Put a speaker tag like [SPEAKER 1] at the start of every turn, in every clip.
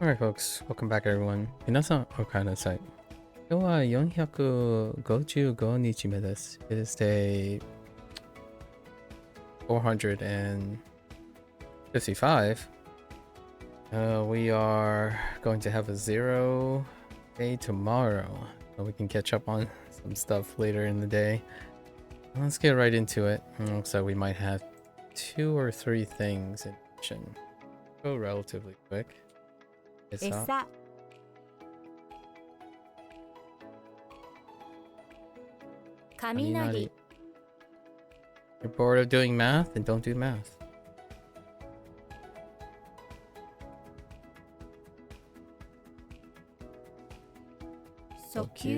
[SPEAKER 1] Alright folks, welcome back everyone. 皆さんお帰りなさい。今日は455日目です。It is day 455. We are going to have a 0 day tomorrow, so we can catch up on some stuff later in the day. Let's get right into it. Looks like we might have 2 or 3 things in action. Go relatively quick. It's not.
[SPEAKER 2] 餌 雷
[SPEAKER 1] You're bored of doing math? Then don't do math.
[SPEAKER 2] 訴求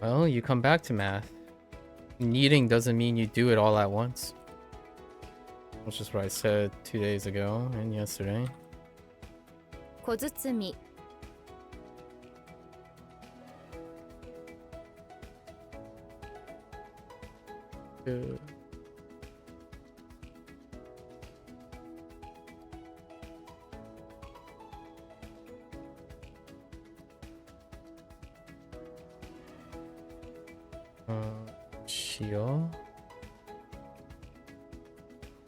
[SPEAKER 1] Well, you come back to math. Needing doesn't mean you do it all at once. That's just what I said 2 days ago and yesterday.
[SPEAKER 2] 小包み
[SPEAKER 1] Good. Shio?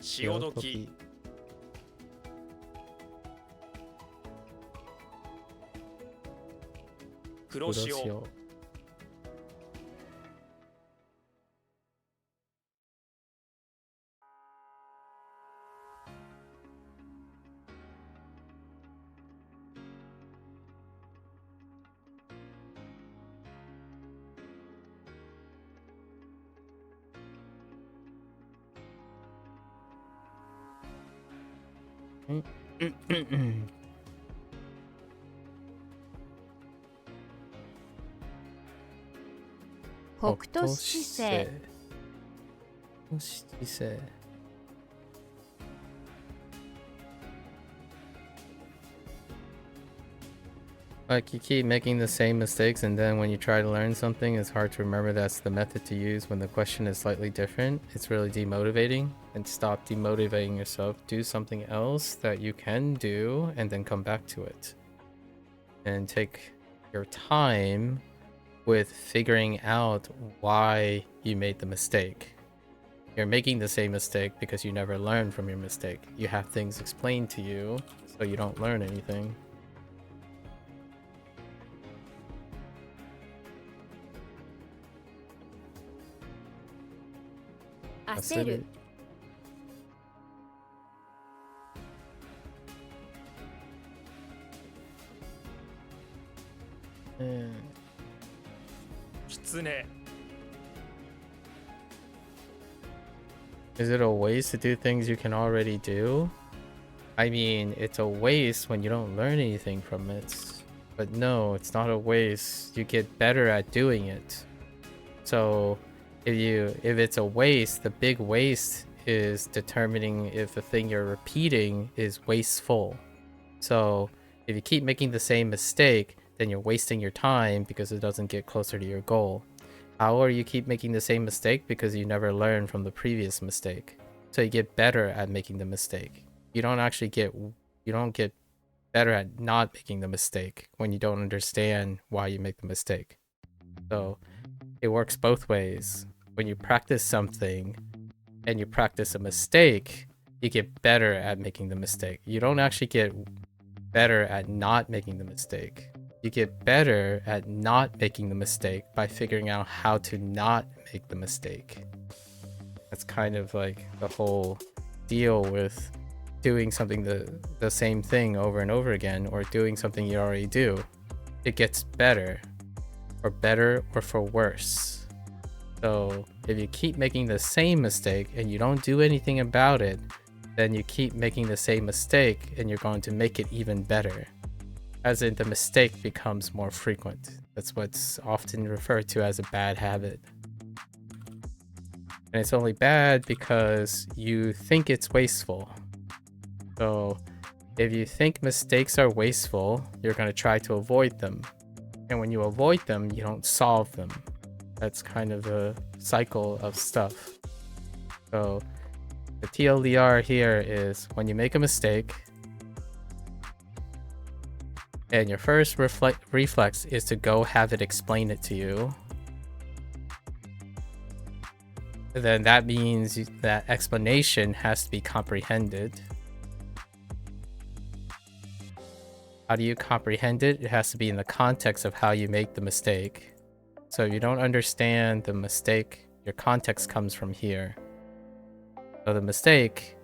[SPEAKER 3] 潮時黒潮
[SPEAKER 2] 北斗七星
[SPEAKER 1] Like, you keep making the same mistakes, and then when you try to learn something, it's hard to remember that's the method to use when the question is slightly different. It's really demotivating, and stop demotivating yourself. Do something else that you can do, and then come back to it. And take your time with figuring out why you made the mistake. You're making the same mistake because you never learned from your mistake. You have things explained to you, so you don't learn anything. That's
[SPEAKER 2] 焦る
[SPEAKER 3] 狐
[SPEAKER 1] Is it a waste to do things you can already do? I mean, it's a waste when you don't learn anything from it. But no, it's not a waste. You get better at doing it. So if it's a waste, the big waste is determining if the thing you're repeating is wasteful. So if you keep making the same mistake, then you're wasting your time because it doesn't get closer to your goal. How are you keep making the same mistake? Because you never learn from the previous mistake. So you get better at making the mistake. You don't get better at not making the mistake when you don't understand why you make the mistake. So it works both ways. When you practice something and you practice a mistake, you get better at making the mistake. You don't actually get better at not making the mistake. You get better at not making the mistake by figuring out how to not make the mistake. That's kind of like the whole deal with doing something the same thing over and over again, or doing something you already do. It gets better or for worse. So if you keep making the same mistake and you don't do anything about it, then you keep making the same mistake and you're going to make it even better. As in, the mistake becomes more frequent. That's what's often referred to as a bad habit. And it's only bad because you think it's wasteful. So if you think mistakes are wasteful, you're going to try to avoid them. And when you avoid them, you don't solve them. That's kind of the cycle of stuff. So the TLDR here is when you make a mistake and your first reflex is to go have it explain it to you, then that means that explanation has to be comprehended. How do you comprehend it? It has to be in the context of how you make the mistake. So if you don't understand the mistake, your context comes from here. So the mistake,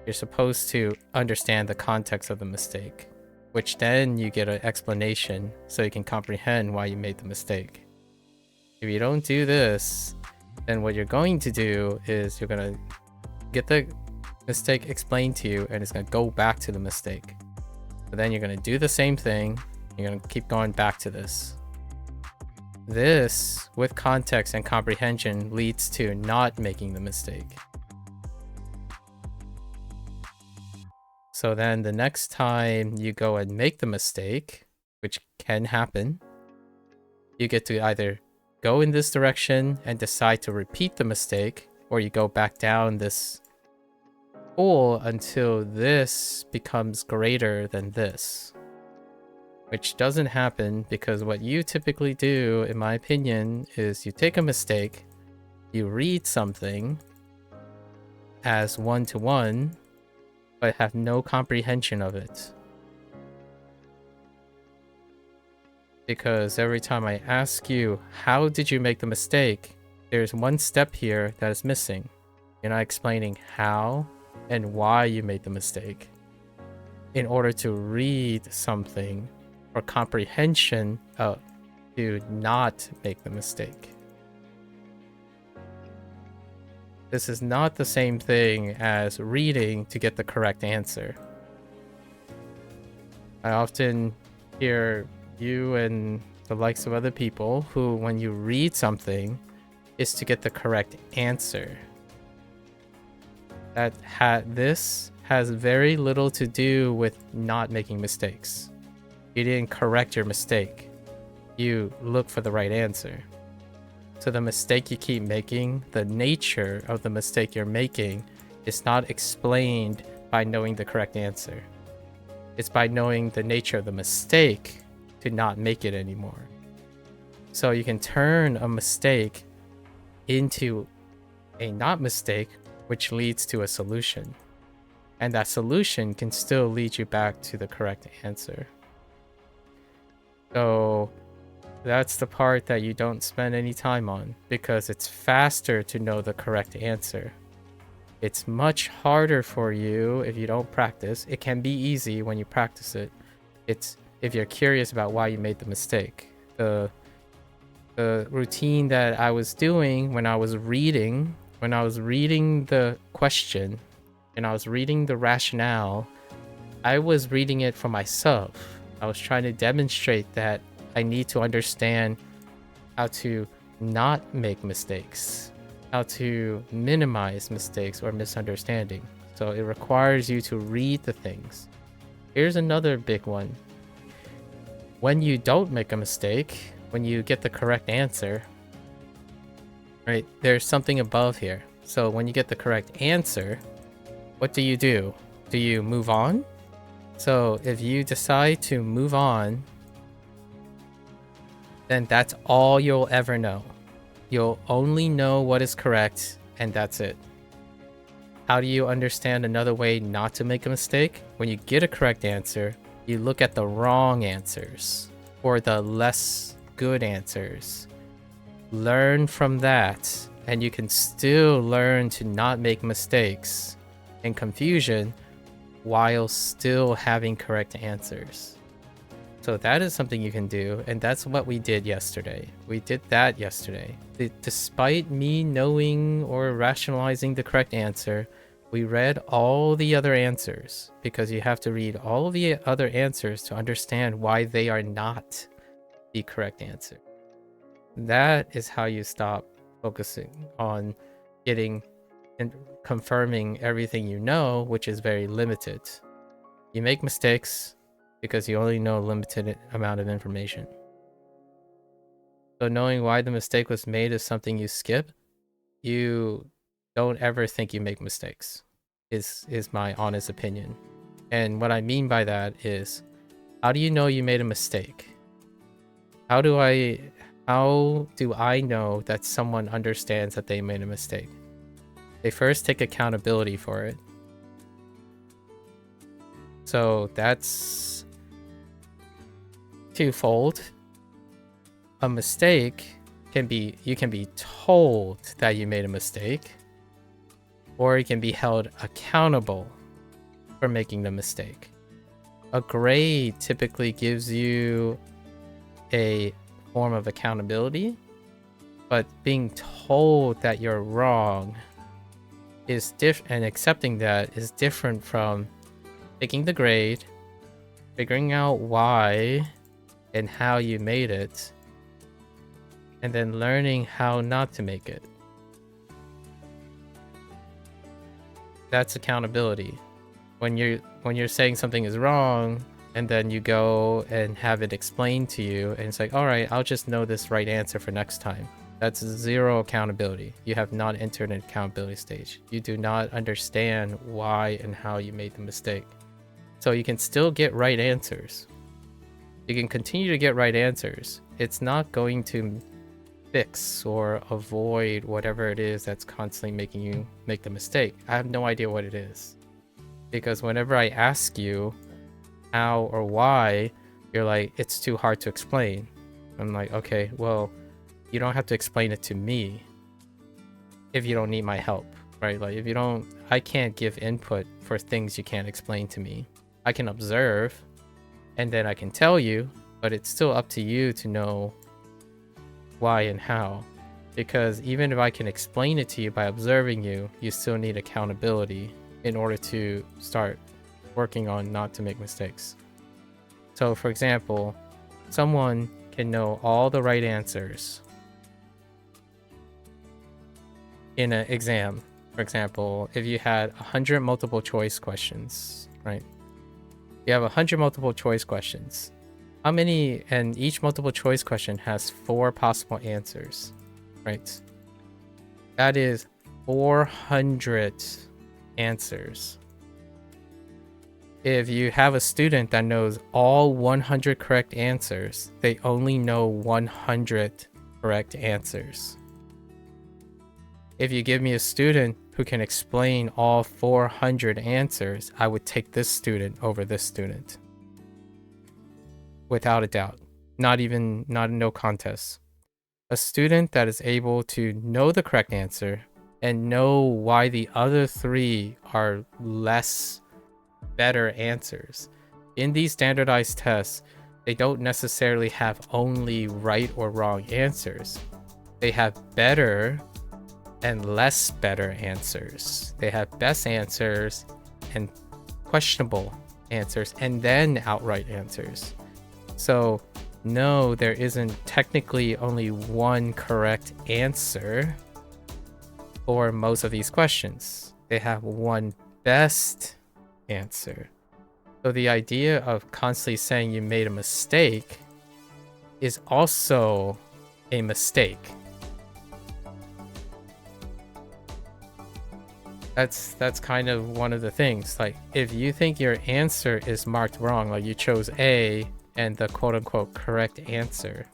[SPEAKER 1] you're supposed to understand the context of the mistake, which then you get an explanation so you can comprehend why you made the mistake. If you don't do this, then what you're going to do is you're going to get the mistake explained to you and it's going to go back to the mistake. But then you're going to do the same thing. You're going to keep going back to this. This, with context and comprehension, leads to not making the mistake. So then the next time you go and make the mistake, which can happen, you get to either go in this direction and decide to repeat the mistake, or you go back down this hole until this becomes greater than this. Which doesn't happen because what you typically do, in my opinion, is you take a mistake, you read something as one-to-one, but have no comprehension of it. Because every time I ask you, how did you make the mistake? There's one step here that is missing. You're not explaining how and why you made the mistake. In order to read something or comprehension to not make the mistake. This is not the same thing as reading to get the correct answer. I often hear you and the likes of other people who, when you read something, is to get the correct answer. This has very little to do with not making mistakes. You didn't correct your mistake. You look for the right answer. So the mistake you keep making, the nature of the mistake you're making, is not explained by knowing the correct answer. It's by knowing the nature of the mistake to not make it anymore. So you can turn a mistake into a not mistake, which leads to a solution. And that solution can still lead you back to the correct answer. So that's the part that you don't spend any time on, because it's faster to know the correct answer. It's much harder for you if you don't practice. It can be easy when you practice it. It's if you're curious about why you made the mistake. The routine that I was doing when I was reading the question and I was reading the rationale, I was reading it for myself. I was trying to demonstrate that I need to understand how to not make mistakes, how to minimize mistakes or misunderstanding. So it requires you to read the things. Here's another big one. When you don't make a mistake, when you get the correct answer, right, there's something above here. So when you get the correct answer, what do? Do you move on? So if you decide to move on, then that's all you'll ever know. You'll only know what is correct, and that's it. How do you understand another way not to make a mistake? When you get a correct answer, you look at the wrong answers or the less good answers. Learn from that, and you can still learn to not make mistakes and confusion while still having correct answers. So that is something you can do, and that's what we did yesterday. We did that yesterday. Despite me knowing or rationalizing the correct answer, we read all the other answers, because you have to read all the other answers to understand why they are not the correct answer. That is how you stop focusing on getting and confirming everything you know, which is very limited. You make mistakes because you only know a limited amount of information. So knowing why the mistake was made is something you skip. you don't ever think you make mistakes, is my honest opinion. And what I mean by that is, how do you know you made a mistake? How do I know that someone understands that they made a mistake? They first take accountability for it. So that's twofold. A mistake can be, you can be told that you made a mistake, or you can be held accountable for making the mistake. A grade typically gives you a form of accountability, but being told that you're wrong is different, and accepting that is different from taking the grade, figuring out why and how you made it, and then learning how not to make it. That's accountability. When you're saying something is wrong, and then you go and have it explained to you, and it's like, all right, I'll just know this right answer for next time. That's zero accountability. You have not entered an accountability stage. You do not understand why and how you made the mistake. So you can still get right answers. You can continue to get right answers. It's not going to fix or avoid whatever it is that's constantly making you make the mistake. I have no idea what it is. Because whenever I ask you how or why, you're like, it's too hard to explain. I'm like, okay, well, you don't have to explain it to me if you don't need my help, right? Like, if you don't, I can't give input for things you can't explain to me. I can observe and then I can tell you, but it's still up to you to know why and how. Because even if I can explain it to you by observing you, you still need accountability in order to start working on not to make mistakes. So for example, someone can know all the right answers in an exam. For example, if you had 100 multiple choice questions, right? You have 100 multiple choice questions. How many, and each multiple choice question has 4 possible answers, right? That is 400 answers. If you have a student that knows all 100 correct answers, they only know 100 correct answers. If you give me a student who can explain all 400 answers, I would take this student over this student. Without a doubt. Not no contest. A student that is able to know the correct answer and know why the other 3 are better answers. In these standardized tests, they don't necessarily have only right or wrong answers. They have better and less better answers. They have best answers and questionable answers, and then outright answers. So no, there isn't technically only one correct answer for most of these questions. They have one best answer. So the idea of constantly saying you made a mistake is also a mistake. That's kind of one of the things. Like, if you think your answer is marked wrong, like you chose A and the quote-unquote correct answer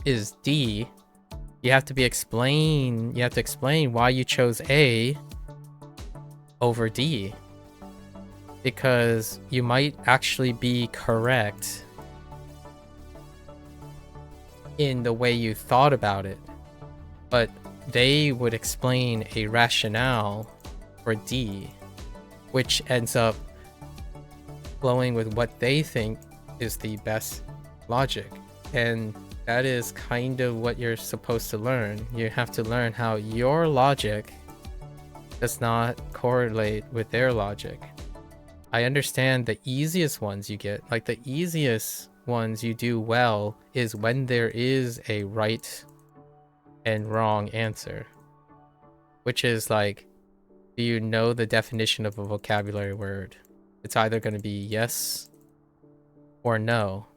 [SPEAKER 1] is D, you have to explain why you chose A over D, because you might actually be correct in the way you thought about it, but they would explain a rationale for D, which ends up flowing with what they think is the best logic. And that is kind of what you're supposed to learn. You have to learn how your logic does not correlate with their logic. I understand the easiest ones you get, like the easiest ones you do well is when there is a right and wrong answer, which is like, do you know the definition of a vocabulary word? It's either going to be yes or no.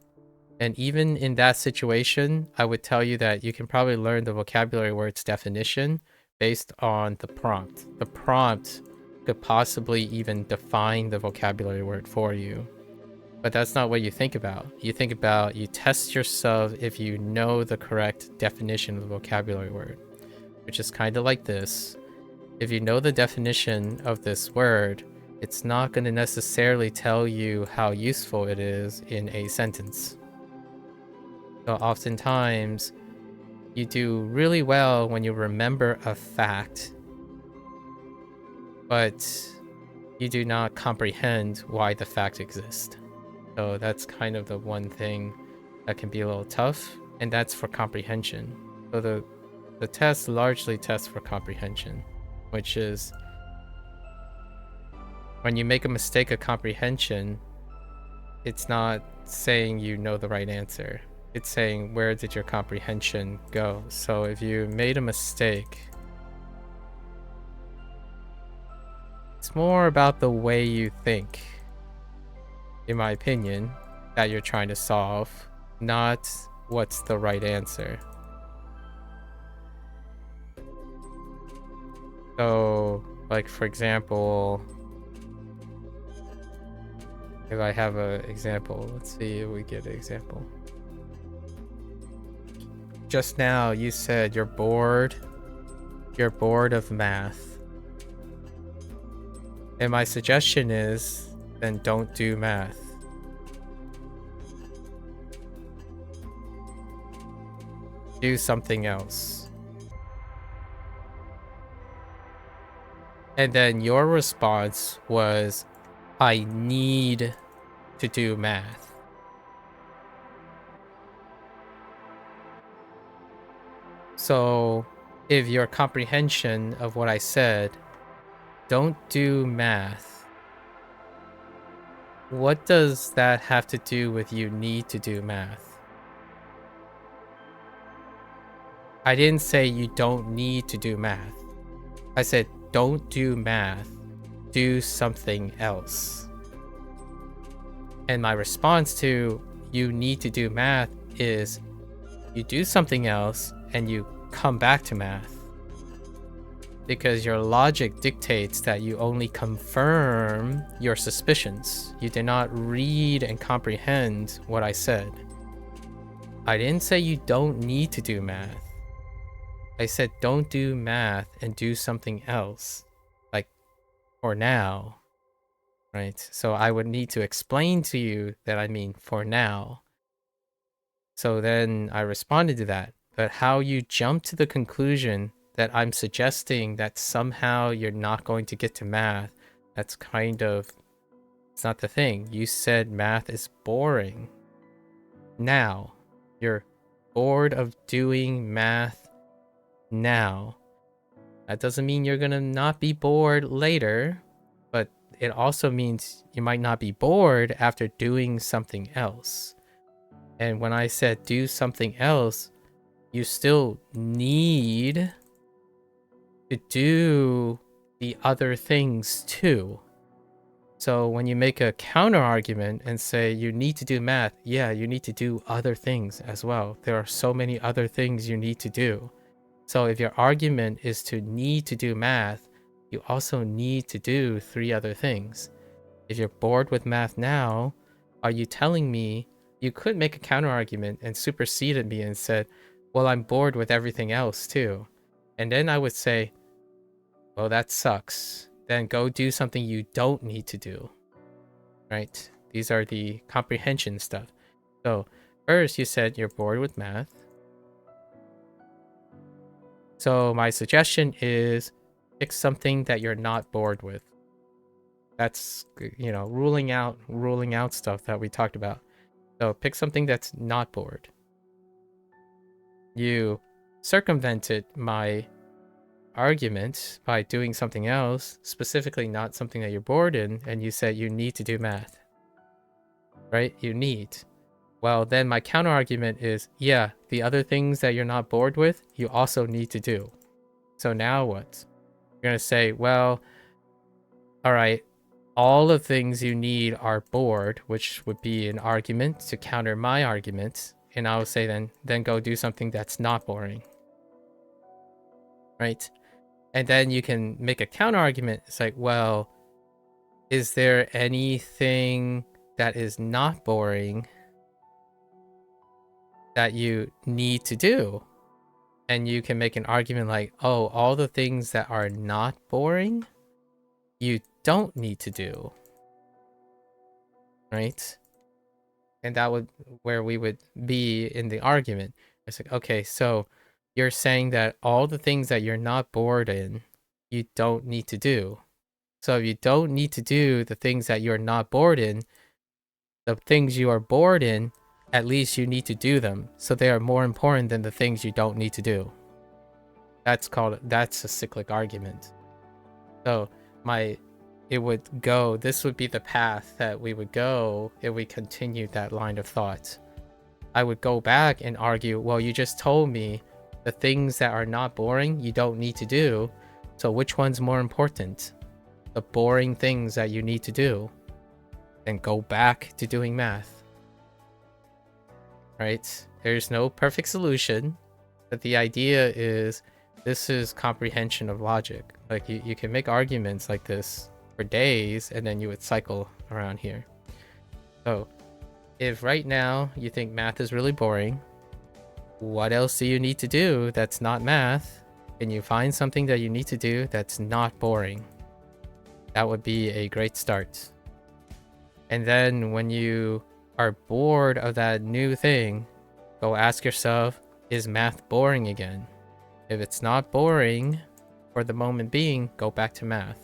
[SPEAKER 1] And even in that situation, I would tell you that you can probably learn the vocabulary word's definition based on the prompt. The prompt could possibly even define the vocabulary word for you. But that's not what you think about. You think about, you test yourself if you know the correct definition of the vocabulary word, which is kind of like this. If you know the definition of this word, it's not going to necessarily tell you how useful it is in a sentence. So oftentimes, you do really well when you remember a fact, but you do not comprehend why the fact exists. So that's kind of the one thing that can be a little tough, and that's for comprehension. So the test largely tests for comprehension, which is when you make a mistake of comprehension, it's not saying you know the right answer. It's saying, where did your comprehension go? So if you made a mistake, it's more about the way you think, in my opinion, that you're trying to solve, not what's the right answer. So, like, for example, if I have an example, let's see if we get an example. Just now you said you're bored of math. And my suggestion is, then don't do math. Do something else. And then your response was, I need to do math. So if your comprehension of what I said, don't do math, what does that have to do with you need to do math? I didn't say you don't need to do math. I said don't do math, do something else. And my response to you need to do math is you do something else and you come back to math. Because your logic dictates that you only confirm your suspicions. You did not read and comprehend what I said. I didn't say you don't need to do math. I said don't do math and do something else. Like, for now. Right? So I would need to explain to you that I mean for now. So then I responded to that. But how you jump to the conclusion that I'm suggesting that somehow you're not going to get to math, that's kind of, it's not the thing. You said math is boring. Now, you're bored of doing math now. That doesn't mean you're gonna not be bored later, but it also means you might not be bored after doing something else. And when I said do something else, you still need to do the other things too. So when you make a counter argument and say you need to do math, yeah, you need to do other things as well. There are so many other things you need to do. So if your argument is to need to do math, you also need to do 3 other things. If you're bored with math now, are you telling me you could make a counter argument and superseded me and said, well, I'm bored with everything else too. And then I would say, well, that sucks. Then go do something you don't need to do. Right? These are the comprehension stuff. So first you said you're bored with math. So my suggestion is pick something that you're not bored with. That's, you know, ruling out stuff that we talked about. So pick something that's not bored. You circumvented my argument by doing something else, specifically not something that you're bored in, and you said you need to do math. Right? You need. Well, then my counter argument is, yeah, the other things that you're not bored with, you also need to do. So now what? You're going to say, well, all right, all the things you need are bored, which would be an argument to counter my argument, and I'll say then go do something that's not boring, right? And then you can make a counter argument. It's like, well, is there anything that is not boring that you need to do? And you can make an argument like, oh, all the things that are not boring, you don't need to do, right? And that would where we would be in the argument. It's like, okay, so you're saying that all the things that you're not bored in, you don't need to do. So if you don't need to do the things that you're not bored in, the things you are bored in, at least you need to do them. So they are more important than the things you don't need to do. That's a cyclic argument. So this would be the path that we would go if we continued that line of thought. I would go back and argue, well, you just told me the things that are not boring, you don't need to do. So which one's more important? The boring things that you need to do. Then go back to doing math. Right? There's no perfect solution, but the idea is this is comprehension of logic. Like you can make arguments like this for days and then you would cycle around here. So if right now you think math is really boring, what else do you need to do that's not math? And you find something that you need to do that's not boring. That would be a great start. And then when you are bored of that new thing, go ask yourself, is math boring again? If it's not boring for the moment being, go back to math.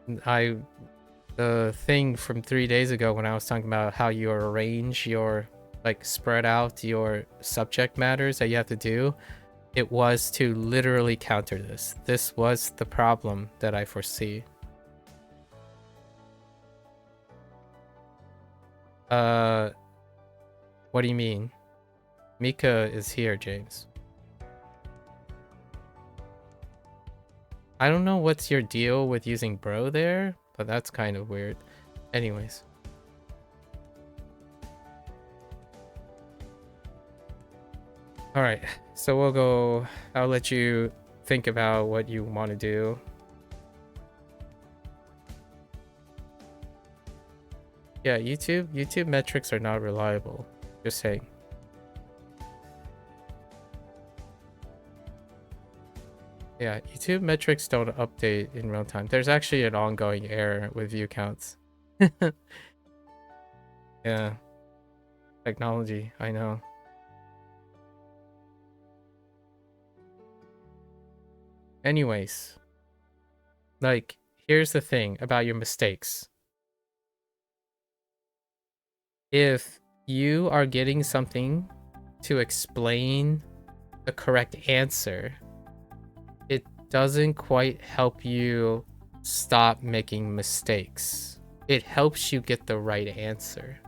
[SPEAKER 1] The thing from 3 days ago when I was talking about how you arrange your, like, spread out your subject matters that you have to do, it was to literally counter this. This was the problem that I foresee. What do you mean? Mika is here, James. I don't know what's your deal with using bro there, but that's kind of weird. Anyways. Alright, so we'll go. I'll let you think about what you want to do. Yeah, YouTube metrics are not reliable. Just saying. Yeah, YouTube metrics don't update in real time. There's actually an ongoing error with view counts. Yeah. Technology, I know. Anyways. Like, here's the thing about your mistakes. If you are getting something to explain the correct answer, it doesn't quite help you stop making mistakes. It helps you get the right answer.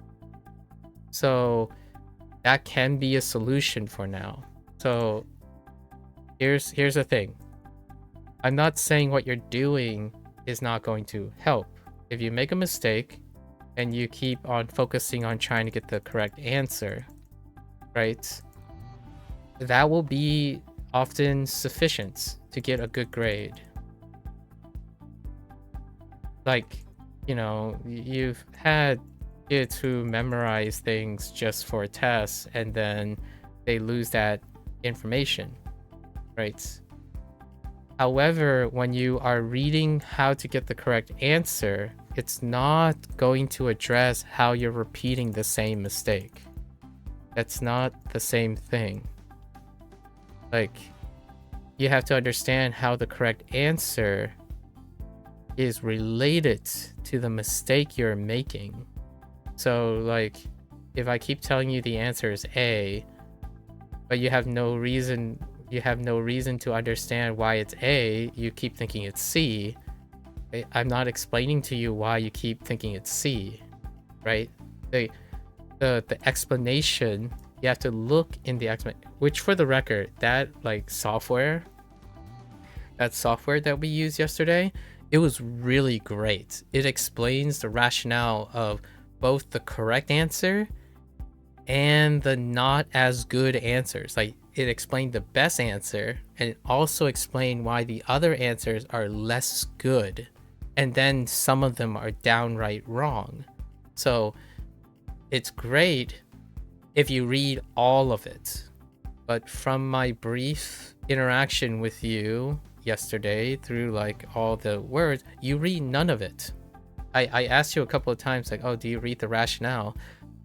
[SPEAKER 1] So that can be a solution for now. So here's the thing. I'm not saying what you're doing is not going to help. If you make a mistake and you keep on focusing on trying to get the correct answer, right? That will be often sufficient to get a good grade. Like, you know, you've had kids who memorize things just for tests and then they lose that information, right? However, when you are reading how to get the correct answer, it's not going to address how you're repeating the same mistake. That's not the same thing. Like, you have to understand how the correct answer is related to the mistake you're making. So, like, if I keep telling you the answer is A, but you have no reason to understand why it's A, you keep thinking it's C. I'm not explaining to you why you keep thinking it's C, right? The explanation, you have to look in the explanation, which, for the record, that software that we used yesterday It was really great. It explains the rationale of both the correct answer and the not as good answers. Like, it explained the best answer, and it also explained why the other answers are less good, and then some of them are downright wrong. So it's great if you read all of it. But from my brief interaction with you yesterday through like all the words, you read none of it. I asked you a couple of times, like, oh, do you read the rationale?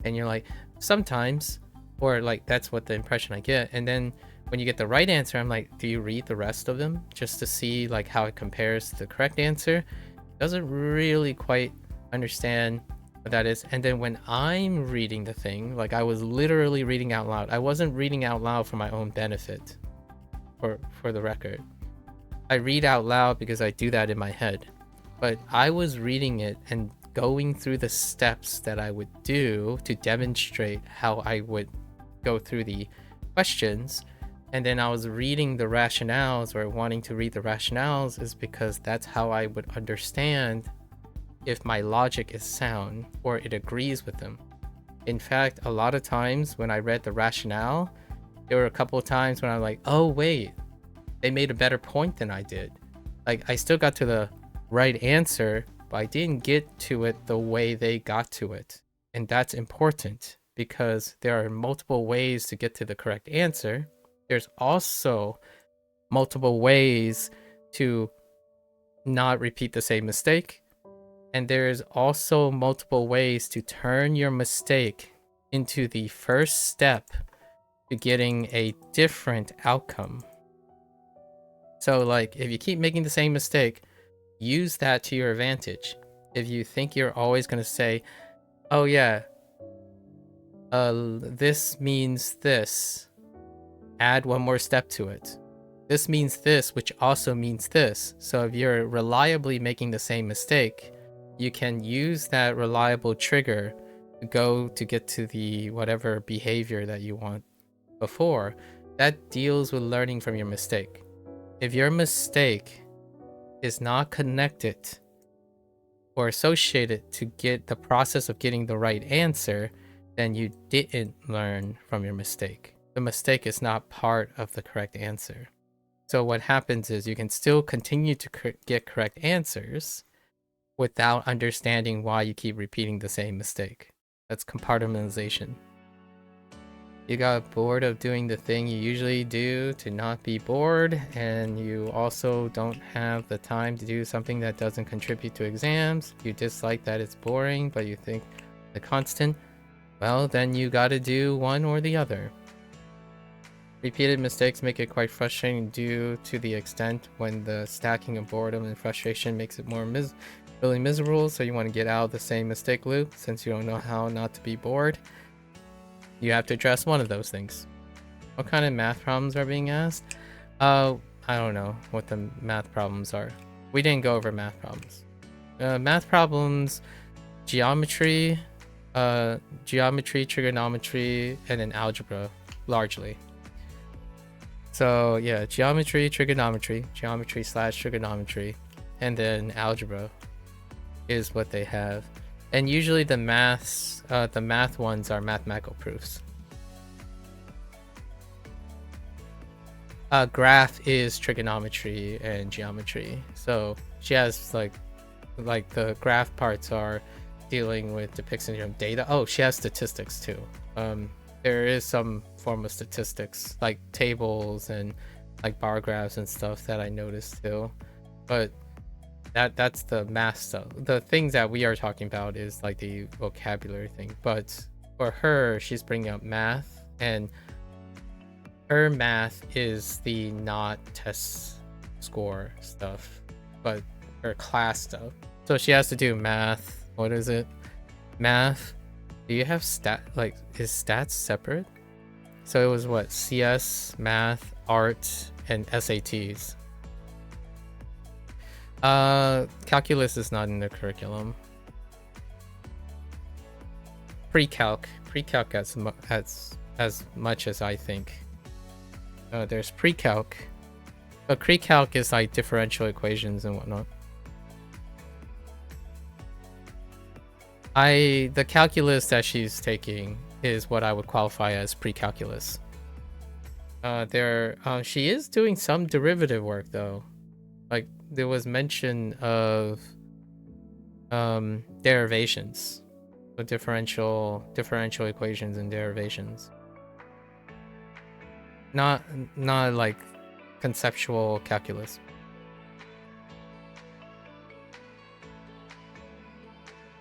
[SPEAKER 1] And you're like, sometimes, or like, that's what the impression I get. And then when you get the right answer, I'm like, do you read the rest of them just to see like how it compares to the correct answer? Doesn't really quite understand what that is. And then when I'm reading the thing, like I was literally reading out loud. I wasn't reading out loud for my own benefit, for the record. I read out loud because I do that in my head. But I was reading it and going through the steps that I would do to demonstrate how I would go through the questions. And then I was reading the rationales, or wanting to read the rationales, is because that's how I would understand if my logic is sound or it agrees with them. In fact, a lot of times when I read the rationale, there were a couple of times when I'm like, oh wait, they made a better point than I did. Like, I still got to the right answer, but I didn't get to it the way they got to it. And that's important because there are multiple ways to get to the correct answer. There's also multiple ways to not repeat the same mistake. And there's also multiple ways to turn your mistake into the first step to getting a different outcome. So like, if you keep making the same mistake, use that to your advantage. If you think you're always going to say, oh yeah, this means this, add one more step to it. This means this, which also means this. So if you're reliably making the same mistake, you can use that reliable trigger to get to the whatever behavior that you want before. That deals with learning from your mistake. If your mistake is not connected or associated to get the process of getting the right answer, then you didn't learn from your mistake. The mistake is not part of the correct answer. So what happens is you can still continue to get correct answers without understanding why you keep repeating the same mistake. That's compartmentalization. You got bored of doing the thing you usually do to not be bored, and you also don't have the time to do something that doesn't contribute to exams. You dislike that it's boring, but you think the constant. Well, then you gotta do one or the other. Repeated mistakes make it quite frustrating due to the extent when the stacking of boredom and frustration makes it more really miserable, so you want to get out of the same mistake loop. Since you don't know how not to be bored, you have to address one of those things. What kind of math problems are being asked? I don't know what the math problems are. We didn't go over math problems. Math problems, geometry, trigonometry, and then algebra, largely. So yeah, geometry/trigonometry, and then algebra is what they have. And usually the math ones are mathematical proofs. Graph is trigonometry and geometry. So she has like the graph parts are dealing with depiction of data. Oh, she has statistics too. There is some form of statistics like tables and like bar graphs and stuff that I noticed too. But that's the math stuff. The things that we are talking about is like the vocabulary thing. But for her, she's bringing up math, and her math is the not test score stuff, but her class stuff. So she has to do math. What is it? Math. Do you have is stats separate? So it was what? CS, math, art, and SATs. Calculus is not in the curriculum. Pre-calc as much as I think. There's pre-calc, but pre-calc is like differential equations and whatnot. The calculus that she's taking is what I would qualify as pre-calculus. She is doing some derivative work though. Like there was mention of derivations, so differential equations and derivations. Not like conceptual calculus.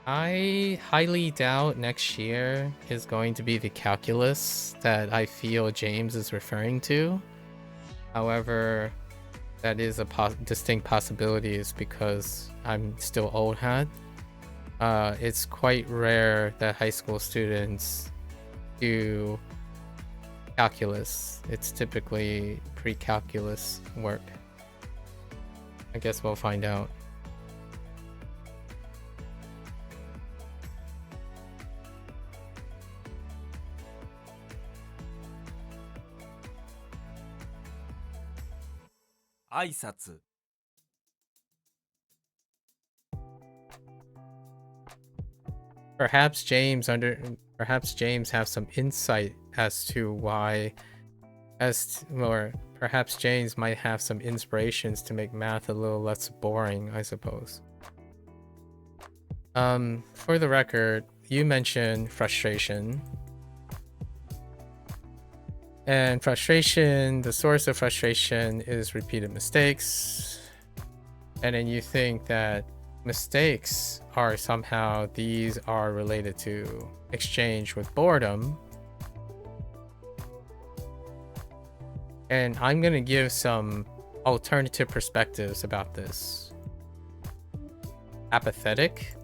[SPEAKER 1] I highly doubt next year is going to be the calculus that I feel James is referring to. However, that is a distinct possibility is because I'm still old hat. It's quite rare that high school students do calculus. It's typically pre-calculus work. I guess we'll find out. Perhaps James have some insight as to why, or perhaps James might have some inspirations to make math a little less boring, I suppose. For the record, you mentioned frustration. And frustration, the source of frustration is repeated mistakes. And then you think that mistakes are somehow, these are related to exchange with boredom. And I'm going to give some alternative perspectives about this. Apathetic.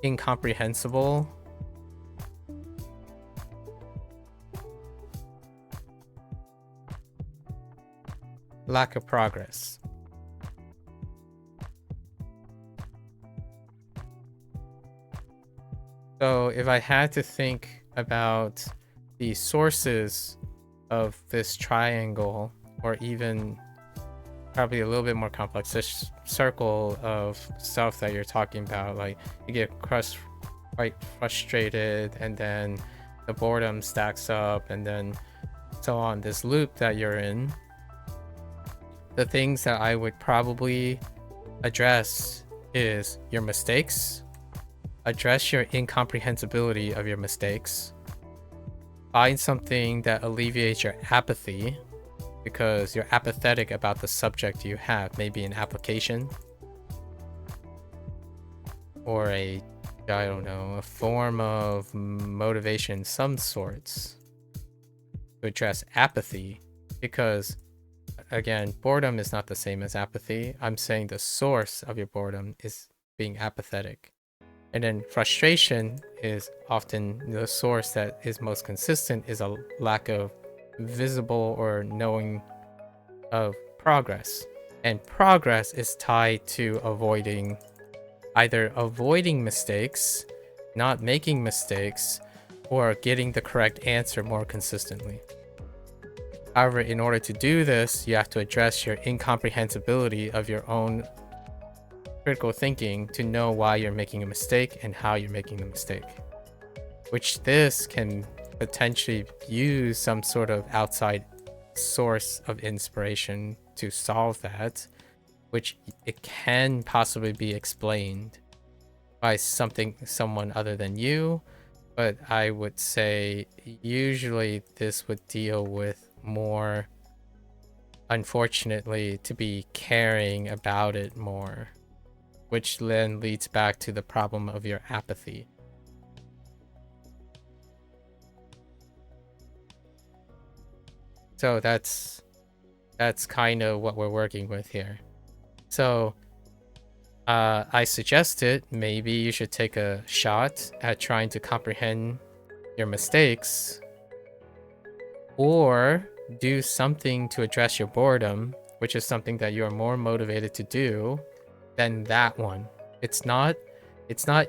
[SPEAKER 1] Incomprehensible. Lack of progress. So if I had to think about the sources of this triangle, or even probably a little bit more complex, this circle of stuff that you're talking about, like you get quite frustrated, and then the boredom stacks up, and then so on, this loop that you're in. The things that I would probably address is your mistakes, address your incomprehensibility of your mistakes, find something that alleviates your apathy, because you're apathetic about the subject you have, maybe an application or I don't know, a form of motivation, some sorts, to address apathy. Because again, boredom is not the same as apathy. I'm saying the source of your boredom is being apathetic. And then frustration is often the source that is most consistent, is a lack of visible or knowing of progress. And progress is tied to either avoiding mistakes, not making mistakes, or getting the correct answer more consistently. However, in order to do this, you have to address your incomprehensibility of your own critical thinking to know why you're making a mistake and how you're making the mistake. Which this can potentially use some sort of outside source of inspiration to solve that, which it can possibly be explained by someone other than you. But I would say usually this would deal with more, unfortunately, to be caring about it more, which then leads back to the problem of your apathy. So that's kind of what we're working with here. So I suggested maybe you should take a shot at trying to comprehend your mistakes, or do something to address your boredom, which is something that you are more motivated to do than that one. It's not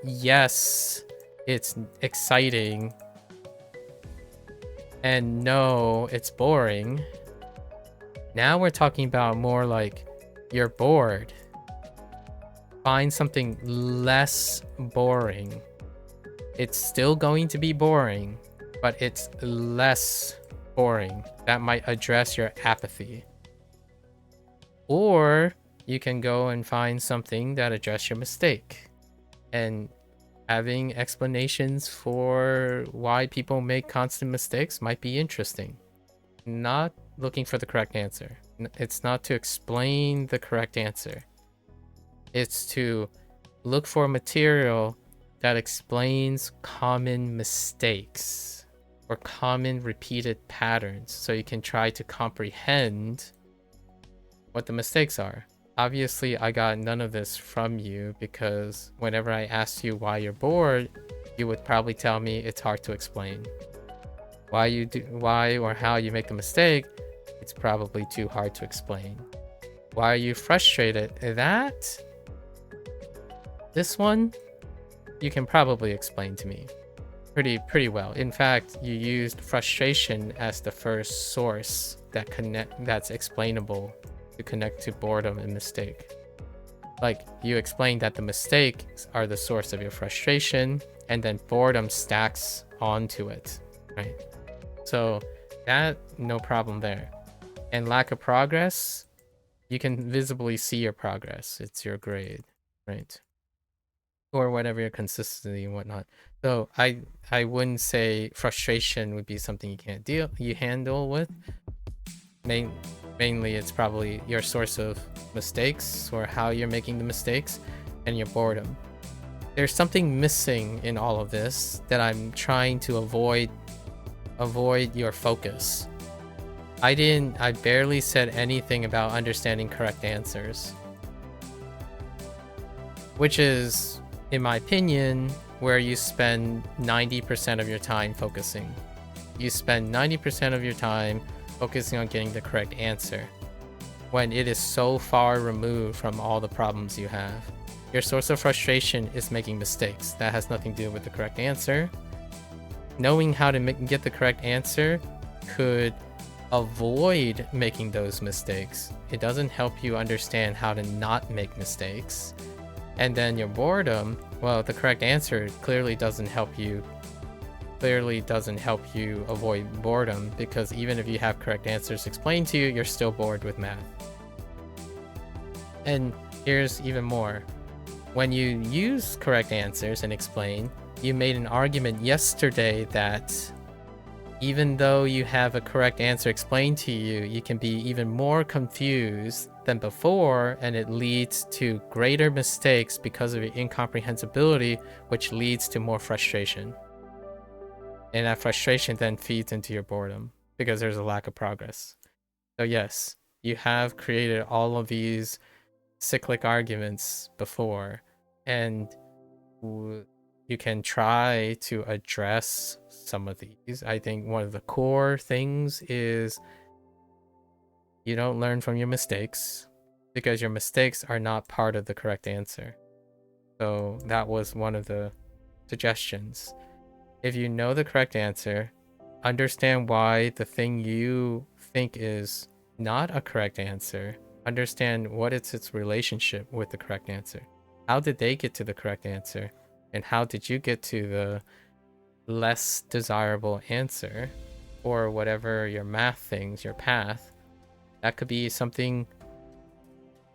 [SPEAKER 1] yes, it's exciting, and no, it's boring. Now we're talking about more like you're bored find something less boring. It's still going to be boring, but it's less boring. That might address your apathy. Or you can go and find something that addresses your mistake. And having explanations for why people make constant mistakes might be interesting. Not looking for the correct answer. It's not to explain the correct answer. It's to look for material that explains common mistakes or common repeated patterns so you can try to comprehend what the mistakes are. Obviously, I got none of this from you because whenever I asked you why you're bored, you would probably tell me it's hard to explain. Why or how you make the mistake, it's probably too hard to explain. Why are you frustrated? This one, you can probably explain to me pretty well. In fact, you used frustration as the first source that's explainable to connect to boredom and mistake. Like, you explained that the mistakes are the source of your frustration, and then boredom stacks onto it, right? So that, no problem there. And lack of progress, you can visibly see your progress. It's your grade, right? Or whatever your consistency and whatnot. So I wouldn't say frustration would be something you handle with. Mainly it's probably your source of mistakes or how you're making the mistakes and your boredom. There's something missing in all of this that I'm trying to avoid your focus. I barely said anything about understanding correct answers, which is, in my opinion, where you spend 90% of your time focusing. You spend 90% of your time focusing on getting the correct answer when it is so far removed from all the problems you have. Your source of frustration is making mistakes. That has nothing to do with the correct answer. Knowing how to get the correct answer could avoid making those mistakes. It doesn't help you understand how to not make mistakes. And then your boredom, well, the correct answer clearly doesn't help you avoid boredom, because even if you have correct answers explained to you, you're still bored with math. And here's even more. When you use correct answers and explain, you made an argument yesterday that even though you have a correct answer explained to you, you can be even more confused than before, and it leads to greater mistakes because of your incomprehensibility, which leads to more frustration. And that frustration then feeds into your boredom because there's a lack of progress. So yes, you have created all of these cyclic arguments before, and you can try to address some of these. I think one of the core things is you don't learn from your mistakes because your mistakes are not part of the correct answer. So that was one of the suggestions. If you know the correct answer, understand why the thing you think is not a correct answer. Understand what is its relationship with the correct answer. How did they get to the correct answer? And how did you get to the less desirable answer? Or whatever your math things, your path. That could be something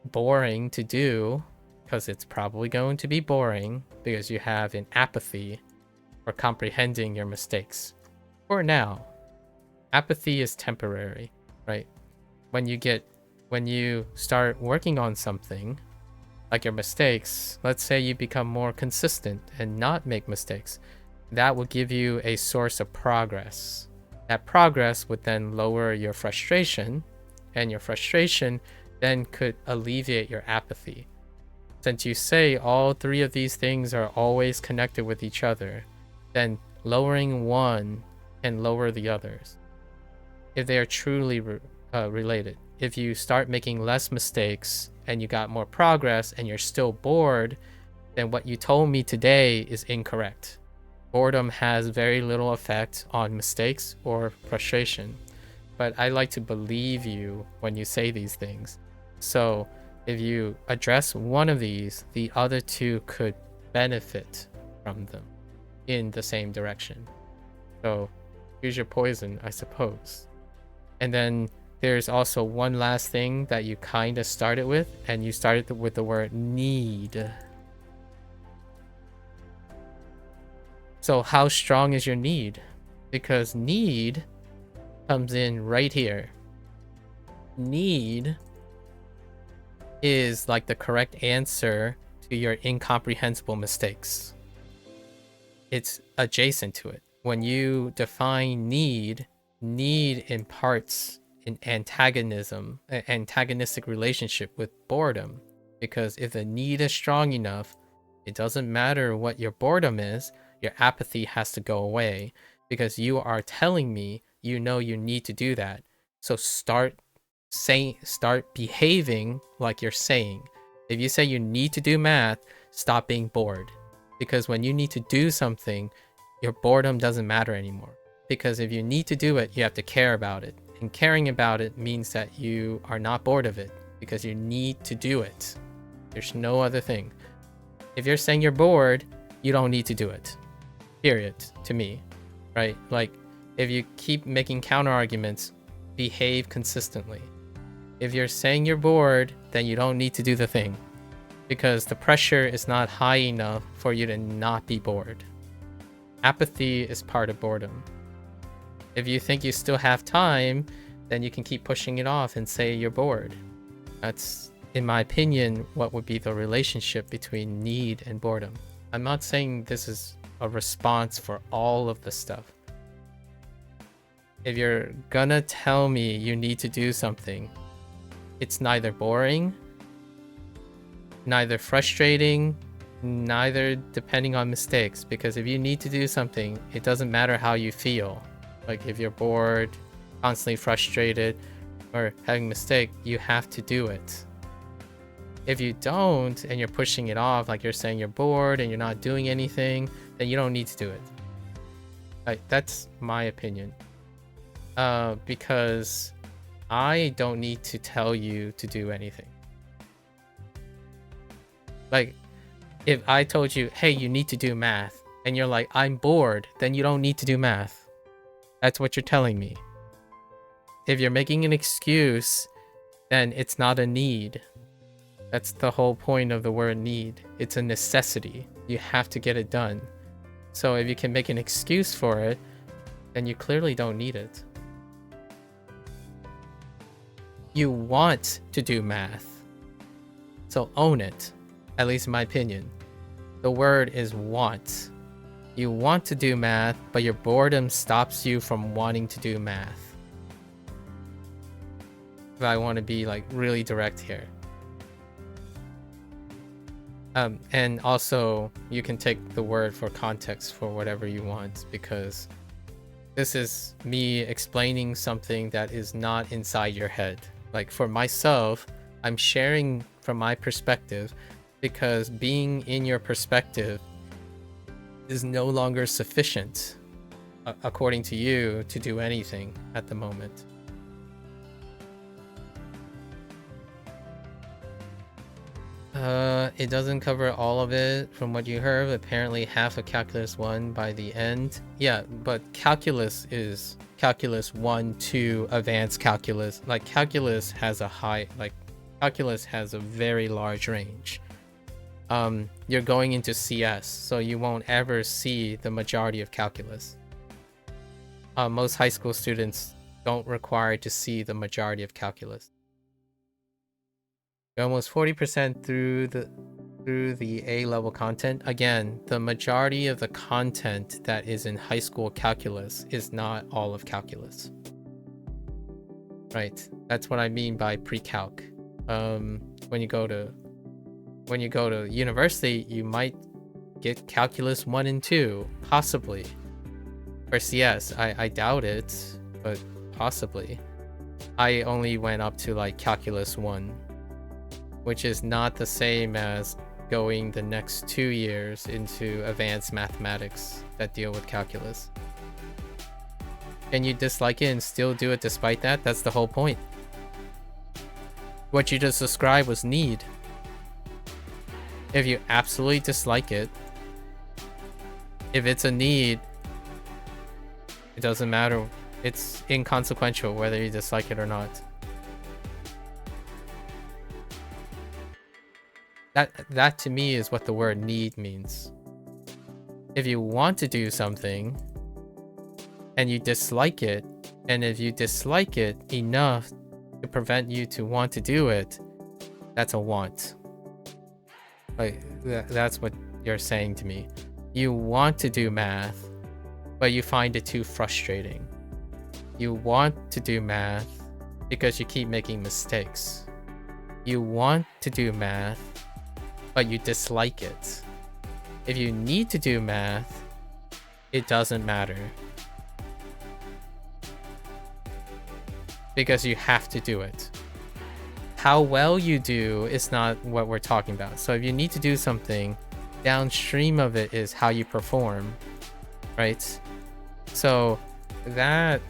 [SPEAKER 1] boring to do, because it's probably going to be boring because you have an apathy for comprehending your mistakes. For now, apathy is temporary, right? When you start working on something, like your mistakes, let's say you become more consistent and not make mistakes, that will give you a source of progress. That progress would then lower your frustration, and your frustration then could alleviate your apathy. Since you say all three of these things are always connected with each other, then lowering one can lower the others if they are truly related. If you start making less mistakes and you got more progress and you're still bored, then what you told me today is incorrect. Boredom has very little effect on mistakes or frustration, but I like to believe you when you say these things. So If you address one of these, the other two could benefit from them in the same direction. So choose your poison, I suppose. And then there's also one last thing that you kind of started with, and you started with the word need. So how strong is your need? Because need comes in right here. Need is like the correct answer to your incomprehensible mistakes. It's adjacent to it. When you define need imparts an antagonistic relationship with boredom. Because if the need is strong enough, it doesn't matter what your boredom is, your apathy has to go away. Because you are telling me you know you need to do that. So start behaving like you're saying. If you say you need to do math, stop being bored. Because when you need to do something, your boredom doesn't matter anymore. Because if you need to do it, you have to care about it. And caring about it means that you are not bored of it because you need to do it. There's no other thing. If you're saying you're bored, you don't need to do it. Period, to me. Right? Like, if you keep making counter arguments, behave consistently. If you're saying you're bored, then you don't need to do the thing. Because the pressure is not high enough for you to not be bored. Apathy is part of boredom. If you think you still have time, then you can keep pushing it off and say you're bored. That's, in my opinion, what would be the relationship between need and boredom. I'm not saying this is a response for all of the stuff. If you're gonna tell me you need to do something, it's neither boring, neither frustrating, neither depending on mistakes. Because if you need to do something, it doesn't matter how you feel. Like if you're bored, constantly frustrated, or having a mistake, you have to do it. If you don't, and you're pushing it off, like you're saying you're bored and you're not doing anything, then you don't need to do it. Like, that's my opinion. Because I don't need to tell you to do anything. Like, if I told you, hey, you need to do math, and you're like, I'm bored, then you don't need to do math. That's what you're telling me. If you're making an excuse, then it's not a need. That's the whole point of the word need. It's a necessity. You have to get it done. So if you can make an excuse for it, then you clearly don't need it. You want to do math. So own it. At least in my opinion. The word is want. You want to do math, but your boredom stops you from wanting to do math. If I want to be like really direct here. And also you can take the word for context for whatever you want, because this is me explaining something that is not inside your head. Like for myself, I'm sharing from my perspective, because being in your perspective is no longer sufficient, according to you, to do anything at the moment. It doesn't cover all of it from what you heard. Apparently half of Calculus 1 by the end. Yeah, but Calculus is Calculus 1 to Advanced Calculus. Like Calculus has Calculus has a very large range. You're going into CS, so you won't ever see the majority of Calculus. Most high school students don't require to see the majority of Calculus. You're almost 40% through the A-level content. Again, the majority of the content that is in high school calculus is not all of calculus. Right, that's what I mean by pre-calc. When you go to university, you might get calculus 1 and 2, possibly. For CS, I doubt it, but possibly. I only went up to like calculus 1, which is not the same as going the next 2 years into advanced mathematics that deal with calculus. Can you dislike it and still do it despite that? That's the whole point. What you just described was need. If you absolutely dislike it, if it's a need, it doesn't matter. It's inconsequential whether you dislike it or not. That to me is what the word need means. If you want to do something and you dislike it, and if you dislike it enough to prevent you to want to do it, that's a want. Like that's what you're saying to me. You want to do math, but you find it too frustrating. You want to do math because you keep making mistakes. You want to do math, but you dislike it. If you need to do math, it doesn't matter. Because you have to do it. How well you do is not what we're talking about. So if you need to do something, downstream of it is how you perform, right? So that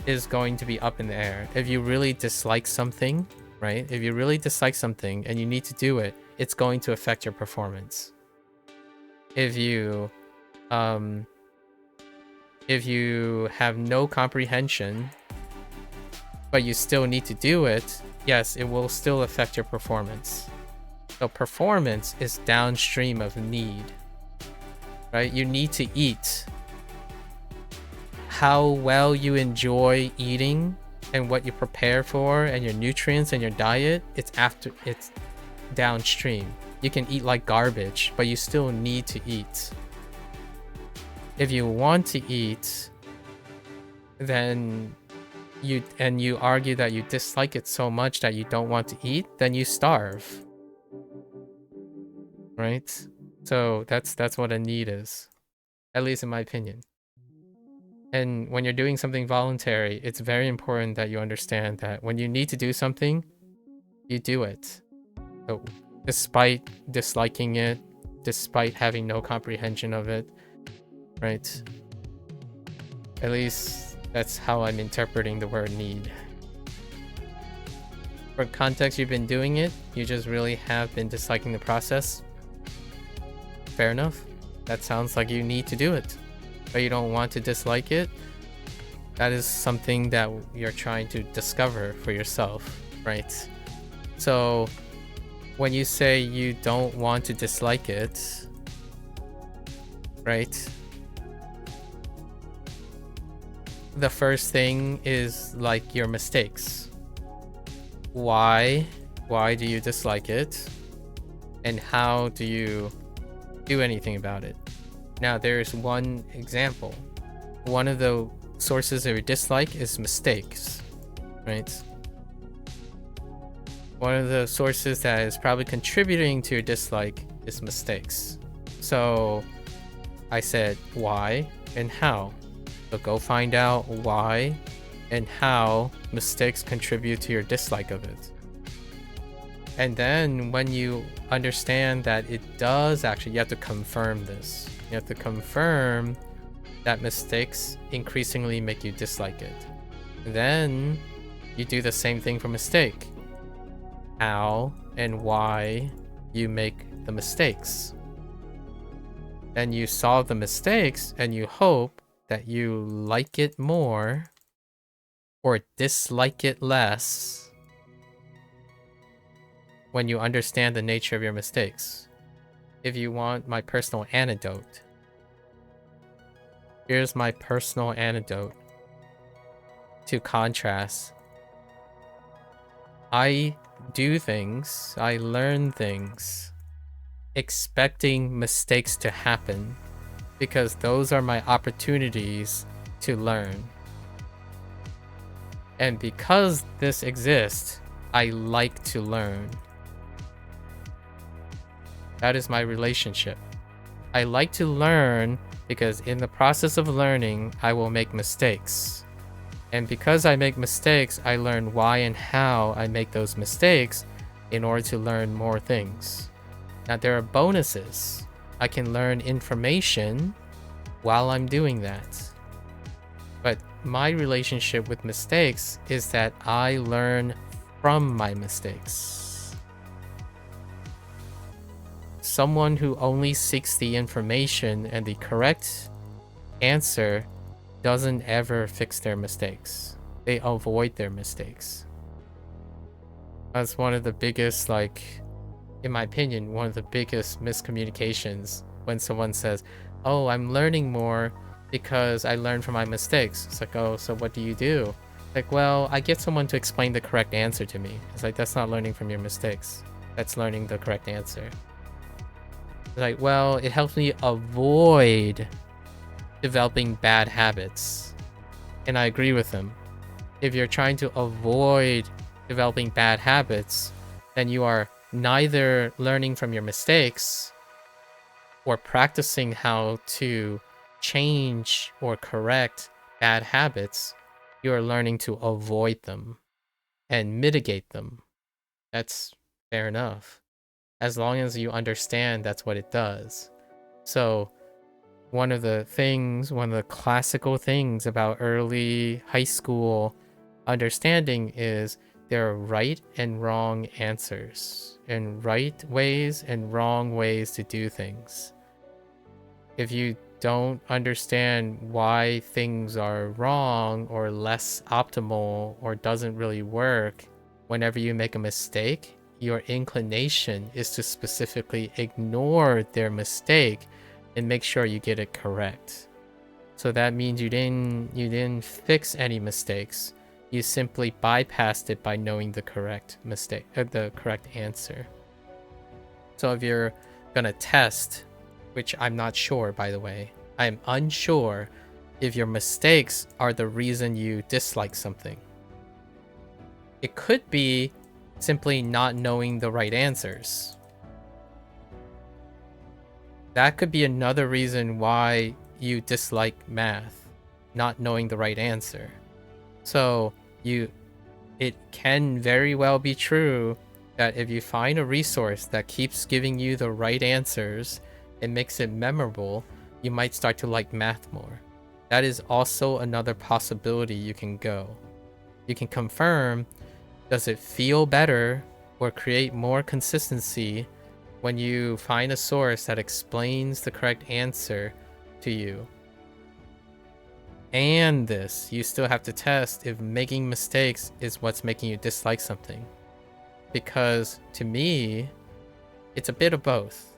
[SPEAKER 1] is going to be up in the air. If you really dislike something, right? If you really dislike something and you need to do it, it's going to affect your performance. If you have no comprehension, but you still need to do it, yes, it will still affect your performance. So performance is downstream of need, right? You need to eat. How well you enjoy eating and what you prepare for and your nutrients and your diet, it's downstream. You can eat like garbage, but you still need to eat. If you want to eat, then you argue that you dislike it so much that you don't want to eat, then you starve. Right? So that's what a need is. At least in my opinion. And when you're doing something voluntary, it's very important that you understand that when you need to do something, you do it. So despite disliking it, despite having no comprehension of it, right? At least that's how I'm interpreting the word need. For context, you've been doing it, you just really have been disliking the process. Fair enough. That sounds like you need to do it, but you don't want to dislike it. That is something that you're trying to discover for yourself, right? So when you say you don't want to dislike it, right? The first thing is like your mistakes. Why do you dislike it? And how do you do anything about it? Now there's one example. One of the sources of your dislike is mistakes, right? One of the sources that is probably contributing to your dislike is mistakes. So I said why and how. So go find out why and how mistakes contribute to your dislike of it. And then when you understand that it does actually, you have to confirm this. You have to confirm that mistakes increasingly make you dislike it. Then you do the same thing for mistake. How and why you make the mistakes. Then you solve the mistakes and you hope that you like it more or dislike it less when you understand the nature of your mistakes. If you want my personal anecdote, here's my personal anecdote to contrast. I do things, I learn things, expecting mistakes to happen because those are my opportunities to learn. And because this exists, I like to learn. That is my relationship. I like to learn because in the process of learning, I will make mistakes. And because I make mistakes, I learn why and how I make those mistakes in order to learn more things. Now, there are bonuses. I can learn information while I'm doing that. But my relationship with mistakes is that I learn from my mistakes. Someone who only seeks the information and the correct answer doesn't ever fix their mistakes. They avoid their mistakes. That's one of the biggest, like, in my opinion, one of the biggest miscommunications when someone says, oh, I'm learning more because I learned from my mistakes. It's like, oh, so what do you do? Like, well, I get someone to explain the correct answer to me. It's like, that's not learning from your mistakes. That's learning the correct answer. It's like, well, it helps me avoid developing bad habits. And I agree with him. If you're trying to avoid developing bad habits, then you are neither learning from your mistakes or practicing how to change or correct bad habits. You are learning to avoid them and mitigate them. That's fair enough, as long as you understand that's what it does. So one of the classical things about early high school understanding is there are right and wrong answers, and right ways and wrong ways to do things. If you don't understand why things are wrong or less optimal or doesn't really work, whenever you make a mistake, your inclination is to specifically ignore their mistake and make sure you get it correct. So that means you didn't fix any mistakes. You simply bypassed it by knowing the correct mistake, the correct answer. So if you're gonna test, which I'm not sure, by the way, I'm unsure if your mistakes are the reason you dislike something. It could be simply not knowing the right answers. That could be another reason why you dislike math, not knowing the right answer. So it can very well be true that if you find a resource that keeps giving you the right answers and makes it memorable, you might start to like math more. That is also another possibility you can go. You can confirm, does it feel better or create more consistency when you find a source that explains the correct answer to you? And this, you still have to test if making mistakes is what's making you dislike something. Because to me, it's a bit of both.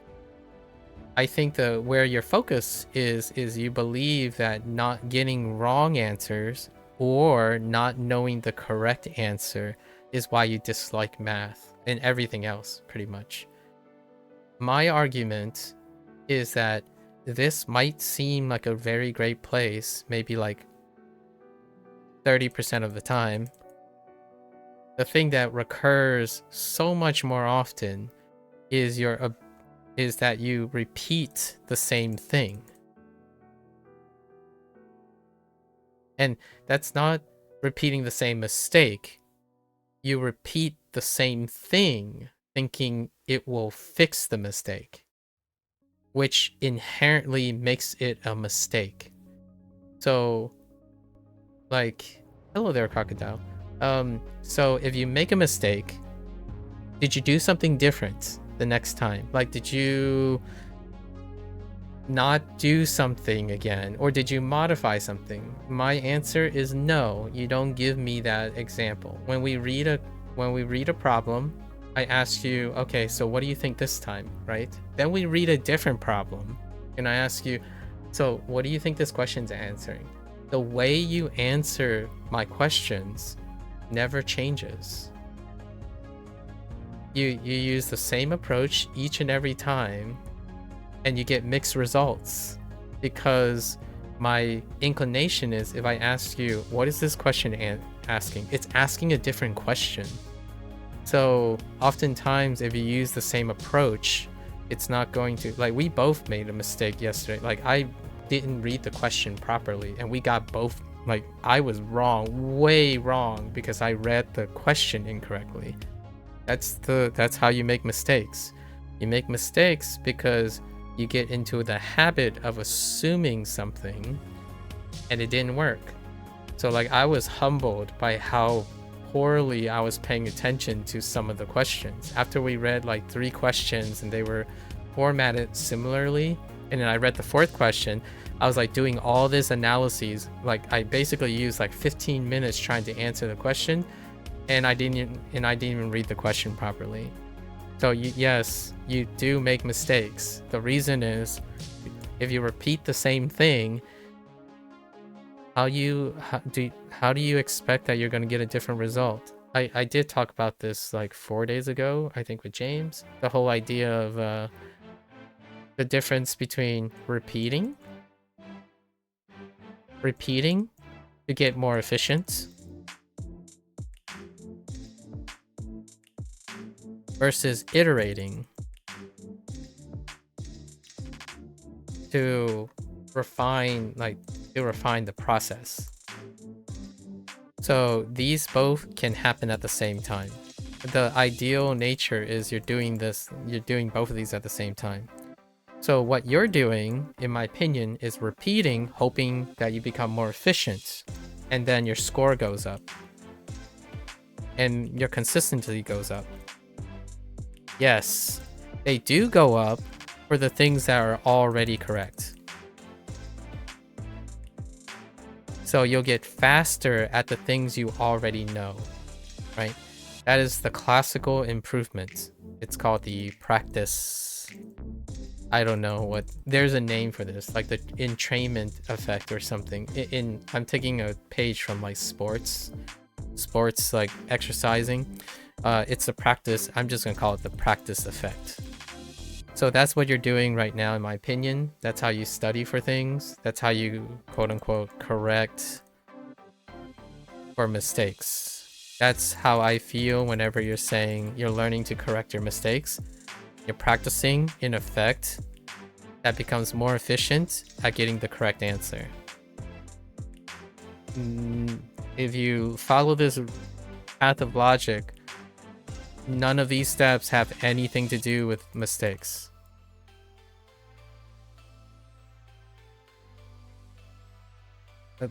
[SPEAKER 1] I think where your focus is you believe that not getting wrong answers or not knowing the correct answer is why you dislike math and everything else, pretty much. My argument is that this might seem like a very great place, maybe like 30% of the time. The thing that recurs so much more often is that you repeat the same thing. And that's not repeating the same mistake. You repeat the same thing thinking it will fix the mistake, which inherently makes it a mistake. So, like, hello there, crocodile. So if you make a mistake, did you do something different the next time? Like, did you not do something again, or did you modify something? My answer is no. You don't give me that example. When we read a problem, I ask you, okay, so what do you think this time, right? Then we read a different problem, and I ask you, so what do you think this question's answering? The way you answer my questions never changes. You use the same approach each and every time, and you get mixed results, because my inclination is, if I ask you, what is this question asking? It's asking a different question. So oftentimes, if you use the same approach, it's not going to, like, we both made a mistake yesterday. Like, I didn't read the question properly, and we got both, like, I was wrong, way wrong, because I read the question incorrectly. That's how you make mistakes. You make mistakes because you get into the habit of assuming something and it didn't work. So, like, I was humbled by how poorly I was paying attention to some of the questions. After we read like 3 questions and they were formatted similarly, and then I read the 4th question, I was like doing all this analyses. Like I basically used like 15 minutes trying to answer the question, and I didn't even read the question properly. So yes, you do make mistakes. The reason is, if you repeat the same thing, how do you expect that you're going to get a different result? I did talk about this like 4 days ago, I think, with James. The whole idea of the difference between repeating to get more efficient versus iterating to refine the process. So these both can happen at the same time. The ideal nature is you're doing both of these at the same time. So what you're doing, in my opinion, is repeating, hoping that you become more efficient, and then your score goes up and your consistency goes up. Yes, they do go up for the things that are already correct. So you'll get faster at the things you already know, right? That is the classical improvement. It's called the practice. I don't know what, there's a name for this, like the entrainment effect or something. I'm taking a page from like sports like exercising. It's a practice. I'm just gonna call it the practice effect. So that's what you're doing right now, in my opinion. That's how you study for things. That's how you, quote unquote, correct for mistakes. That's how I feel whenever you're saying you're learning to correct your mistakes. You're practicing, in effect, that becomes more efficient at getting the correct answer. If you follow this path of logic, none of these steps have anything to do with mistakes.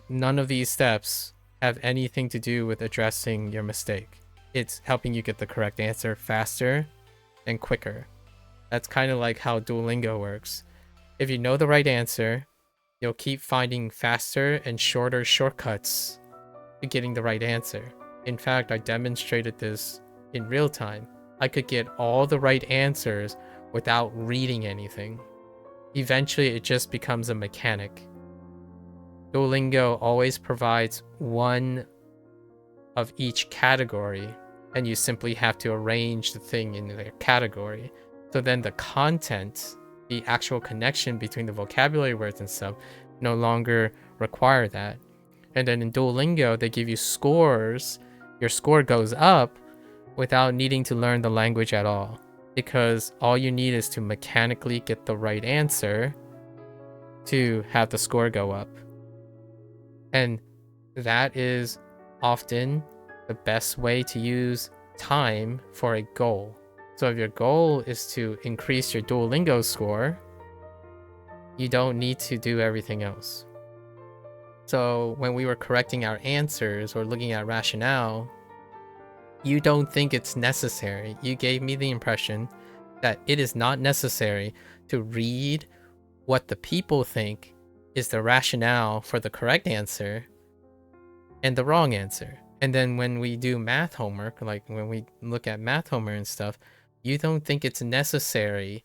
[SPEAKER 1] None of these steps have anything to do with addressing your mistake. It's helping you get the correct answer faster and quicker. That's kind of like how Duolingo works. If you know the right answer, you'll keep finding faster and shorter shortcuts to getting the right answer. In fact, I demonstrated this in real time. I could get all the right answers without reading anything. Eventually, it just becomes a mechanic. Duolingo always provides one of each category, and you simply have to arrange the thing in their category. So then the content, the actual connection between the vocabulary words and stuff, no longer require that. And then in Duolingo, they give you scores. Your score goes up without needing to learn the language at all, because all you need is to mechanically get the right answer to have the score go up. And that is often the best way to use time for a goal. So if your goal is to increase your Duolingo score, you don't need to do everything else. So when we were correcting our answers or looking at rationale, you don't think it's necessary. You gave me the impression that it is not necessary to read what the people think is the rationale for the correct answer and the wrong answer. And then when we do math homework, like when we look at math homework and stuff, you don't think it's necessary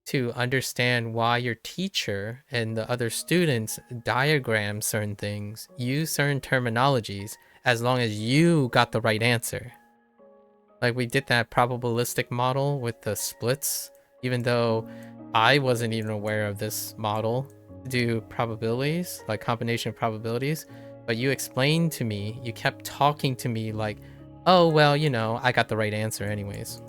[SPEAKER 1] to understand why your teacher and the other students diagram certain things, use certain terminologies, as long as you got the right answer. Like we did that probabilistic model with the splits, even though I wasn't even aware of this model to do probabilities, like combination of probabilities. But you explained to me, you kept talking to me like, oh, well, you know, I got the right answer anyways.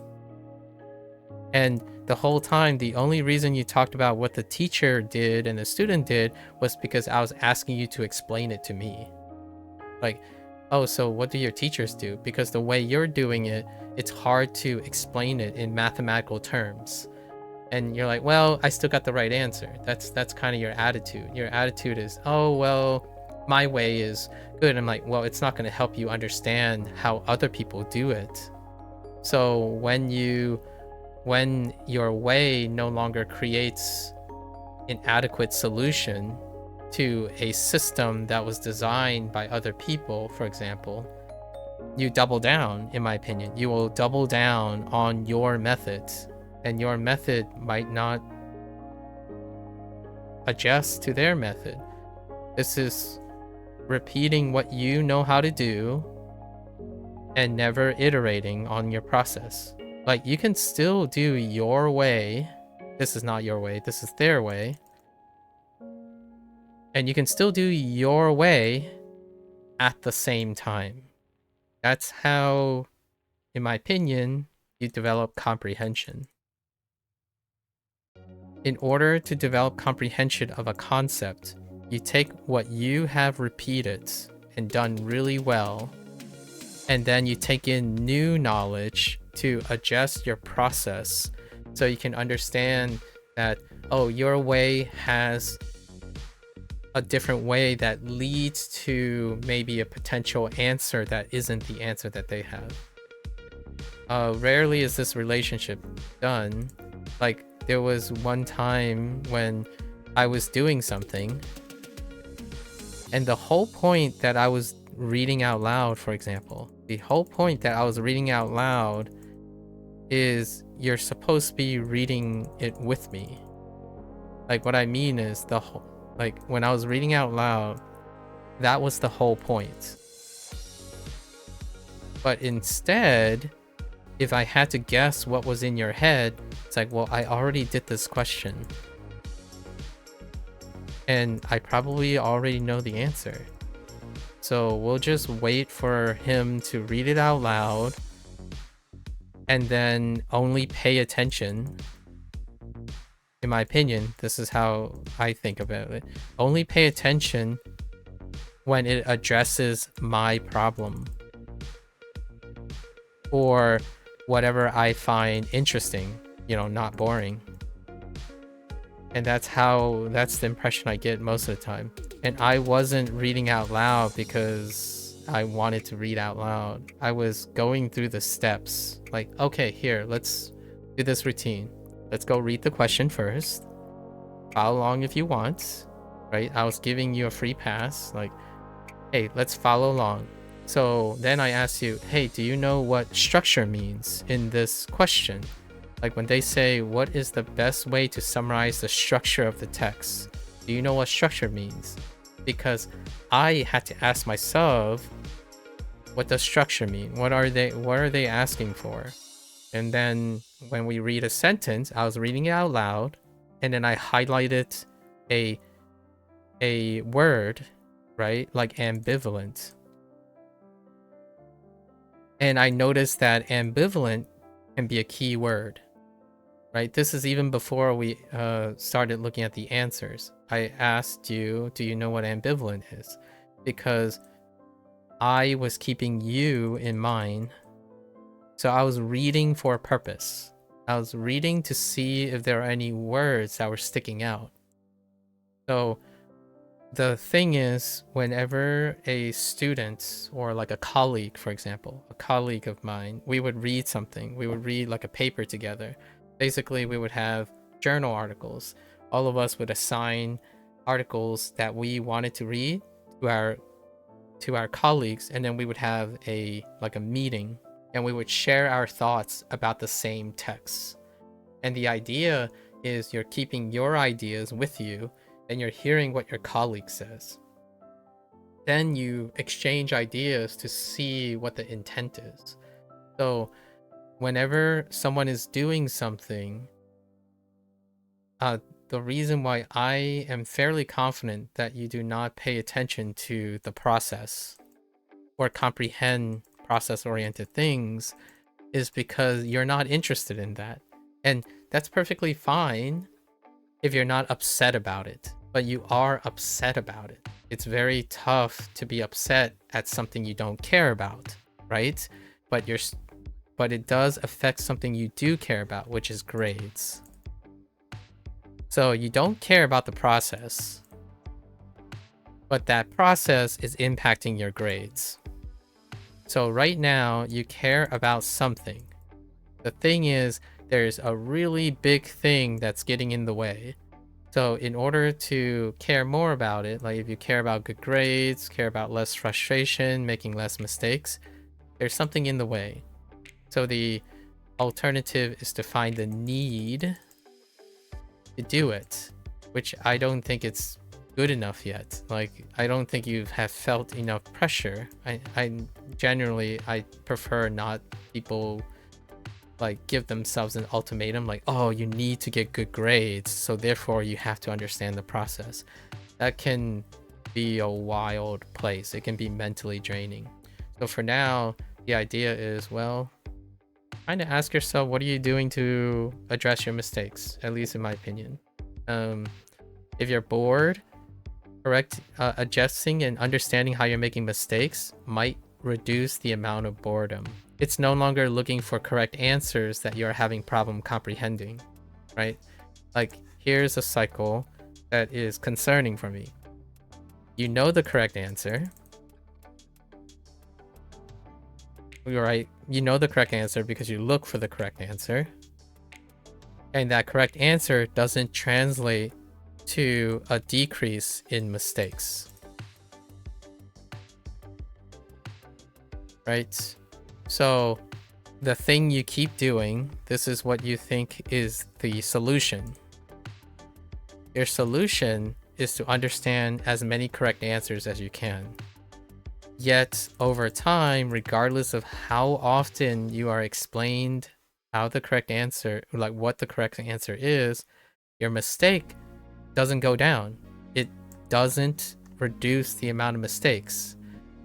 [SPEAKER 1] And the whole time, the only reason you talked about what the teacher did and the student did was because I was asking you to explain it to me. Like, oh, so what do your teachers do? Because the way you're doing it, it's hard to explain it in mathematical terms. And you're like, well, I still got the right answer. That's kind of your attitude. Your attitude is, oh, well, my way is good. I'm like, well, it's not going to help you understand how other people do it. So when your way no longer creates an adequate solution to a system that was designed by other people, for example, you double down. In my opinion, you will double down on your method, and your method might not adjust to their method. This is repeating what you know how to do and never iterating on your process. Like, you can still do your way. This is not your way, this is their way. And you can still do your way at the same time. That's how, in my opinion, you develop comprehension. In order to develop comprehension of a concept, you take what you have repeated and done really well, and then you take in new knowledge to adjust your process so you can understand that, oh, your way has a different way that leads to maybe a potential answer that isn't the answer that they have. Rarely is this relationship done. Like, there was one time when I was doing something, and the whole point that I was reading out loud, for example, the whole point that I was reading out loud is you're supposed to be reading it with me. Like, what I mean is like, when I was reading out loud, that was the whole point. But instead, if I had to guess what was in your head, it's like, well, I already did this question, and I probably already know the answer. So we'll just wait for him to read it out loud, and then only pay attention. In my opinion, this is how I think about it. Only pay attention when it addresses my problem, or whatever I find interesting, not boring. And that's the impression I get most of the time. And I wasn't reading out loud because I wanted to read out loud. I was going through the steps. Like, okay, here, let's do this routine. Let's go read the question first. Follow along if you want, right? I was giving you a free pass. Like, hey, let's follow along. So then I asked you, hey, do you know what structure means in this question? Like, when they say, what is the best way to summarize the structure of the text? Do you know what structure means? Because I had to ask myself, what does structure mean? What are they asking for? And then when we read a sentence, I was reading it out loud, and then I highlighted a word, right? Like ambivalent. And I noticed that ambivalent can be a key word, right? This is even before we started looking at the answers. I asked you, do you know what ambivalent is? Because I was keeping you in mind. So I was reading for a purpose. I was reading to see if there are any words that were sticking out. So the thing is, whenever a student or like a colleague, for example, a colleague of mine, we would read something. We would read like a paper together. Basically, we would have journal articles. All of us would assign articles that we wanted to read to our colleagues, and then we would have a meeting, and we would share our thoughts about the same text. And the idea is you're keeping your ideas with you, and you're hearing what your colleague says. Then you exchange ideas to see what the intent is. So whenever someone is doing something, the reason why I am fairly confident that you do not pay attention to the process or comprehend process-oriented things is because you're not interested in that. And that's perfectly fine if you're not upset about it, but you are upset about it. It's very tough to be upset at something you don't care about, right? But it does affect something you do care about, which is grades. So you don't care about the process, but that process is impacting your grades. So right now, you care about something. The thing is, there's a really big thing that's getting in the way. So in order to care more about it, like if you care about good grades, care about less frustration, making less mistakes, there's something in the way. So the alternative is to find the need to do it, which I don't think it's good enough yet. Like, I don't think you have felt enough pressure. I generally, I prefer not people like give themselves an ultimatum like, oh, you need to get good grades, so therefore you have to understand the process. That can be a wild place. It can be mentally draining. So for now, the idea is, well, kind of ask yourself, what are you doing to address your mistakes? At least in my opinion. If you're bored, adjusting and understanding how you're making mistakes might reduce the amount of boredom. It's no longer looking for correct answers that you're having problem comprehending, right? Like, here's a cycle that is concerning for me. You know the correct answer. You're right. You know the correct answer because you look for the correct answer. And that correct answer doesn't translate to a decrease in mistakes. Right? So the thing you keep doing, this is what you think is the solution. Your solution is to understand as many correct answers as you can. Yet over time, regardless of how often you are explained how the correct answer, like what the correct answer is, your mistake doesn't go down. It doesn't reduce the amount of mistakes.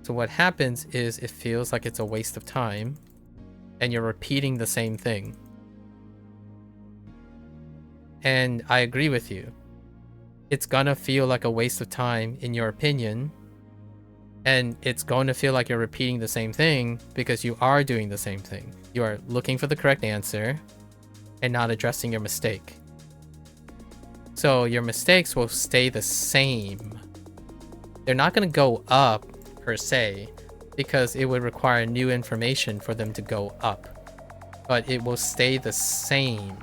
[SPEAKER 1] So what happens is it feels like it's a waste of time and you're repeating the same thing. And I agree with you. It's gonna feel like a waste of time in your opinion. And it's going to feel like you're repeating the same thing because you are doing the same thing. You are looking for the correct answer and not addressing your mistake. So your mistakes will stay the same. They're not going to go up per se because it would require new information for them to go up. But it will stay the same.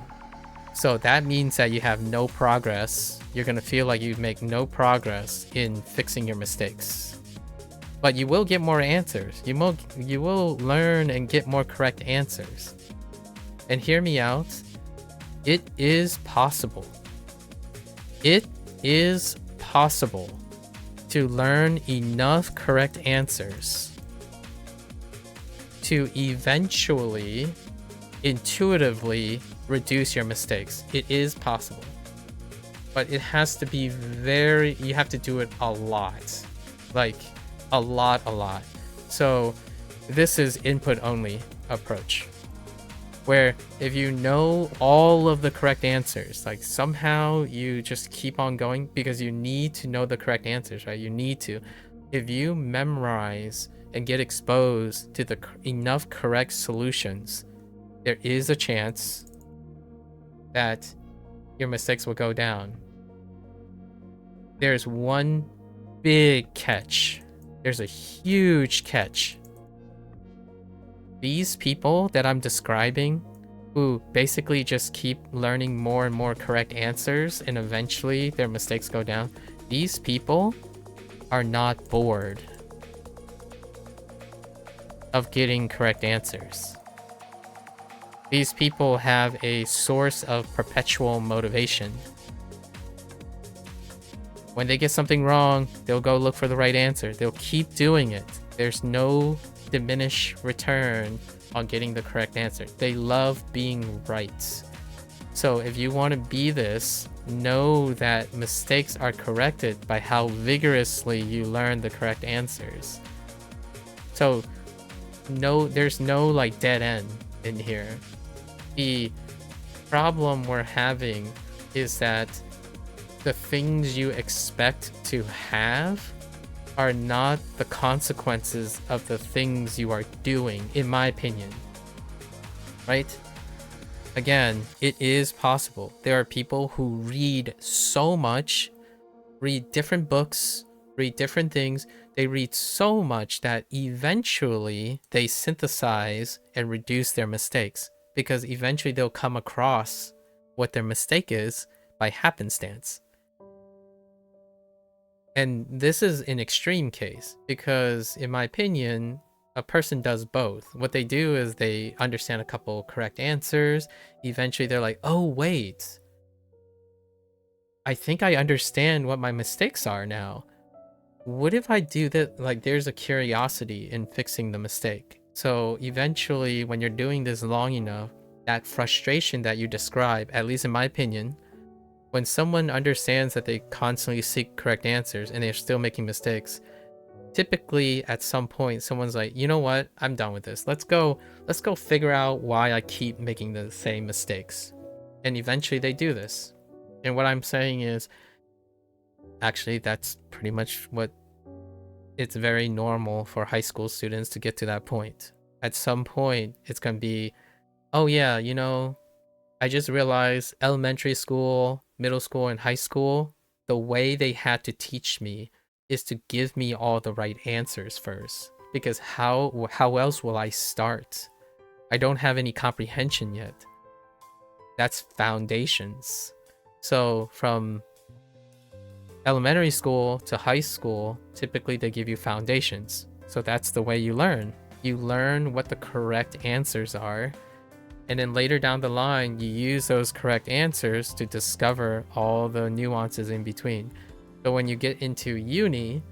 [SPEAKER 1] So that means that you have no progress. You're going to feel like you make no progress in fixing your mistakes. But you will get more answers. You will learn and get more correct answers. And hear me out. It is possible. It is possible to learn enough correct answers to eventually, intuitively reduce your mistakes. It is possible. But it has to be you have to do it a lot. Like, a lot. So this is input only approach, where if you know all of the correct answers, like somehow you just keep on going because you need to know the correct answers, right? You need to. If you memorize and get exposed to the enough correct solutions, there is a chance that your mistakes will go down. There's one big catch. There's a huge catch. These people that I'm describing, who basically just keep learning more and more correct answers and eventually their mistakes go down, these people are not bored of getting correct answers. These people have a source of perpetual motivation. When they get something wrong, they'll go look for the right answer. They'll keep doing it. There's no diminished return on getting the correct answer. They love being right. So if you want to be this, know that mistakes are corrected by how vigorously you learn the correct answers. So there's no like dead end in here. The problem we're having is that the things you expect to have are not the consequences of the things you are doing, in my opinion. Right? Again, it is possible. There are people who read so much, read different books, read different things. They read so much that eventually they synthesize and reduce their mistakes, because eventually they'll come across what their mistake is by happenstance. And this is an extreme case because, in my opinion, a person does both. What they do is they understand a couple correct answers. Eventually they're like, oh, wait, I think I understand what my mistakes are now. What if I do that? Like, there's a curiosity in fixing the mistake. So eventually, when you're doing this long enough, that frustration that you describe, at least in my opinion, when someone understands that they constantly seek correct answers and they're still making mistakes, typically at some point someone's like, you know what, I'm done with this. Let's go figure out why I keep making the same mistakes. And eventually they do this. And what I'm saying is, actually, that's pretty much what it's very normal for high school students to get to that point. At some point, it's going to be, oh yeah, you know, I just realized elementary school, middle school, and high school, the way they had to teach me is to give me all the right answers first. Because how else will I start? I don't have any comprehension yet. That's foundations. So from elementary school to high school, typically they give you foundations. So that's the way you learn. You learn what the correct answers are, and then later down the line, you use those correct answers to discover all the nuances in between. So when you get into uni,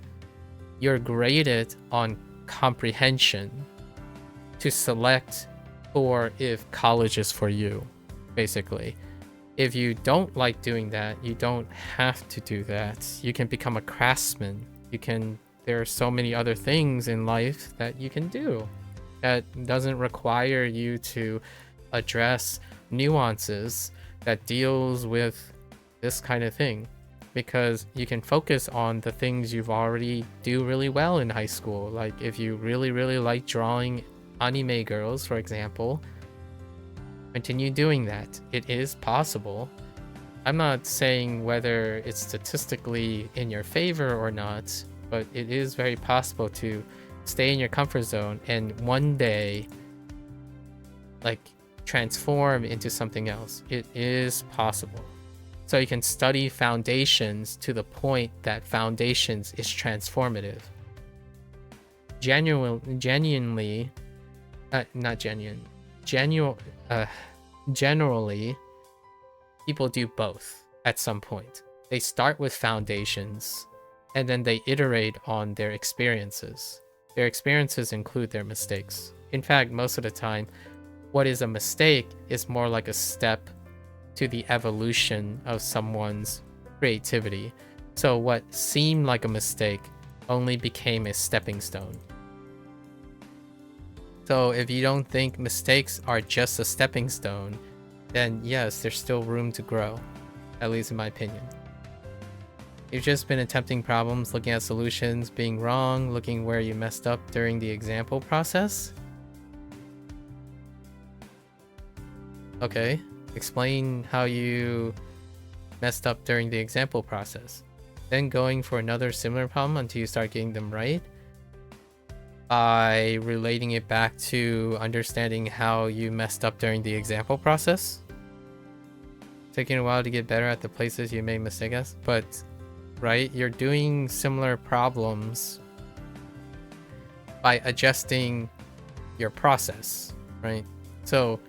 [SPEAKER 1] you're graded on comprehension to select for if college is for you, basically. If you don't like doing that, you don't have to do that. You can become a craftsman. There are so many other things in life that you can do that doesn't require you to address nuances that deals with this kind of thing, because you can focus on the things you've already do really well in high school. Like if you really like drawing anime girls, for example, continue doing that. It is possible. I'm not saying whether it's statistically in your favor or not, but it is very possible to stay in your comfort zone and one day like transform into something else. It is possible. So you can study foundations to the point that foundations is transformative. Generally, people do both at some point. They start with foundations and then they iterate on their experiences. Their experiences include their mistakes. In fact, most of the time, what is a mistake is more like a step to the evolution of someone's creativity. So what seemed like a mistake only became a stepping stone. So if you don't think mistakes are just a stepping stone, then yes, there's still room to grow, at least in my opinion. You've just been attempting problems, looking at solutions, being wrong, looking where you messed up during the example process. Okay, explain how you messed up during the example process. Then going for another similar problem until you start getting them right, by relating it back to understanding how you messed up during the example process. Taking a while to get better at the places you made mistakes, but right, you're doing similar problems by adjusting your process, right? So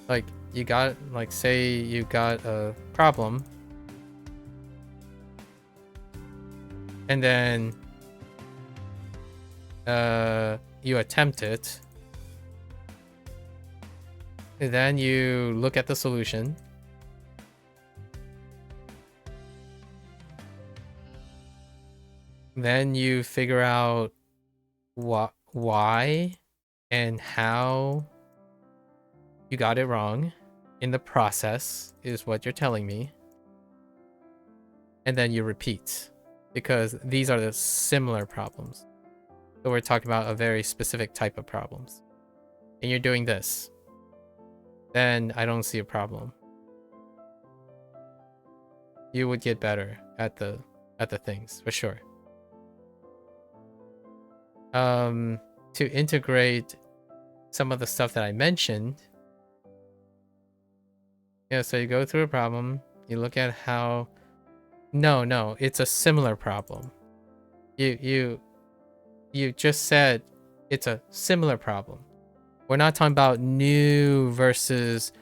[SPEAKER 1] like you got, like say you got a problem and then you attempt it, and then you look at the solution, then you figure out why and how you got it wrong in the process, is what you're telling me, and then you repeat, because these are the similar problems. So we're talking about a very specific type of problems. And you're doing this. Then I don't see a problem. You would get better at the things, for sure. to integrate some of the stuff that I mentioned. Yeah, so you go through a problem, you look at how... No, it's a similar problem. You just said it's a similar problem. We're not talking about new versus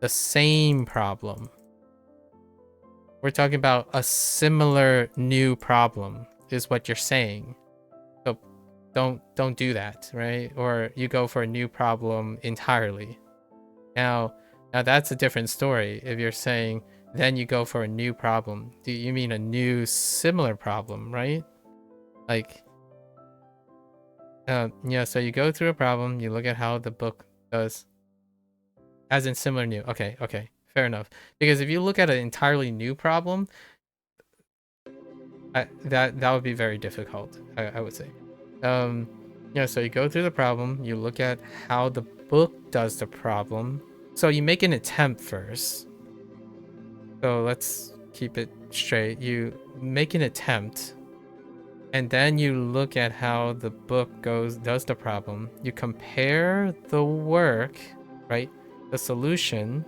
[SPEAKER 1] the same problem. We're talking about a similar new problem is what you're saying. So don't do that, right? Or you go for a new problem entirely. Now that's a different story. If you're saying then you go for a new problem, do you mean a new similar problem, right? Like, yeah, so you go through a problem, you look at how the book does, as in similar new. Okay, fair enough. Because if you look at an entirely new problem, that would be very difficult, I would say. Yeah, so you go through the problem, you look at how the book does the problem. So you make an attempt first. So let's keep it straight. You make an attempt, and then you look at how the book does the problem. You compare the work, right? The solution,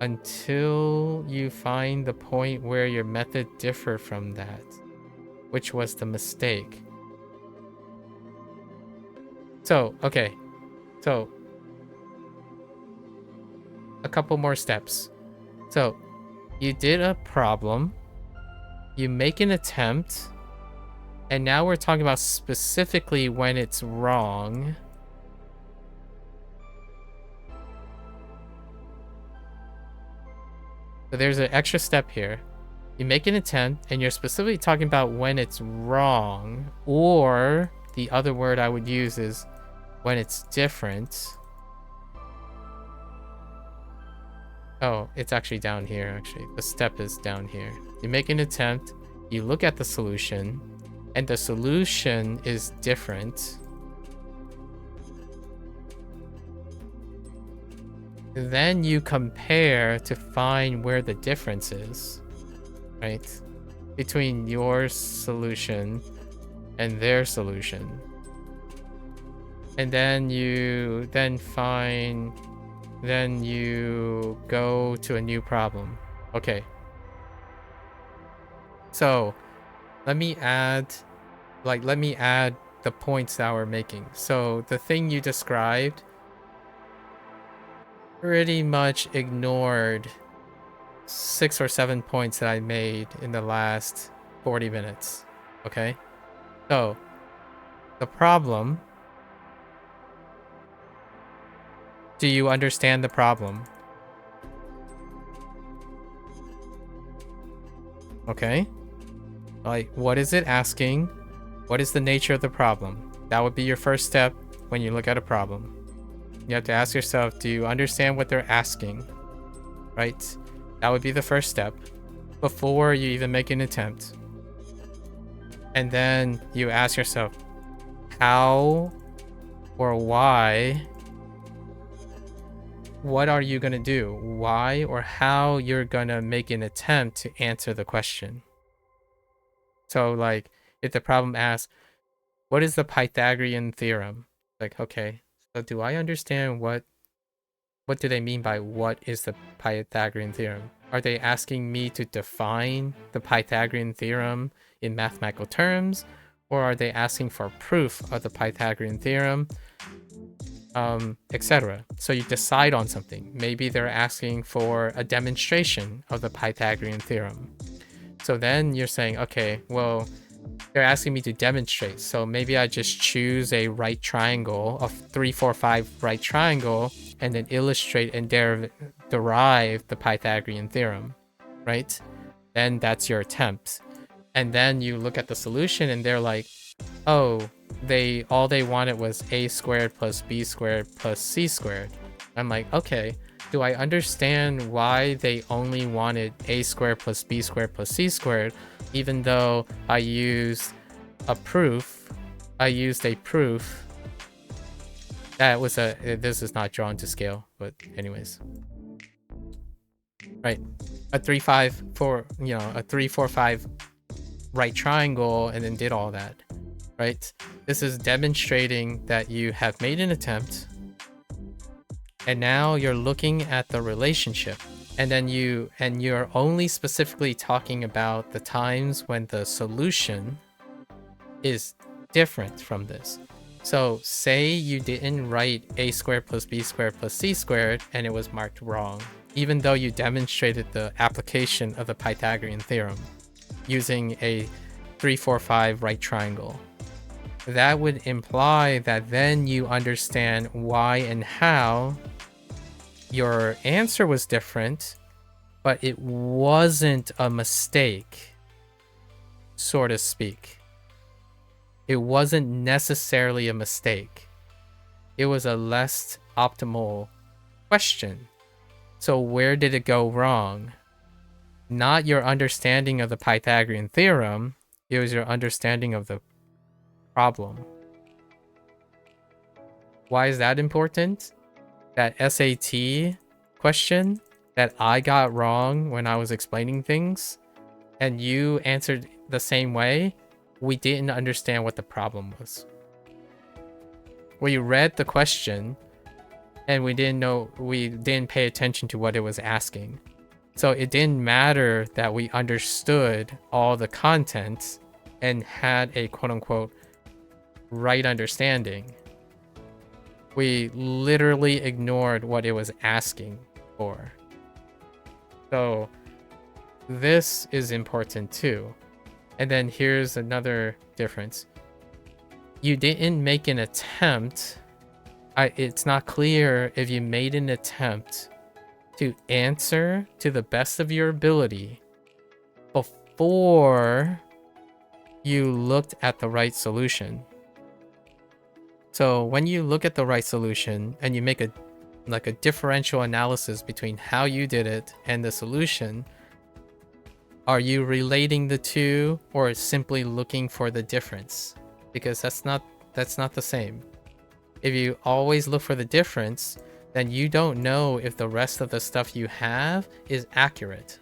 [SPEAKER 1] until you find the point where your method differed from that, which was the mistake. So, okay. So, a couple more steps. So, you did a problem, you make an attempt, and now we're talking about specifically when it's wrong. So there's an extra step here. You make an attempt, and you're specifically talking about when it's wrong, or the other word I would use is when it's different. Oh, it's actually down here, actually. The step is down here. You make an attempt, you look at the solution, and the solution is different. Then you compare to find where the difference is, right? Between your solution and their solution. And then you go to a new problem. Okay. So let me add the points that we're making. So the thing you described pretty much ignored 6 or 7 points that I made in the last 40 minutes. Okay? So the problem... Do you understand the problem? Okay. Like, what is it asking? What is the nature of the problem? That would be your first step when you look at a problem. You have to ask yourself, do you understand what they're asking? Right? That would be the first step before you even make an attempt. And then you ask yourself, how or why? What are you going to do? Why or how you're going to make an attempt to answer the question. So like, if the problem asks, what is the Pythagorean theorem? Like, okay, so do I understand what do they mean by what is the Pythagorean theorem? Are they asking me to define the Pythagorean theorem in mathematical terms? Or are they asking for proof of the Pythagorean theorem? Etc. So you decide on something. Maybe they're asking for a demonstration of the Pythagorean theorem. So then you're saying, okay, well, they're asking me to demonstrate. So maybe I just choose a right triangle, a 3, 4, 5 right triangle, and then illustrate and derive the Pythagorean theorem, right? Then that's your attempt. And then you look at the solution and they're like, oh, all they wanted was a squared plus b squared plus c squared. I'm like, okay, do I understand why they only wanted a squared plus b squared plus c squared, even though I used a proof that was this is not drawn to scale, but anyways. Right, a 3, 5, 4, a 3, 4, 5 right triangle, and then did all that. right? This is demonstrating that you have made an attempt, and now you're looking at the relationship, and then you're only specifically talking about the times when the solution is different from this. So say you didn't write a squared plus b squared plus c squared and it was marked wrong, even though you demonstrated the application of the Pythagorean theorem using a 3, 4, 5 right triangle. That would imply that then you understand why and how your answer was different, but it wasn't a mistake, so to speak. It wasn't necessarily a mistake. It was a less optimal question. So where did it go wrong? Not your understanding of the Pythagorean theorem, it was your understanding of the problem. Why is that important? That SAT question that I got wrong when I was explaining things, and you answered the same way, we didn't understand what the problem was. We read the question, and we didn't pay attention to what it was asking. So it didn't matter that we understood all the content and had a quote-unquote right understanding. We literally ignored what it was asking for. So this is important too. And then here's another difference. You didn't make an attempt. It's not clear if you made an attempt to answer to the best of your ability before you looked at the right solution. So when you look at the right solution and you make a differential analysis between how you did it and the solution, are you relating the two or simply looking for the difference? Because that's not the same. If you always look for the difference, then you don't know if the rest of the stuff you have is accurate.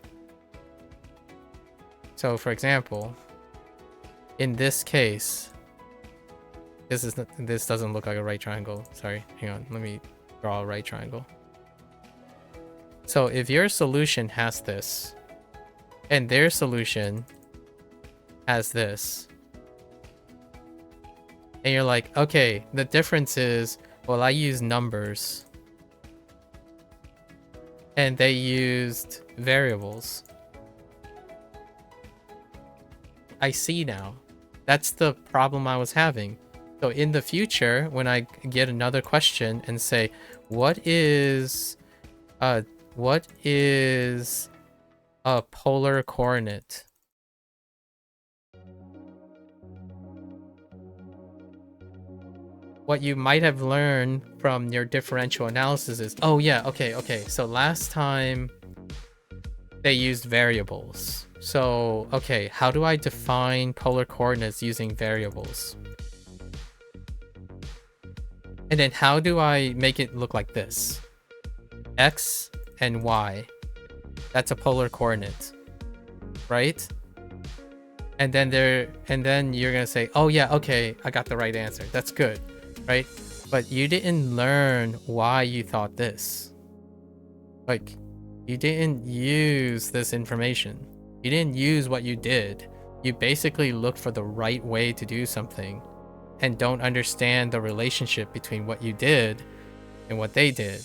[SPEAKER 1] So for example, in this case, this doesn't look like a right triangle. Sorry, hang on. Let me draw a right triangle. So if your solution has this, and their solution has this, and you're like, okay, the difference is, well, I use numbers, and they used variables. I see now. That's the problem I was having. So in the future, when I get another question and say, what is a polar coordinate? What you might have learned from your differential analysis is, oh yeah, okay. So last time they used variables. So, okay, how do I define polar coordinates using variables? And then how do I make it look like this? X and Y. That's a polar coordinate, right? And then you're gonna say, oh yeah, okay, I got the right answer. That's good, right? But you didn't learn why you thought this. Like, you didn't use this information. You didn't use what you did. You basically looked for the right way to do something and don't understand the relationship between what you did and what they did.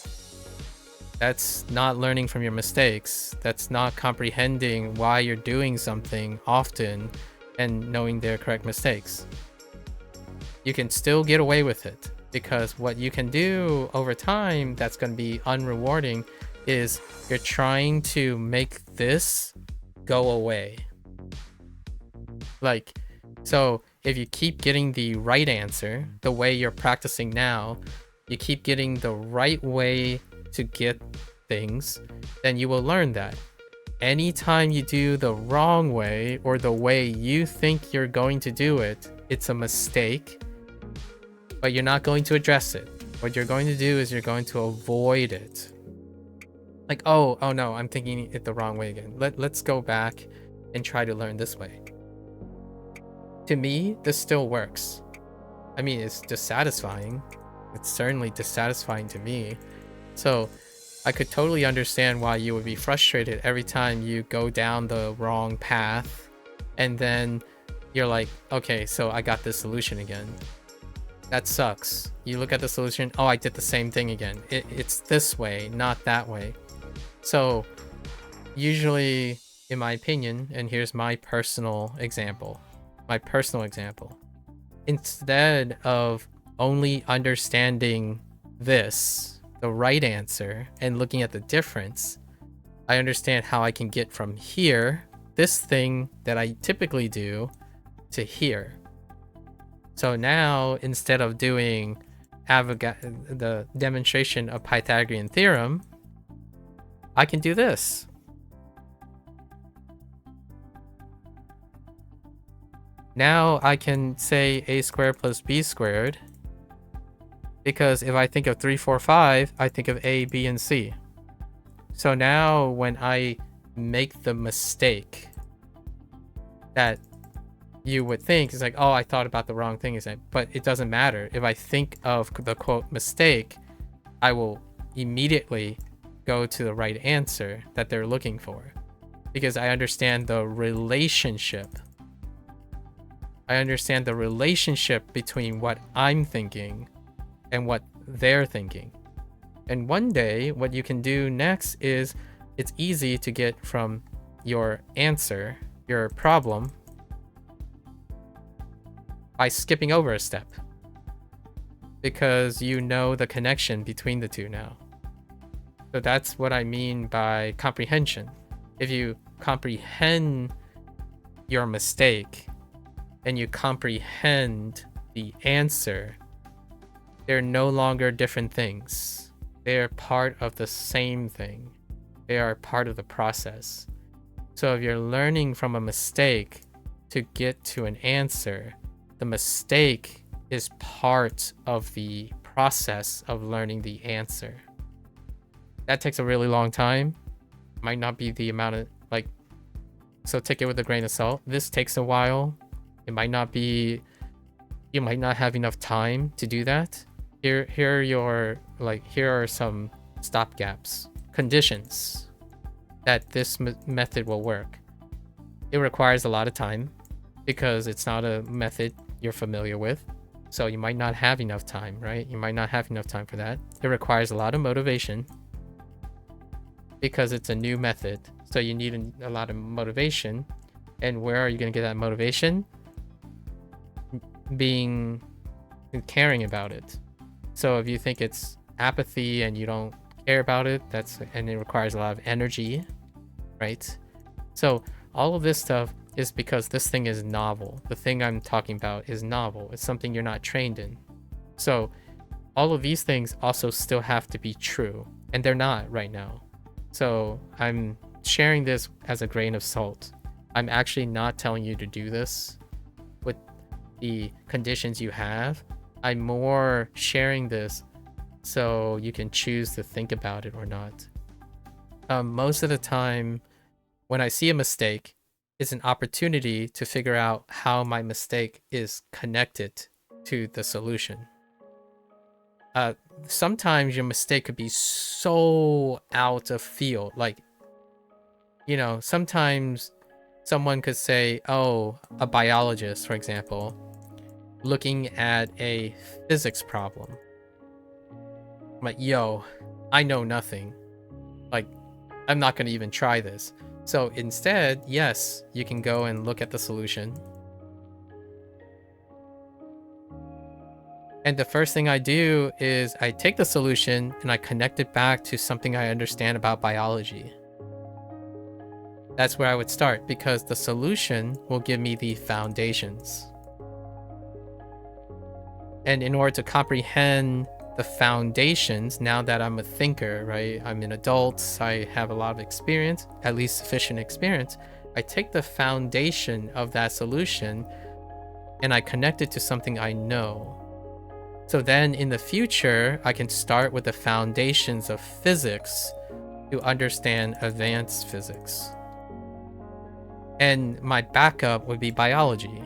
[SPEAKER 1] That's not learning from your mistakes. That's not comprehending why you're doing something often and knowing their correct mistakes. You can still get away with it, because what you can do over time that's going to be unrewarding is you're trying to make this go away. Like, so if you keep getting the right answer the way you're practicing now, you keep getting the right way to get things, then you will learn that. Anytime you do the wrong way or the way you think you're going to do it, it's a mistake, but you're not going to address it. What you're going to do is you're going to avoid it. Like, oh no, I'm thinking it the wrong way again. Let's go back and try to learn this way. To me, this still works. I mean, it's dissatisfying. It's certainly dissatisfying to me. So I could totally understand why you would be frustrated every time you go down the wrong path and then you're like, okay, so I got this solution again. That sucks. You look at the solution, oh, I did the same thing again. It's this way, not that way. So usually, in my opinion, and here's my personal example, instead of only understanding this, the right answer, and looking at the difference, I understand how I can get from here, this thing that I typically do, to here. So now, instead of doing the demonstration of Pythagorean theorem, I can do this. Now I can say a squared plus b squared, because if I think of 3, 4, 5, I think of a, b, and c. So now when I make the mistake that you would think is like, oh, I thought about the wrong thing, but it doesn't matter. If I think of the quote mistake, I will immediately go to the right answer that they're looking for, because I understand the relationship. I understand the relationship between what I'm thinking and what they're thinking. And one day, what you can do next is, it's easy to get from your answer, your problem, by skipping over a step, because you know the connection between the two now. So that's what I mean by comprehension. If you comprehend your mistake and you comprehend the answer, they're no longer different things. They are part of the same thing. They are part of the process. So if you're learning from a mistake to get to an answer, the mistake is part of the process of learning the answer. That takes a really long time. Might not be the amount of, so take it with a grain of salt. This takes a while. It might not be, you might not have enough time to do that. Here are some stopgaps, conditions that this method will work. It requires a lot of time because it's not a method you're familiar with. So you might not have enough time, right? You might not have enough time for that. It requires a lot of motivation because it's a new method. So you need a lot of motivation. And where are you going to get that motivation? Caring about it. So if you think it's apathy and you don't care about it, and it requires a lot of energy, right? So all of this stuff is because this thing is novel. The thing I'm talking about is novel. It's something you're not trained in. So all of these things also still have to be true, and they're not right now. So I'm sharing this as a grain of salt. I'm actually not telling you to do this with the conditions you have. I'm more sharing this so you can choose to think about it or not. Most of the time, when I see a mistake, it's an opportunity to figure out how my mistake is connected to the solution. Sometimes your mistake could be so out of field. Sometimes someone could say, oh, a biologist, for example, looking at a physics problem. I'm like, yo, I know nothing. I'm not going to even try this. So instead, yes, you can go and look at the solution. And the first thing I do is I take the solution and I connect it back to something I understand about biology. That's where I would start, because the solution will give me the foundations. And in order to comprehend the foundations, now that I'm a thinker, right? I'm an adult, I have a lot of experience, at least sufficient experience. I take the foundation of that solution and I connect it to something I know. So then in the future, I can start with the foundations of physics to understand advanced physics. And my backup would be biology.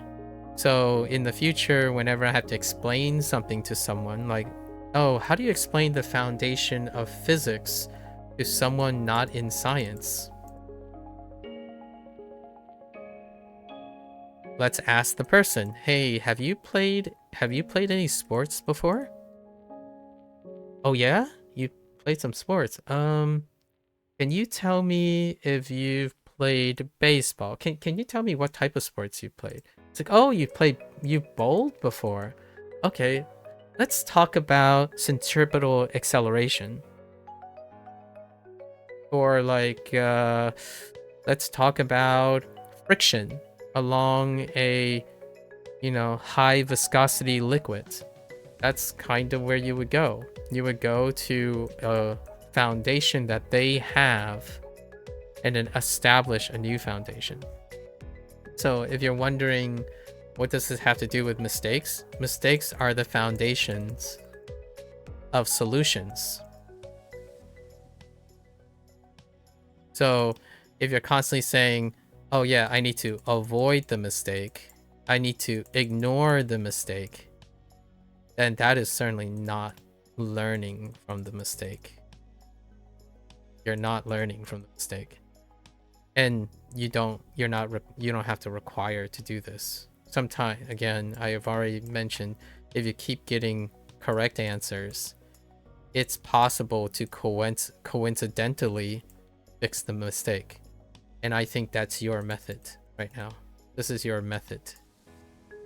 [SPEAKER 1] So in the future, whenever I have to explain something to someone, like, oh, how do you explain the foundation of physics to someone not in science? Let's ask the person, hey, have you played any sports before? Oh yeah? You played some sports. Can you tell me if you've played baseball? Can you tell me what type of sports you played? It's like, oh, you bowled before. Okay, let's talk about centripetal acceleration. Or like, let's talk about friction along a, high viscosity liquid. That's kind of where you would go. You would go to a foundation that they have and then establish a new foundation. So if you're wondering, what does this have to do with mistakes? Mistakes are the foundations of solutions. So if you're constantly saying, oh yeah, I need to avoid the mistake, I need to ignore the mistake, then that is certainly not learning from the mistake. You're not learning from the mistake. And you don't have to require to do this. Sometimes, again, I have already mentioned, if you keep getting correct answers, it's possible to coincidentally fix the mistake. And I think that's your method right now. This is your method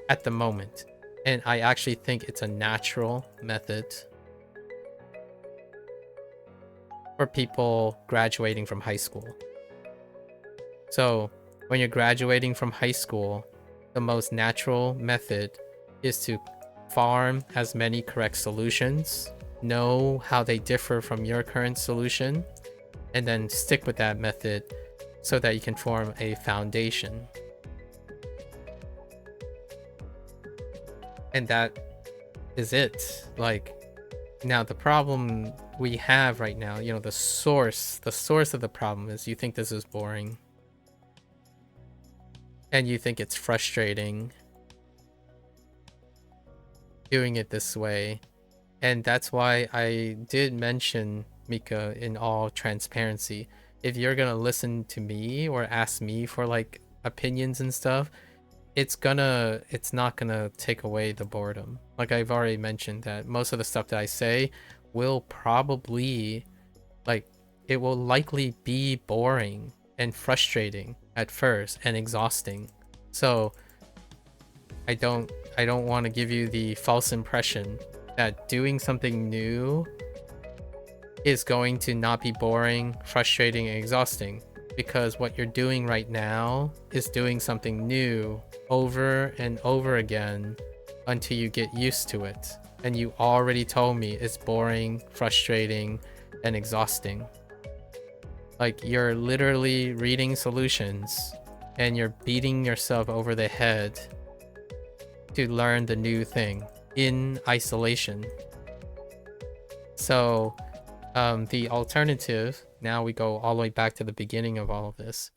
[SPEAKER 1] at the moment. And I actually think it's a natural method for people graduating from high school. So when you're graduating from high school, the most natural method is to farm as many correct solutions, know how they differ from your current solution, and then stick with that method so that you can form a foundation. And that is it. Like, now the problem we have right now, the source of the problem is you think this is boring. And you think it's frustrating doing it this way. And that's why I did mention, Mika, in all transparency, if you're gonna listen to me or ask me for like opinions and stuff, it's not gonna take away the boredom. Like I've already mentioned, that most of the stuff that I say will probably, like, it will likely be boring and frustrating at first and exhausting. So I don't want to give you the false impression that doing something new is going to not be boring, frustrating, and exhausting, because what you're doing right now is doing something new over and over again until you get used to it. And you already told me it's boring, frustrating, and exhausting. Like, you're literally reading solutions and you're beating yourself over the head to learn the new thing in isolation. So the alternative, now we go all the way back to the beginning of all of this.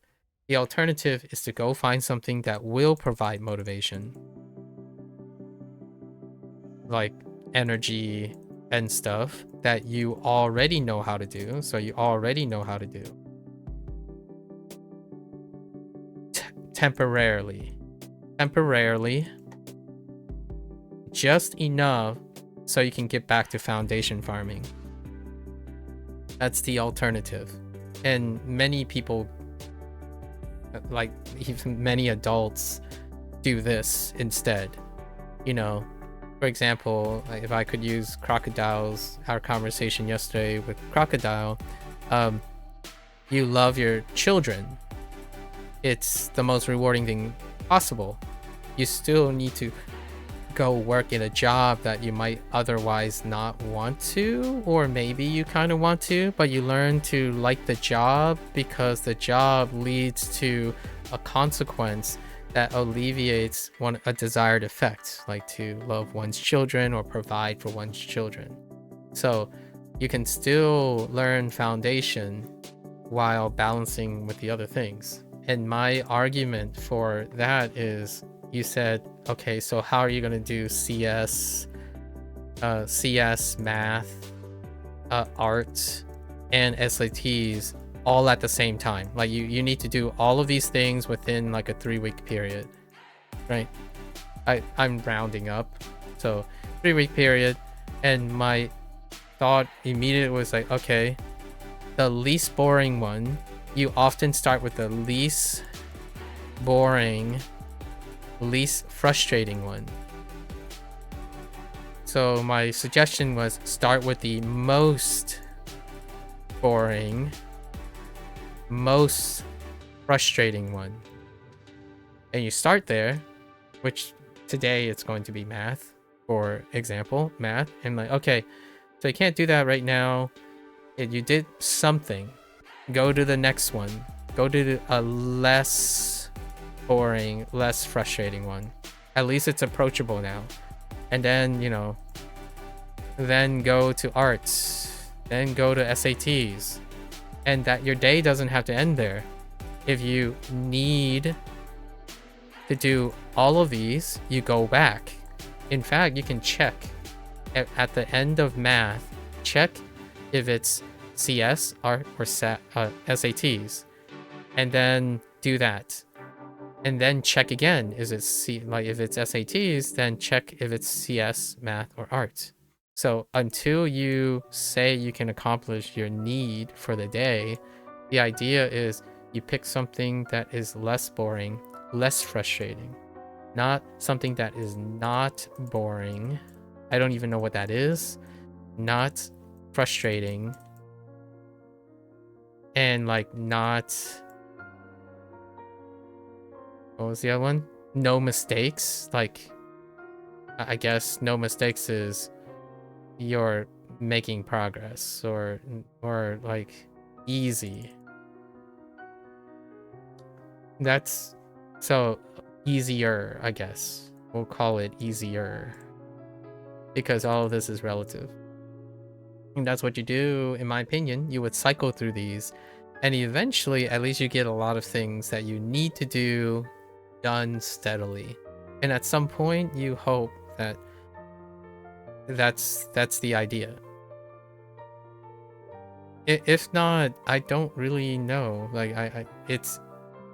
[SPEAKER 1] The alternative is to go find something that will provide motivation, like energy and stuff that you already know how to do. So you already know how to do. Temporarily, just enough so you can get back to foundation farming. That's the alternative. And many people, like even many adults, do this instead. For example, if I could use our conversation yesterday with Crocodile, you love your children. It's the most rewarding thing possible. You still need to go work in a job that you might otherwise not want to, or maybe you kind of want to, but you learn to like the job because the job leads to a consequence that alleviates a desired effect, like to love one's children or provide for one's children. So you can still learn foundation while balancing with the other things. And my argument for that is, you said, okay, so how are you gonna do CS, math, art, and SATs all at the same time? Like you need to do all of these things within like a 3-week period, right? I'm rounding up, so 3-week period, and my thought immediately was like, okay, the least boring one, you often start with the least boring, least frustrating one. So my suggestion was start with the most boring, most frustrating one. And you start there, which today it's going to be math, for example, math. And like, okay, so you can't do that right now. You did something. Go to the next one. Go to a less boring, less frustrating one. At least it's approachable now. And then, you know, then go to arts. Then go to SATs. And that your day doesn't have to end there. If you need to do all of these, you go back. In fact, you can check at the end of math, check if it's CS or SATs, and then do that, and then check again. Is it like if it's SATs, then check if it's CS, math, or art. So until you say you can accomplish your need for the day, the idea is you pick something that is less boring, less frustrating, not something that is not boring. I don't even know what that is. Not frustrating, and like not, what was the other one? No mistakes. Like, I guess no mistakes is you're making progress, or like easy. That's so easier, I guess. We'll call it easier because all of this is relative. And that's what you do, in my opinion. You would cycle through these, and eventually at least you get a lot of things that you need to do done steadily. And at some point you hope that that's the idea. If not, I don't really know. Like it's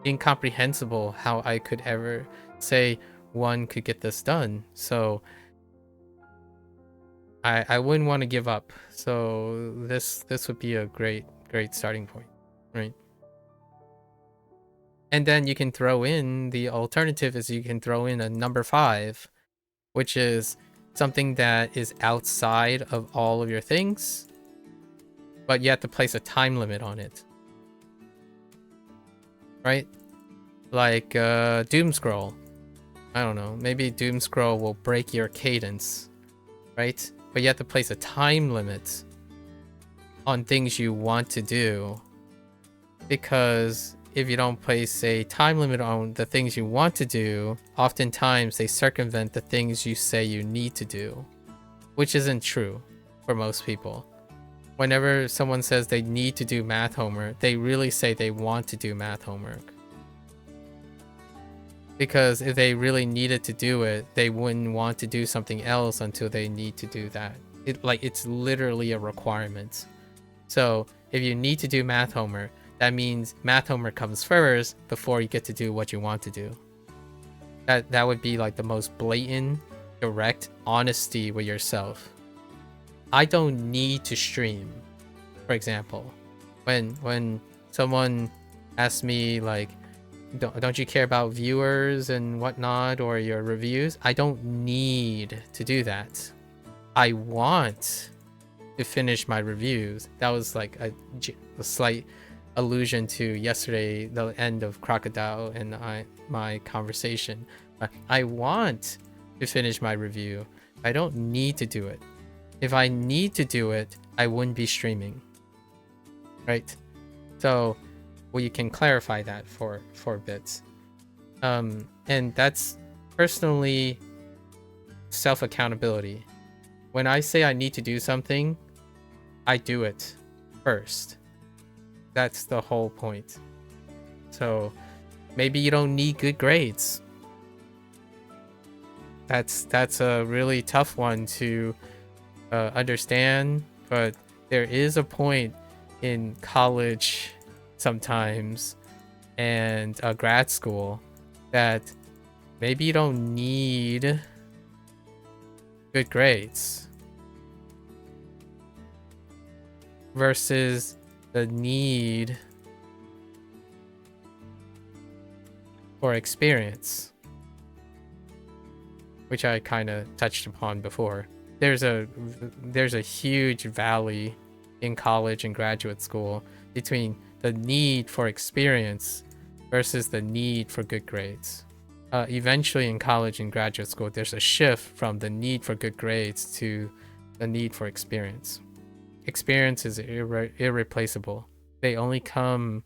[SPEAKER 1] incomprehensible how I could ever say one could get this done. So I wouldn't want to give up. So this would be a great starting point, right? And then you can throw in the alternative is you can throw in a number 5, which is something that is outside of all of your things, but you have to place a time limit on it, right? Like doom scroll. I don't know, maybe doom scroll will break your cadence, right? But you have to place a time limit on things you want to do, because if you don't place a time limit on the things you want to do, oftentimes they circumvent the things you say you need to do, which isn't true for most people. Whenever someone says they need to do math homework, they really say they want to do math homework. Because if they really needed to do it, they wouldn't want to do something else until they need to do that. It's literally a requirement. So if you need to do math homework, that means math homework comes first before you get to do what you want to do. That would be like the most blatant, direct honesty with yourself. I don't need to stream, for example. When someone asks me like, don't you care about viewers and whatnot, or your reviews? I don't need to do that. I want to finish my reviews. That was like a slight allusion to yesterday, the end of Crocodile and my conversation. I want to finish my review. I don't need to do it. If I need to do it, I wouldn't be streaming, right? So, well, you can clarify that for a bit. And that's personally self-accountability. When I say I need to do something, I do it first. That's the whole point. So maybe you don't need good grades. that's a really tough one to understand, but there is a point in college sometimes and grad school that maybe you don't need good grades versus the need for experience, which I kind of touched upon before. There's a huge valley in college and graduate school between the need for experience versus the need for good grades. Eventually in college and graduate school, there's a shift from the need for good grades to the need for experience. Experience is irreplaceable. They only come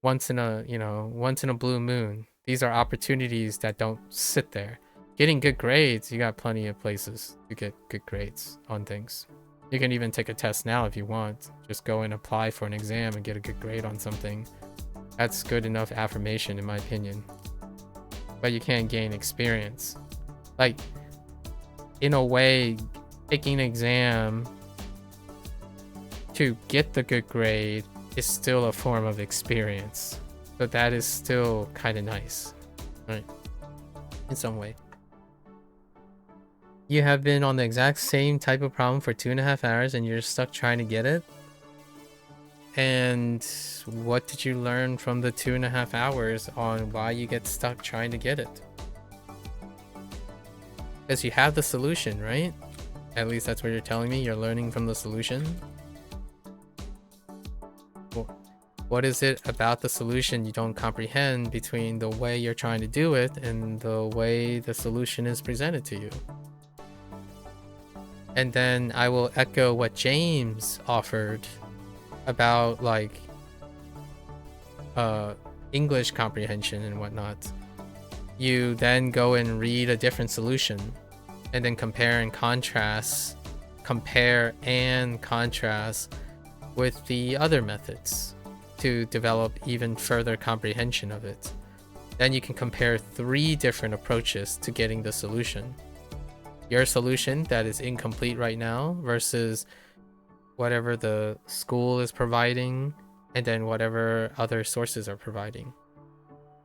[SPEAKER 1] once in a blue moon. These are opportunities that don't sit there. Getting good grades, you got plenty of places to get good grades on things. You can even take a test now if you want. Just go and apply for an exam and get a good grade on something. That's good enough affirmation in my opinion. But you can't gain experience. Like, in a way, taking an exam to get the good grade is still a form of experience. So that is still kind of nice, right? In some way. You have been on the exact same type of problem for 2.5 hours and you're stuck trying to get it? And what did you learn from the 2.5 hours on why you get stuck trying to get it? Because you have the solution, right? At least that's what you're telling me. You're learning from the solution. What is it about the solution you don't comprehend between the way you're trying to do it and the way the solution is presented to you? And then I will echo what James offered about like English comprehension and whatnot. You then go and read a different solution and then compare and contrast with the other methods to develop even further comprehension of it. Then you can compare 3 different approaches to getting the solution. Your solution that is incomplete right now versus whatever the school is providing, and then whatever other sources are providing.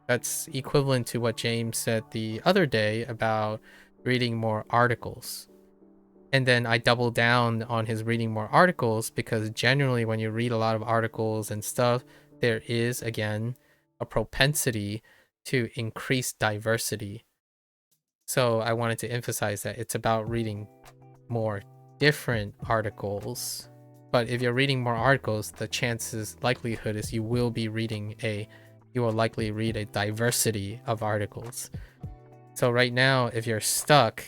[SPEAKER 1] That's equivalent to what James said the other day about reading more articles. And then I doubled down on his reading more articles because generally when you read a lot of articles and stuff, there is, again, a propensity to increase diversity. So I wanted to emphasize that it's about reading more different articles. But if you're reading more articles, the likelihood is you will likely read a diversity of articles. So right now, if you're stuck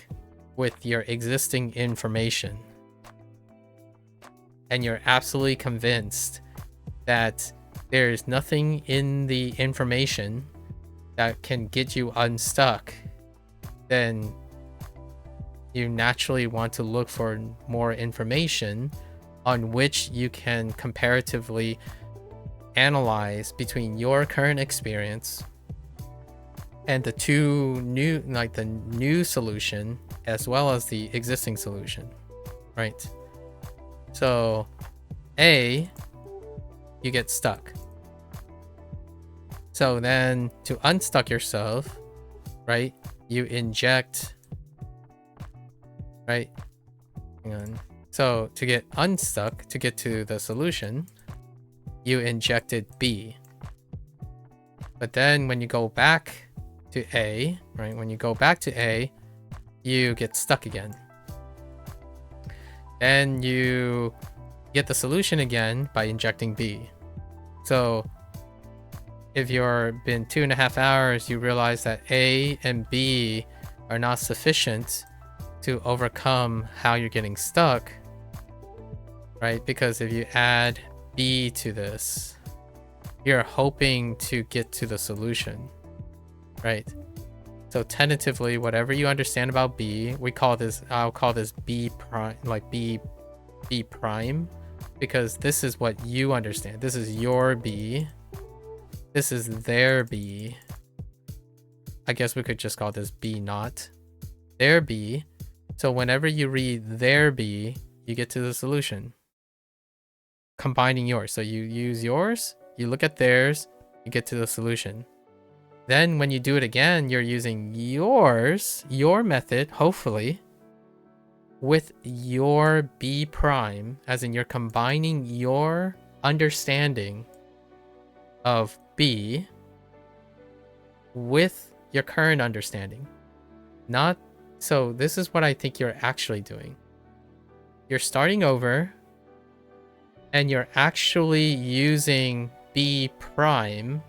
[SPEAKER 1] with your existing information and you're absolutely convinced that there's nothing in the information that can get you unstuck, then you naturally want to look for more information on which you can comparatively analyze between your current experience and the new solution as well as the existing solution, right? So A, you get stuck. So then to unstuck yourself, right, you inject, right? Hang on. So to get unstuck, to get to the solution, you injected B. But then when you go back to A, right? When you go back to A, you get stuck again. Then you get the solution again by injecting B. So if you're been 2.5 hours, you realize that A and B are not sufficient to overcome how you're getting stuck, right? Because if you add B to this, you're hoping to get to the solution, right? So tentatively, whatever you understand about B, I'll call this B prime, like B prime, because this is what you understand. This is your B. This is their B. I guess we could just call this B naught. their B. So whenever you read their B, you get to the solution. Combining yours. So you use yours, you look at theirs, you get to the solution. Then when you do it again, you're using yours, your method, hopefully, with your B prime, as in you're combining your understanding of B with your current understanding. Not so this is what I think you're actually doing. You're starting over and you're actually using B prime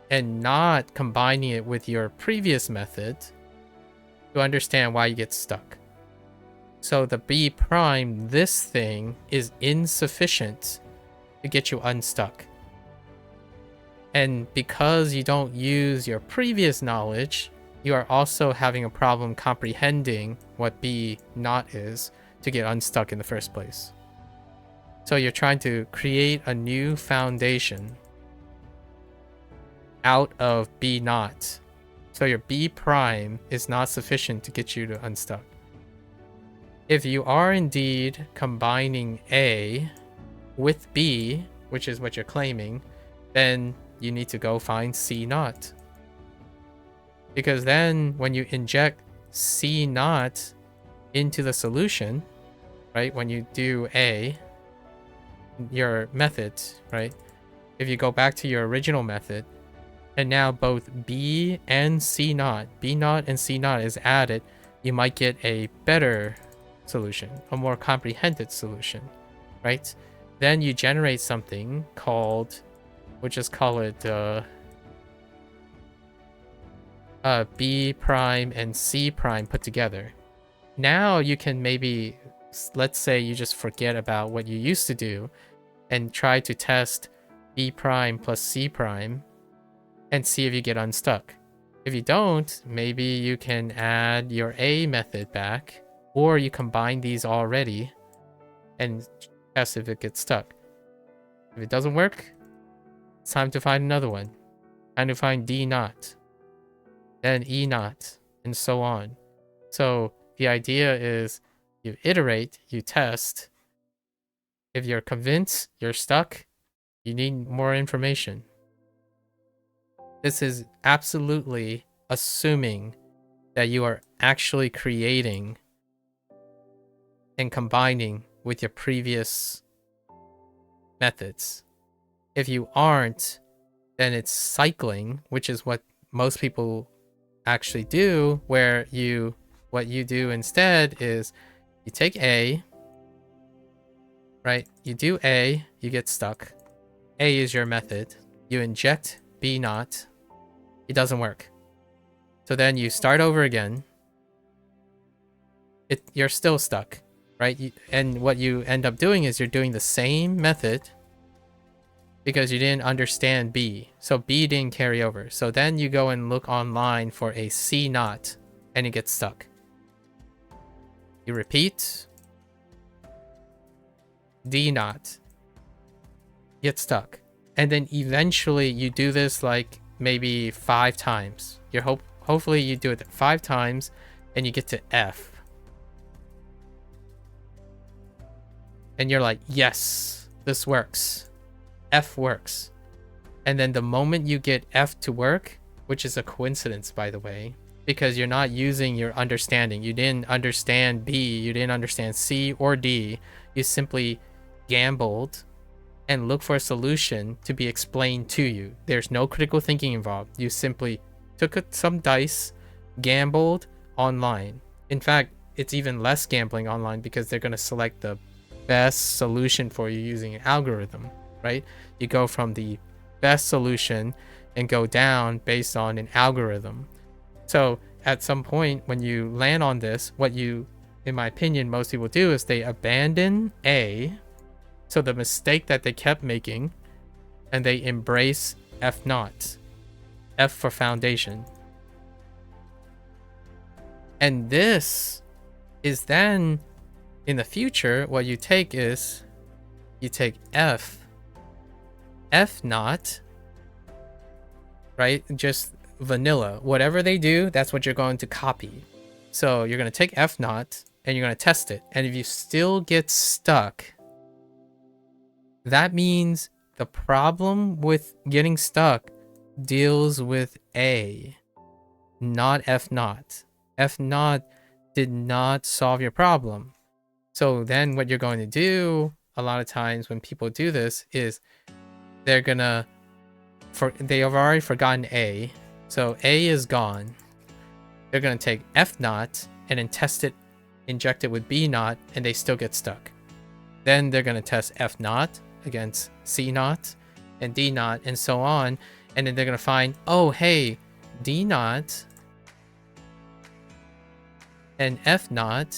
[SPEAKER 1] and not combining it with your previous method to understand why you get stuck. So the B prime, this thing, is insufficient to get you unstuck. And because you don't use your previous knowledge, you are also having a problem comprehending what B naught is to get unstuck in the first place. So you're trying to create a new foundation out of B naught. So your B prime is not sufficient to get you to unstuck. If you are indeed combining A with B, which is what you're claiming, then you need to go find C naught. Because then when you inject C naught into the solution, right, when you do A, your method, right, if you go back to your original method, and now both B and C naught, B naught and C naught is added, you might get a better solution, a more comprehended solution, right? Then you generate something called, we'll just call it B prime and C prime put together. Now you can maybe, let's say you just forget about what you used to do and try to test B prime plus C prime and see if you get unstuck. If you don't, maybe you can add your A method back, or you combine these already and test if it gets stuck. If it doesn't work, it's time to find another one. Time to find D naught, then E naught, and so on. So the idea is you iterate, you test. If you're convinced you're stuck, you need more information. This is absolutely assuming that you are actually creating and combining with your previous methods. If you aren't, then it's cycling, which is what most people actually do, where what you do instead is you take A, right? You do A, you get stuck. A is your method. You inject B naught. It doesn't work. So then you start over again. You're still stuck, right? And what you end up doing is you're doing the same method because you didn't understand B. So B didn't carry over. So then you go and look online for a C naught and it gets stuck. You repeat. D naught. Get stuck. And then eventually you do this like maybe 5 times. Hopefully you do it 5 times and you get to F. And you're like, yes, this works. F works. And then the moment you get F to work, which is a coincidence, by the way, because you're not using your understanding. You didn't understand B, you didn't understand C or D. You simply gambled and look for a solution to be explained to you. There's no critical thinking involved. You simply took some dice, gambled online. In fact, it's even less gambling online because they're going to select the best solution for you using an algorithm, right? You go from the best solution and go down based on an algorithm. So at some point when you land on this, what you, in my opinion, most people do is they abandon A, so the mistake that they kept making, and they embrace F naught. F for foundation. And this is then, in the future, what you take is, you take F naught, right? Just vanilla. Whatever they do, that's what you're going to copy. So you're going to take F naught and you're going to test it. And if you still get stuck, that means the problem with getting stuck deals with A, not F naught. F naught did not solve your problem. So then what you're going to do a lot of times when people do this is they have already forgotten A. So A is gone. They're going to take F naught and then test it, inject it with B naught, and they still get stuck. Then they're going to test F naught against C naught and D naught and so on. And then they're going to find, oh, hey, D naught and F naught,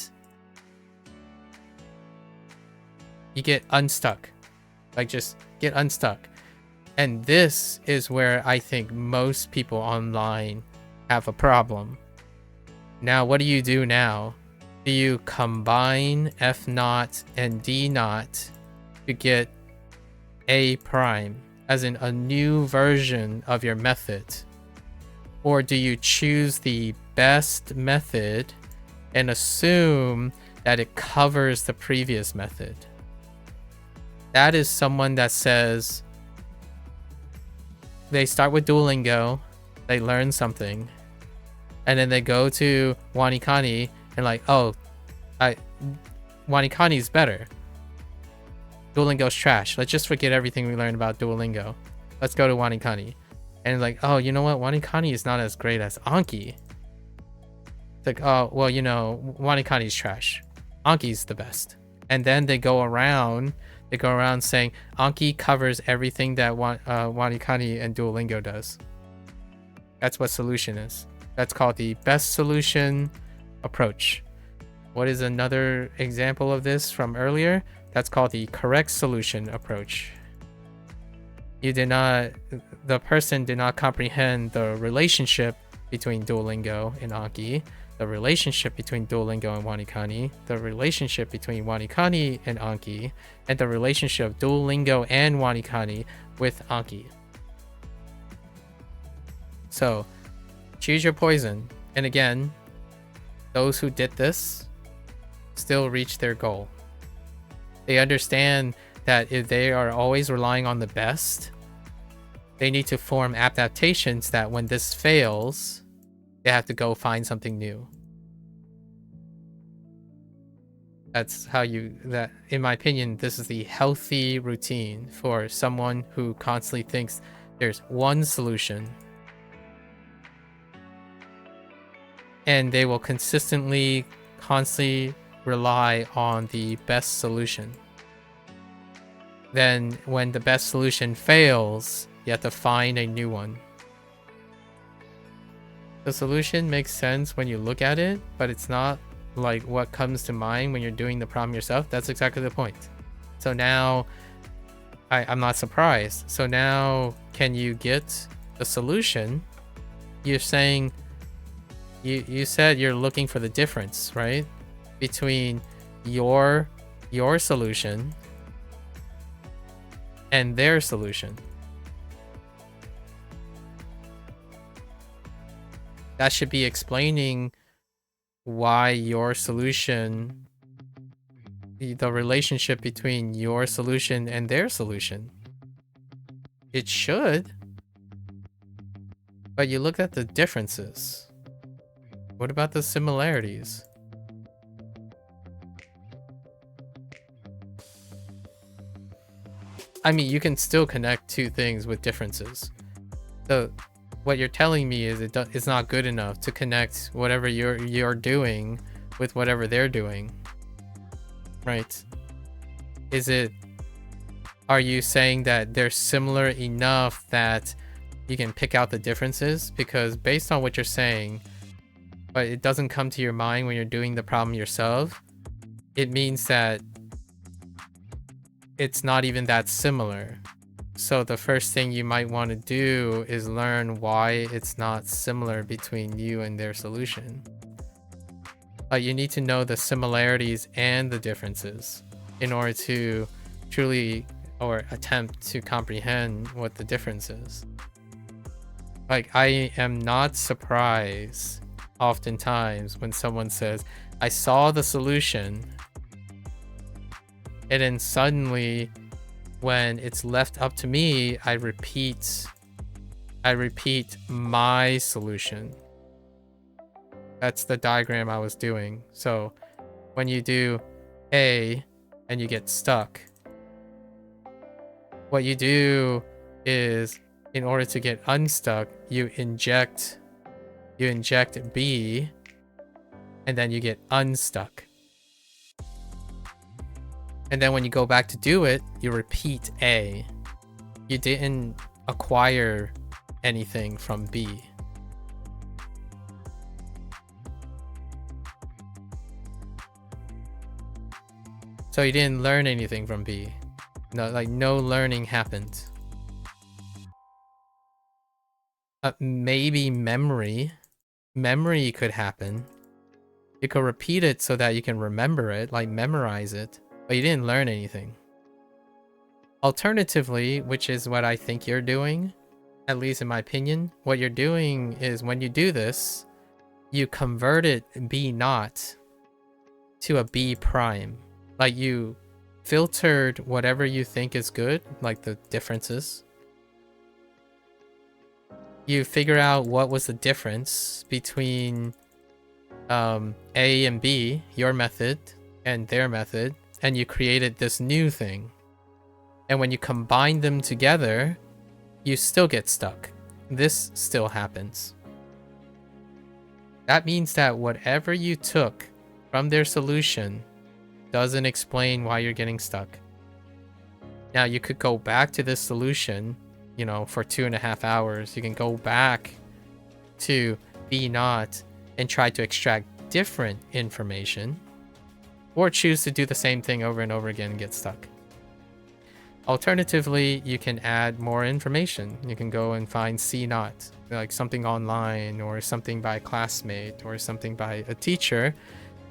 [SPEAKER 1] you get unstuck. Like, just get unstuck. And this is where I think most people online have a problem. Now, what do you do now? Do you combine F naught and D naught to get A prime, as in a new version of your method? Or do you choose the best method and assume that it covers the previous method? That is someone that says they start with Duolingo, they learn something, and then they go to WaniKani and like, oh, WaniKani is better. Duolingo's trash. Let's just forget everything we learned about Duolingo. Let's go to WaniKani. And like, oh, you know what? WaniKani is not as great as Anki. It's like, oh, well, you know, WaniKani's trash. Anki's the best. And then they go around saying Anki covers everything that WaniKani and Duolingo does. That's what solution is. That's called the best solution approach. What is another example of this from earlier? That's called the correct solution approach. The person did not comprehend the relationship between Duolingo and Anki, the relationship between Duolingo and WaniKani, the relationship between WaniKani and Anki, and the relationship of Duolingo and WaniKani with Anki. So, choose your poison. And again, those who did this still reach their goal. They understand that if they are always relying on the best, they need to form adaptations that when this fails, they have to go find something new. That's how in my opinion, this is the healthy routine for someone who constantly thinks there's one solution. And they will constantly rely on the best solution. Then when the best solution fails, you have to find a new one. The solution makes sense when you look at it, but it's not like what comes to mind when you're doing the problem yourself. That's exactly the point. So now I'm not surprised. So now can you get the solution? You're saying you said you're looking for the difference, right? Between your solution and their solution. That should be explaining why your solution, the relationship between your solution and their solution. It should. But you look at the differences. What about the similarities? I mean, you can still connect two things with differences. So what you're telling me is it's not good enough to connect whatever you're doing with whatever they're doing, right? Are you saying that they're similar enough that you can pick out the differences? Because based on what you're saying, but it doesn't come to your mind when you're doing the problem yourself, it means that it's not even that similar. So the first thing you might want to do is learn why it's not similar between you and their solution. You need to know the similarities and the differences in order to truly or attempt to comprehend what the difference is. Like, I am not surprised oftentimes when someone says, I saw the solution, and then suddenly when it's left up to me, I repeat my solution. That's the diagram I was doing. So when you do A and you get stuck, what you do is, in order to get unstuck, you inject B, and then you get unstuck. And then when you go back to do it, you repeat A. You didn't acquire anything from B. So you didn't learn anything from B. No, like no learning happened. Maybe memory could happen. You could repeat it so that you can remember it, like memorize it, but you didn't learn anything. Alternatively, which is what I think you're doing, at least in my opinion, what you're doing is when you do this, you converted B naught to a B prime. Like you filtered whatever you think is good, like the differences. You figure out what was the difference between A and B, your method, and their method, and you created this new thing. And when you combine them together, you still get stuck. This still happens. That means that whatever you took from their solution doesn't explain why you're getting stuck. Now you could go back to this solution, you know, for 2.5 hours. You can go back to B naught and try to extract different information, or choose to do the same thing over and over again and get stuck. Alternatively, you can add more information. You can go and find C naught, like something online or something by a classmate or something by a teacher.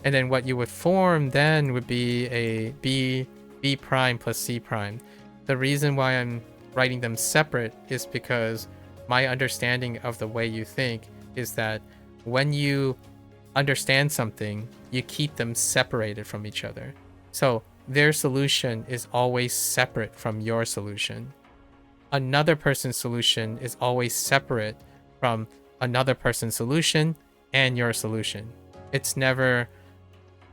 [SPEAKER 1] And then what you would form then would be a B prime plus C prime. The reason why I'm writing them separate is because my understanding of the way you think is that when you understand something, you keep them separated from each other. So their solution is always separate from your solution. Another person's solution is always separate from another person's solution and your solution. It's never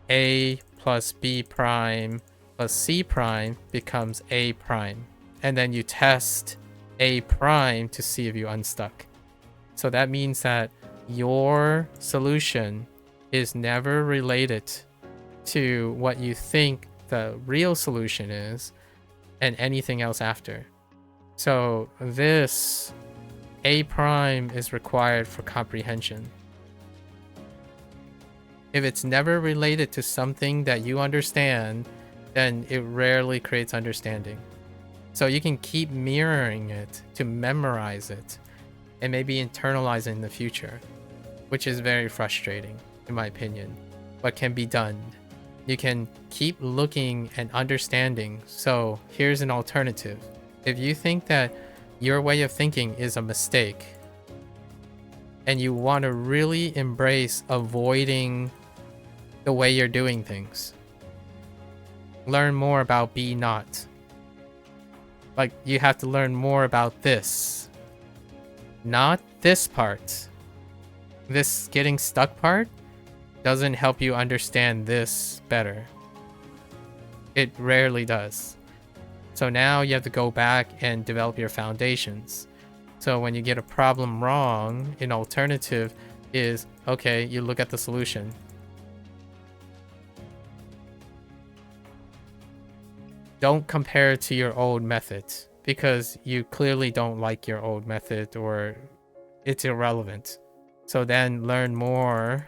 [SPEAKER 1] A plus B prime plus C prime becomes A prime. And then you test A prime to see if you unstuck. So that means that your solution is never related to what you think the real solution is and anything else after. So this A prime is required for comprehension. If it's never related to something that you understand, then it rarely creates understanding. So you can keep mirroring it to memorize it and maybe internalize it in the future, which is very frustrating in my opinion, but can be done. You can keep looking and understanding. So here's an alternative. If you think that your way of thinking is a mistake and you want to really embrace avoiding the way you're doing things, learn more about B naught. Like you have to learn more about this, not this part. This getting stuck part doesn't help you understand this better. It rarely does. So now you have to go back and develop your foundations. So when you get a problem wrong, an alternative is, okay, you look at the solution. Don't compare it to your old method because you clearly don't like your old method or it's irrelevant. So then learn more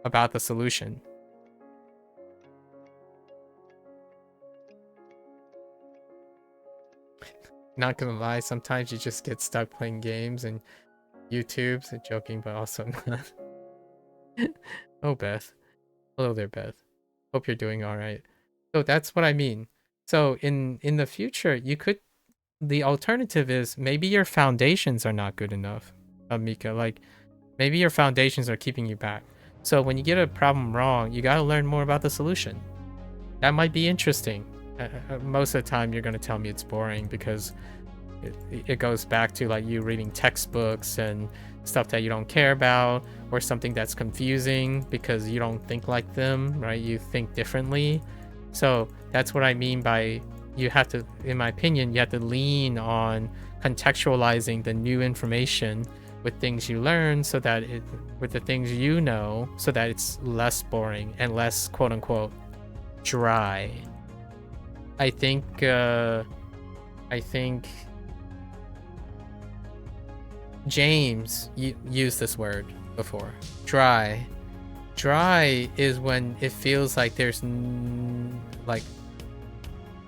[SPEAKER 1] about the solution. Not gonna lie, sometimes you just get stuck playing games and YouTube's joking, but also not. Oh, Beth. Hello there, Beth. Hope you're doing all right. So that's what I mean. So in the future, you could, the alternative is maybe your foundations are not good enough, Mika. Like Maybe your foundations are keeping you back. So when you get a problem wrong, you got to learn more about the solution. That might be interesting. Most of the time, you're going to tell me it's boring because it goes back to like you reading textbooks and stuff that you don't care about, or something that's confusing because you don't think like them, right? You think differently. So that's what I mean by you have to, in my opinion, you have to lean on contextualizing the new information with things you learn, so that with the things you know, so that it's less boring and less quote unquote dry. I think James used this word before. Dry. Dry is when it feels like there's like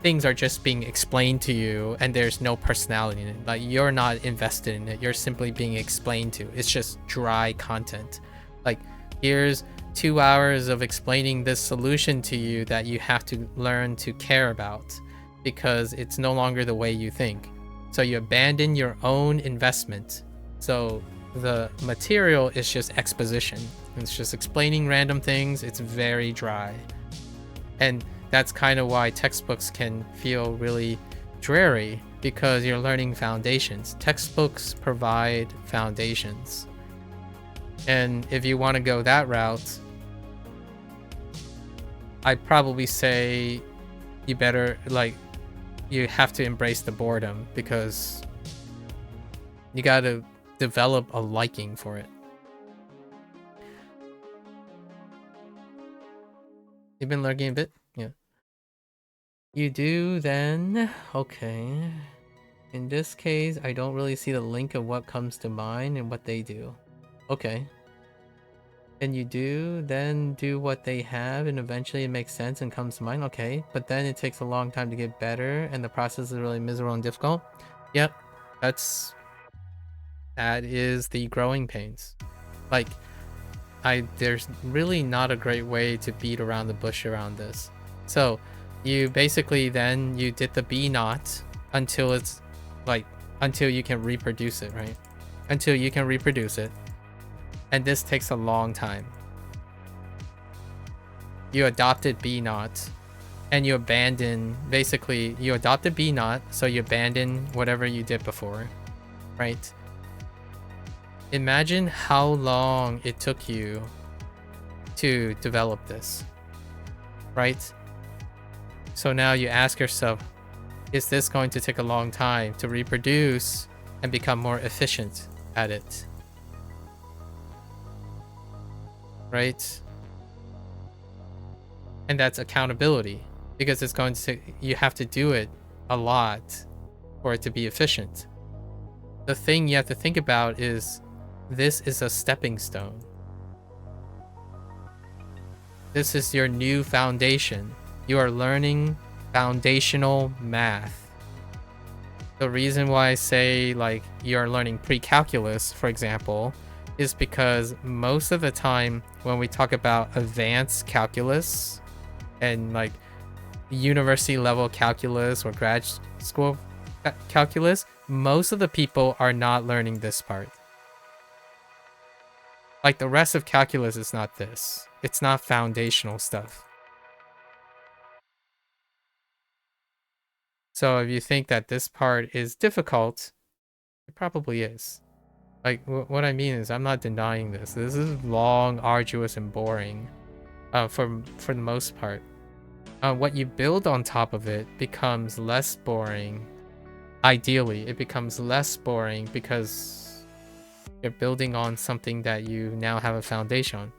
[SPEAKER 1] things are just being explained to you and there's no personality in it. Like you're not invested in it. You're simply being explained to. It's just dry content. Like here's 2 hours of explaining this solution to you that you have to learn to care about because it's no longer the way you think. So you abandon your own investment. So the material is just exposition. It's just explaining random things. It's very dry. And that's kind of why textbooks can feel really dreary, because you're learning foundations. Textbooks provide foundations. And if you want to go that route, I'd probably say you better, like, you have to embrace the boredom, because you got to develop a liking for it. You've been lurking a bit? Yeah. You do then? Okay. In this case, I don't really see the link of what comes to mind and what they do. Okay. And you do then do what they have, and eventually it makes sense and comes to mind. Okay. But then it takes a long time to get better, and the process is really miserable and difficult. Yep. That is the growing pains. Like, there's really not a great way to beat around the bush around this. So you basically then you did the B knot until it's like, until you can reproduce it, right? Until you can reproduce it. And this takes a long time. You adopted B knot and you abandon, basically you adopted B knot, so you abandon whatever you did before, right? Imagine how long it took you to develop this, right? So now you ask yourself, is this going to take a long time to reproduce and become more efficient at it? Right? And that's accountability, because it's going to, you have to do it a lot for it to be efficient. The thing you have to think about is, this is a stepping stone. This is your new foundation. You are learning foundational math. The reason why I say like you're learning pre-calculus, for example, is because most of the time when we talk about advanced calculus and like university level calculus or grad school calculus, most of the people are not learning this part. Like the rest of calculus is not this. It's not foundational stuff. So if you think that this part is difficult, it probably is. Like what I mean is, I'm not denying this. This is long, arduous, and boring for the most part. What you build on top of it becomes less boring. Ideally, it becomes less boring because you're building on something that you now have a foundation on.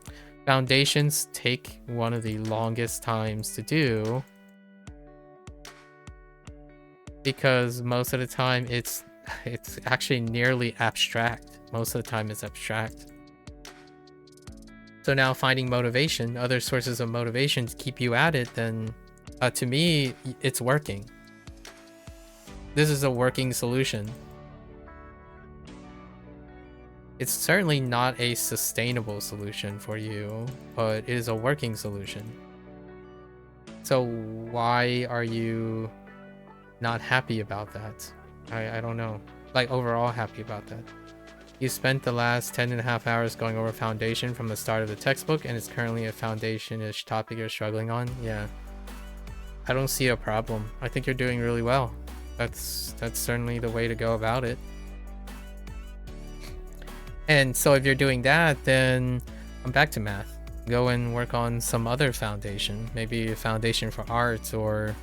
[SPEAKER 1] Foundations take one of the longest times to do, because most of the time it's actually nearly abstract. Most of the time it's abstract. So now finding motivation, other sources of motivation to keep you at it, then to me, it's working. This is a working solution. It's certainly not a sustainable solution for you, but it is a working solution. So why are you not happy about that? I don't know. Like overall happy about that. You spent the last 10.5 hours going over foundation from the start of the textbook, and it's currently a foundation-ish topic you're struggling on. Yeah. I don't see a problem. I think you're doing really well. That's certainly the way to go about it. And so if you're doing that, then I'm back to math. Go and work on some other foundation. Maybe a foundation for art or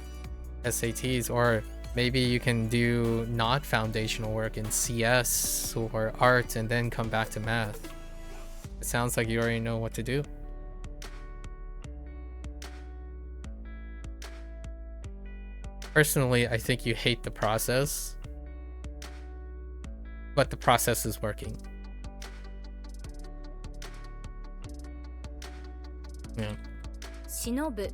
[SPEAKER 1] SATs, or maybe you can do not foundational work in CS or art and then come back to math. It sounds like you already know what to do. Personally, I think you hate the process, but the process is working. Yeah.
[SPEAKER 2] 忍ぶ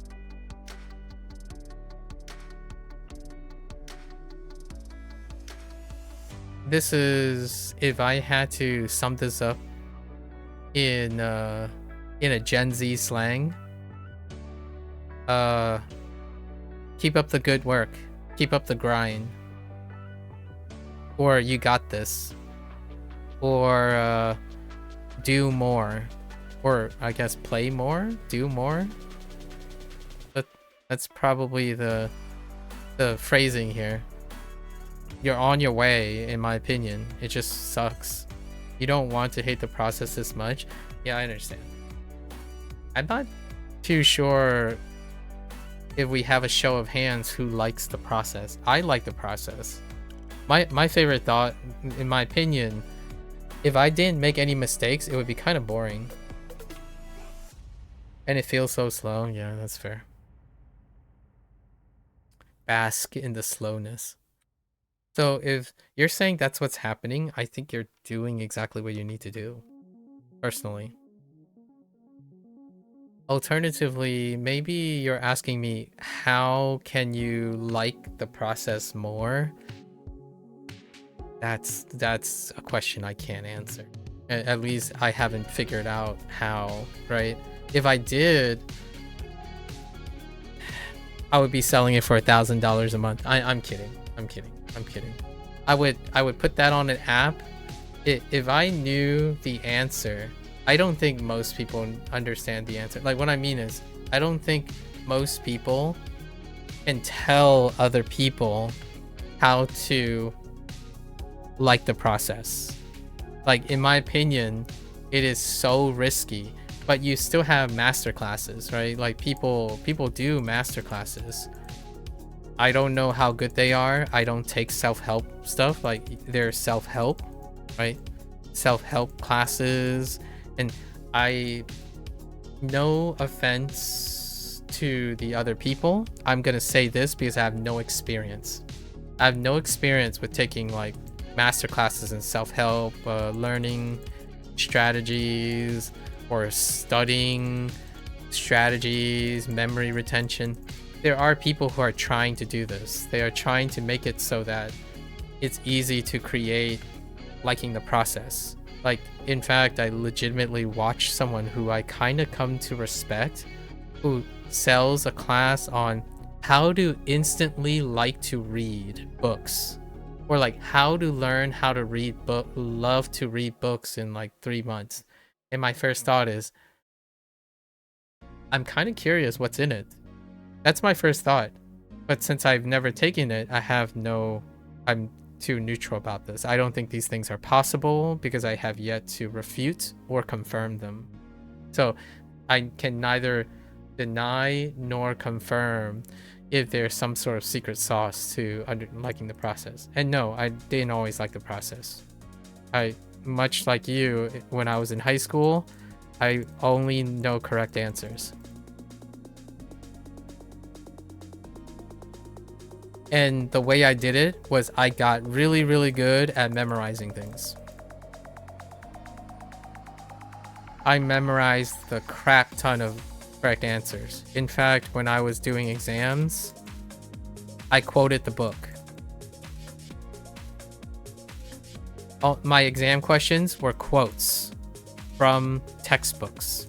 [SPEAKER 1] This is, if I had to sum this up in a Gen Z slang, keep up the good work, keep up the grind, or you got this, or do more, or I guess play more, do more. That's probably the phrasing here. You're on your way, in my opinion. It just sucks. You don't want to hate the process this much. Yeah, I understand. I'm not too sure if we have a show of hands who likes the process. I like the process. My favorite thought, in my opinion, if I didn't make any mistakes, it would be kind of boring. And it feels so slow. Yeah, that's fair. Bask in the slowness. So if you're saying that's what's happening, I think you're doing exactly what you need to do, personally. Alternatively, maybe you're asking me, how can you like the process more? That's a question I can't answer. At least I haven't figured out how, right? If I did, I would be selling it for $1,000 a month. I'm kidding. I'm kidding. I would put that on an app. If I knew the answer, I don't think most people understand the answer. Like, what I mean is, I don't think most people can tell other people how to like the process. Like, in my opinion, it is so risky. But you still have master classes, right? Like, people do master classes. I don't know how good they are. I don't take self-help stuff. Like, they're self-help, right? Self-help classes. And no offense to the other people, I'm gonna say this because I have no experience. I have no experience with taking like master classes in self-help, learning strategies, or studying strategies, memory retention. There are people who are trying to do this. They are trying to make it so that it's easy to create liking the process. Like, in fact, I legitimately watched someone who I kind of come to respect, who sells a class on how to instantly like to read books, or like how to learn how to read love to read books in like 3 months. And my first thought is, I'm kind of curious what's in it. That's my first thought. But since I've never taken it, I'm too neutral about this. I don't think these things are possible because I have yet to refute or confirm them. So I can neither deny nor confirm if there's some sort of secret sauce to liking the process. And no, I didn't always like the process. Much like you, when I was in high school, I only know correct answers. And the way I did it was I got really, really good at memorizing things. I memorized the crap ton of correct answers. In fact, when I was doing exams, I quoted the book. All my exam questions were quotes from textbooks.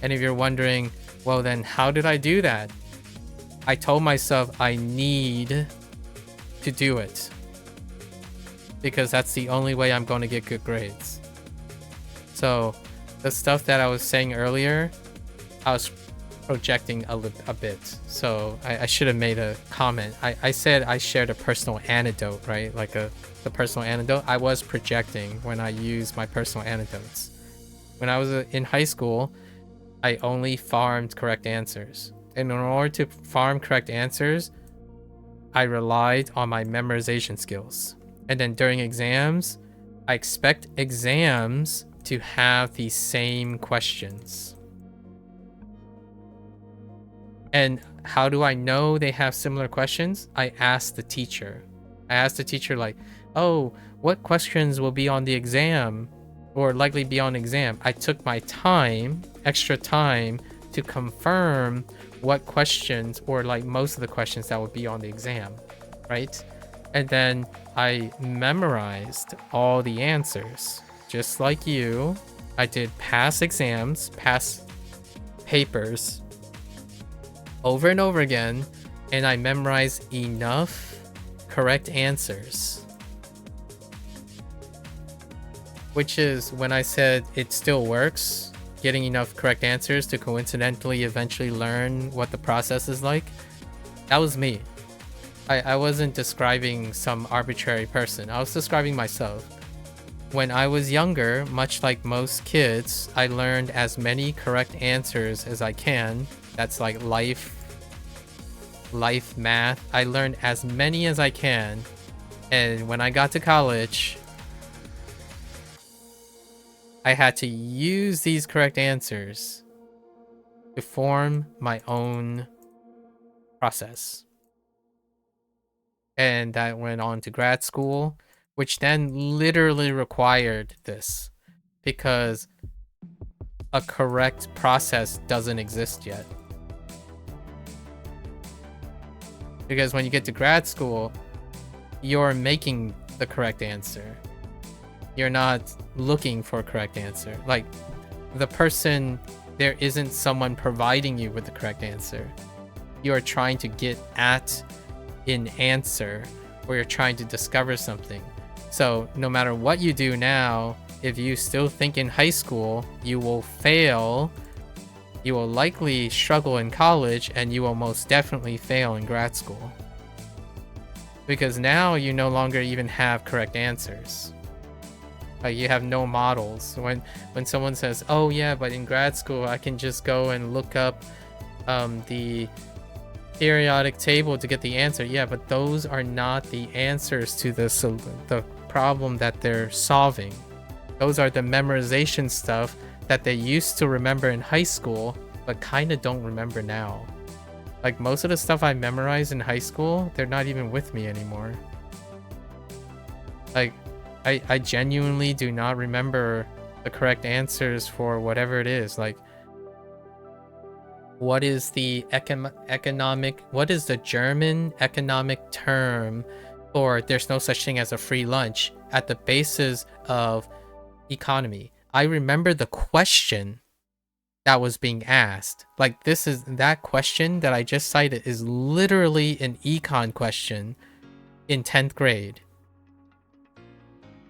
[SPEAKER 1] And if you're wondering, well then how did I do that? I told myself I need to do it. because that's the only way I'm going to get good grades. So the stuff that I was saying earlier, I was projecting a bit. So I should have made a comment. I said I shared a personal anecdote, right? Like the personal anecdote. I was projecting when I used my personal anecdotes. When I was in high school, I only farmed correct answers. And in order to farm correct answers, I relied on my memorization skills. And then during exams, I expect exams to have the same questions. And how do I know they have similar questions? I ask the teacher. I ask the teacher like, oh, what questions will be on the exam or likely be on exam? I took my time, extra time, to confirm what questions or like most of the questions that would be on the exam, right? And then I memorized all the answers. Just like you, I did past exams, past papers over and over again, and I memorized enough correct answers. Which is when I said it still works, getting enough correct answers to coincidentally eventually learn what the process is like. That was me. I wasn't describing some arbitrary person. I was describing myself. When I was younger, much like most kids, I learned as many correct answers as I can. That's like life math. I learned as many as I can. And when I got to college, I had to use these correct answers to form my own process. And that went on to grad school, which then literally required this because a correct process doesn't exist yet. Because when you get to grad school, you're making the correct answer. You're not looking for a correct answer. Like the person, there isn't someone providing you with the correct answer. You are trying to get at an answer, or you're trying to discover something. So no matter what you do now, if you still think in high school, you will fail. You will likely struggle in college, and you will most definitely fail in grad school. Because now you no longer even have correct answers. Like you have no models. When someone says, oh yeah, but in grad school I can just go and look up the periodic table to get the answer. Yeah, but those are not the answers to the problem that they're solving. Those are the memorization stuff that they used to remember in high school, but kind of don't remember now. Like most of the stuff I memorized in high school, they're not even with me anymore. Like I genuinely do not remember the correct answers for whatever it is. Like what is the what is the German economic term for there's no such thing as a free lunch at the basis of economy? I remember the question that was being asked. Like that question that I just cited is literally an econ question in 10th grade.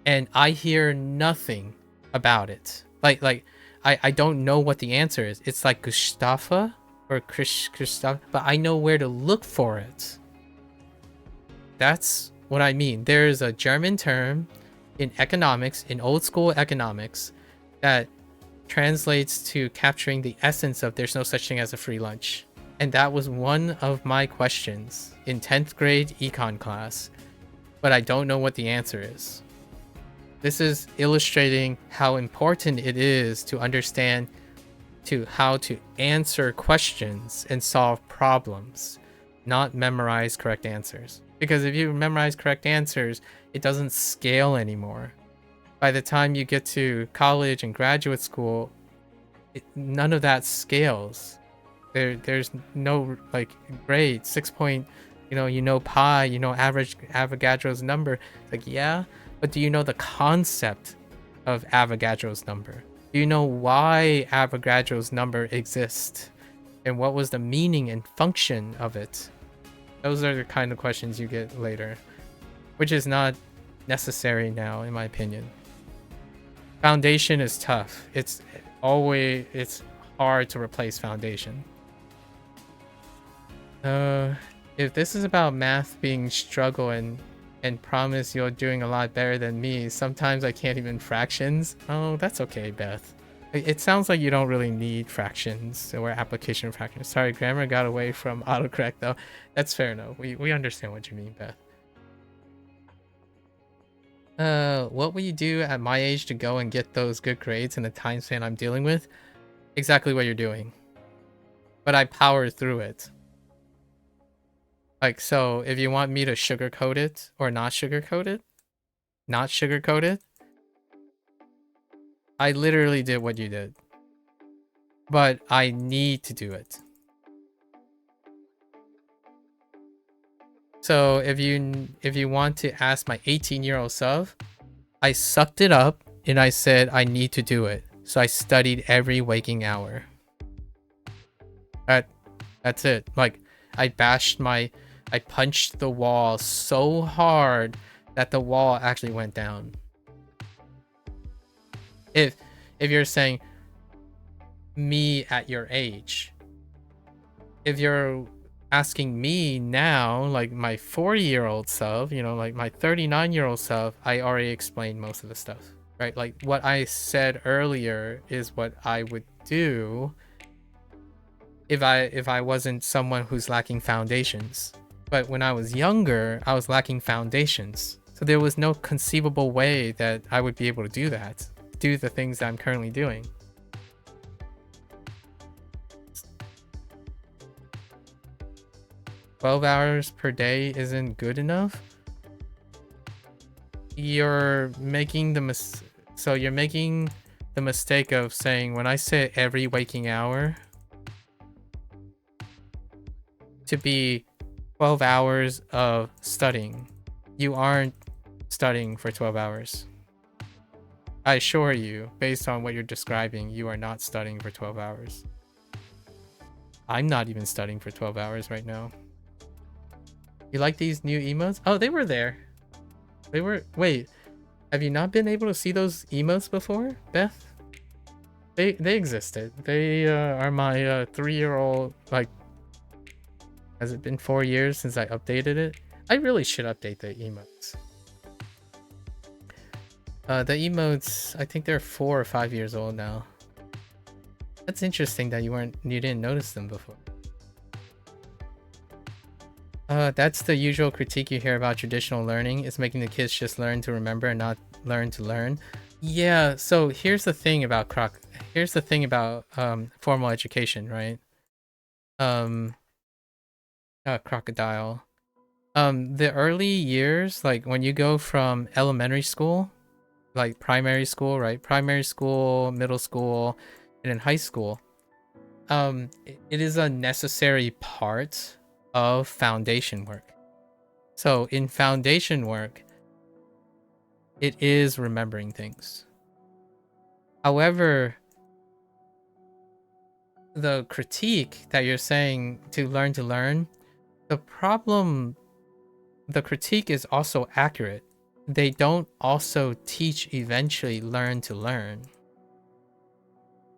[SPEAKER 1] And I hear nothing about it. Like I don't know what the answer is. It's like Gustafa or Christoph, but I know where to look for it. That's what I mean. There's a German term in economics, in old school economics, that translates to capturing the essence of there's no such thing as a free lunch. And that was one of my questions in 10th grade econ class, but I don't know what the answer is. This is illustrating how important it is to understand how to answer questions and solve problems, not memorize correct answers. Because if you memorize correct answers, it doesn't scale anymore. By the time you get to college and graduate school, none of that scales. There's no like grade 6 point, pi, average Avogadro's number. It's like, yeah, but do you know the concept of Avogadro's number? Do you know why Avogadro's number exists? And what was the meaning and function of it? Those are the kind of questions you get later. Which is not necessary now, in my opinion. Foundation is tough. It's hard to replace foundation. If this is about math being struggle and promise you're doing a lot better than me, sometimes I can't even fractions. Oh, that's okay, Beth. It sounds like you don't really need fractions or application fractions. Sorry, grammar got away from autocorrect though. That's fair enough. We understand what you mean, Beth. What will you do at my age to go and get those good grades in the time span I'm dealing with? Exactly what you're doing. But I power through it. Like, so if you want me to sugarcoat it or not sugarcoat it, I literally did what you did. But I need to do it. So if you want to ask my 18-year-old self, I sucked it up and I said I need to do it. So I studied every waking hour. That's it. Like, I punched the wall so hard that the wall actually went down. If you're saying me at your age, if you're asking me now, like my 40-year-old self, you know, like my 39-year-old self, I already explained most of the stuff, right? Like what I said earlier is what I would do if I wasn't someone who's lacking foundations. But when I was younger, I was lacking foundations. So there was no conceivable way that I would be able to do that, do the things that I'm currently doing. "12 hours per day isn't good enough." You're making the mistake of saying, when I say every waking hour, to be 12 hours of studying. You aren't studying for 12 hours. I assure you, based on what you're describing, you are not studying for 12 hours. I'm not even studying for 12 hours right now. You like these new emotes? Oh, they were there. Wait, have you not been able to see those emotes before, Beth? They existed. They are my 3-year-old, like, has it been 4 years since I updated it? I really should update the emotes. The emotes, I think they're 4 or 5 years old now. That's interesting that you didn't notice them before. That's the usual critique you hear about traditional learning, is making the kids just learn to remember and not learn to learn. Yeah, so here's the thing about formal education, right? Crocodile. The early years, like when you go from elementary school, like primary school, right? Primary school, middle school, and then high school. It is a necessary part of foundation work. So in foundation work, it is remembering things. However, the critique that you're saying to learn, the critique is also accurate. They don't also teach eventually learn to learn.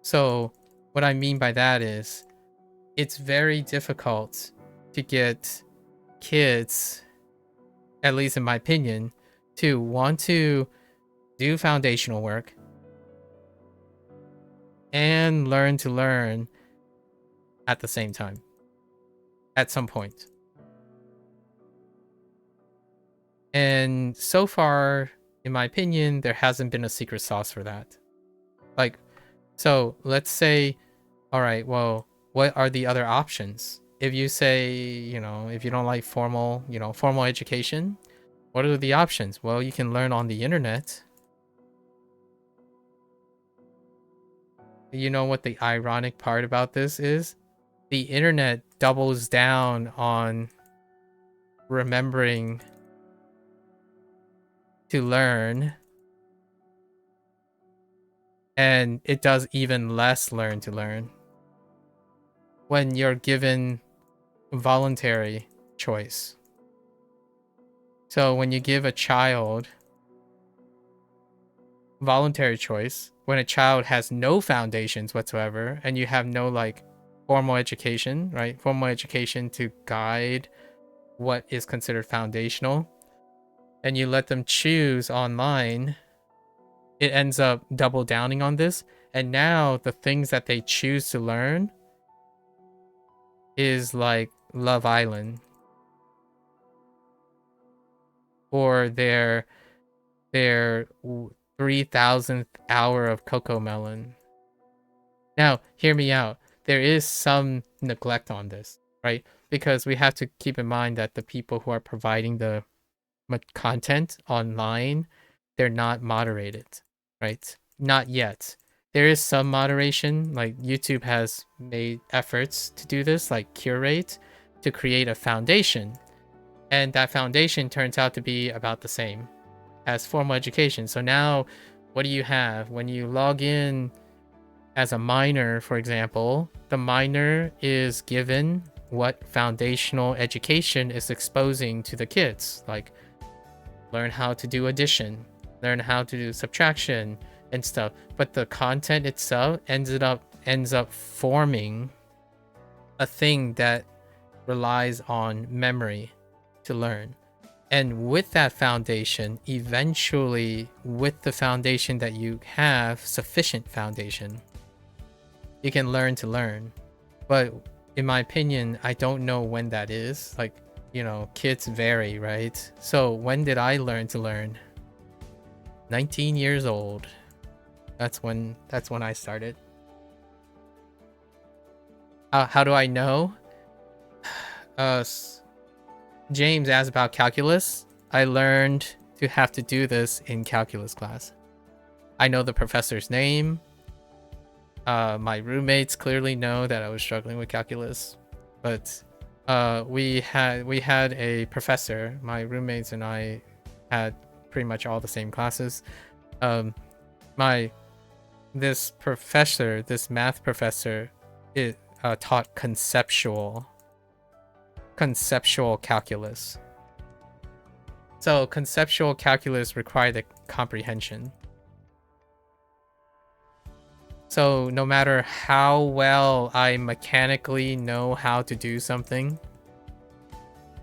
[SPEAKER 1] So what I mean by that is, it's very difficult to get kids, at least in my opinion, to want to do foundational work and learn to learn at the same time, at some point. And so far, in my opinion, there hasn't been a secret sauce for that. Like, so let's say, all right, well, what are the other options? If you say, you know, if you don't like formal education, what are the options? Well, you can learn on the internet. You know what the ironic part about this is? The internet doubles down on remembering to learn, and it does even less learn to learn when you're given voluntary choice. So when you give a child voluntary choice, when a child has no foundations whatsoever and you have no like formal education, right? Formal education to guide what is considered foundational, and you let them choose online, it ends up double downing on this. And now the things that they choose to learn is like Love Island or their 3000th hour of Coco Melon. Now, hear me out. There is some neglect on this, right? Because we have to keep in mind that the people who are providing the content online, they're not moderated, right? Not yet. There is some moderation, like YouTube has made efforts to do this, like curate, to create a foundation. And that foundation turns out to be about the same as formal education. So now, what do you have? When you log in as a minor, for example, the minor is given what foundational education is exposing to the kids, like learn how to do addition, learn how to do subtraction and stuff. But the content itself ends up forming a thing that relies on memory to learn. And with that foundation, eventually, with the foundation that you have, sufficient foundation, you can learn to learn. But in my opinion, I don't know when that is. Like, you know, kids vary, right? So when did I learn to learn? 19 years old. That's when I started. How do I know? James asked about calculus. I learned to have to do this in calculus class. I know the professor's name. My roommates clearly know that I was struggling with calculus, but we had a professor. My roommates and I had pretty much all the same classes. This math professor, it taught conceptual calculus. So conceptual calculus required a comprehension. So no matter how well I mechanically know how to do something,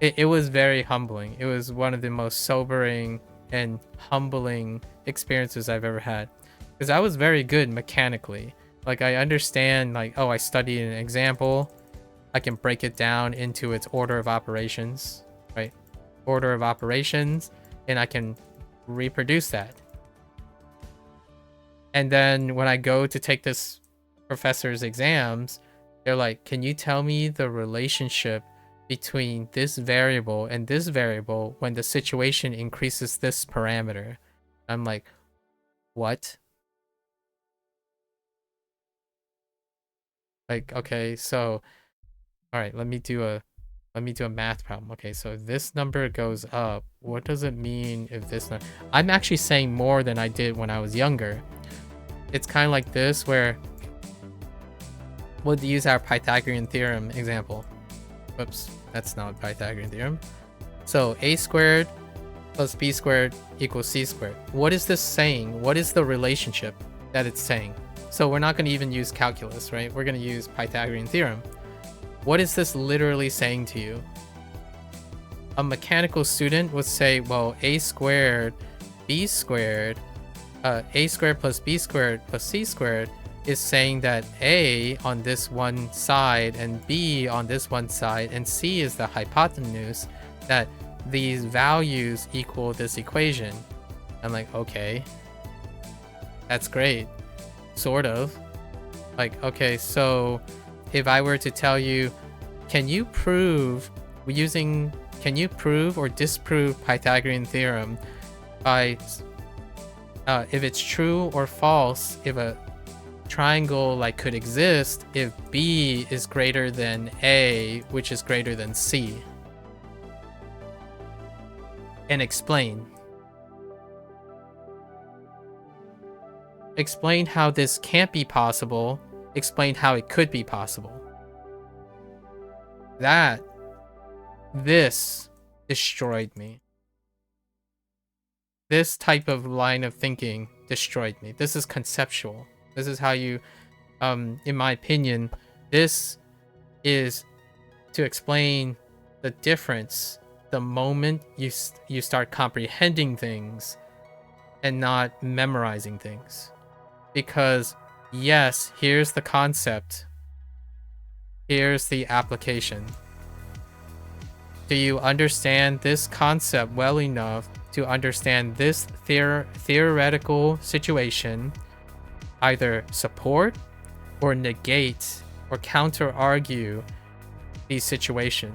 [SPEAKER 1] it was very humbling. It was one of the most sobering and humbling experiences I've ever had. Because I was very good mechanically. Like, I understand, like, oh, I studied an example. I can break it down into its order of operations, right? Order of operations, and I can reproduce that. And then when I go to take this professor's exams, they're like, can you tell me the relationship between this variable and this variable when the situation increases this parameter? I'm like, what? Like, okay, so, all right, let me do a math problem. Okay, so this number goes up. What does it mean if this number... I'm actually saying more than I did when I was younger. It's kind of like this, where we'll use our Pythagorean theorem example. Whoops, that's not Pythagorean theorem. So a squared plus b squared equals c squared. What is this saying? What is the relationship that it's saying? So we're not going to even use calculus, right? We're going to use Pythagorean theorem. What is this literally saying to you? A mechanical student would say, well, a squared, b squared, a squared plus b squared plus c squared is saying that a on this one side and b on this one side and c is the hypotenuse, that these values equal this equation. I'm like, okay, that's great. Sort of. Like, okay, so if I were to tell you, can you prove or disprove Pythagorean theorem by if it's true or false, if a triangle like could exist if B is greater than A, which is greater than C? And explain how this can't be possible, explain how it could be possible. This destroyed me. this type of line of thinking destroyed me. This is conceptual. This is how you, in my opinion, this is to explain the difference the moment you start comprehending things and not memorizing things. Because yes, here's the concept. Here's the application. Do you understand this concept well enough to understand this theoretical situation, either support or negate or counter-argue the situation?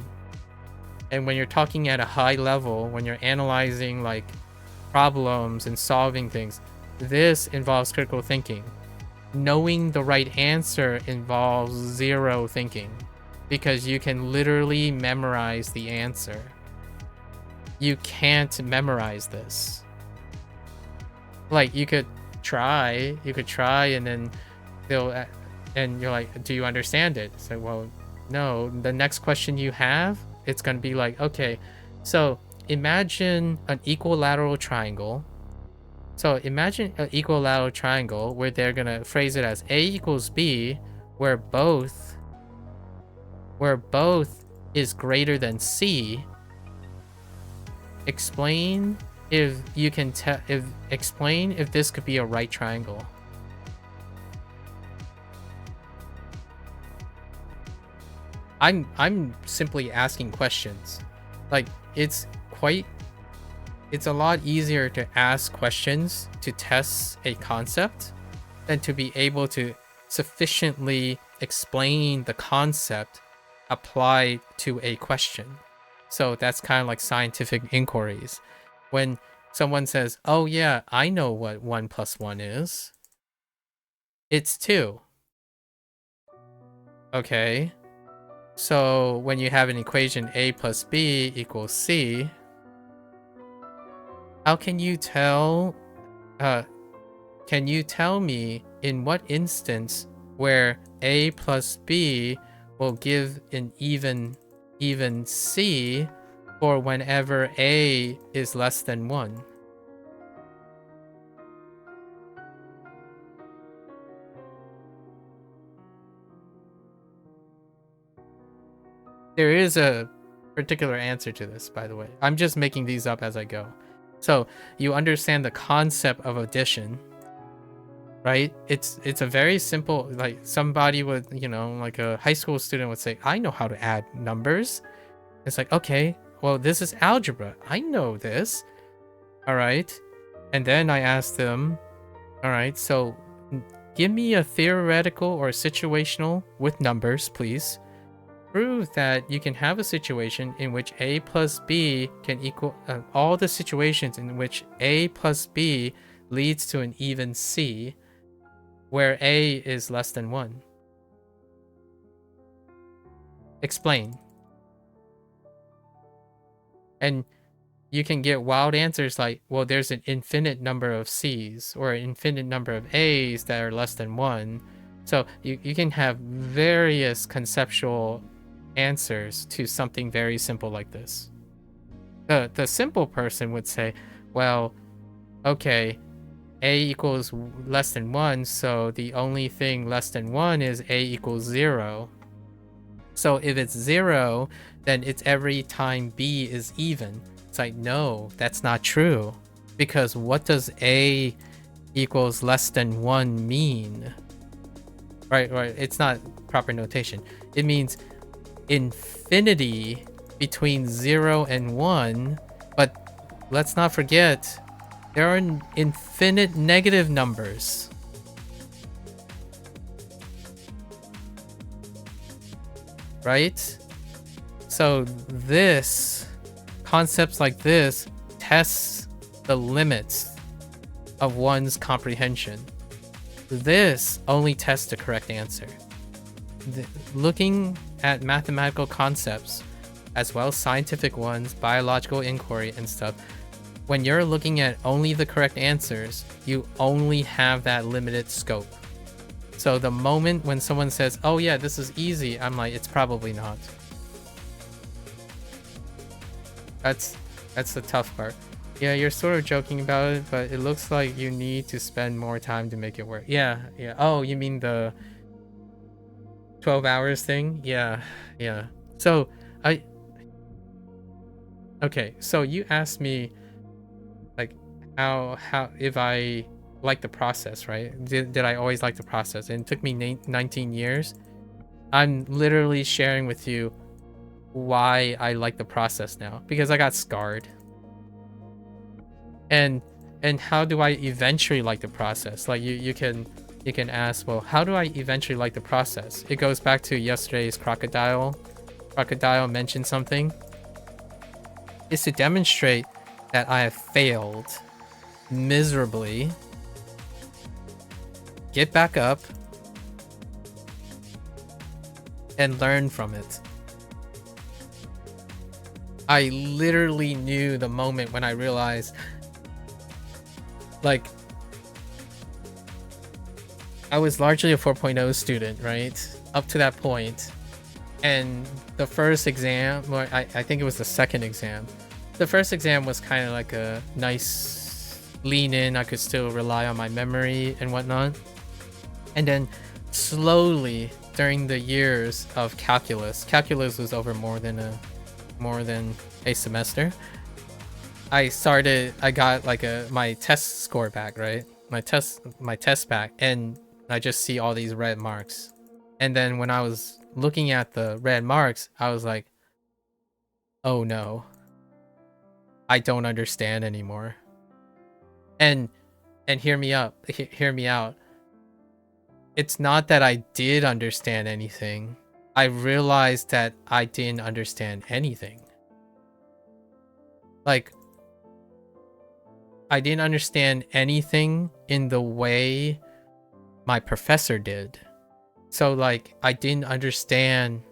[SPEAKER 1] And when you're talking at a high level, when you're analyzing like problems and solving things, this involves critical thinking. Knowing the right answer involves zero thinking, because you can literally memorize the answer. You can't memorize this. Like, you could try and then they'll, and you're like, do you understand it? So, well, no. The next question you have, it's going to be like, okay, so imagine an equilateral triangle. So imagine an equilateral triangle where they're going to phrase it as A equals B, where both is greater than C. Explain if you can explain if this could be a right triangle. I'm simply asking questions. Like, it's a lot easier to ask questions to test a concept than to be able to sufficiently explain the concept applied to a question. So that's kind of like scientific inquiries. When someone says, oh yeah, I know what 1 + 1 is. It's 2. Okay. So when you have an equation A plus B equals C, how can you tell me in what instance where A plus B will give an even C for whenever A is less than 1? There is a particular answer to this, by the way. I'm just making these up as I go. So you understand the concept of addition, right? It's a very simple, like somebody would, like a high school student would say, I know how to add numbers. It's like, okay, well, this is algebra. I know this. All right. And then I asked them, all right, so give me a theoretical or situational with numbers, please. Prove that you can have a situation in which A plus B can equal all the situations in which A plus B leads to an even C, where A is less than 1. Explain. And you can get wild answers like, well, there's an infinite number of C's or an infinite number of A's that are less than 1. So you can have various conceptual answers to something very simple like this. The simple person would say, well, okay, A equals less than 1, so the only thing less than 1 is A equals 0. So if it's 0, then it's every time B is even. It's like, no, that's not true. Because what does A equals less than 1 mean? Right, it's not proper notation. It means infinity between 0 and 1, but let's not forget there are infinite negative numbers. Right? So concepts like this tests the limits of one's comprehension. This only tests the correct answer. Looking at mathematical concepts, as well as scientific ones, biological inquiry and stuff, when you're looking at only the correct answers, you only have that limited scope. So the moment when someone says, oh yeah, this is easy, I'm like, it's probably not. That's the tough part. Yeah, you're sort of joking about it, but it looks like you need to spend more time to make it work. Yeah, yeah. Oh, you mean the 12 hours thing? Yeah, yeah. So, I... Okay, so you asked me, like, how if I like the process, right? Did I always like the process? And it took me 19 years. I'm literally sharing with you why I like the process now. Because I got scarred. And how do I eventually like the process? Like you can ask, well, how do I eventually like the process? It goes back to yesterday's crocodile. Crocodile mentioned something. It's to demonstrate that I have failed miserably, get back up, and learn from it. I literally knew the moment when I realized, like, I was largely a 4.0 student, right? Up to that point. And the first exam, well, I think it was the second exam. The first exam was kind of like a nice lean in. I could still rely on my memory and whatnot. And then slowly during the years of calculus was over more than a semester. I got like my test score back, right? My test back, and I just see all these red marks. And then when I was looking at the red marks, I was like, oh no, I don't understand anymore. And hear me out. It's not that I did understand anything. I realized that I didn't understand anything. Like, I didn't understand anything in the way my professor did. So, like, I didn't understand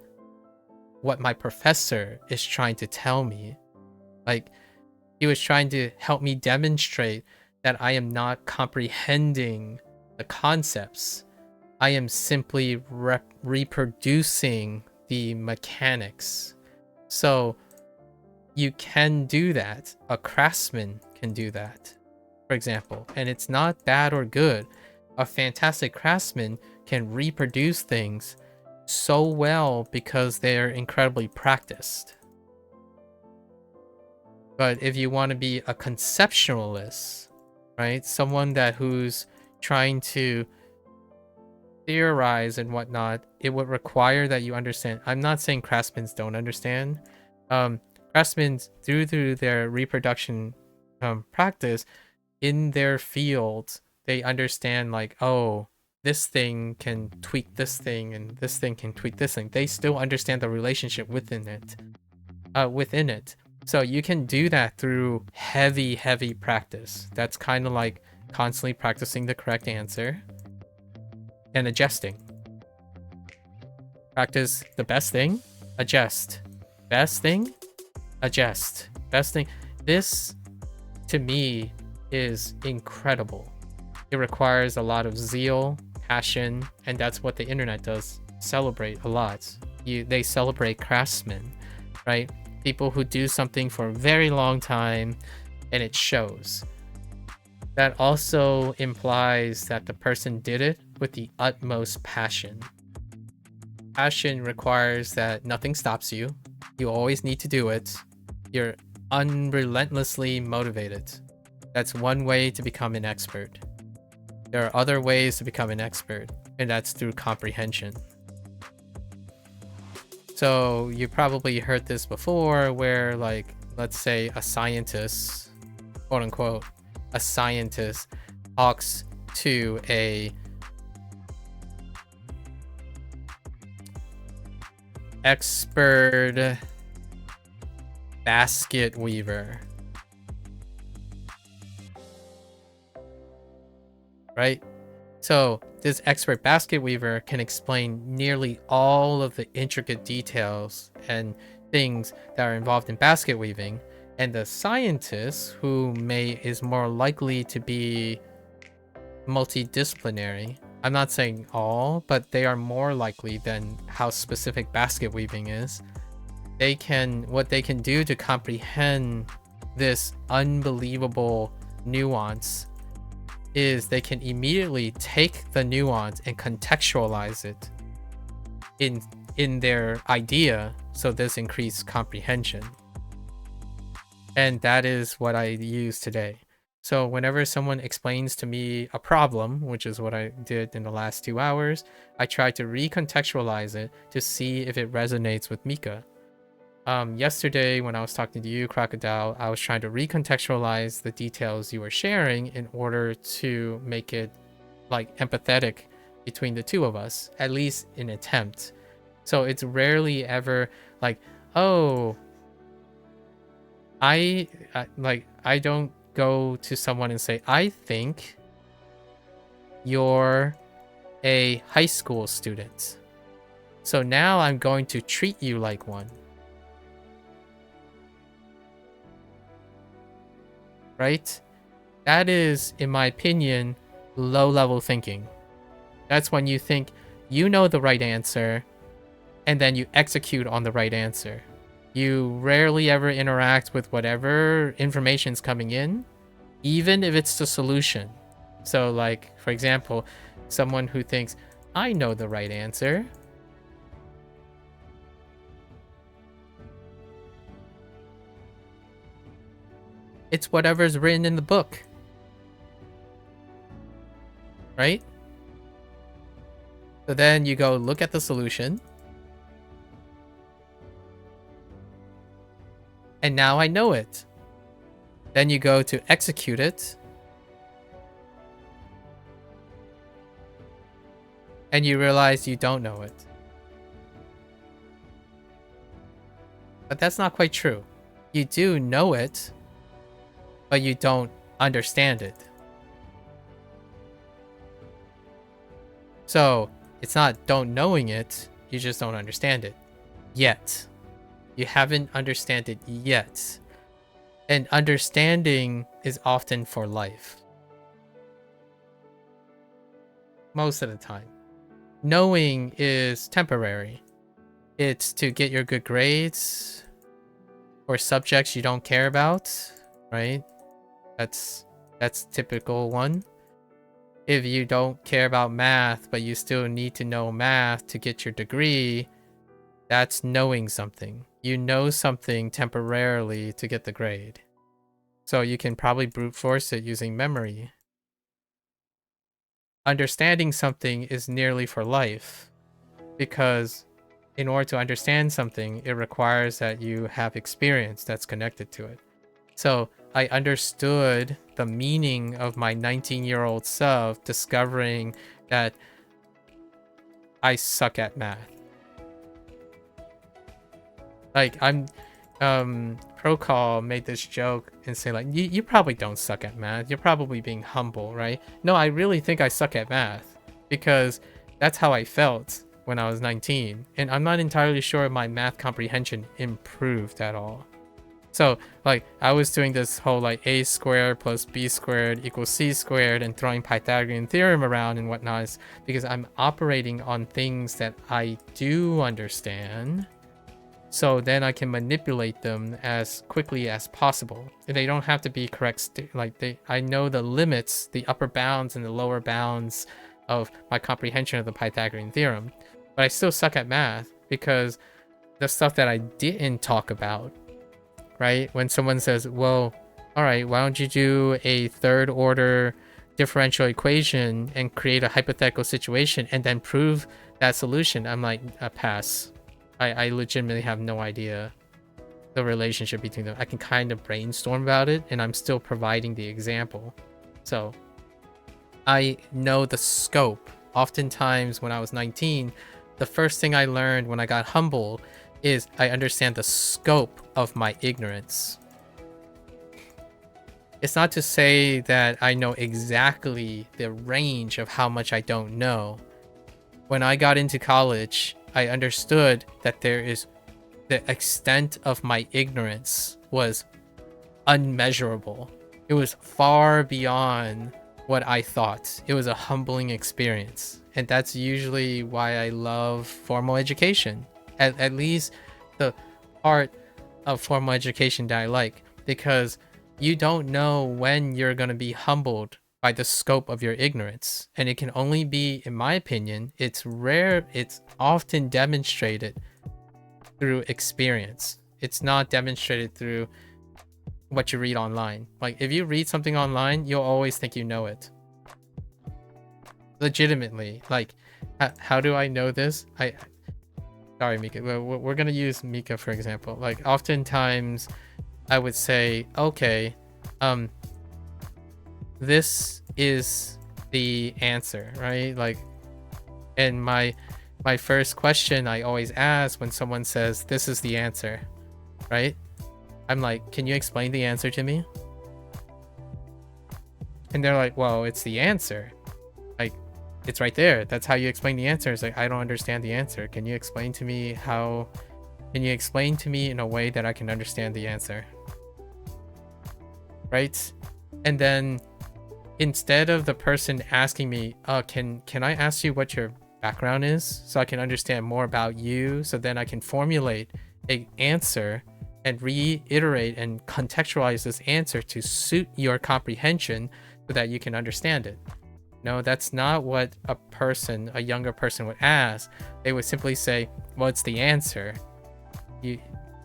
[SPEAKER 1] what my professor is trying to tell me. Like, he was trying to help me demonstrate that I am not comprehending the concepts. I am simply reproducing the mechanics. So, you can do that. A craftsman can do that, for example. And it's not bad or good. A fantastic craftsman can reproduce things so well because they're incredibly practiced. But if you want to be a conceptualist, right? Someone who's trying to theorize and whatnot, it would require that you understand. I'm not saying craftsmen don't understand. Craftsmen, through their reproduction practice in their field, they understand, like, oh, this thing can tweak this thing and this thing can tweak this thing. They still understand the relationship within it. So you can do that through heavy practice. That's kind of like constantly practicing the correct answer and adjusting. Practice the best thing, adjust. Best thing, adjust. Best thing. This, to me, is incredible. It requires a lot of zeal, passion, and that's what the internet does celebrate a lot. They celebrate craftsmen, right? People who do something for a very long time, and it shows. That also implies that the person did it with the utmost passion. Passion requires that nothing stops you. You always need to do it. You're unrelentlessly motivated. That's one way to become an expert. There are other ways to become an expert, and that's through comprehension. So you probably heard this before where, like, let's say a scientist, quote unquote, a scientist talks to a expert basket weaver, right? So this expert basket weaver can explain nearly all of the intricate details and things that are involved in basket weaving, and the scientist, who is more likely to be multidisciplinary. I'm not saying all, but they are more likely than how specific basket weaving is. What they can do to comprehend this unbelievable nuance is they can immediately take the nuance and contextualize it in their idea, so this increased comprehension. And that is what I use today. So whenever someone explains to me a problem, which is what I did in the last 2 hours, I try to recontextualize it to see if it resonates with Mika. Yesterday when I was talking to you, Crocodile, I was trying to recontextualize the details you were sharing in order to make it like empathetic between the two of us, at least in attempt. So it's rarely ever like, oh, I don't go to someone and say, I think you're a high school student, so now I'm going to treat you like one. Right? That is, in my opinion, low-level thinking. That's when you think you know the right answer, and then you execute on the right answer. You rarely ever interact with whatever information's coming in, even if it's the solution. So like, for example, someone who thinks, I know the right answer. It's whatever's written in the book. Right? So then you go look at the solution. And now I know it. Then you go to execute it. And you realize you don't know it. But that's not quite true. You do know it, but you don't understand it. So it's not don't knowing it, you just don't understand it yet. You haven't understand it yet. And understanding is often for life. Most of the time. Knowing is temporary. It's to get your good grades or subjects you don't care about, right? That's typical one. If you don't care about math, but you still need to know math to get your degree, that's knowing something. You know something temporarily to get the grade. So you can probably brute force it using memory. Understanding something is nearly for life, because in order to understand something, it requires that you have experience that's connected to it. So I understood the meaning of my 19-year-old self discovering that I suck at math. Like, Procall made this joke and say like, you probably don't suck at math. You're probably being humble, right? No, I really think I suck at math because that's how I felt when I was 19. And I'm not entirely sure my math comprehension improved at all. So like, I was doing this whole like a squared plus b squared equals c squared and throwing Pythagorean theorem around and whatnot because I'm operating on things that I do understand. So then I can manipulate them as quickly as possible. They don't have to be correct. I know the limits, the upper bounds and the lower bounds of my comprehension of the Pythagorean theorem. But I still suck at math because the stuff that I didn't talk about, right? When someone says, well, all right, why don't you do a third order differential equation and create a hypothetical situation and then prove that solution? I'm like, a pass. I legitimately have no idea the relationship between them. I can kind of brainstorm about it, and I'm still providing the example. So I know the scope. Oftentimes when I was 19, the first thing I learned when I got humble is I understand the scope of my ignorance. It's not to say that I know exactly the range of how much I don't know. When I got into college, I understood that the extent of my ignorance was unmeasurable. It was far beyond what I thought. It was a humbling experience. And that's usually why I love formal education. At least the part of formal education that I like. Because you don't know when you're going to be humbled by the scope of your ignorance. And it can only be, in my opinion, it's often demonstrated through experience. It's not demonstrated through what you read online. Like, if you read something online, you'll always think you know it. Legitimately. Like, how do I know this? Sorry, Mika. We're gonna use Mika for example. Like, oftentimes I would say, okay, this is the answer, right? Like, and my first question I always ask when someone says this is the answer, right? I'm like, can you explain the answer to me? And they're like, well, it's the answer. Like, it's right there. That's how you explain the answer. It's like, I don't understand the answer. Can you explain to me how? Can you explain to me in a way that I can understand the answer? Right? And then instead of the person asking me, can I ask you what your background is so I can understand more about you, so then I can formulate an answer and reiterate and contextualize this answer to suit your comprehension so that you can understand it. No, that's not what a younger person would ask. They would simply say, well, it's the answer. You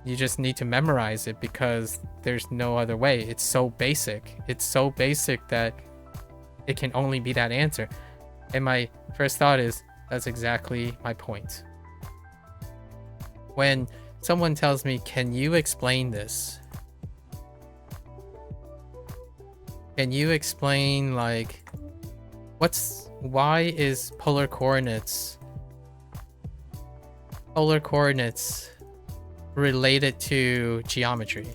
[SPEAKER 1] just need to memorize it because there's no other way. It's so basic. It's so basic that it can only be that answer. And my first thought is, that's exactly my point. When someone tells me, can you explain this? Can you explain, like, why is polar coordinates related to geometry?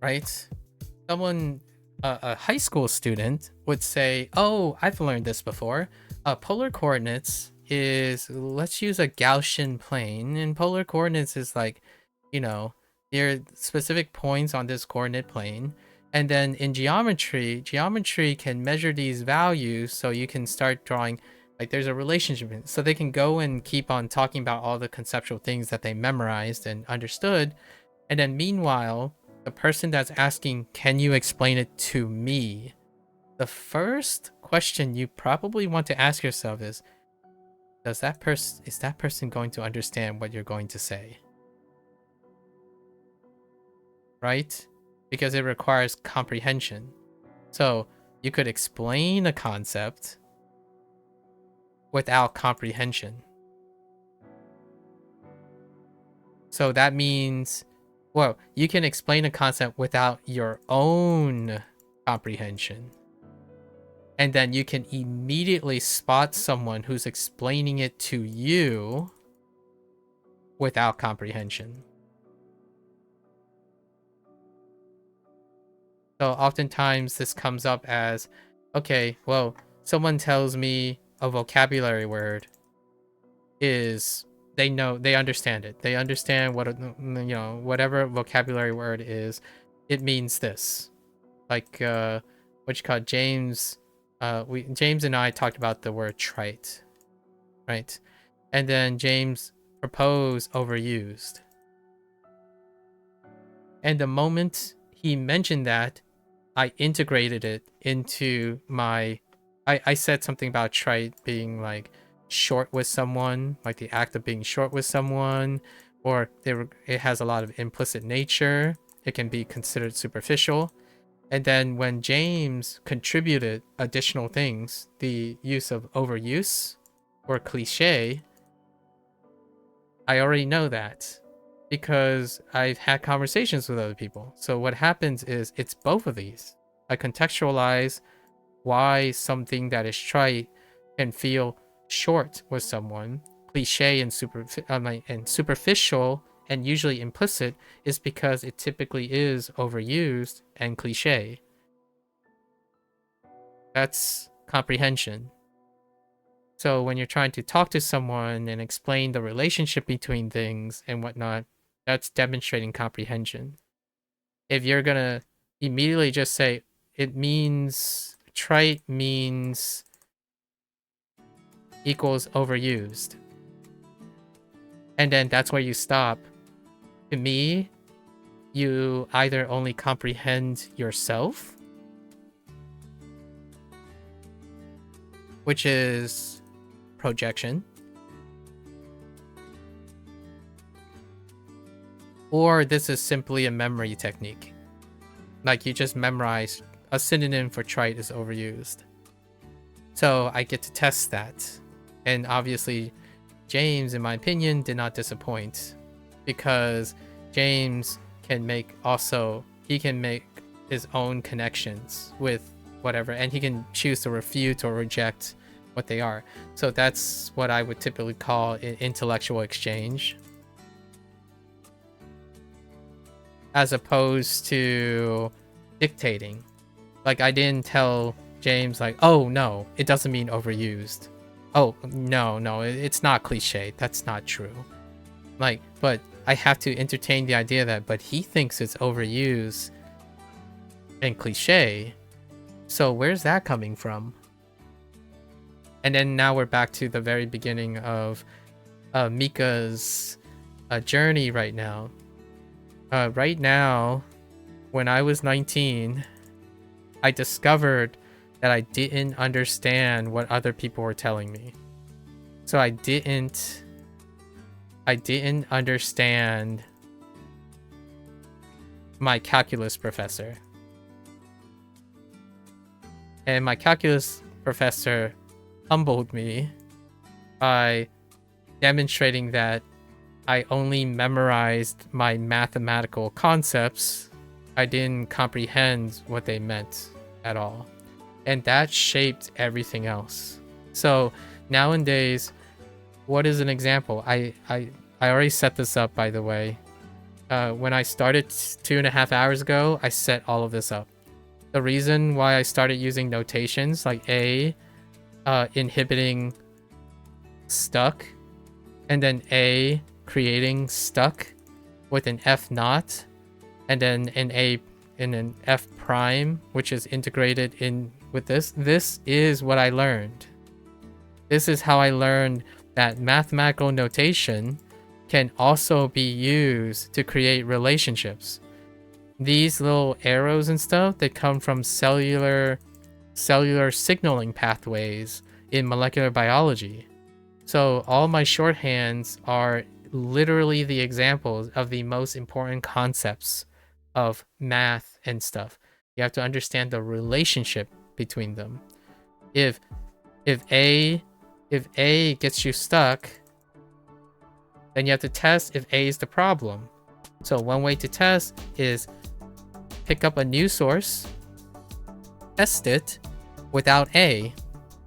[SPEAKER 1] Right? Someone, a high school student would say, oh, I've learned this before. Polar coordinates is, let's use a Gaussian plane, and polar coordinates is like, there are specific points on this coordinate plane. And then in geometry can measure these values, so you can start drawing, like, there's a relationship. So they can go and keep on talking about all the conceptual things that they memorized and understood. And then meanwhile, the person that's asking, can you explain it to me? The first question you probably want to ask yourself is that person going to understand what you're going to say? Right? Because it requires comprehension. So you could explain a concept without comprehension. So that means, well, you can explain a concept without your own comprehension. And then you can immediately spot someone who's explaining it to you without comprehension. So oftentimes this comes up as, okay, well, someone tells me a vocabulary word is, they understand it. They understand what, whatever vocabulary word is, it means this. Like, what you call James, James and I talked about the word trite, right? And then James proposed overused. And the moment he mentioned that, I integrated it into my, I said something about trite being like short with someone, like the act of being short with someone, or it has a lot of implicit nature. It can be considered superficial. And then when James contributed additional things, the use of overuse or cliche, I already know that because I've had conversations with other people. So what happens is, it's both of these. I contextualize why something that is trite can feel short with someone. Cliche and superficial and usually implicit is because it typically is overused and cliche. That's comprehension. So when you're trying to talk to someone and explain the relationship between things and whatnot, that's demonstrating comprehension. If you're gonna immediately just say, it means, trite means equals overused, and then that's where you stop, to me, you either only comprehend yourself, which is projection, or this is simply a memory technique. Like you just memorize a synonym for trite is overused. So I get to test that. And obviously, James, in my opinion, did not disappoint, because James can make his own connections with whatever, and he can choose to refute or reject what they are. So that's what I would typically call an intellectual exchange, as opposed to dictating. Like, I didn't tell James like, oh no, it doesn't mean overused. Oh no, it's not cliche. That's not true. Like, but I have to entertain the idea that, but he thinks it's overused and cliche. So where's that coming from? And then now we're back to the very beginning of Mika's journey right now. Right now, when I was 19, I discovered that I didn't understand what other people were telling me. So I didn't understand my calculus professor. And my calculus professor humbled me by demonstrating that I only memorized my mathematical concepts. I didn't comprehend what they meant at all. And that shaped everything else. So nowadays, what is an example? I already set this up, by the way. When I started 2.5 hours ago, I set all of this up. The reason why I started using notations like A, inhibiting stuck, and then A, creating stuck with an F naught, and then an F prime, which is integrated in with this. This is what I learned. This is how I learned that mathematical notation can also be used to create relationships. These little arrows and stuff, they come from cellular signaling pathways in molecular biology. So all my shorthands are literally the examples of the most important concepts of math and stuff. You have to understand the relationship between them. If A gets you stuck, then you have to test if A is the problem. So one way to test is pick up a new source, test it without A.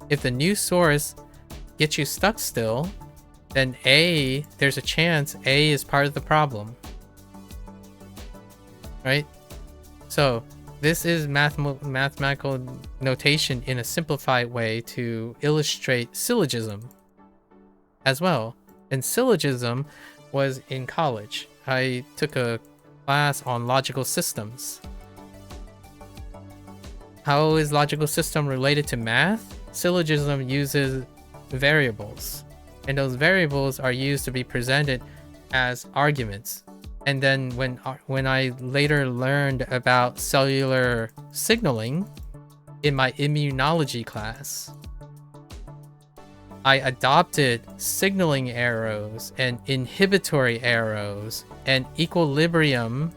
[SPEAKER 1] If the new source gets you stuck still, then there's a chance A is part of the problem. Right? So this is mathematical notation in a simplified way to illustrate syllogism as well. And syllogism was in college. I took a class on logical systems. How is logical system related to math? Syllogism uses variables, and those variables are used to be presented as arguments. And then when I later learned about cellular signaling in my immunology class, I adopted signaling arrows and inhibitory arrows and equilibrium,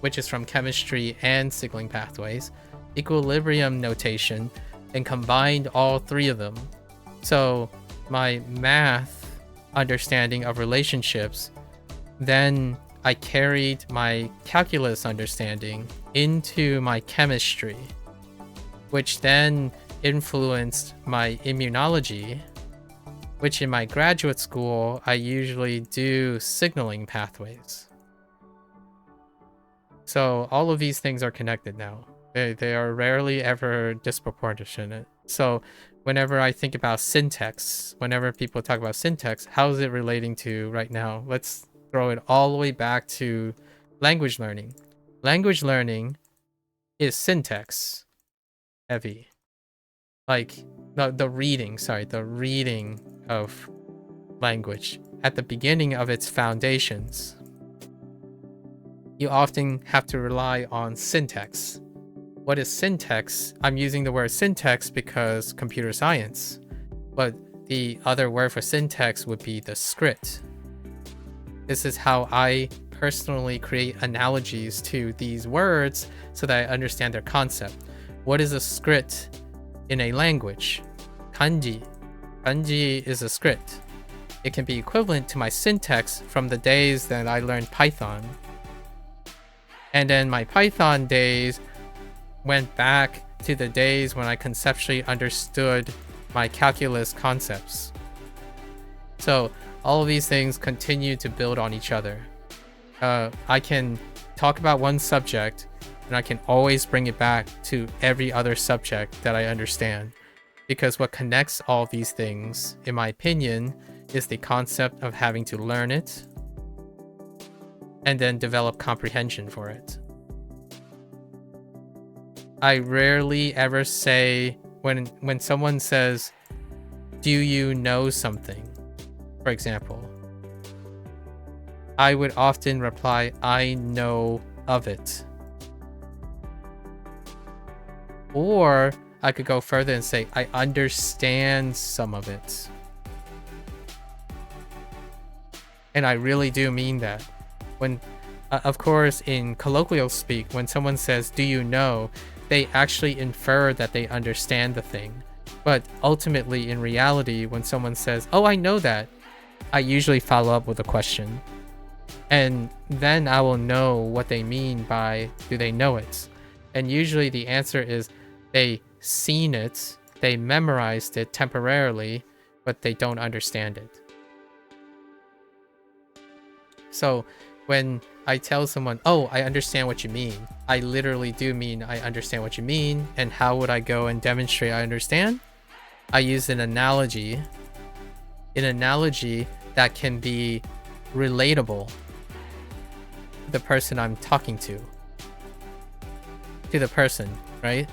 [SPEAKER 1] which is from chemistry and signaling pathways, equilibrium notation, and combined all three of them. So my math understanding of relationships, then I carried my calculus understanding into my chemistry, which then influenced my immunology, which in my graduate school, I usually do signaling pathways. So all of these things are connected now. They are rarely ever disproportionate. So whenever I think about syntax, whenever people talk about syntax, how is it relating to right now? Let's throw it all the way back to language learning. Language learning is syntax heavy. Like the reading of language at the beginning of its foundations. you often have to rely on syntax. What is syntax? I'm using the word syntax because computer science, but the other word for syntax would be the script. This is how I personally create analogies to these words so that I understand their concept. What is a script in a language? Kanji. Kanji is a script. It can be equivalent to my syntax from the days that I learned Python. And then my Python days went back to the days when I conceptually understood my calculus concepts. So all of these things continue to build on each other. I can talk about one subject and I can always bring it back to every other subject that I understand. Because what connects all these things, in my opinion, is the concept of having to learn it and then develop comprehension for it. I rarely ever say, when someone says, do you know something, for example, I would often reply, I know of it. Or I could go further and say, I understand some of it. And I really do mean that. When, of course, in colloquial speak, when someone says, do you know, they actually infer that they understand the thing. But ultimately, in reality, when someone says, oh, I know that, I usually follow up with a question. And then I will know what they mean by, do they know it? And usually the answer is, they seen it, they memorized it temporarily, but they don't understand it. So when I tell someone, oh, I understand what you mean, I literally do mean I understand what you mean. And how would I go and demonstrate I understand? I use an analogy that can be relatable to the person I'm talking to the person, right?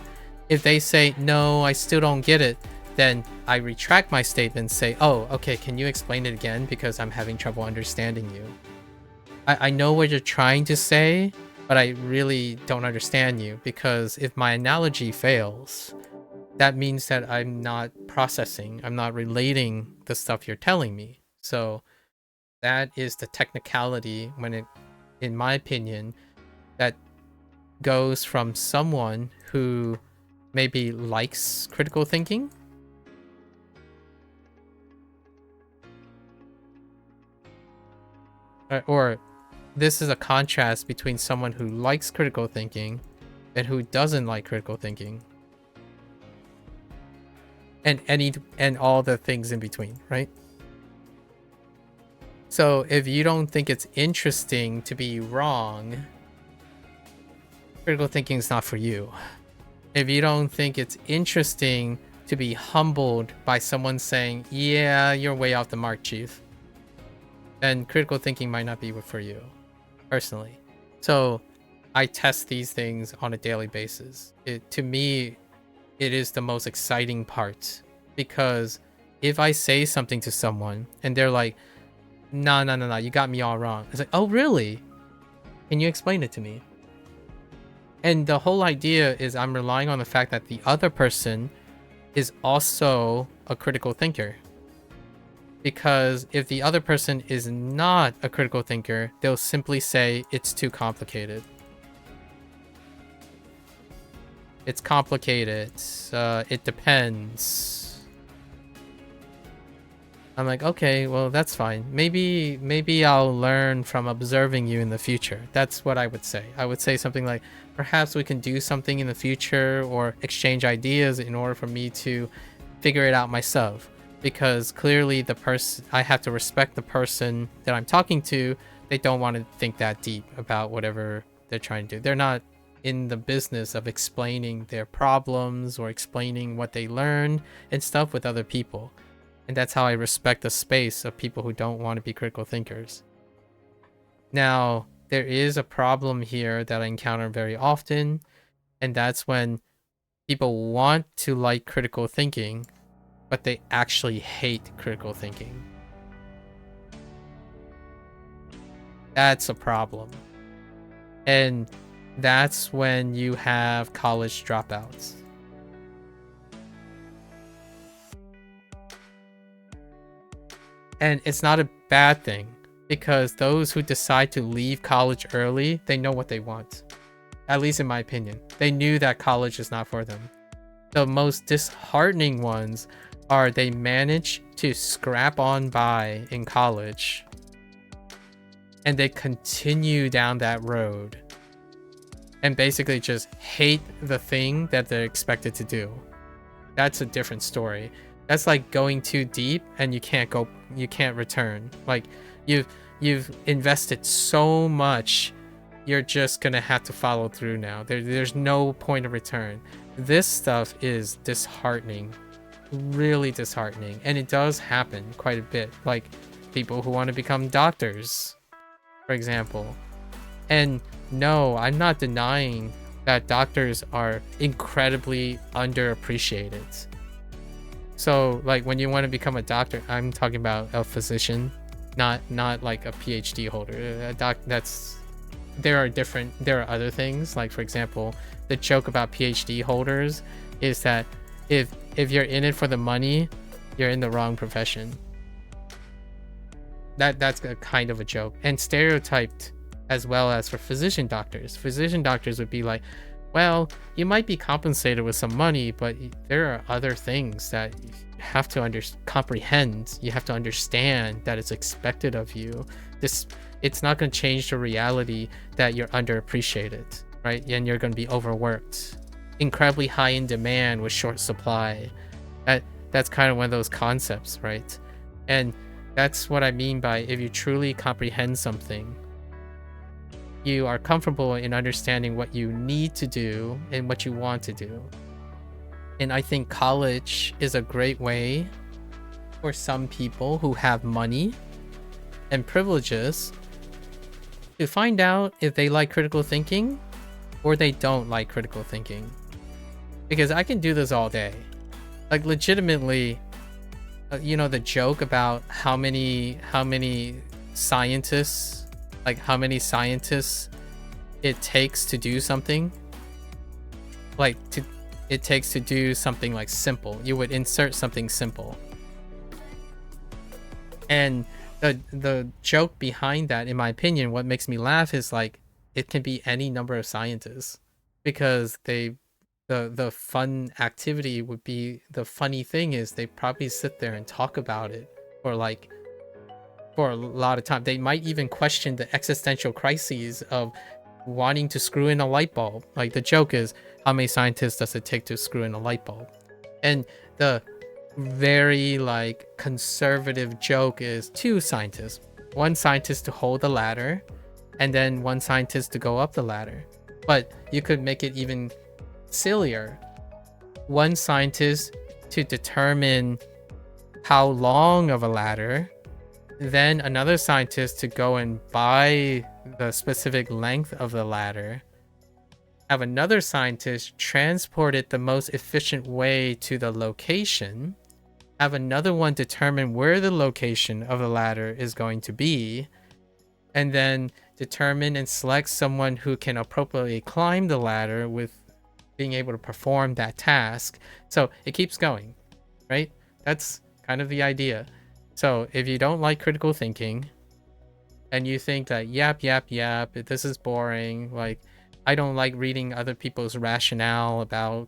[SPEAKER 1] If they say, no, I still don't get it, then I retract my statement and say, oh, okay, can you explain it again? Because I'm having trouble understanding you. I know what you're trying to say, but I really don't understand you, because if my analogy fails, that means that I'm not processing, I'm not relating the stuff you're telling me. So that is the technicality when it, in my opinion, that goes from someone who maybe likes critical thinking or this is a contrast between someone who likes critical thinking and who doesn't like critical thinking, and all the things in between, right? So if you don't think it's interesting to be wrong, critical thinking is not for you. If you don't think it's interesting to be humbled by someone saying, yeah, you're way off the mark, chief, then critical thinking might not be for you, personally. So I test these things on a daily basis. To me, it is the most exciting part, because if I say something to someone and they're like, no, you got me all wrong. It's like, oh, really? Can you explain it to me? And the whole idea is I'm relying on the fact that the other person is also a critical thinker. Because if the other person is not a critical thinker, they'll simply say it's too complicated. It's complicated. It depends. I'm like, okay, well, that's fine. Maybe I'll learn from observing you in the future. That's what I would say. I would say something like, perhaps we can do something in the future or exchange ideas in order for me to figure it out myself. Because clearly I have to respect the person that I'm talking to. They don't want to think that deep about whatever they're trying to do. They're not in the business of explaining their problems or explaining what they learn and stuff with other people. And that's how I respect the space of people who don't want to be critical thinkers. Now, there is a problem here that I encounter very often, and that's when people want to like critical thinking, but they actually hate critical thinking. That's a problem. And that's when you have college dropouts. And it's not a bad thing, because those who decide to leave college early, they know what they want. At least in my opinion. They knew that college is not for them. The most disheartening ones are they manage to scrap on by in college and they continue down that road and basically just hate the thing that they're expected to do. That's a different story. That's like going too deep and you can't return. Like you've invested so much, you're just gonna have to follow through now. There's no point of return. This stuff is disheartening, really disheartening, and it does happen quite a bit. Like people who want to become doctors, for example. And no, I'm not denying that doctors are incredibly underappreciated. So like when you want to become a doctor, I'm talking about a physician, not like a PhD holder. There are other things, like for example, the joke about PhD holders is that if you're in it for the money, you're in the wrong profession. That's a kind of a joke, and stereotyped as well as for physician doctors. Physician doctors would be like, well, you might be compensated with some money, but there are other things that you have to comprehend. You have to understand that it's expected of you. It's not going to change the reality that you're underappreciated, right? And you're going to be overworked, incredibly high in demand with short supply. That's kind of one of those concepts, right? And that's what I mean by, if you truly comprehend something, you are comfortable in understanding what you need to do and what you want to do. And I think college is a great way for some people who have money and privileges to find out if they like critical thinking or they don't like critical thinking. Because I can do this all day. Like legitimately, the joke about how many scientists it takes to do something. It takes to do something like simple. You would insert something simple. And the joke behind that, in my opinion, what makes me laugh is like it can be any number of scientists, because the fun activity would be, the funny thing is they probably sit there and talk about it for a lot of time. They might even question the existential crises of wanting to screw in a light bulb. Like the joke is, how many scientists does it take to screw in a light bulb? And the very conservative joke is 2 scientists. 1 scientist to hold the ladder, and then 1 scientist to go up the ladder. But you could make it even sillier. 1 scientist to determine how long of a ladder, then another scientist to go and buy the specific length of the ladder, have another scientist transport it the most efficient way to the location, have another one determine where the location of the ladder is going to be, and then determine and select someone who can appropriately climb the ladder with being able to perform that task. So it keeps going, right? That's kind of the idea. So if you don't like critical thinking and you think that yap, this is boring, like I don't like reading other people's rationale about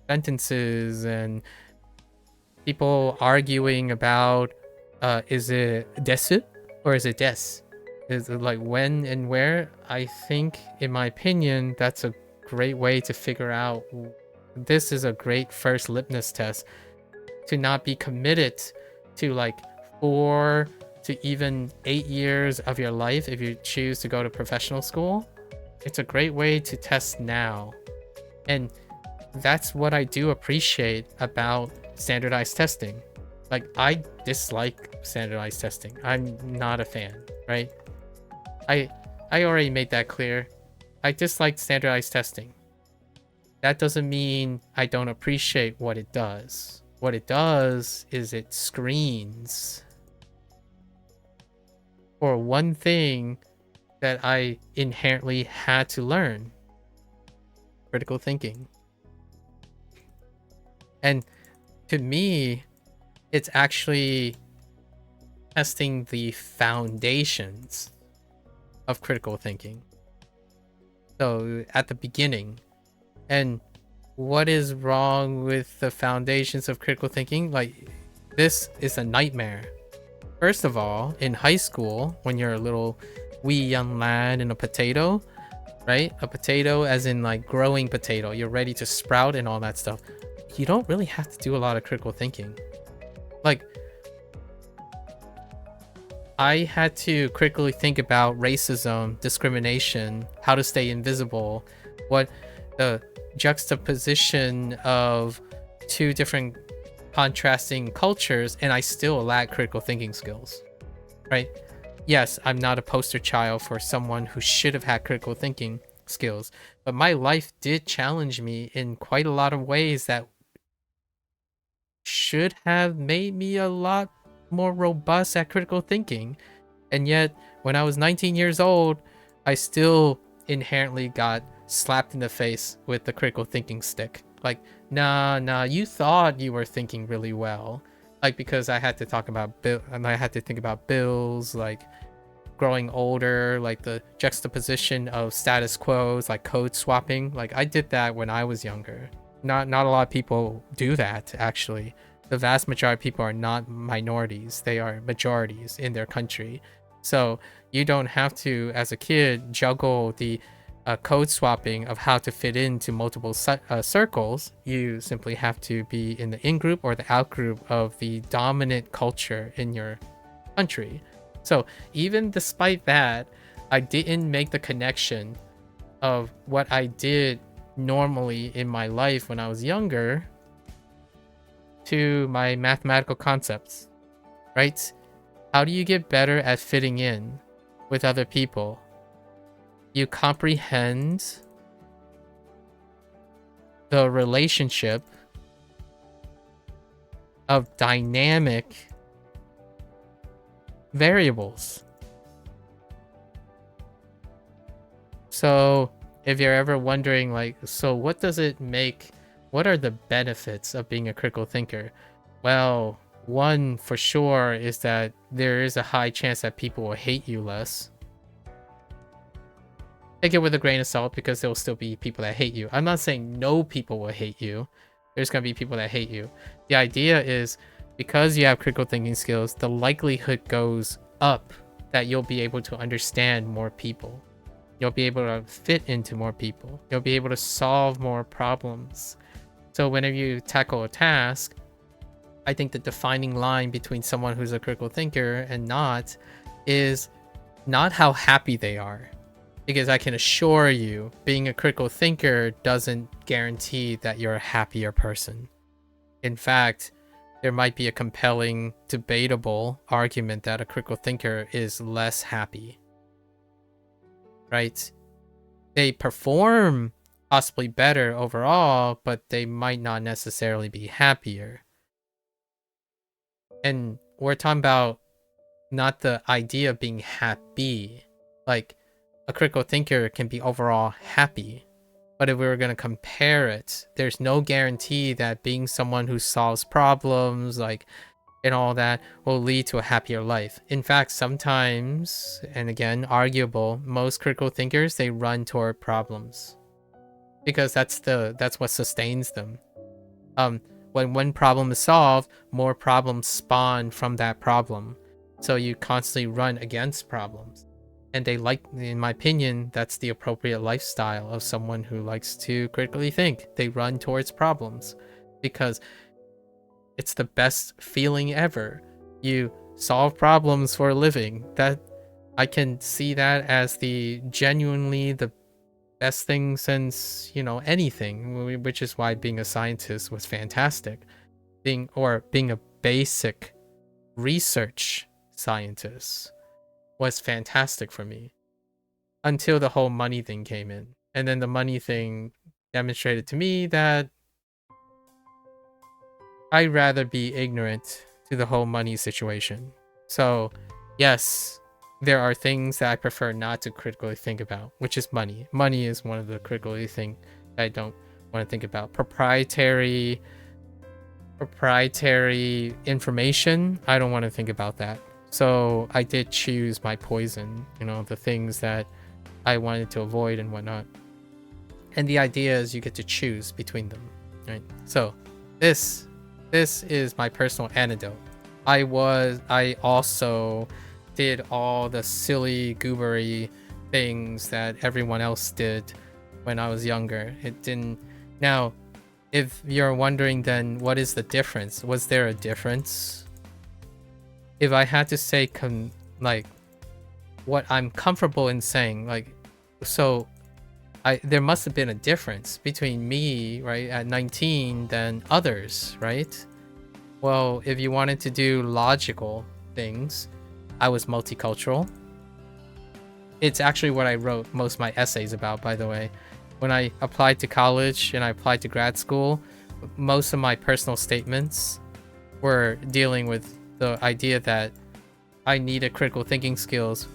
[SPEAKER 1] sentences and people arguing about is it desu or is it des? Is it like when and where? I think, in my opinion, that's a great way to figure out. This is a great first litmus test to not be committed to 4 to even 8 years of your life if you choose to go to professional school. It's a great way to test now. And that's what I do appreciate about standardized testing. I dislike standardized testing. I'm not a fan, right? I already made that clear. I dislike standardized testing. That doesn't mean I don't appreciate what it does. What it does is it screens for one thing that I inherently had to learn. Critical thinking. And to me, it's actually testing the foundations of critical thinking. So at the beginning. And what is wrong with the foundations of critical thinking? Like, this is a nightmare. First of all, in high school, when you're a little wee young lad in a potato, right? A potato as in like growing potato, you're ready to sprout and all that stuff. You don't really have to do a lot of critical thinking. Like, I had to critically think about racism, discrimination, how to stay invisible, what the juxtaposition of two different contrasting cultures, and I still lack critical thinking skills, right? Yes, I'm not a poster child for someone who should have had critical thinking skills, but my life did challenge me in quite a lot of ways that should have made me a lot more robust at critical thinking. And yet, when I was 19 years old, I still inherently got slapped in the face with the critical thinking stick. Like, nah, you thought you were thinking really well. Like, because I had to talk about and I had to think about bills, like growing older, like the juxtaposition of status quos, like code swapping. Like, I did that when I was younger. Not a lot of people do that, actually. The vast majority of people are not minorities. They are majorities in their country. So you don't have to, as a kid, juggle the code swapping of how to fit into multiple circles. You simply have to be in the in-group or the out-group of the dominant culture in your country. So even despite that, I didn't make the connection of what I did normally in my life when I was younger to my mathematical concepts, right? How do you get better at fitting in with other people? You comprehend the relationship of dynamic variables. So if you're ever wondering, like, so what does it make? What are the benefits of being a critical thinker? Well, one for sure is that there is a high chance that people will hate you less. Take it with a grain of salt, because there will still be people that hate you. I'm not saying no people will hate you. There's going to be people that hate you. The idea is, because you have critical thinking skills, the likelihood goes up that you'll be able to understand more people. You'll be able to fit into more people. You'll be able to solve more problems. So whenever you tackle a task, I think the defining line between someone who's a critical thinker and not is not how happy they are. Because I can assure you, being a critical thinker doesn't guarantee that you're a happier person. In fact, there might be a compelling, debatable argument that a critical thinker is less happy. Right? They perform possibly better overall, but they might not necessarily be happier. And we're talking about not the idea of being happy. Like, a critical thinker can be overall happy. But if we were going to compare it, there's no guarantee that being someone who solves problems, like, and all that will lead to a happier life. In fact, sometimes, and again, arguable, most critical thinkers, they run toward problems. Because that's what sustains them. When one problem is solved, more problems spawn from that problem. So you constantly run against problems. And they like, in my opinion, that's the appropriate lifestyle of someone who likes to critically think. They run towards problems because it's the best feeling ever. You solve problems for a living. That I can see that as the genuinely the best thing since, anything, which is why being a scientist was fantastic. Being a basic research scientist was fantastic for me until the whole money thing came in. And then the money thing demonstrated to me that I'd rather be ignorant to the whole money situation. So, yes, there are things that I prefer not to critically think about, which is money. Money is one of the critically things I don't want to think about. Proprietary information, I don't want to think about that. So I did choose my poison, you know, the things that I wanted to avoid and whatnot. And the idea is you get to choose between them, right? So this is my personal antidote. I also did all the silly goobery things that everyone else did when I was younger. It didn't. Now, if you're wondering, then what is the difference? Was there a difference? If I had to say like what I'm comfortable in saying, like, so there must have been a difference between me, right, at 19 than others, right? Well, if you wanted to do logical things, I was multicultural. It's actually what I wrote most of my essays about, by the way. When I applied to college and I applied to grad school, most of my personal statements were dealing with the idea that I needed critical thinking skills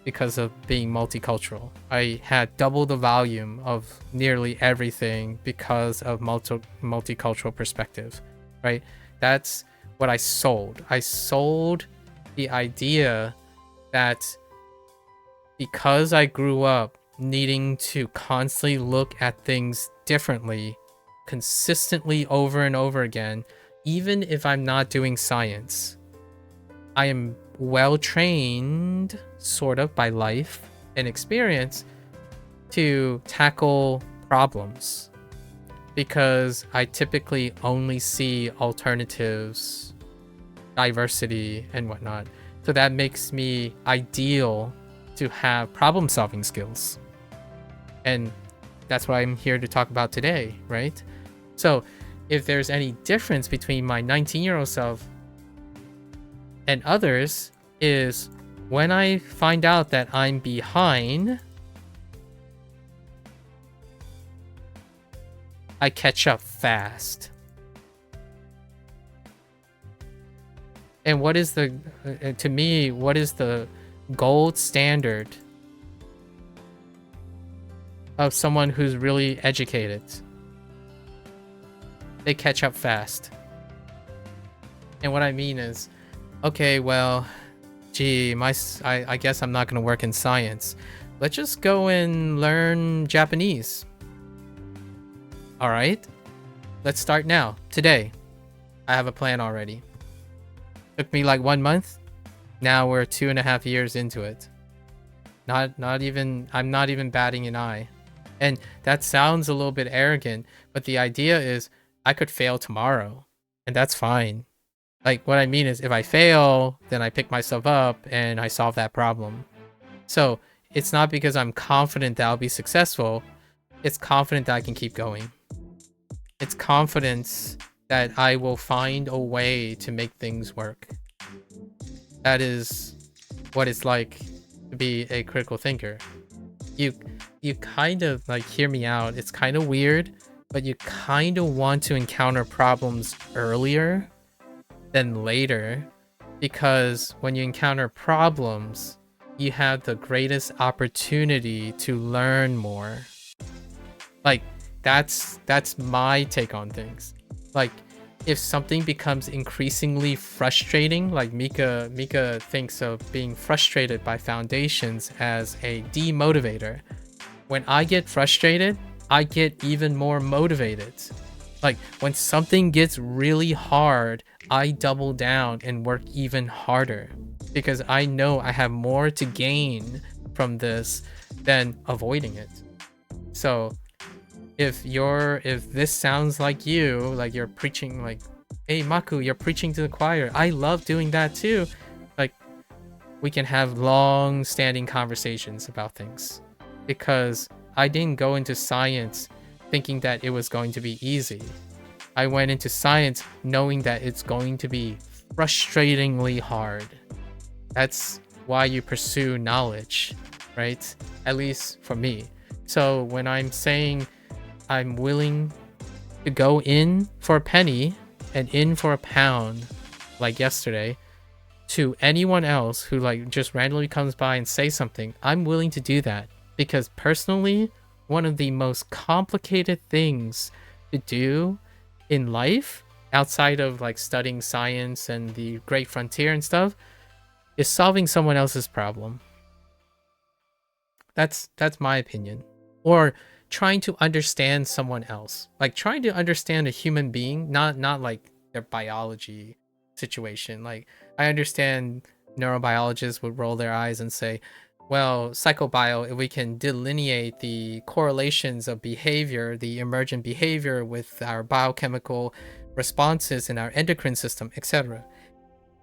[SPEAKER 1] because of being multicultural. I had double the volume of nearly everything because of multicultural perspective, right? That's what I sold. I sold the idea that because I grew up needing to constantly look at things differently, consistently over and over again, even if I'm not doing science, I am well trained, sort of, by life and experience to tackle problems, because I typically only see alternatives, diversity, and whatnot. So that makes me ideal to have problem solving skills. And that's what I'm here to talk about today, right? So if there's any difference between my 19-year-old self and others, is when I find out that I'm behind, I catch up fast. And what is the, to me, what is the gold standard of someone who's really educated? They catch up fast. And what I mean is, okay, well, gee, I guess I'm not going to work in science. Let's just go and learn Japanese. All right, let's start now, today. I have a plan already. Took me like 1 month. Now we're 2.5 years into it. Not even, I'm not even batting an eye. And that sounds a little bit arrogant, but the idea is I could fail tomorrow, and that's fine. Like, what I mean is, if I fail, then I pick myself up and I solve that problem. So it's not because I'm confident that I'll be successful. It's confident that I can keep going. It's confidence that I will find a way to make things work. That is what it's like to be a critical thinker. You kind of, like, hear me out. It's kind of weird, but you kind of want to encounter problems earlier than later, because when you encounter problems, you have the greatest opportunity to learn more. Like, that's my take on things. Like, if something becomes increasingly frustrating, like Mika thinks of being frustrated by foundations as a demotivator. When I get frustrated, I get even more motivated. Like, when something gets really hard, I double down and work even harder, because I know I have more to gain from this than avoiding it. So if this sounds like you, like you're preaching, like, hey Maku, you're preaching to the choir, I love doing that too. Like, we can have long standing conversations about things, because I didn't go into science thinking that it was going to be easy. I went into science knowing that it's going to be frustratingly hard. That's why you pursue knowledge, right? At least for me. So when I'm saying I'm willing to go in for a penny and in for a pound, like yesterday, to anyone else who like just randomly comes by and say something, I'm willing to do that, because personally, one of the most complicated things to do in life outside of like studying science and the great frontier and stuff is solving someone else's problem. That's my opinion. Or trying to understand someone else, like trying to understand a human being, not like their biology situation. Like, I understand neurobiologists would roll their eyes and say, well, psychobio, if we can delineate the correlations of behavior, the emergent behavior with our biochemical responses in our endocrine system, etc.,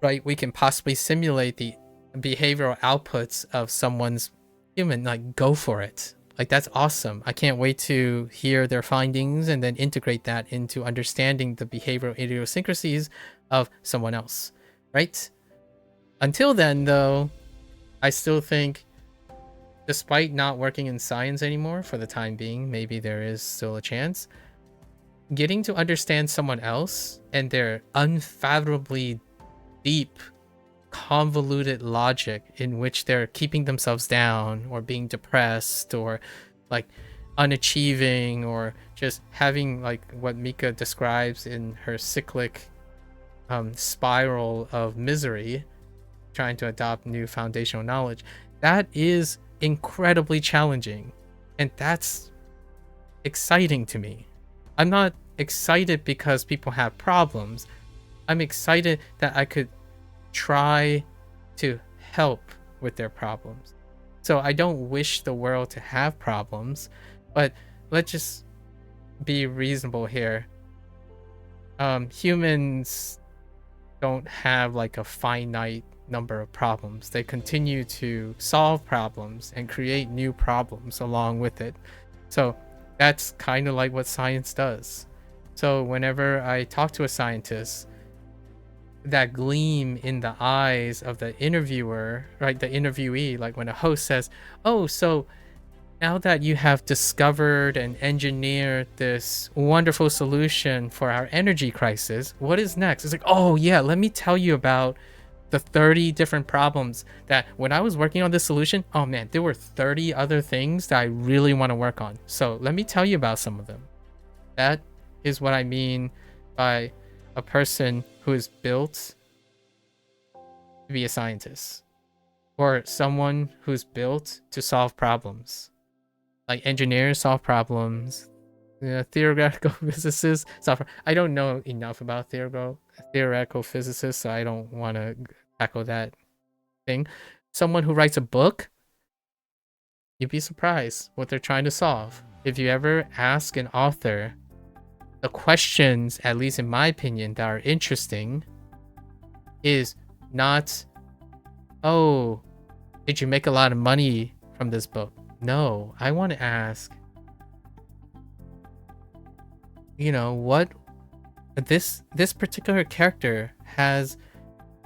[SPEAKER 1] right, we can possibly simulate the behavioral outputs of someone's human. Like, go for it. Like, that's awesome. I can't wait to hear their findings and then integrate that into understanding the behavioral idiosyncrasies of someone else, right? Until then, though, I still think, despite not working in science anymore for the time being, maybe there is still a chance, getting to understand someone else and their unfathomably deep, convoluted logic in which they're keeping themselves down or being depressed or like unachieving or just having like what Mika describes in her cyclic spiral of misery, trying to adopt new foundational knowledge. That is incredibly challenging, and that's exciting to me. I'm not excited because people have problems. I'm excited that I could try to help with their problems. So I don't wish the world to have problems, but let's just be reasonable here. Humans don't have like a finite number of problems. They continue to solve problems and create new problems along with it. So that's kind of like what science does. So whenever I talk to a scientist, that gleam in the eyes of the interviewer, right, the interviewee, like when a host says, oh, so now that you have discovered and engineered this wonderful solution for our energy crisis, what is next? It's like, oh yeah, let me tell you about the 30 different problems that when I was working on this solution, oh man, there were 30 other things that I really want to work on. So let me tell you about some of them. That is what I mean by a person who is built to be a scientist, or someone who's built to solve problems. Like engineers solve problems, theoretical physicists solve. I don't know enough about theoretical physicists, so I don't want to tackle that thing. Someone who writes a book, you'd be surprised what they're trying to solve. If you ever ask an author the questions, at least in my opinion, that are interesting is not, oh, did you make a lot of money from this book? No, I want to ask, you know, what this particular character has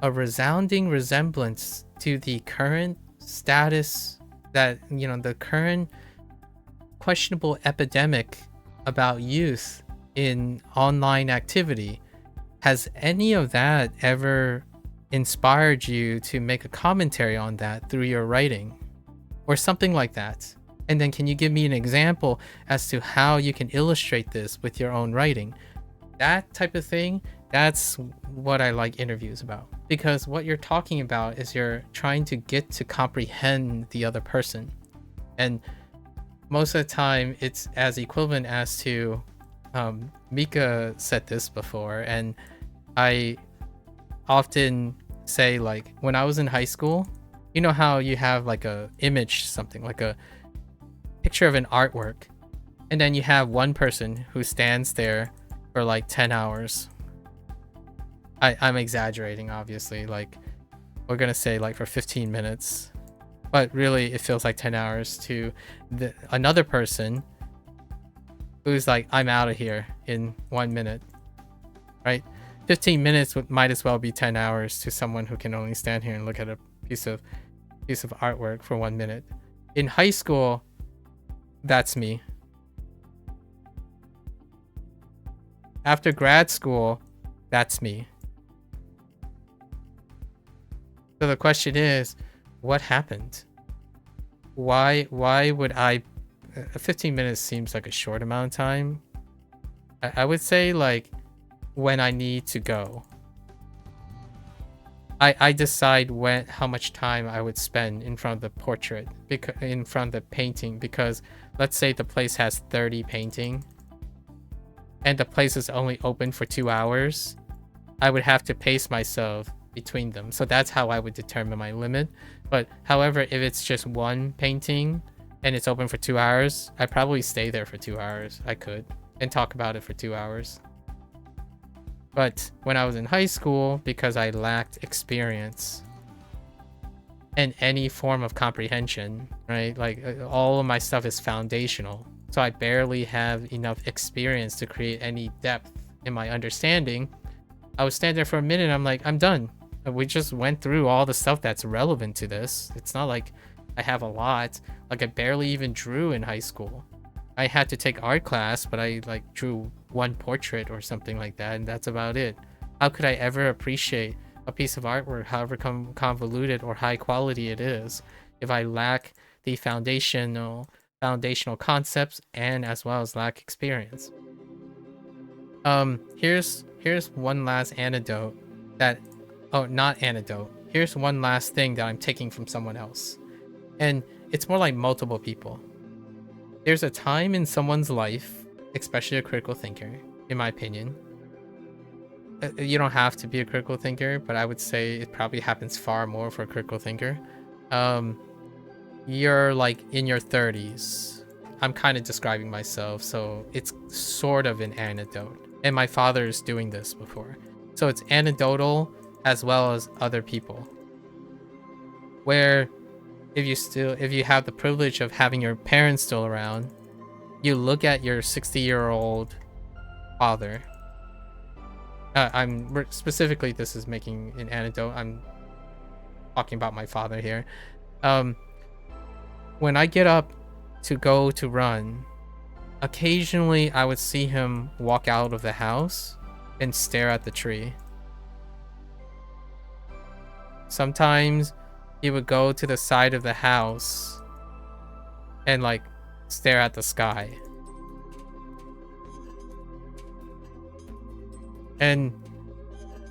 [SPEAKER 1] a resounding resemblance to the current status that, you know, the current questionable epidemic about youth in online activity. Has any of that ever inspired you to make a commentary on that through your writing or something like that? And then can you give me an example as to how you can illustrate this with your own writing? That type of thing, that's what I like interviews about, because what you're talking about is you're trying to get to comprehend the other person, and most of the time it's as equivalent as to Mika said this before, and I often say, like, when I was in high school, you know how you have like a image, something like a picture of an artwork, and then you have one person who stands there for like 10 hours. I'm exaggerating, obviously, like we're gonna say like for 15 minutes, but really it feels like 10 hours to another person who's like, I'm out of here in 1 minute, right? 15 minutes might as well be 10 hours to someone who can only stand here and look at a piece of artwork for 1 minute. In high school, that's me. After grad school, that's me. So the question is, what happened? Why would I 15 minutes seems like a short amount of time. I would say like when I need to go. I decide how much time I would spend in front of the portrait, in front of the painting, because let's say the place has 30 painting and the place is only open for 2 hours. I would have to pace myself between them. So that's how I would determine my limit. But however, if it's just one painting and it's open for 2 hours, I'd probably stay there for 2 hours. I could, and talk about it for 2 hours. But when I was in high school, because I lacked experience and any form of comprehension, right? Like all of my stuff is foundational. So I barely have enough experience to create any depth in my understanding. I would stand there for a minute and I'm like, I'm done. We just went through all the stuff that's relevant to this. It's not like I have a lot. Like I barely even drew in high school. I had to take art class, but I like drew one portrait or something like that, and that's about it. How could I ever appreciate a piece of artwork, however convoluted or high quality it is, if I lack the foundational concepts and as well as lack experience? Here's one last anecdote that, oh, not anecdote. Here's one last thing that I'm taking from someone else, and it's more like multiple people. There's a time in someone's life, especially a critical thinker, in my opinion. You don't have to be a critical thinker, but I would say it probably happens far more for a critical thinker. You're like in your 30s. I'm kind of describing myself, so it's sort of an anecdote. And my father's doing this before. So it's anecdotal as well as other people. Where if you have the privilege of having your parents still around, you look at your 60-year-old father. Specifically, this is making an anecdote. I'm talking about my father here. When I get up to go to run, occasionally I would see him walk out of the house and stare at the tree. Sometimes he would go to the side of the house and like stare at the sky. And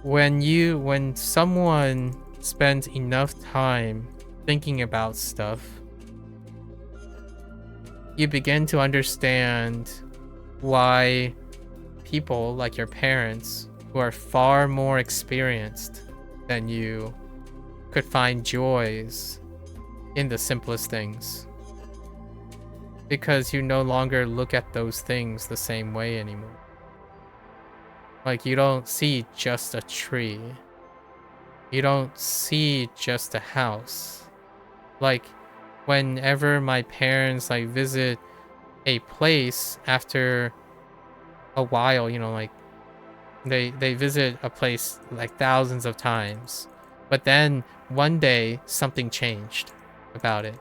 [SPEAKER 1] when someone spends enough time thinking about stuff, you begin to understand why people like your parents, who are far more experienced than you, could find joys in the simplest things. Because you no longer look at those things the same way anymore. Like, you don't see just a tree. You don't see just a house. Like, whenever my parents like visit a place after a while, you know, like they visit a place like thousands of times, but then one day something changed about it.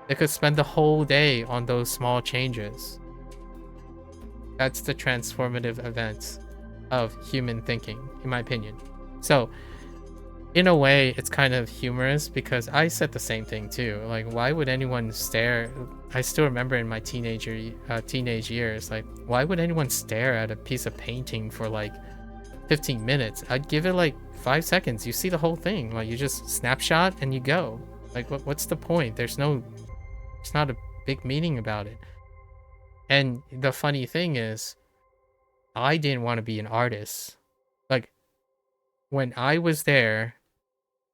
[SPEAKER 1] They could spend the whole day on those small changes. That's the transformative events of human thinking, in my opinion. So in a way, it's kind of humorous because I said the same thing too. Like, why would anyone stare? I still remember in my teenage years, like, why would anyone stare at a piece of painting for like 15 minutes? I'd give it like 5 seconds. You see the whole thing. Like, you just snapshot and you go. Like, what's the point? It's not a big meaning about it. And the funny thing is, I didn't want to be an artist. Like, when I was there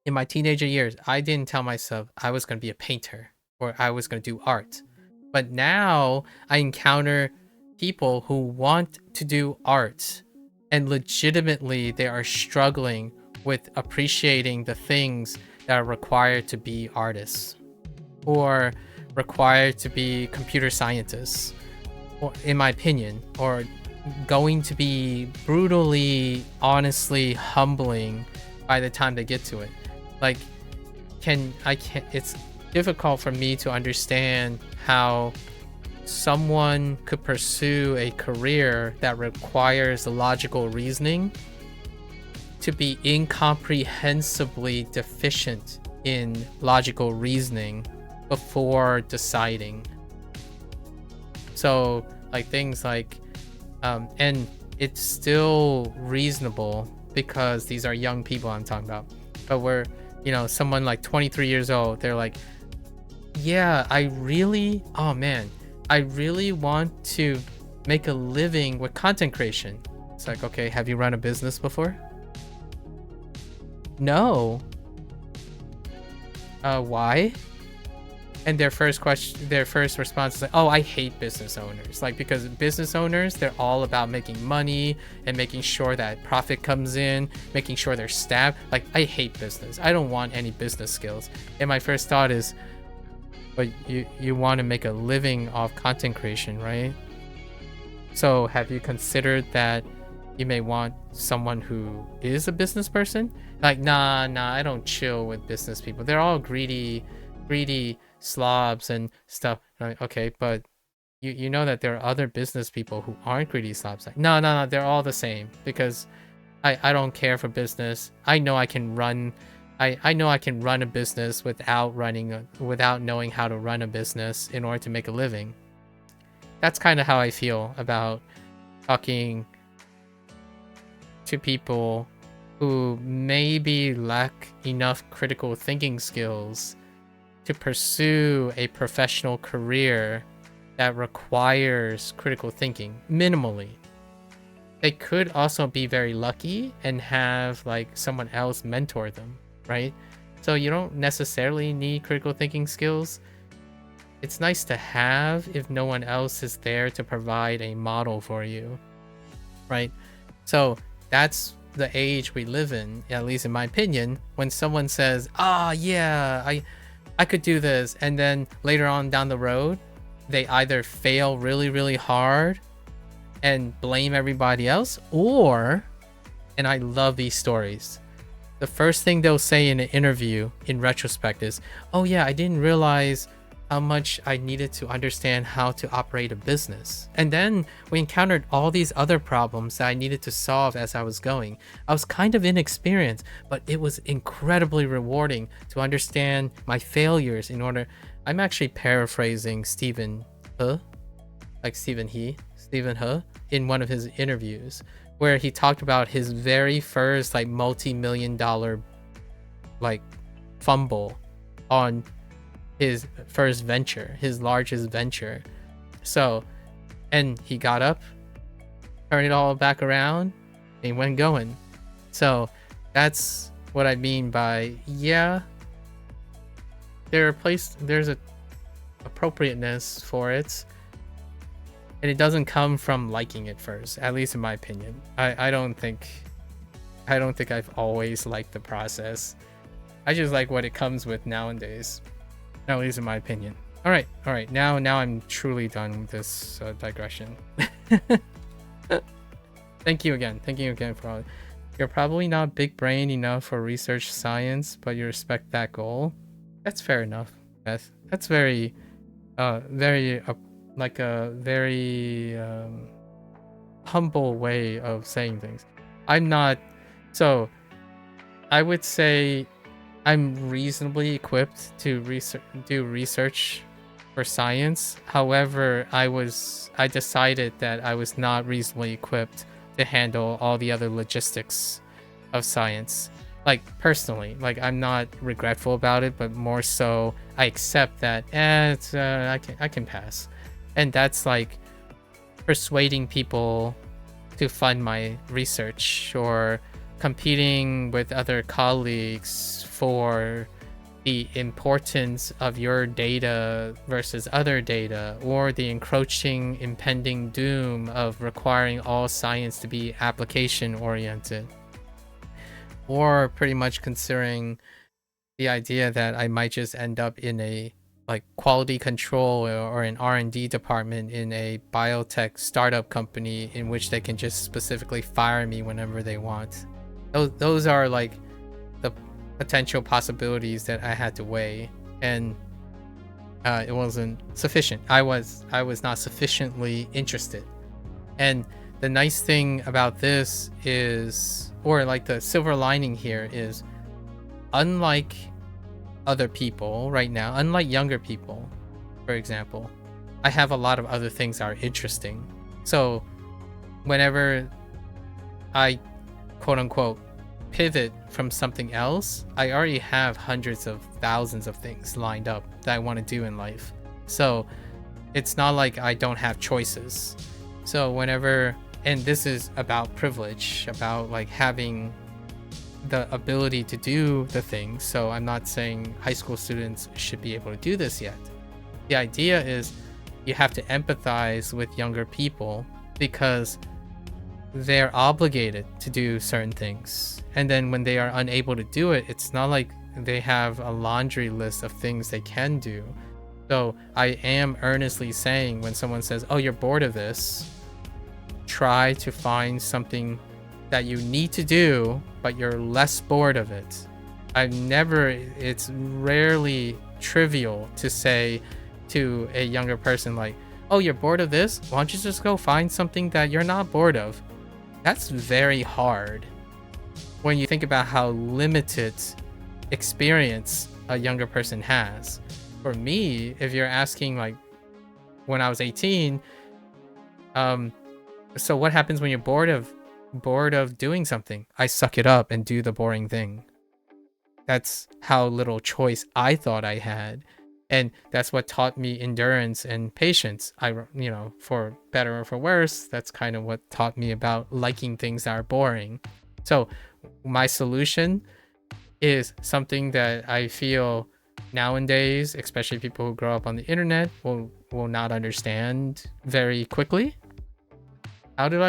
[SPEAKER 1] in my teenager years, I didn't tell myself I was going to be a painter or I was going to do art. But now I encounter people who want to do art and legitimately they are struggling with appreciating the things that are required to be artists or required to be computer scientists, or in my opinion, or going to be brutally, honestly humbling by the time they get to it. Like, it's difficult for me to understand how someone could pursue a career that requires logical reasoning to be incomprehensibly deficient in logical reasoning before deciding. So like things like and it's still reasonable because these are young people I'm talking about, but we're, you know, someone like 23 years old, they're like, yeah, I really want to make a living with content creation. It's like, okay, have you run a business before? No. Why? And their first response is like, oh, I hate business owners. Like, because business owners, they're all about making money and making sure that profit comes in, making sure they're staffed. Like, I hate business. I don't want any business skills. And my first thought is, but you want to make a living off content creation, right? So have you considered that you may want someone who is a business person? Like, nah, I don't chill with business people. They're all greedy slobs and stuff. Like, okay, but you know that there are other business people who aren't greedy slobs. Like, no, they're all the same, because I don't care for business. I know I can run a business without knowing how to run a business in order to make a living. That's kind of how I feel about talking to people who maybe lack enough critical thinking skills to pursue a professional career that requires critical thinking minimally. They could also be very lucky and have like someone else mentor them, right? So you don't necessarily need critical thinking skills. It's nice to have if no one else is there to provide a model for you, right? So that's the age we live in, at least in my opinion, when someone says, yeah, I could do this, and then later on down the road, they either fail really, really hard and blame everybody else, or, and I love these stories, the first thing they'll say in an interview in retrospect is, oh yeah, I didn't realize how much I needed to understand how to operate a business. And then we encountered all these other problems that I needed to solve as I was going. I was kind of inexperienced, but it was incredibly rewarding to understand my failures in order. I'm actually paraphrasing Stephen He in one of his interviews, where he talked about his very first like multi-million-dollar like fumble on his first venture, his largest venture. So, and he got up, turned it all back around, and he went going. So that's what I mean by, yeah, there's a appropriateness for it, and it doesn't come from liking it first, at least in my opinion. I don't think I've always liked the process. I just like what it comes with nowadays, at least in my opinion. All right. Now I'm truly done with this digression. Thank you again for all. You're probably not big brain enough for research science, but you respect that goal. That's fair enough, Beth. That's very humble way of saying things. I'm not, so I would say I'm reasonably equipped to do research for science. However, I decided that I was not reasonably equipped to handle all the other logistics of science. Like, personally, like, I'm not regretful about it, but more so I accept that I can pass. And that's like persuading people to fund my research, or competing with other colleagues for the importance of your data versus other data, or the encroaching impending doom of requiring all science to be application oriented, or pretty much considering the idea that I might just end up in a like quality control or an R&D department in a biotech startup company in which they can just specifically fire me whenever they want. Those are like the potential possibilities that I had to weigh, and it wasn't sufficient. I was not sufficiently interested. And the nice thing about this is, or like the silver lining here is, unlike other people right now, unlike younger people, for example, I have a lot of other things that are interesting. So whenever I quote unquote pivot from something else, I already have hundreds of thousands of things lined up that I want to do in life. So it's not like I don't have choices. So whenever, and this is about privilege, about like having the ability to do the things. So I'm not saying high school students should be able to do this yet. The idea is you have to empathize with younger people because they're obligated to do certain things. And then when they are unable to do it, it's not like they have a laundry list of things they can do. So I am earnestly saying, when someone says, oh, you're bored of this, try to find something that you need to do, but you're less bored of it. It's rarely trivial to say to a younger person like, oh, you're bored of this? Why don't you just go find something that you're not bored of? That's very hard when you think about how limited experience a younger person has. For me, if you're asking like when I was 18, so what happens when you're bored of doing something? I suck it up and do the boring thing. That's how little choice I thought I had. And that's what taught me endurance and patience. For better or for worse, that's kind of what taught me about liking things that are boring. So my solution is something that I feel nowadays, especially people who grow up on the internet, will not understand very quickly. How do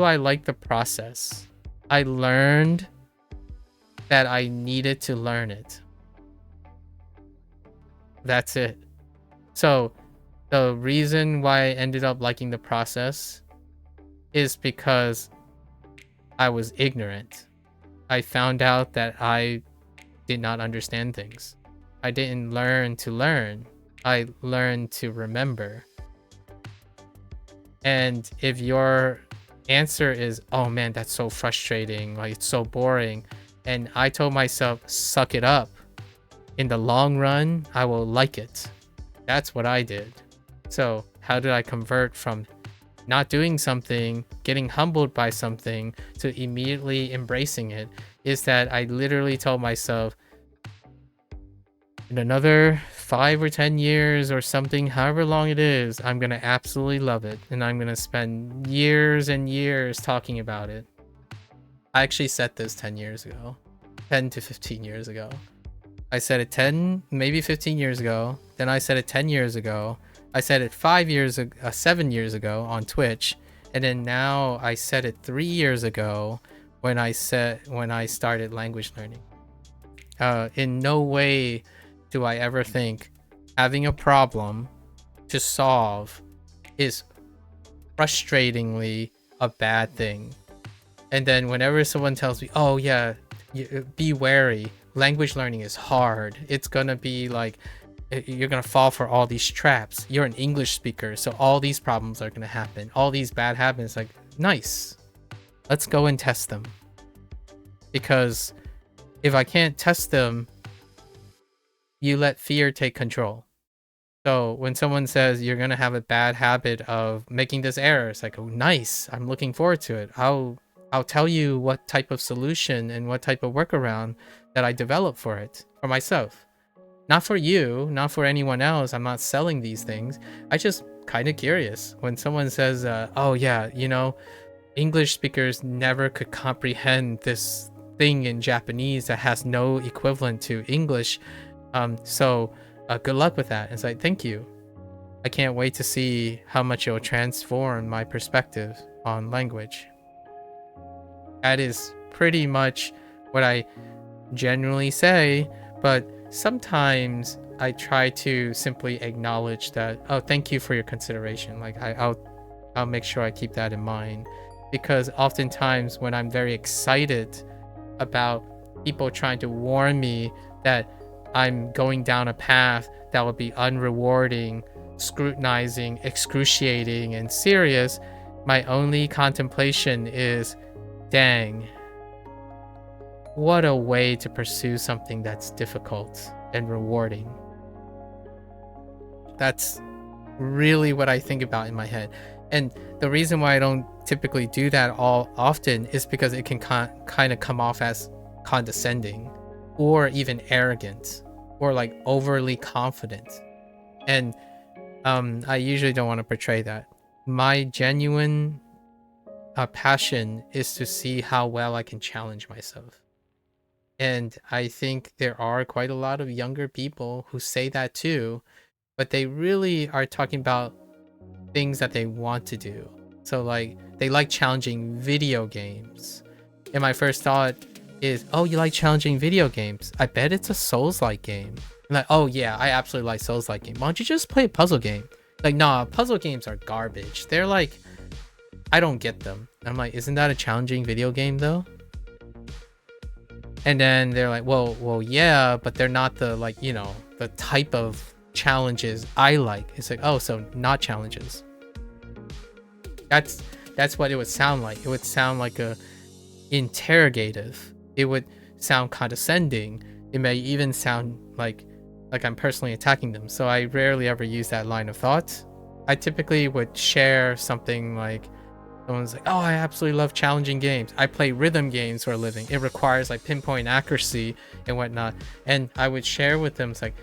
[SPEAKER 1] I like the process? I learned that I needed to learn it. That's it. So the reason why I ended up liking the process is because I was ignorant. I found out that I did not understand things. I didn't learn to learn. I learned to remember. And if your answer is, oh man, that's so frustrating, like it's so boring, and I told myself, suck it up. In the long run, I will like it. That's what I did. So how did I convert from not doing something, getting humbled by something, to immediately embracing it? Is that I literally told myself, in another 5 or 10 years or something, however long it is, I'm going to absolutely love it. And I'm going to spend years and years talking about it. I actually said this 10 years ago, 10 to 15 years ago. I said it 10, maybe 15 years ago. Then I said it 10 years ago. I said it 7 years ago on Twitch. And then now I said it 3 years ago when I started language learning. In no way do I ever think having a problem to solve is frustratingly a bad thing. And then whenever someone tells me, oh yeah, be wary, language learning is hard, it's gonna be like, you're gonna fall for all these traps, you're an English speaker, so all these problems are gonna happen, all these bad habits, like, nice, let's go and test them. Because if I can't test them, you let fear take control. So when someone says you're gonna have a bad habit of making this error, it's like, oh nice, I'm looking forward to it. I'll tell you what type of solution and what type of workaround that I develop for it, for myself. Not for you, not for anyone else. I'm not selling these things. I just kind of curious. When someone says, oh yeah, English speakers never could comprehend this thing in Japanese that has no equivalent to English. So good luck with that. It's like, thank you. I can't wait to see how much it'll transform my perspective on language. That is pretty much what I generally say, but sometimes I try to simply acknowledge that, oh, thank you for your consideration. Like I'll make sure I keep that in mind, because oftentimes when I'm very excited about people trying to warn me that I'm going down a path that will be unrewarding scrutinizing, excruciating, and serious, my only contemplation is, dang, what a way to pursue something that's difficult and rewarding. That's really what I think about in my head. And the reason why I don't typically do that all often is because it can kind of come off as condescending or even arrogant or like overly confident. And I usually don't want to portray that. My genuine passion is to see how well I can challenge myself. And I think there are quite a lot of younger people who say that too, but they really are talking about things that they want to do. So like they like challenging video games. And my first thought is, oh, you like challenging video games? I bet it's a Souls-like game. I'm like, oh yeah, I absolutely like Souls-like game. Why don't you just play a puzzle game? Like, nah, puzzle games are garbage. They're like, I don't get them. I'm like, isn't that a challenging video game though? And then they're like, well, yeah, but they're not the, like, you know, the type of challenges I like. It's like, oh, so not challenges. That's what it would sound like. It would sound like a interrogative. It would sound condescending. It may even sound like I'm personally attacking them. So I rarely ever use that line of thought. I typically would share something like, someone's like, oh, I absolutely love challenging games. I play rhythm games for a living. It requires like pinpoint accuracy and whatnot. And I would share with them, it's like,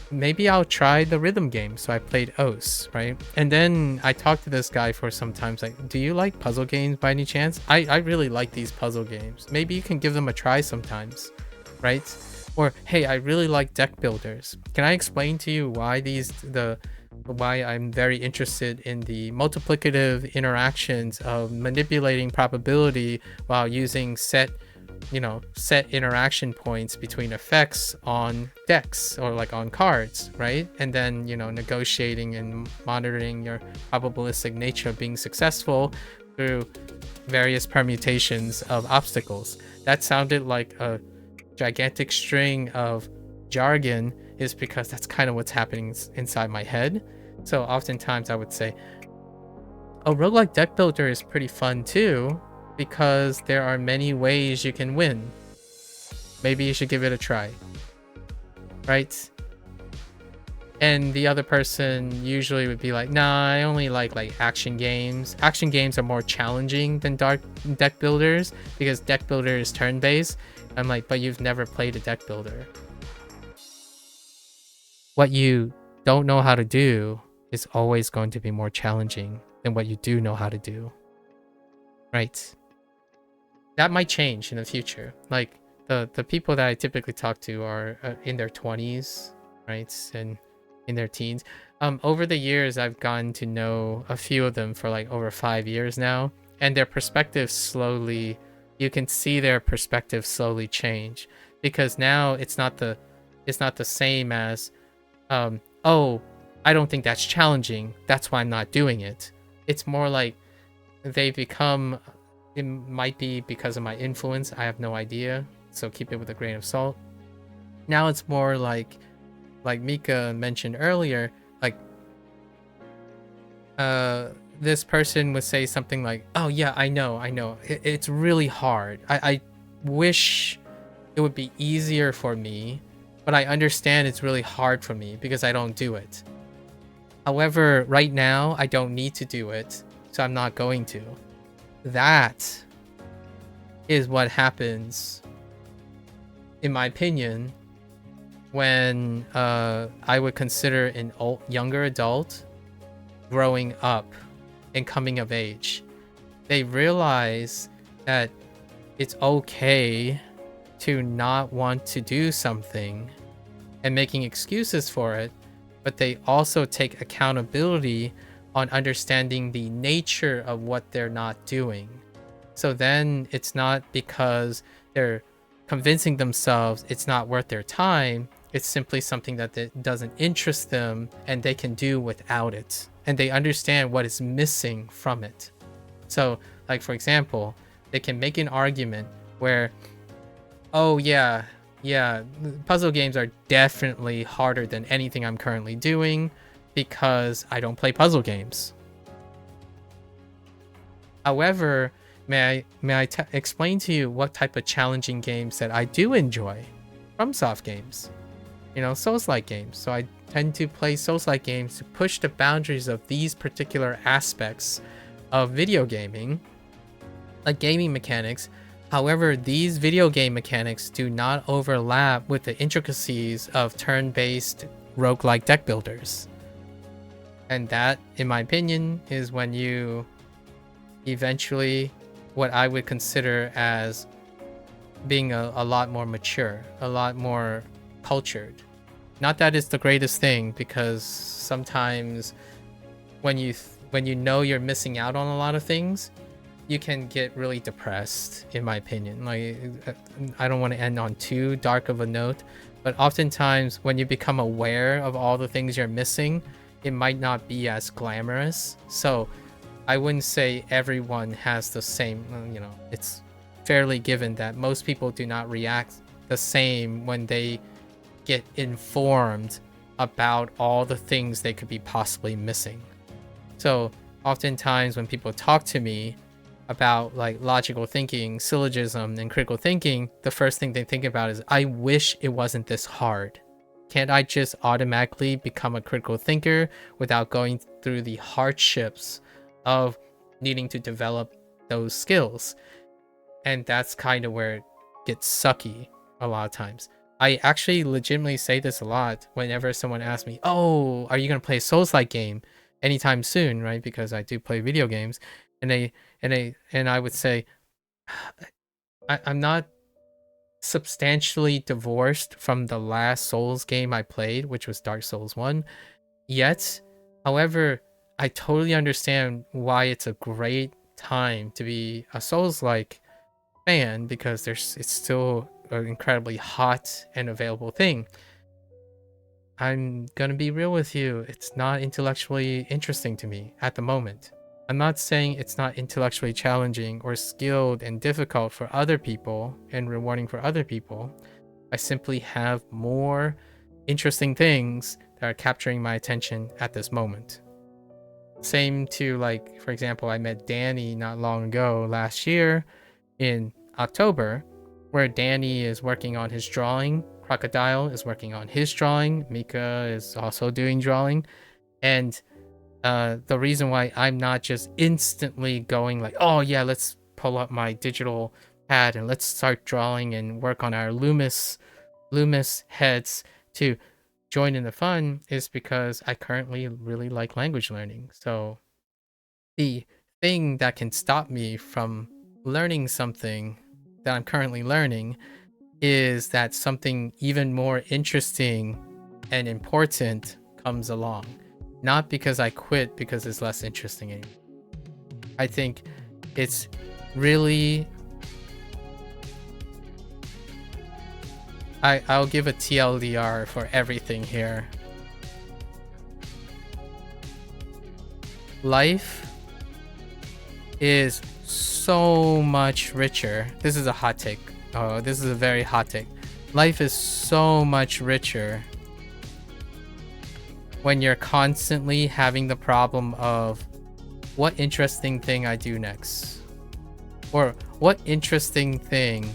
[SPEAKER 1] maybe I'll try the rhythm game. So I played OS, right? And then I talked to this guy for some time, like, do you like puzzle games by any chance? I really like these puzzle games. Maybe you can give them a try sometimes, right? Or, hey, I really like deck builders. Can I explain to you why why I'm very interested in the multiplicative interactions of manipulating probability while using set interaction points between effects on decks or like on cards, right? And then, you know, negotiating and monitoring your probabilistic nature of being successful through various permutations of obstacles. That sounded like a gigantic string of jargon, is because that's kind of what's happening inside my head. So oftentimes I would say, oh, roguelike deck builder is pretty fun too, because there are many ways you can win. Maybe you should give it a try, right? And the other person usually would be like, nah, I only like action games. Action games are more challenging than deck builders because deck builder is turn-based. I'm like, but you've never played a deck builder. What you don't know how to do is always going to be more challenging than what you do know how to do, right? That might change in the future. Like the people that I typically talk to are in their 20s, right? And in their teens. Over the years, I've gotten to know a few of them for like over 5 years now, and their perspective slowly, you can see their perspective slowly change, because now it's not the same as, oh, I don't think that's challenging, that's why I'm not doing it. It's more like they become, it might be because of my influence, I have no idea, so keep it with a grain of salt. Now it's more like Mika mentioned earlier, like this person would say something like, oh yeah, I know, it's really hard. I wish it would be easier for me, but I understand it's really hard for me because I don't do it. However, right now, I don't need to do it, so I'm not going to. That is what happens, in my opinion, when I would consider an younger adult growing up and coming of age. They realize that it's okay to not want to do something and making excuses for it, but they also take accountability on understanding the nature of what they're not doing. So then it's not because they're convincing themselves it's not worth their time, it's simply something that doesn't interest them and they can do without it. And they understand what is missing from it. So, like for example, they can make an argument where, oh yeah, puzzle games are definitely harder than anything I'm currently doing. because I don't play puzzle games. However, may I explain to you what type of challenging games that I do enjoy from soft games? You know, Souls-like games. So I tend to play Souls-like games to push the boundaries of these particular aspects of video gaming, like gaming mechanics. However, these video game mechanics do not overlap with the intricacies of turn-based roguelike deck builders. And that, in my opinion, is when you eventually what I would consider as being a lot more mature, a lot more cultured. Not that it's the greatest thing, because sometimes when you know you're missing out on a lot of things, you can get really depressed, in my opinion. Like, I don't want to end on too dark of a note, but oftentimes when you become aware of all the things you're missing, it might not be as glamorous. So I wouldn't say everyone has the same, you know, it's fairly given that most people do not react the same when they get informed about all the things they could be possibly missing. So oftentimes when people talk to me about like logical thinking, syllogism, and critical thinking, the first thing they think about is, I wish it wasn't this hard. Can't I just automatically become a critical thinker without going through the hardships of needing to develop those skills? And that's kind of where it gets sucky a lot of times. I actually legitimately say this a lot whenever someone asks me, oh, are you going to play a Souls-like game anytime soon, right? Because I do play video games. And I would say, I'm not substantially divorced from the last Souls game I played, which was Dark Souls 1, yet. However, I totally understand why it's a great time to be a Souls-like fan, because it's still an incredibly hot and available thing. I'm gonna be real with you, it's not intellectually interesting to me at the moment. I'm not saying it's not intellectually challenging or skilled and difficult for other people and rewarding for other people. I simply have more interesting things that are capturing my attention at this moment. Same to, like, for example, I met Danny not long ago last year in October, where Danny is working on his drawing, Crocodile is working on his drawing, Mika is also doing drawing, and the reason why I'm not just instantly going like, oh yeah, let's pull up my digital pad and let's start drawing and work on our Loomis heads to join in the fun, is because I currently really like language learning. So the thing that can stop me from learning something that I'm currently learning is that something even more interesting and important comes along. Not because I quit because it's less interesting anymore. I think it's really... I'll give a TLDR for everything here. Life is so much richer. This is a hot take. Oh, this is a very hot take. Life is so much richer when you're constantly having the problem of, what interesting thing I do next? Or what interesting thing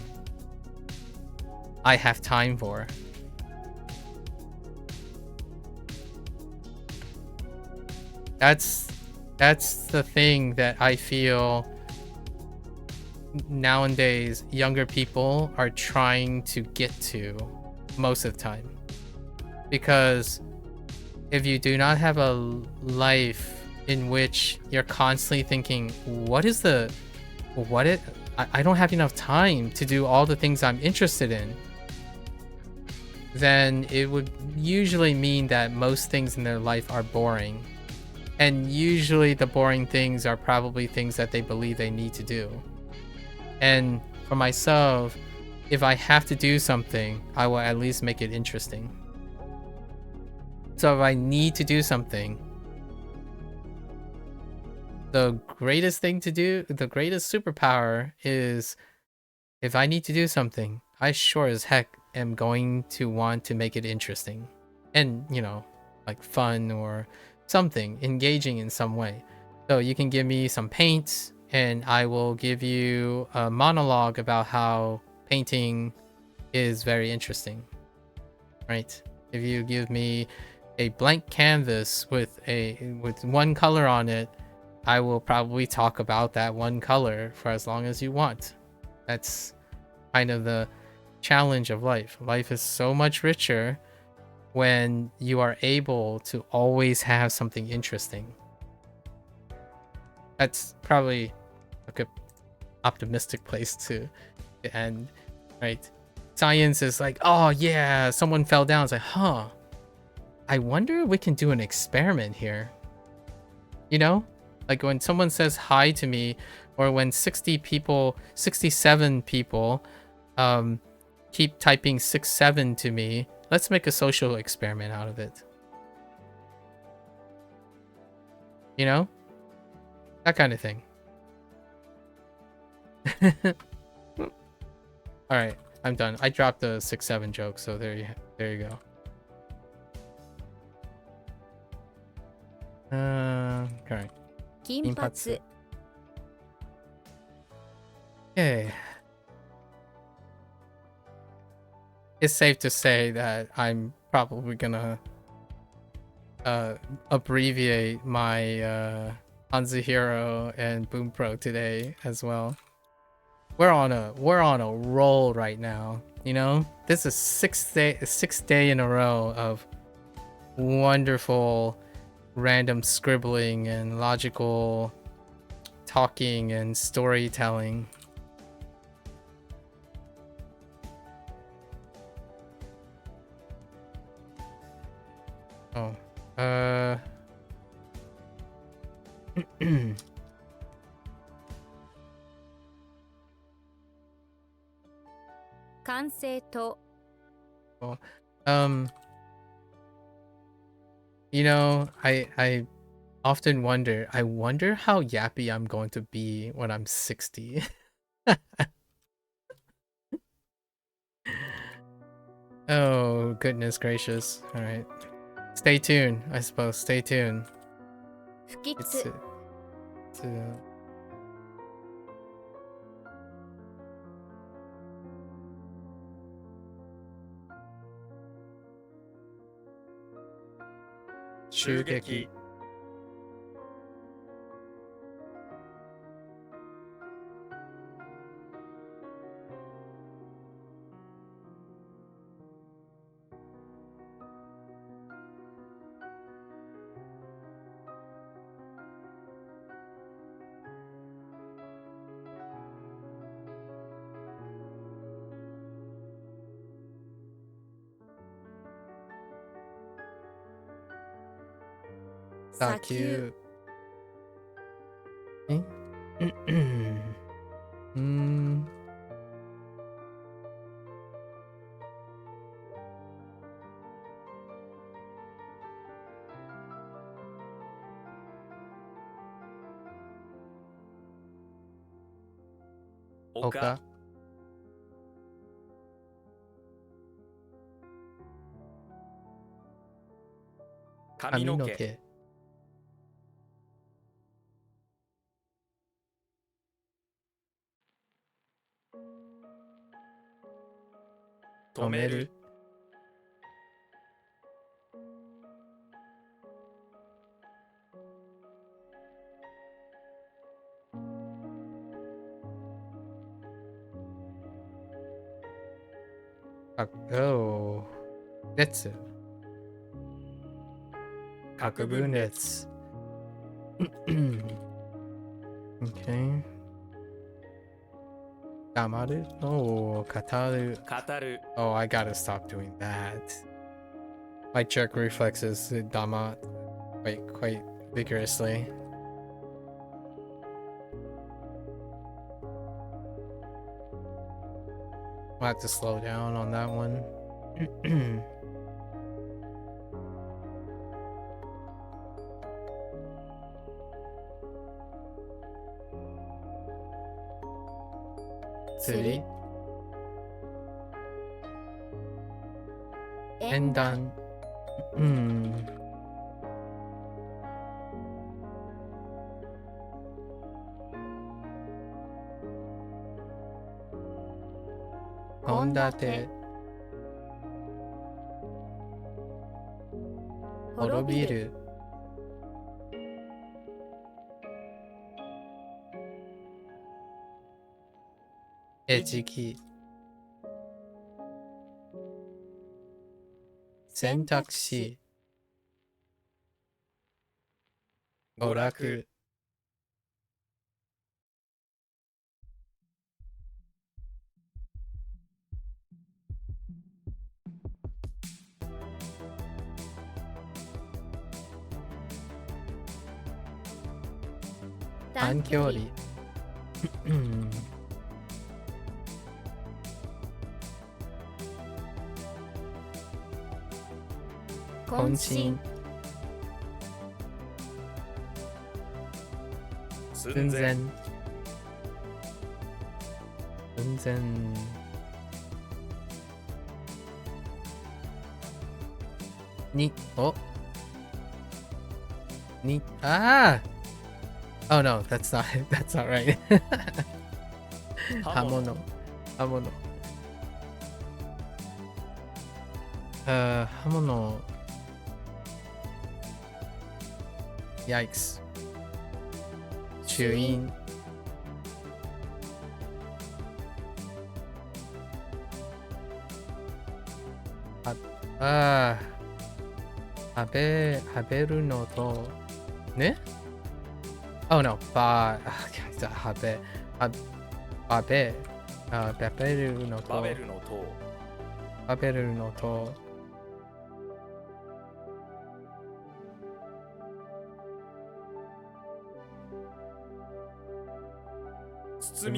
[SPEAKER 1] I have time for? That's the thing that I feel nowadays younger people are trying to get to most of the time. Because if you do not have a life in which you're constantly thinking, I don't have enough time to do all the things I'm interested in, then it would usually mean that most things in their life are boring. And usually the boring things are probably things that they believe they need to do. And for myself, if I have to do something, I will at least make it interesting. So if I need to do something, the greatest thing to do, the greatest superpower is, if I need to do something, I sure as heck am going to want to make it interesting. And, you know, like fun or something, engaging in some way. So you can give me some paint, and I will give you a monologue about how painting is very interesting, right? If you give me a blank canvas with one color on it, I will probably talk about that one color for as long as you want. That's kind of the challenge of life. Life is so much richer when you are able to always have something interesting. That's probably a good optimistic place to end, right? Science is like, oh yeah, someone fell down. It's like, huh, I wonder if we can do an experiment here. You know, like when someone says hi to me, or when 67 people keep typing 67 to me, let's make a social experiment out of it. You know, that kind of thing. All right, I'm done. I dropped the 6-7 joke, so there you go. Okay.
[SPEAKER 2] 金髪
[SPEAKER 1] Okay. It's safe to say that I'm probably gonna abbreviate my Hanzuhiro and Boom Pro today as well. We're on a roll right now, you know? This is sixth day in a row of wonderful random scribbling and logical talking and storytelling. Oh,
[SPEAKER 2] 完成と
[SPEAKER 1] you know, I often wonder, how yappy I'm going to be when I'm 60. Oh, goodness gracious. All right. Stay tuned, I suppose. Stay tuned.
[SPEAKER 2] 不吉
[SPEAKER 1] It's, Shugeki.
[SPEAKER 2] 砂丘
[SPEAKER 1] Oka.
[SPEAKER 3] 髪の毛 止める
[SPEAKER 1] Oh, that's it. Kakabunets. Okay. Damaru? Oh, kataru.
[SPEAKER 3] 語る
[SPEAKER 1] Oh, I gotta stop doing that. My jerk reflexes dama quite vigorously. I'll have to slow down on that one. City. Endan. 献立滅びる餌食選択肢娯楽短距離渾身寸前寸前にOh no, that's not right. 刃物刃物Yikes 朱印食べるのとねOh no, 食べるのと包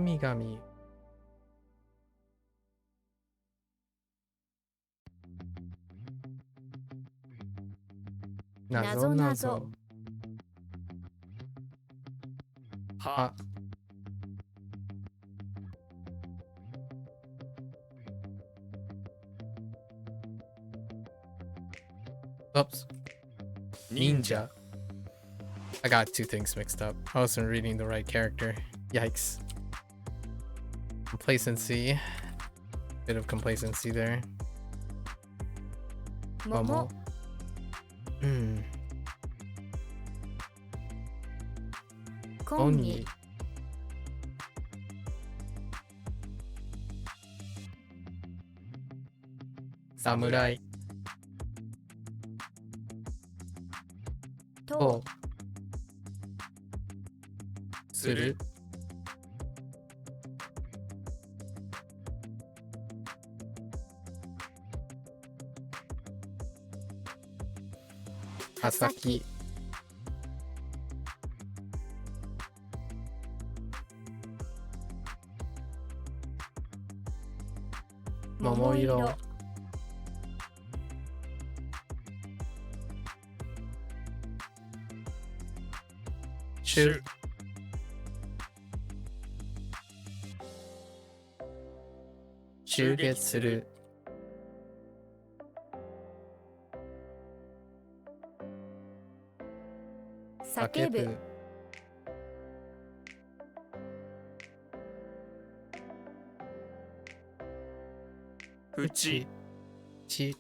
[SPEAKER 1] み紙なぞなぞはOops. Ninja. I got two things mixed up. I wasn't reading the right character. Yikes. Complacency. Bit of complacency there. Momo. Oni. Samurai. To. する刃先桃色シ集結する叫ぶ
[SPEAKER 3] うち
[SPEAKER 1] ち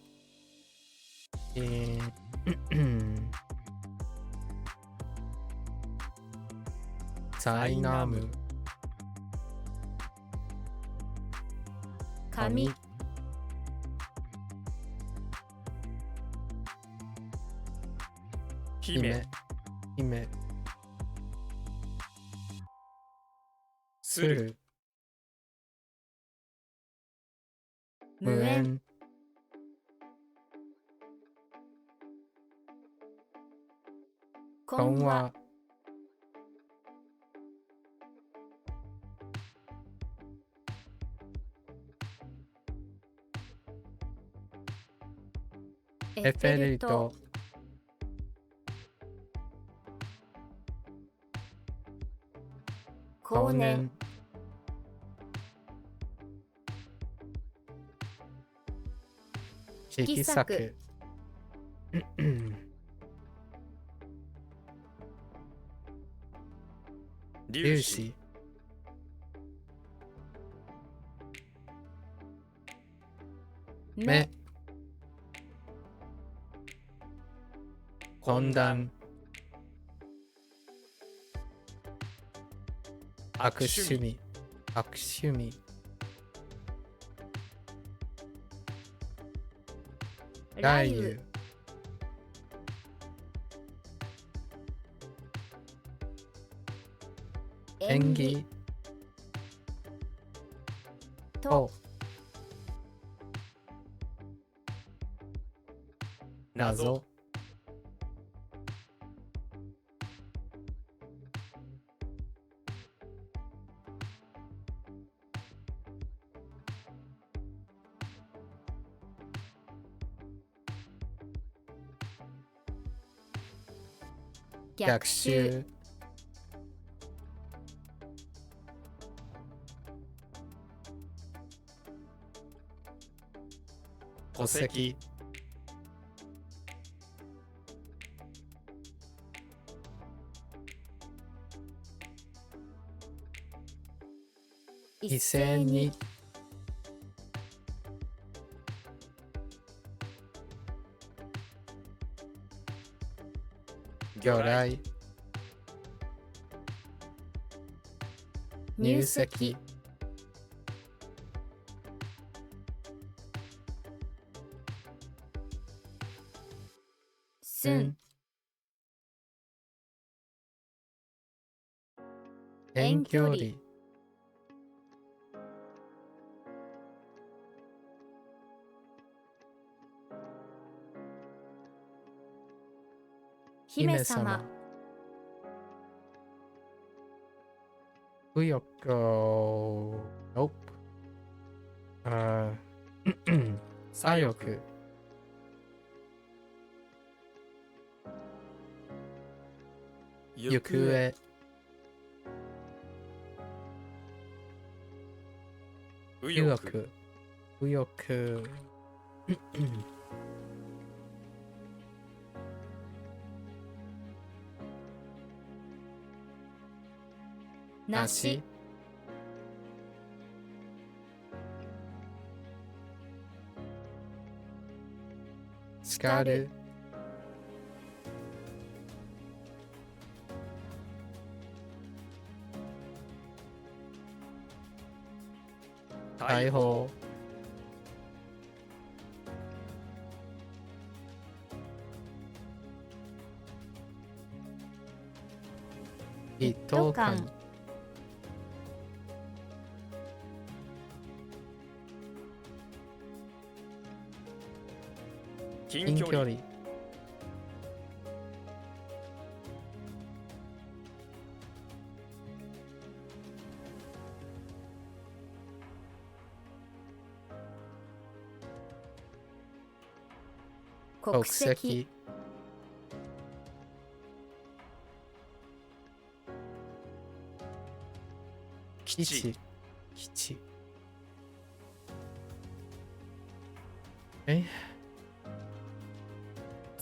[SPEAKER 1] サイナム髪姫
[SPEAKER 3] する
[SPEAKER 1] 無縁こんわエフェルト後年色作粒子目懇談悪趣味雷雨縁起と謎逆襲戸籍一斉に魚雷入籍
[SPEAKER 2] 寸
[SPEAKER 1] 遠距離
[SPEAKER 2] 姫様
[SPEAKER 1] 右翼Nope 左翼行方
[SPEAKER 3] 右翼
[SPEAKER 1] 右翼右翼
[SPEAKER 2] なし
[SPEAKER 1] 叱る大砲一斗缶近距離
[SPEAKER 2] 国籍
[SPEAKER 1] 基地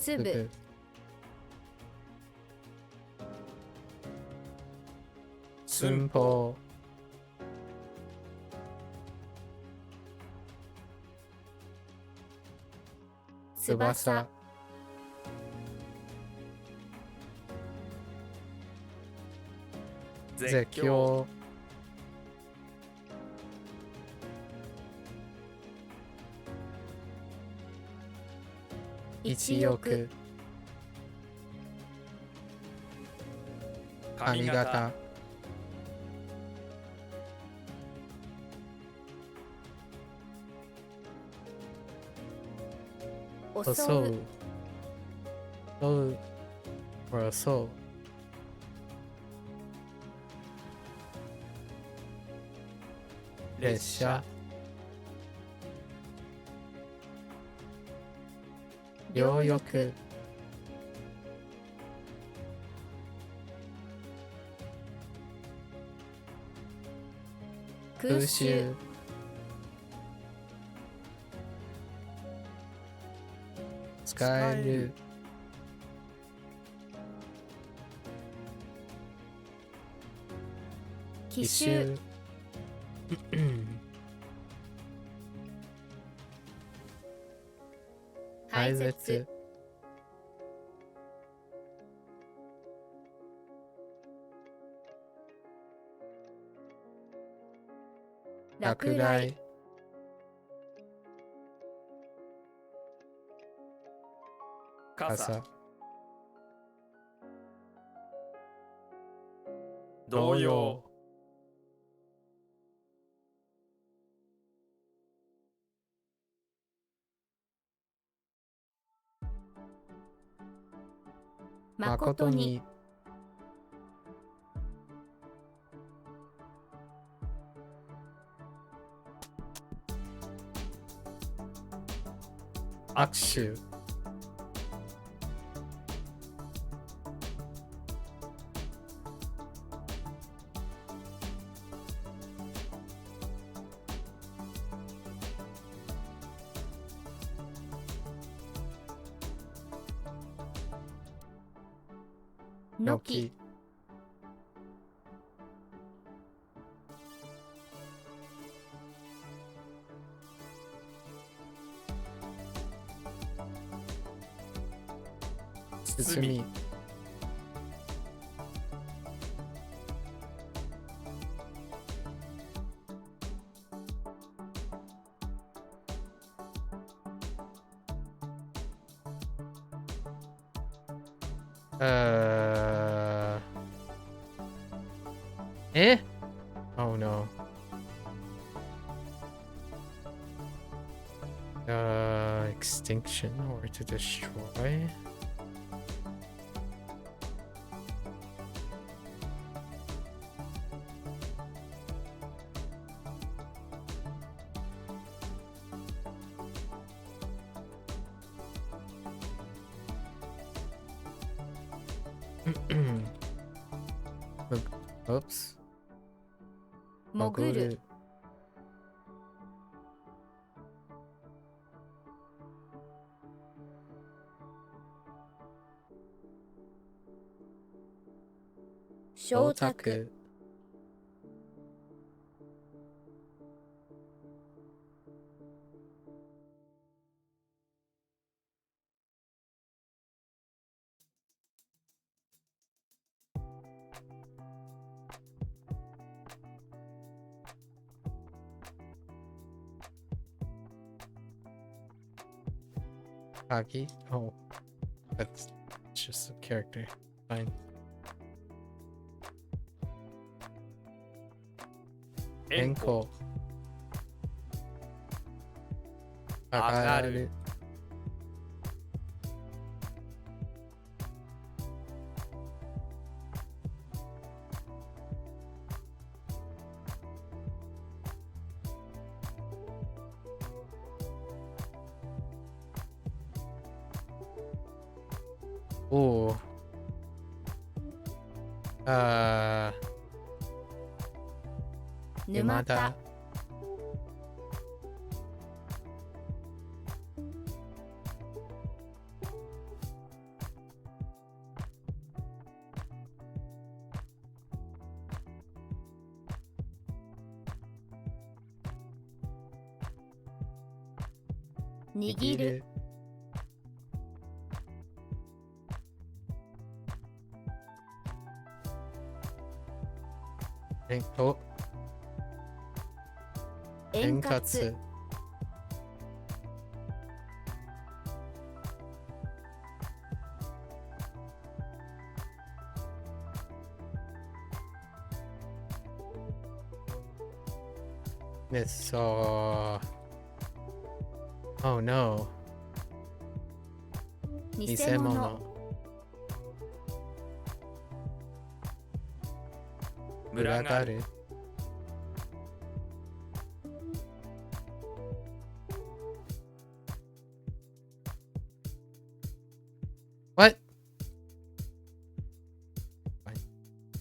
[SPEAKER 2] 粒
[SPEAKER 1] 寸法翼絶叫一翼髪型
[SPEAKER 2] 襲う
[SPEAKER 1] 襲う襲う or assault 列車両翼空襲使える
[SPEAKER 2] 奇襲大切落雷
[SPEAKER 3] 傘、
[SPEAKER 1] 傘、
[SPEAKER 3] 動揺、
[SPEAKER 2] 誠に
[SPEAKER 1] 握手、
[SPEAKER 2] のき
[SPEAKER 1] 包み、え Oh no. Extinction or to destroy? Oops.
[SPEAKER 2] 潜る承諾
[SPEAKER 1] Kagi? Oh, that's just a character. Fine.
[SPEAKER 3] 円弧、
[SPEAKER 1] 上がる。Ooh.
[SPEAKER 2] 沼田 握る円
[SPEAKER 1] 円滑。
[SPEAKER 2] 滑
[SPEAKER 1] It's Oh no.
[SPEAKER 2] 偽
[SPEAKER 1] 偽
[SPEAKER 2] 物
[SPEAKER 1] 物。
[SPEAKER 3] 群がる、
[SPEAKER 1] る。What? Fine.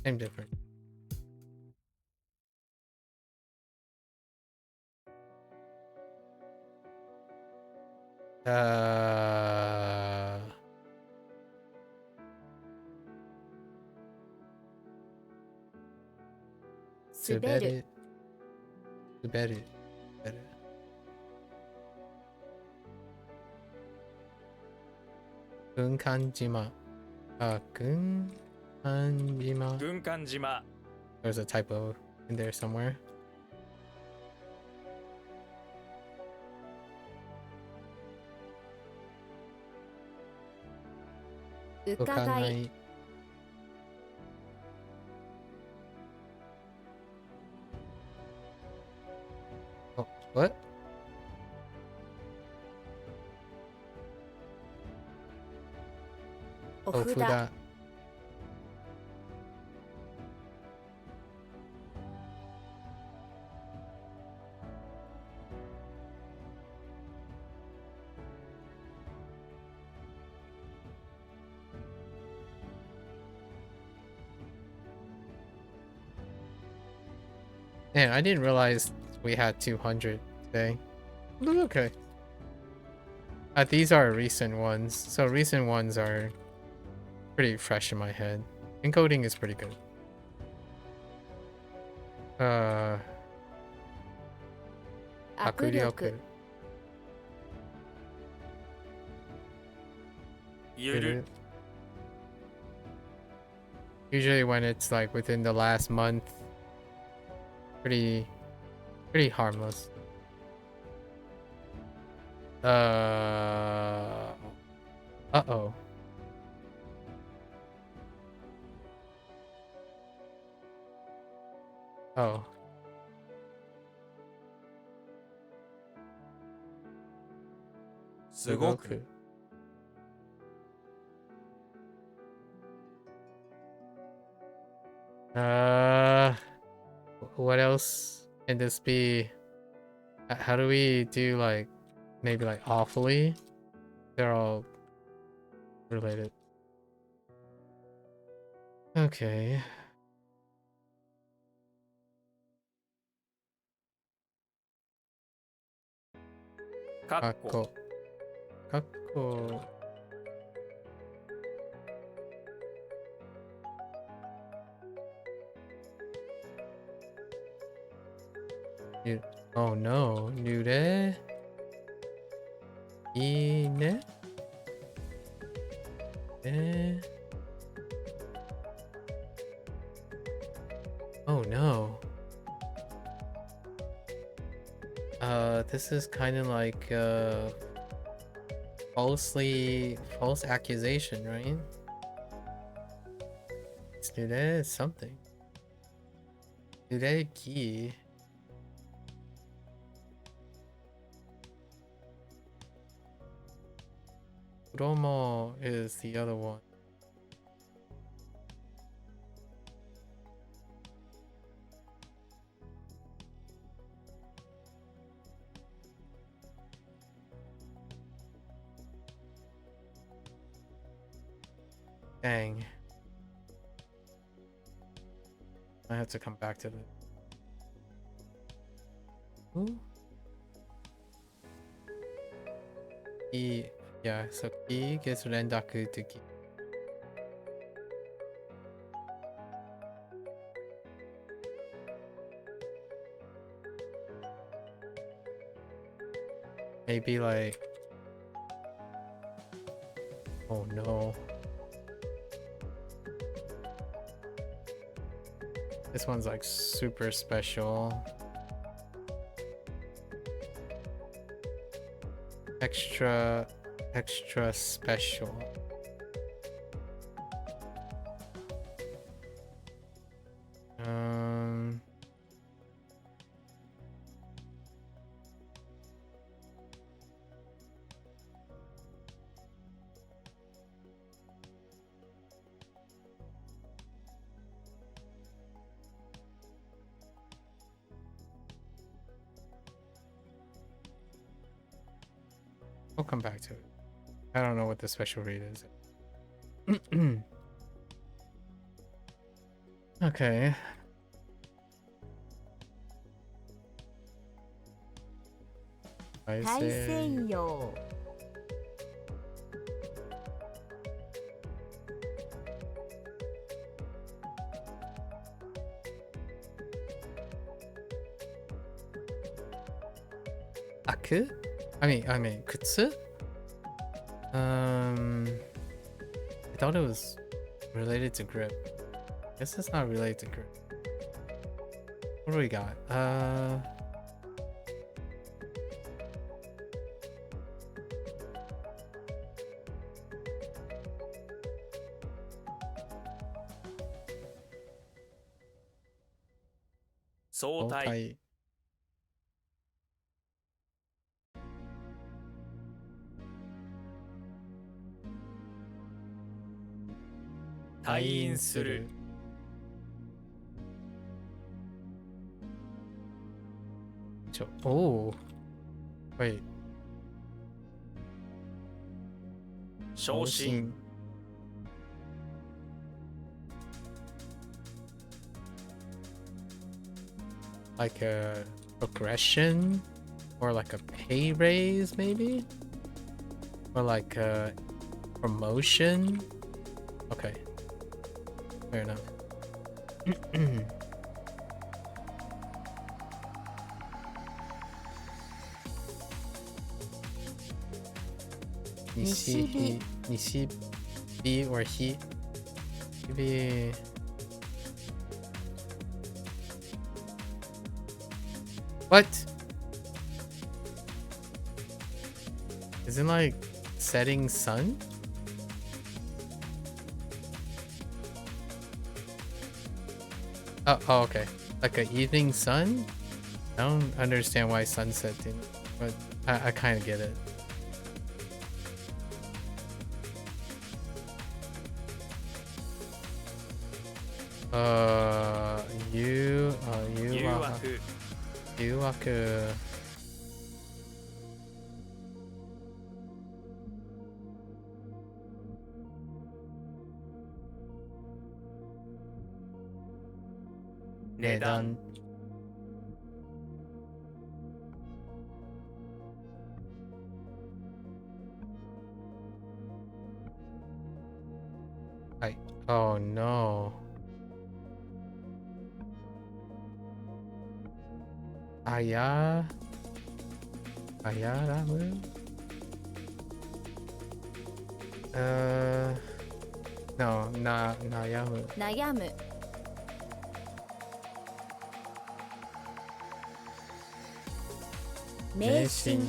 [SPEAKER 1] Same difference.
[SPEAKER 2] 滑る
[SPEAKER 1] 滑る。Gunkanjima. Gunkanjima.
[SPEAKER 3] 軍艦島
[SPEAKER 1] There's a typo in there somewhere.
[SPEAKER 2] Ukagai.
[SPEAKER 1] Oh, what?
[SPEAKER 2] Ofuda.
[SPEAKER 1] Man, I didn't realize we had 200 today. But okay. These are recent ones, so recent ones are pretty fresh in my head. Encoding is pretty good. Akuryoku.
[SPEAKER 3] ゆる
[SPEAKER 1] Usually when it's like within the last month, pretty harmless. Uh-oh. Oh.
[SPEAKER 3] すごく
[SPEAKER 1] What else can this be? How do we do like maybe like awfully? They're all related. Okay.
[SPEAKER 3] かっこ
[SPEAKER 1] Kakko. Oh no, Nure. Ine. Oh no. This is kind of like false accusation, right? Nure is something. Nure ki. Romo is the other one. Dang. I have to come back to this. Ooh. Yeah, so ki gets rendaku to ki. Maybe like, oh no. This one's like super special. Extra special. We'll come back to it. I don't know what the special read is. Okay. I say
[SPEAKER 2] 大西洋
[SPEAKER 1] Aku? I mean, kutsu? thought it was related to grip. Guess it's not related to grip. What do we got?
[SPEAKER 3] 相対
[SPEAKER 1] Otai.
[SPEAKER 3] 退院する
[SPEAKER 1] Oh. Wait.
[SPEAKER 3] 昇進
[SPEAKER 1] Like a progression or like a pay raise maybe, or like a promotion. Okay, fair enough. Nishibi or he. Maybe. What? Isn't like setting sun? Oh, okay. Like an evening sun? I don't understand why sunset didn't, but I kind of get it. You
[SPEAKER 3] 誘惑
[SPEAKER 1] 誘惑
[SPEAKER 3] 値段
[SPEAKER 1] 値段 Oh no. Ayaramu? No, Nayamu.
[SPEAKER 2] 悩む 迷信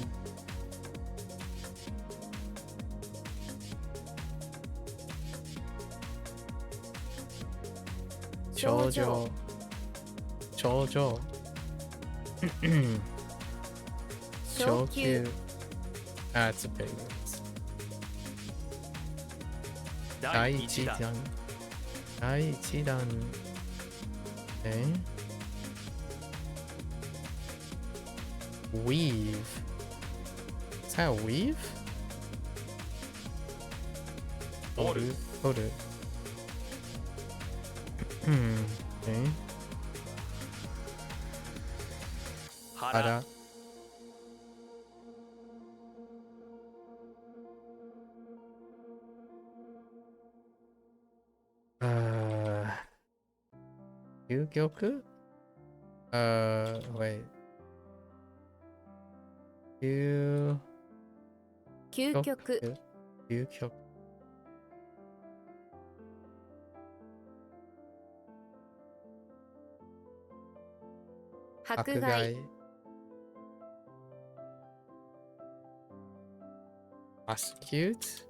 [SPEAKER 1] 頂上 頂上
[SPEAKER 2] 昇級
[SPEAKER 1] That's a big one.
[SPEAKER 3] 第一弾
[SPEAKER 1] 第一弾 Weave. Is that a weave?
[SPEAKER 3] 折る
[SPEAKER 1] Oru. Okay.
[SPEAKER 3] 腹
[SPEAKER 1] 究極 wait. 究
[SPEAKER 2] 究極
[SPEAKER 1] 究極
[SPEAKER 2] 迫害
[SPEAKER 1] Prosecute?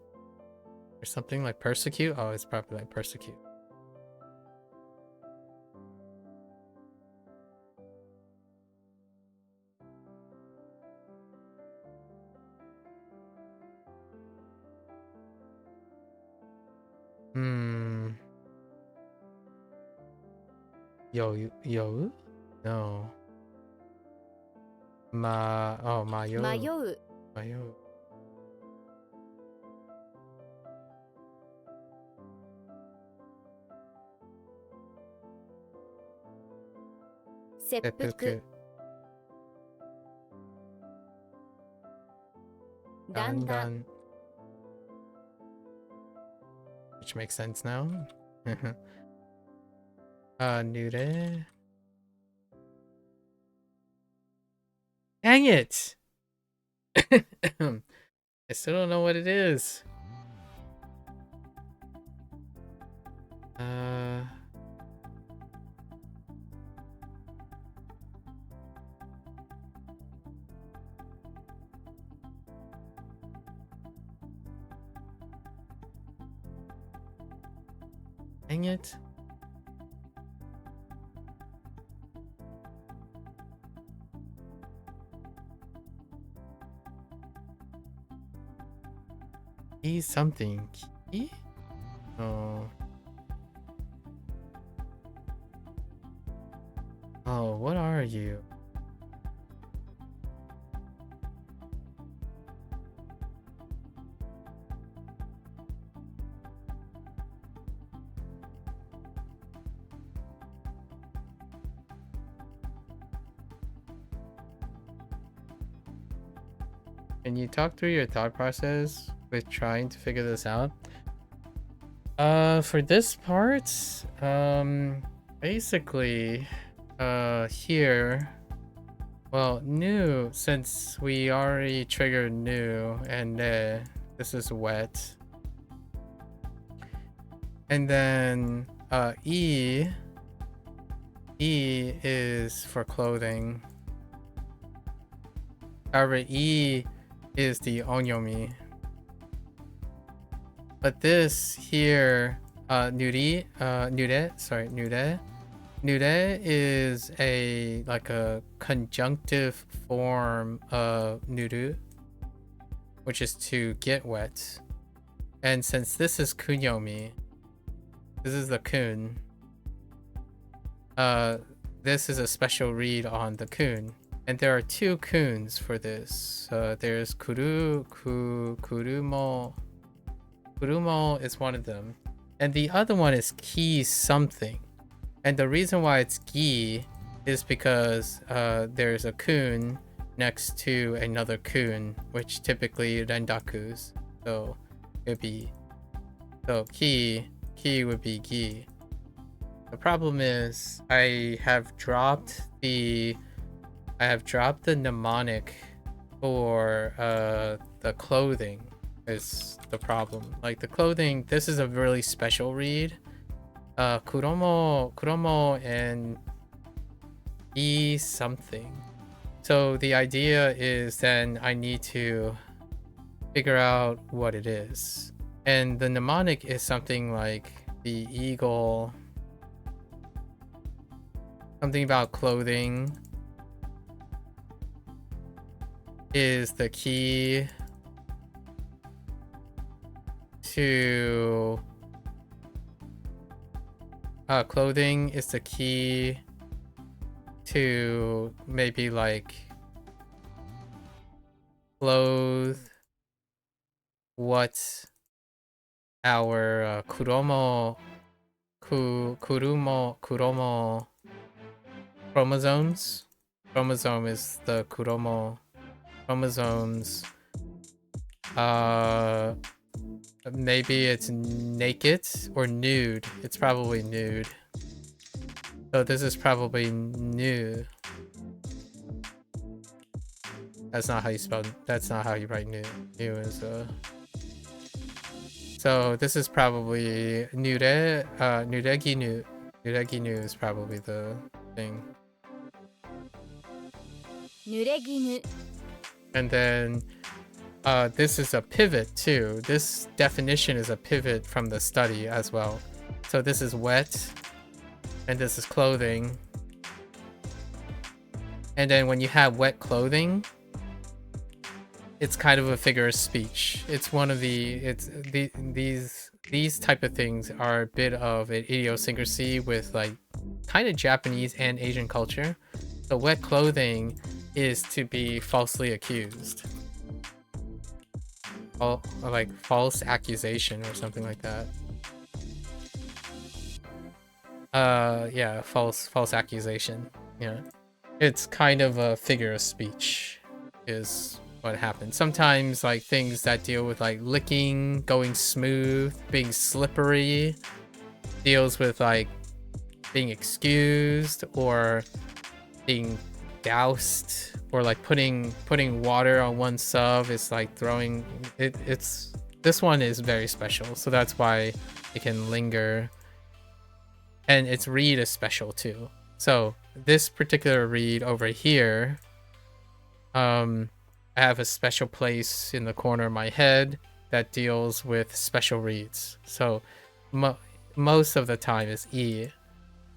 [SPEAKER 1] Or something like persecute? Oh, it's probably like persecute. Yo? No. Mayo.
[SPEAKER 2] 迷う
[SPEAKER 1] Mayo.
[SPEAKER 2] 切腹 弾丸
[SPEAKER 1] Which makes sense now. Nure. Dang it! I still don't know what it is. Uh, dang it. Key something. Key? Oh. Oh, what are you? Can you talk through your thought process with trying to figure this out? For this part, basically, here, well, new, since we already triggered new, and this is wet. And then, E is for clothing. However, E is the onyomi. But this here, nure is like a conjunctive form of nuru, which is to get wet. And since this is kunyomi, this is the kun. This is a special read on the kun. And there are two kuns for this. There's kurumo. Kurumo is one of them. And the other one is ki something. And the reason why it's gi is because there's a kun next to another kun, which typically rendakus. So it'd be, so ki would be gi. The problem is I have dropped the mnemonic for the clothing is the problem. Like the clothing, this is a really special read. Kuromo and E something. So the idea is then I need to figure out what it is. And the mnemonic is something like the eagle, something about clothing is the key to clothing is the key to maybe like clothe what our kuromo chromosomes. Chromosome is the kuromo chromosomes. Maybe it's naked or nude. It's probably nude. So this is probably new. That's not how you spell. That's not how you write new. New is So this is probably nureginu. Nureginu is probably the thing.
[SPEAKER 2] Nureginu.
[SPEAKER 1] And then this is a pivot too. This definition is a pivot from the study as well. So this is wet, and this is clothing. And then when you have wet clothing, it's kind of a figure of speech. It's one of these type of things are a bit of an idiosyncrasy with like kind of Japanese and Asian culture. So wet clothing is to be falsely accused. Or like false accusation or something like that. Yeah, false accusation. Yeah. It's kind of a figure of speech is what happens. Sometimes like things that deal with like licking, going smooth, being slippery, deals with like being excused or being doused, or like putting water on one sub is like throwing it. It's this one is very special, so that's why it can linger. and its read is special too. So this particular read over here, I have a special place in the corner of my head that deals with special reads. So most of the time is E,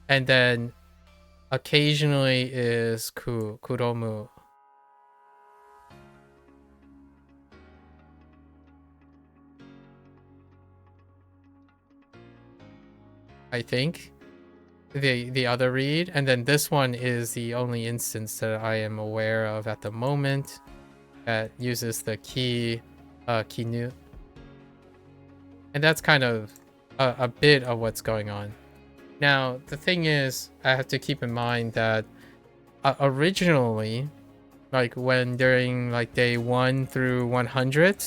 [SPEAKER 1] and then occasionally is kuromu. I think the other read, and then this one is the only instance that I am aware of at the moment that uses the kinu, and that's kind of a bit of what's going on. Now the thing is, I have to keep in mind that originally, like when during like day 1 through 100,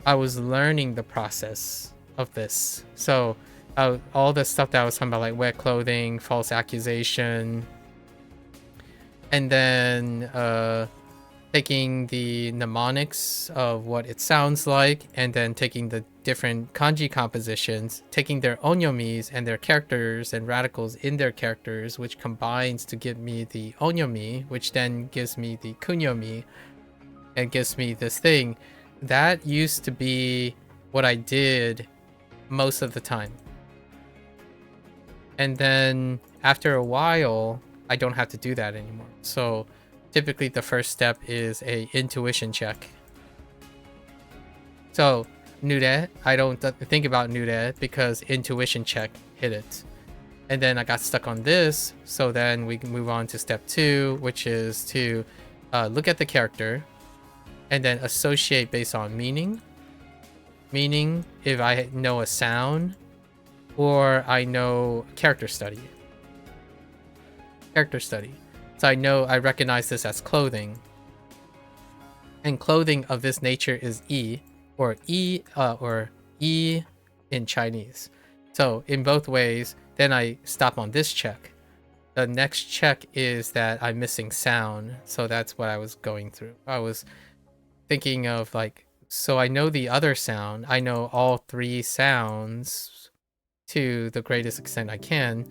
[SPEAKER 1] I was learning the process of this. So all the stuff that I was talking about, like wet clothing, false accusation, and then taking the mnemonics of what it sounds like, and then taking the different kanji compositions, taking their onyomis and their characters and radicals in their characters, which combines to give me the onyomi, which then gives me the kunyomi, and gives me this thing. That used to be what I did most of the time. And then after a while, I don't have to do that anymore. So typically the first step is a intuition check. So nure, I don't think about nure because intuition check hit it. And then I got stuck on this. So then we can move on to step 2, which is to look at the character and then associate based on meaning. Meaning, if I know a sound, or I know character study. So I recognize this as clothing. And clothing of this nature is E, or E in Chinese. So in both ways, then I stop on this check. The next check is that I'm missing sound. So that's what I was going through. I was thinking of like, so I know the other sound. I know all 3 sounds to the greatest extent I can.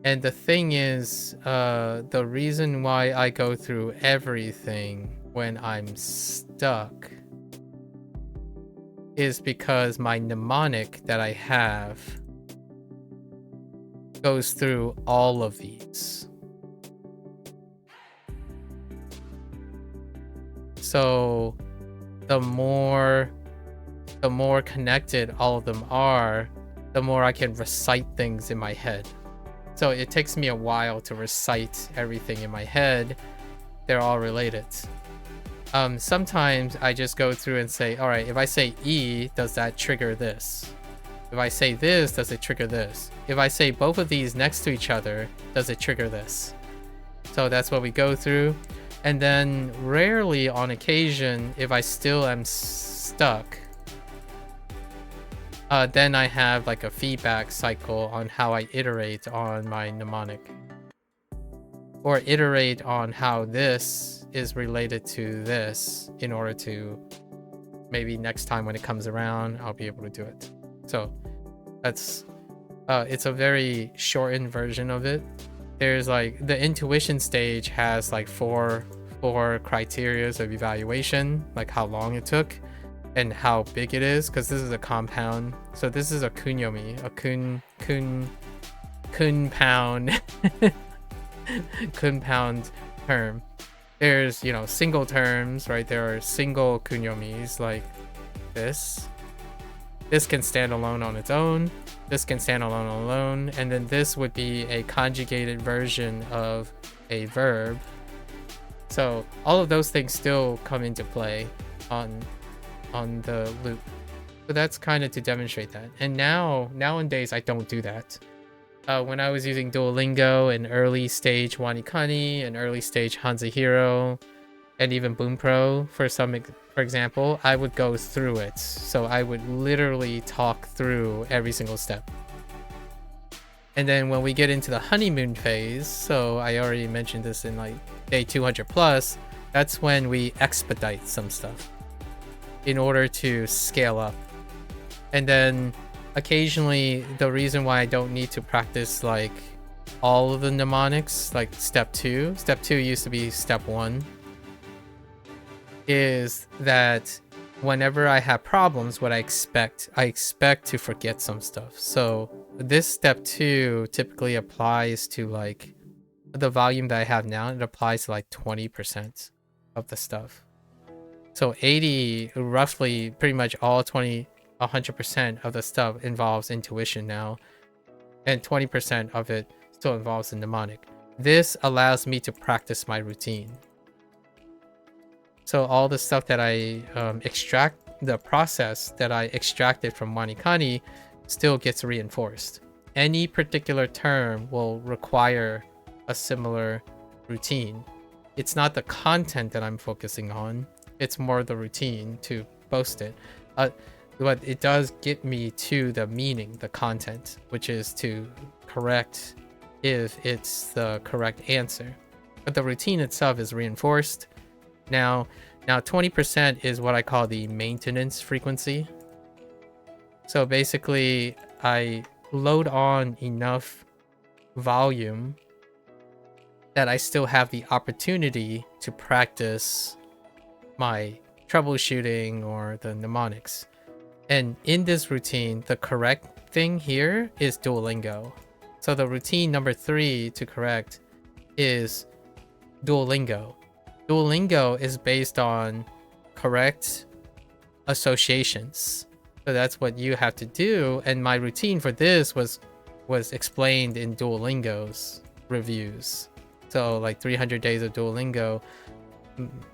[SPEAKER 1] And the thing is, the reason why I go through everything when I'm stuck is because my mnemonic that I have goes through all of these. So the more connected all of them are, the more I can recite things in my head. So it takes me a while to recite everything in my head. They're all related. Sometimes I just go through and say, all right, if I say E, does that trigger this? If I say this, does it trigger this? If I say both of these next to each other, does it trigger this? So that's what we go through. And then rarely on occasion, if I still am stuck, then I have like a feedback cycle on how I iterate on my mnemonic, or iterate on how this is related to this in order to maybe next time when it comes around, I'll be able to do it. So that's it's a very shortened version of it. There's like the intuition stage has like four criterias of evaluation, like how long it took and how big it is, because this is a compound. So this is a kunyomi, a kun pound kun pound term. There's, you know, single terms, right? There are single kunyomis like this. This can stand alone on its own. This can stand alone, and then this would be a conjugated version of a verb. So all of those things still come into play on the loop. So that's kind of to demonstrate that. And nowadays I don't do that. When I was using Duolingo and early stage WaniKani and early stage Hanzahiro and even Boom Pro for example, I would go through it. So I would literally talk through every single step. And then when we get into the honeymoon phase, so I already mentioned this in like day 200 plus, that's when we expedite some stuff in order to scale up. And then occasionally the reason why I don't need to practice like all of the mnemonics, like step 2 used to be step 1, is that whenever I have problems, what I expect to forget some stuff. So this step 2 typically applies to like the volume that I have now. It applies to like 20% of the stuff. So 80, roughly pretty much all 100% of the stuff involves intuition now, and 20% of it still involves the mnemonic. This allows me to practice my routine. So all the stuff that I extract, the process that I extracted from WaniKani still gets reinforced. Any particular term will require a similar routine. It's not the content that I'm focusing on, it's more the routine to boast it. But it does get me to the meaning, the content, which is to correct if it's the correct answer. But the routine itself is reinforced. Now 20% is what I call the maintenance frequency. So basically, I load on enough volume that I still have the opportunity to practice my troubleshooting or the mnemonics. And in this routine, the correct thing here is Duolingo. So the routine number 3 to correct is Duolingo. Duolingo is based on correct associations. So that's what you have to do. And my routine for this was explained in Duolingo's reviews. So like 300 days of Duolingo,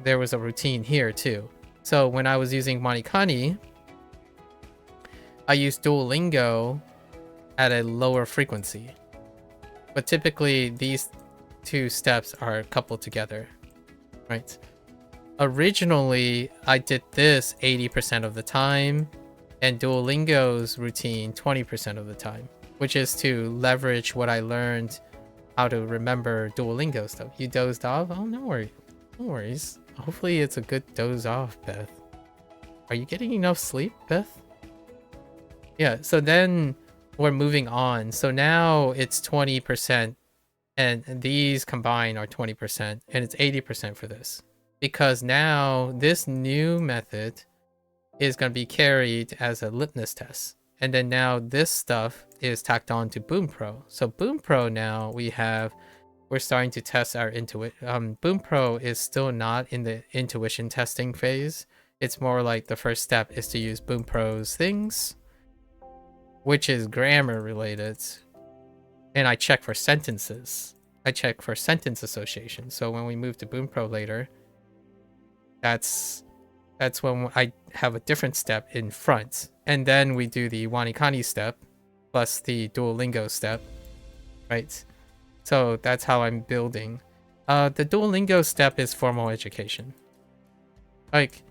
[SPEAKER 1] there was a routine here too. So when I was using WaniKani, I used Duolingo at a lower frequency. But typically these two steps are coupled together, right? Originally, I did this 80% of the time and Duolingo's routine 20% of the time, which is to leverage what I learned how to remember Duolingo stuff. You dozed off? Oh, no worries. No worries. Hopefully it's a good doze off, Beth. Are you getting enough sleep, Beth? Yeah, so then we're moving on. So now it's 20% and these combined are 20% and it's 80% for this. Because now this new method is going to be carried as a litmus test. And then now this stuff is tacked on to Boom Pro. So Boom Pro now we're starting to test our intuition. Boom Pro is still not in the intuition testing phase. It's more like the first step is to use Boom Pro's things, which is grammar related. And I check for sentences. I check for sentence association. So when we move to Boom Pro later, that's when I have a different step in front. And then we do the WaniKani step plus the Duolingo step, right? So that's how I'm building. The Duolingo step is formal education. Like,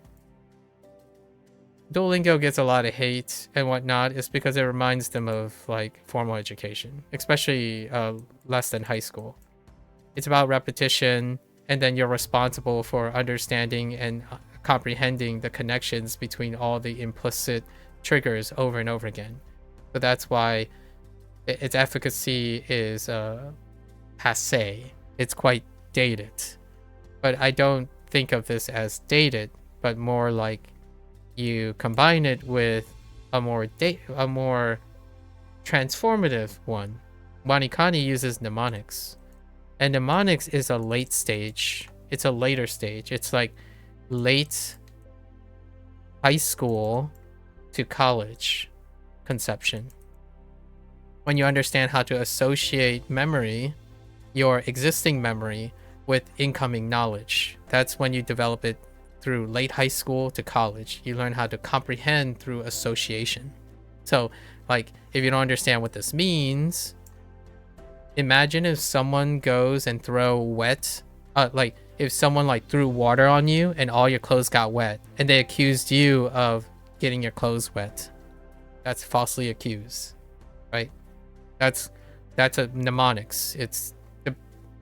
[SPEAKER 1] Duolingo gets a lot of hate and whatnot. It's because it reminds them of like formal education, especially less than high school. It's about repetition, and then you're responsible for understanding and comprehending the connections between all the implicit triggers over and over again. So that's why its efficacy is passé. It's quite dated. But I don't think of this as dated, but more like you combine it with a more transformative one. WaniKani uses mnemonics. And mnemonics is a late stage. It's a later stage. It's like late high school to college conception. When you understand how to associate memory, your existing memory, with incoming knowledge. That's when you develop it through late high school to college. You learn how to comprehend through association. So, like, if you don't understand what this means, imagine if someone goes and if someone like threw water on you and all your clothes got wet and they accused you of getting your clothes wet. That's falsely accused, right? That's a mnemonics.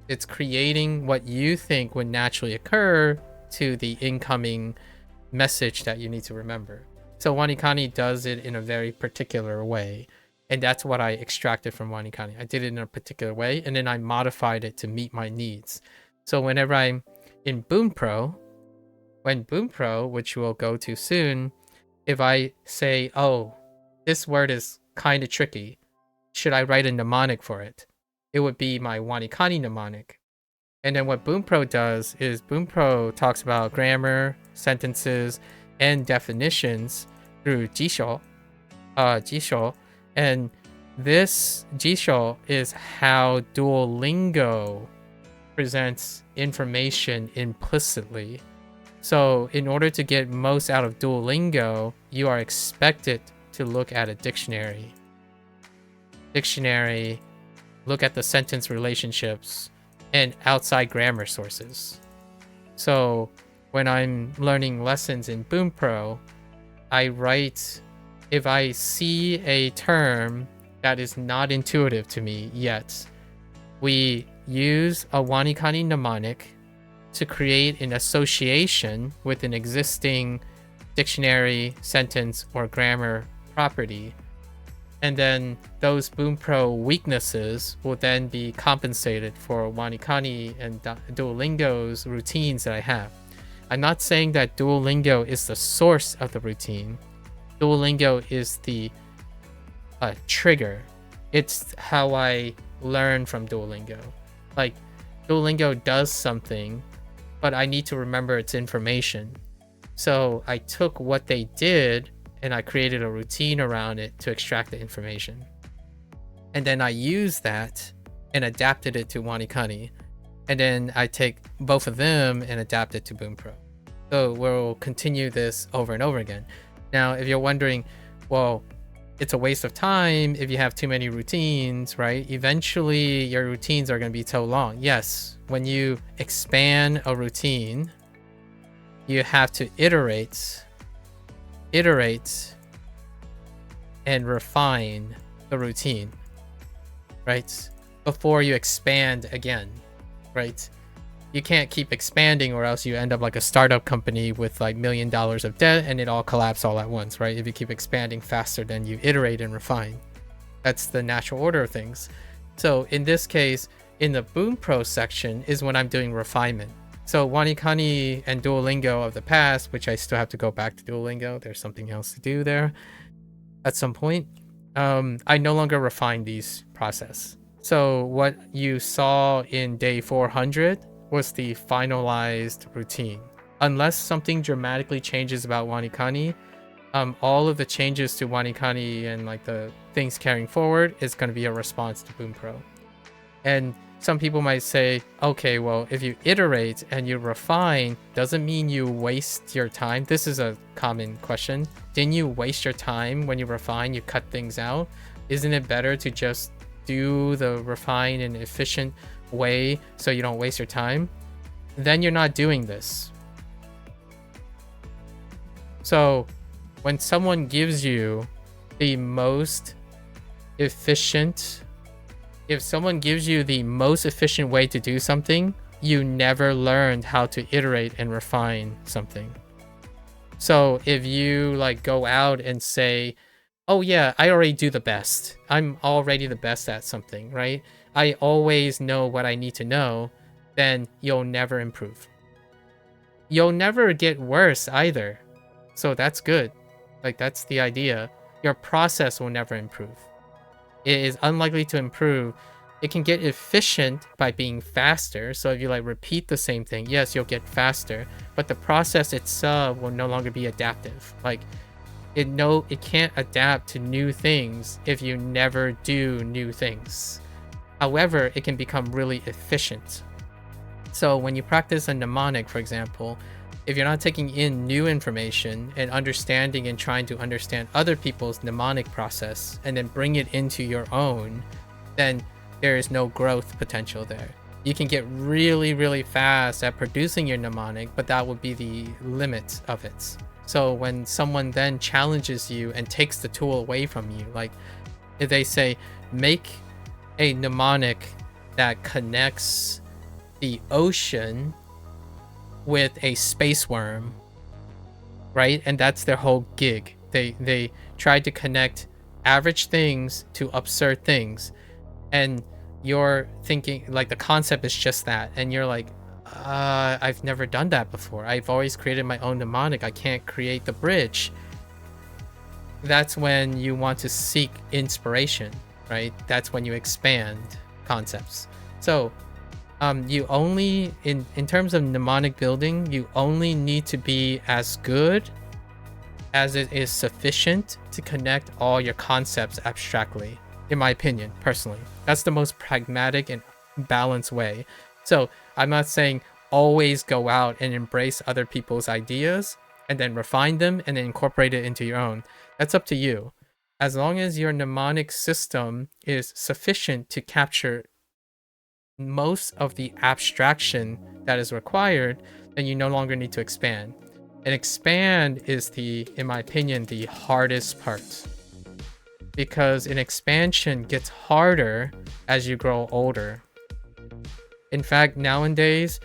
[SPEAKER 1] It's creating what you think would naturally occur to the incoming message that you need to remember. So WaniKani does it in a very particular way. And that's what I extracted from WaniKani. I did it in a particular way, and then I modified it to meet my needs. So whenever I'm in BoomPro, which we'll go to soon, if I say, oh, this word is kind of tricky, should I write a mnemonic for it? It would be my WaniKani mnemonic. And then what BoomPro does is BoomPro talks about grammar, sentences, and definitions through jisho. And this jisho is how Duolingo presents information implicitly. So in order to get most out of Duolingo, you are expected to look at a dictionary, look at the sentence relationships, and outside grammar sources. So when I'm learning lessons in BoomPro, I write, if I see a term that is not intuitive to me yet, we use a WaniKani mnemonic to create an association with an existing dictionary, sentence, or grammar property. And then those BoomPro weaknesses will then be compensated for WaniKani and Duolingo's routines that I have. I'm not saying that Duolingo is the source of the routine. Duolingo is the trigger. It's how I learn from Duolingo. Like, Duolingo does something, but I need to remember its information. So I took what they did and I created a routine around it to extract the information. And then I used that and adapted it to WaniKani. And then I take both of them and adapt it to BoomPro. So we'll continue this over and over again. Now, if you're wondering, well, it's a waste of time if you have too many routines, right? Eventually your routines are going to be so long. Yes, when you expand a routine, you have to iterate and refine the routine, right? Before you expand again, right? You can't keep expanding or else you end up like a startup company with like $1 million of debt and it all collapses all at once, right? If you keep expanding faster than you iterate and refine. That's the natural order of things. So in this case, in the BoomPro section is when I'm doing refinement. So WaniKani and Duolingo of the past, which I still have to go back to Duolingo. There's something else to do there at some point. I no longer refine these process. So what you saw in day 400 was the finalized routine. Unless something dramatically changes about WaniKani, all of the changes to WaniKani and like the things carrying forward is going to be a response to BoomPro. And some people might say, okay, well, if you iterate and you refine, doesn't mean you waste your time. This is a common question. Didn't you waste your time when you refine, you cut things out? Isn't it better to just do the refine in an efficient way so you don't waste your time? Then you're not doing this. So when someone gives you the most efficient, if someone gives you the most efficient way to do something, you never learned how to iterate and refine something. So if you like go out and say, oh yeah, I already do the best. I'm already the best at something, right? I always know what I need to know, then you'll never improve. You'll never get worse either. So that's good. Like, that's the idea. Your process will never improve. It is unlikely to improve. It can get efficient by being faster. So if you like repeat the same thing, yes, you'll get faster, but the process itself will no longer be adaptive. Like, it can't adapt to new things if you never do new things. However, it can become really efficient. So when you practice a mnemonic, for example, if you're not taking in new information and understanding and trying to understand other people's mnemonic process and then bring it into your own, then there is no growth potential there. You can get really, really fast at producing your mnemonic, but that would be the limit of it. So when someone then challenges you and takes the tool away from you, like if they say, make a mnemonic that connects the ocean with a space worm, right? And that's their whole gig. They tried to connect average things to absurd things, and you're thinking like the concept is just that, and you're like, I've never done that before. I've always created my own mnemonic. I can't create the bridge. That's when you want to seek inspiration, right? That's when you expand concepts. So you only, in terms of mnemonic building, you only need to be as good as it is sufficient to connect all your concepts abstractly, in my opinion, personally. That's the most pragmatic and balanced way. So I'm not saying always go out and embrace other people's ideas and then refine them and then incorporate it into your own. That's up to you. As long as your mnemonic system is sufficient to capture most of the abstraction that is required, then you no longer need to expand. And expand is in my opinion, the hardest part. Because an expansion gets harder as you grow older. In fact, nowadays,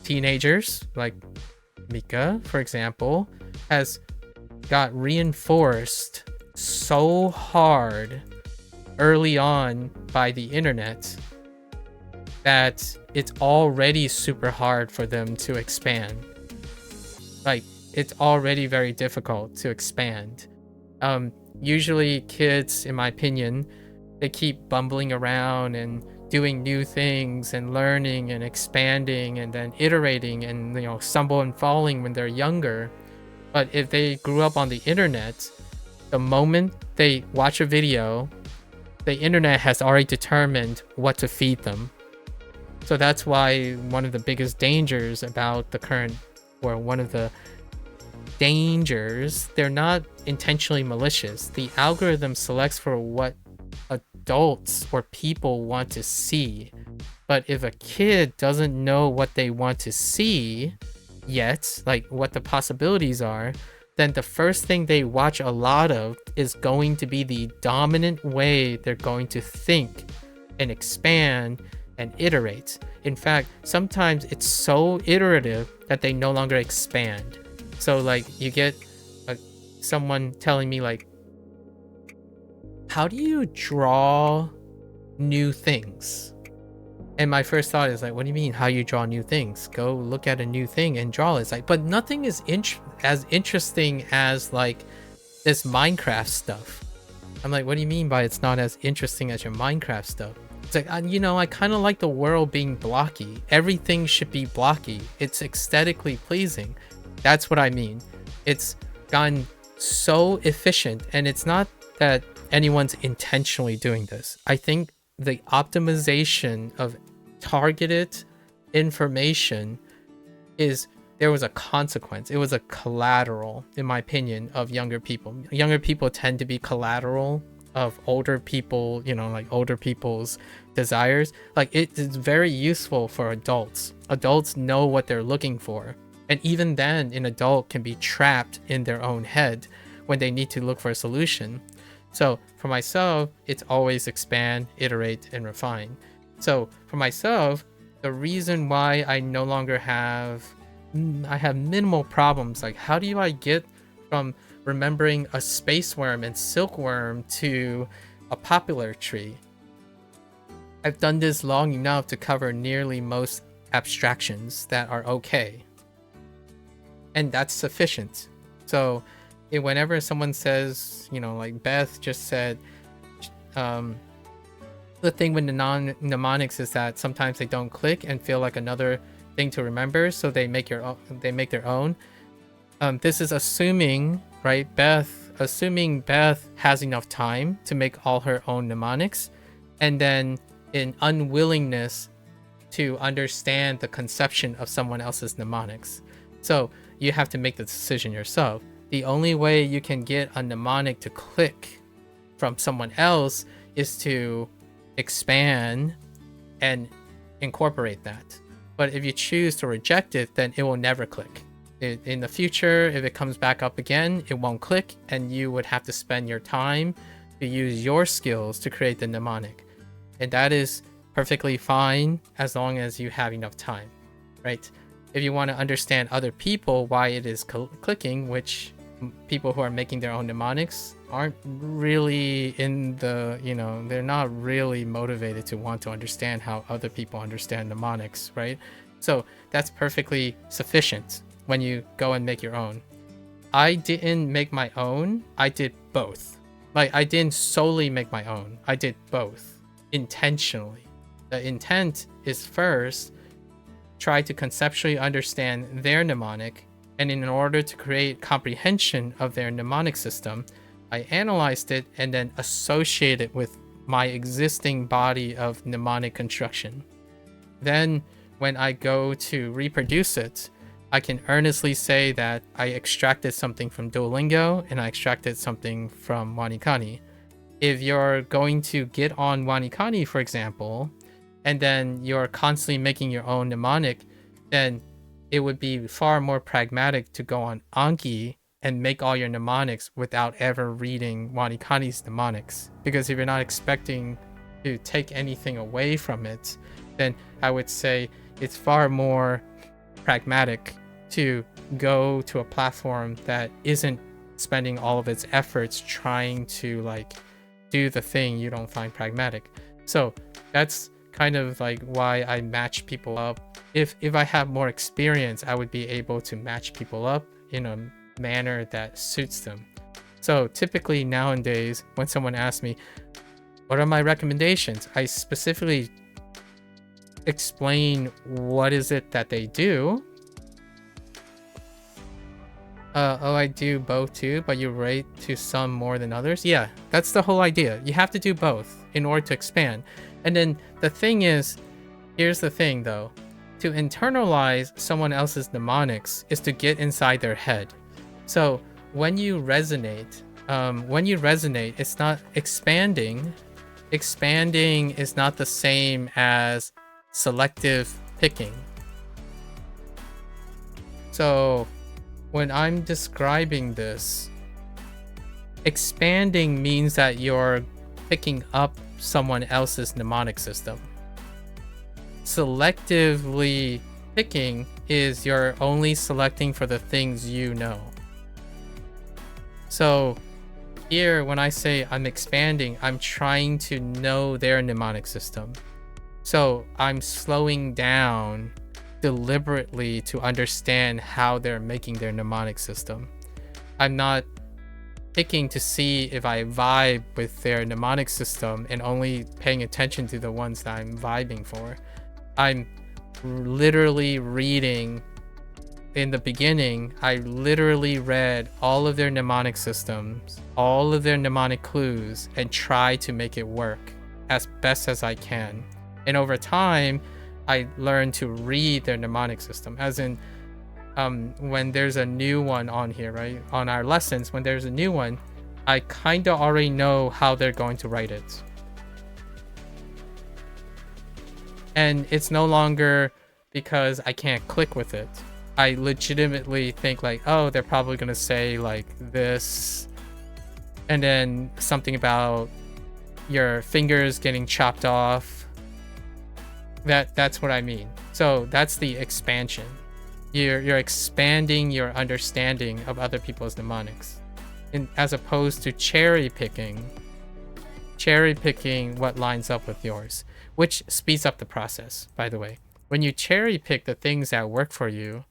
[SPEAKER 1] teenagers like Mika, for example, has got reinforced so hard early on by the internet that it's already super hard for them to expand. Like, it's already very difficult to expand. Usually kids, in my opinion, they keep bumbling around and doing new things and learning and expanding and then iterating and, you know, stumble and falling when they're younger. But if they grew up on the internet, the moment they watch a video, the internet has already determined what to feed them. So that's why one of the biggest dangers about the current, or one of the dangers, they're not intentionally malicious. The algorithm selects for what adults or people want to see. But if a kid doesn't know what they want to see yet, like what the possibilities are, then the first thing they watch a lot of is going to be the dominant way they're going to think and expand and iterate. In fact, sometimes it's so iterative that they no longer expand. So like you get someone telling me like, how do you draw new things? And my first thought is like, what do you mean how you draw new things? Go look at a new thing and draw it. It's like, but nothing is as interesting as like this Minecraft stuff. I'm like, what do you mean by it's not as interesting as your Minecraft stuff? It's like, you know, I kind of like the world being blocky. Everything should be blocky. It's aesthetically pleasing. That's what I mean. It's gotten so efficient, and it's not that anyone's intentionally doing this. I think the optimization of targeted information is, there was a consequence. It was a collateral, in my opinion, of younger people. Younger people tend to be collateral of older people, you know, like older people's desires. Like, it is very useful for adults. Adults know what they're looking for. And even then, an adult can be trapped in their own head when they need to look for a solution. So for myself, it's always expand, iterate, and refine. So for myself, the reason why I no longer have, I have minimal problems, like how do I get from remembering a space worm and silkworm to a popular tree? I've done this long enough to cover nearly most abstractions that are okay. And that's sufficient. So whenever someone says, you know, like Beth just said, the thing with the mnemonics is that sometimes they don't click and feel like another thing to remember, so they make their own. This is assuming, right, assuming Beth has enough time to make all her own mnemonics, and then in unwillingness to understand the conception of someone else's mnemonics. So you have to make the decision yourself. The only way you can get a mnemonic to click from someone else is to expand and incorporate that. But if you choose to reject it, then it will never click. In the future, if it comes back up again, it won't click, and you would have to spend your time to use your skills to create the mnemonic. And that is perfectly fine as long as you have enough time, right? If you want to understand other people, why it is clicking, which people who are making their own mnemonics aren't really in the, they're not really motivated to want to understand how other people understand mnemonics, right? So that's perfectly sufficient when you go and make your own. I didn't make my own, I did both. Like, I didn't solely make my own, I did both intentionally. The intent is first try to conceptually understand their mnemonic, and in order to create comprehension of their mnemonic system, I analyzed it and then associate it with my existing body of mnemonic construction. Then when I go to reproduce it, I can earnestly say that I extracted something from Duolingo and I extracted something from WaniKani. If you're going to get on WaniKani, for example, and then you're constantly making your own mnemonic, then it would be far more pragmatic to go on Anki and make all your mnemonics without ever reading WaniKani's mnemonics. Because if you're not expecting to take anything away from it, then I would say it's far more pragmatic to go to a platform that isn't spending all of its efforts trying to like do the thing you don't find pragmatic. So that's kind of like why I match people up. If I have more experience, I would be able to match people up in a manner that suits them. So typically nowadays, when someone asks me, what are my recommendations? I specifically explain what is it that they do. I do both too, but you rate to some more than others. Yeah, that's the whole idea. You have to do both in order to expand. And then the thing is, here's the thing though, to internalize someone else's mnemonics is to get inside their head. So when you resonate, it's not expanding. Expanding is not the same as selective picking. So when I'm describing this, expanding means that you're picking up someone else's mnemonic system. Selectively picking is you're only selecting for the things you know. So here, when I say I'm expanding, I'm trying to know their mnemonic system. So I'm slowing down deliberately to understand how they're making their mnemonic system. I'm not picking to see if I vibe with their mnemonic system and only paying attention to the ones that I'm vibing for. I'm literally reading. In the beginning, I literally read all of their mnemonic systems, all of their mnemonic clues, and try to make it work as best as I can. And over time, I learned to read their mnemonic system, as in when there's a new one on here, right? On our lessons, when there's a new one, I kind of already know how they're going to write it. And it's no longer because I can't click with it. I legitimately think like, oh, they're probably going to say like this, and then something about your fingers getting chopped off. That's what I mean. So that's the expansion. You're expanding your understanding of other people's mnemonics, as opposed to cherry picking what lines up with yours, which speeds up the process, by the way. When you cherry pick the things that work for you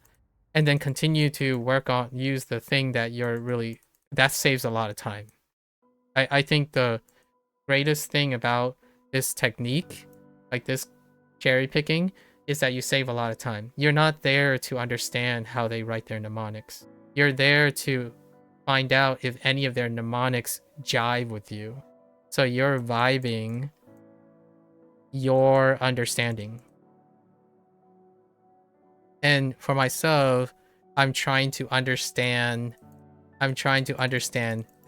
[SPEAKER 1] and then continue to use the thing that saves a lot of time. I think the greatest thing about this technique, like this cherry picking, is that you save a lot of time. You're not there to understand how they write their mnemonics. You're there to find out if any of their mnemonics jive with you. So you're vibing your understanding. And for myself, I'm trying to understand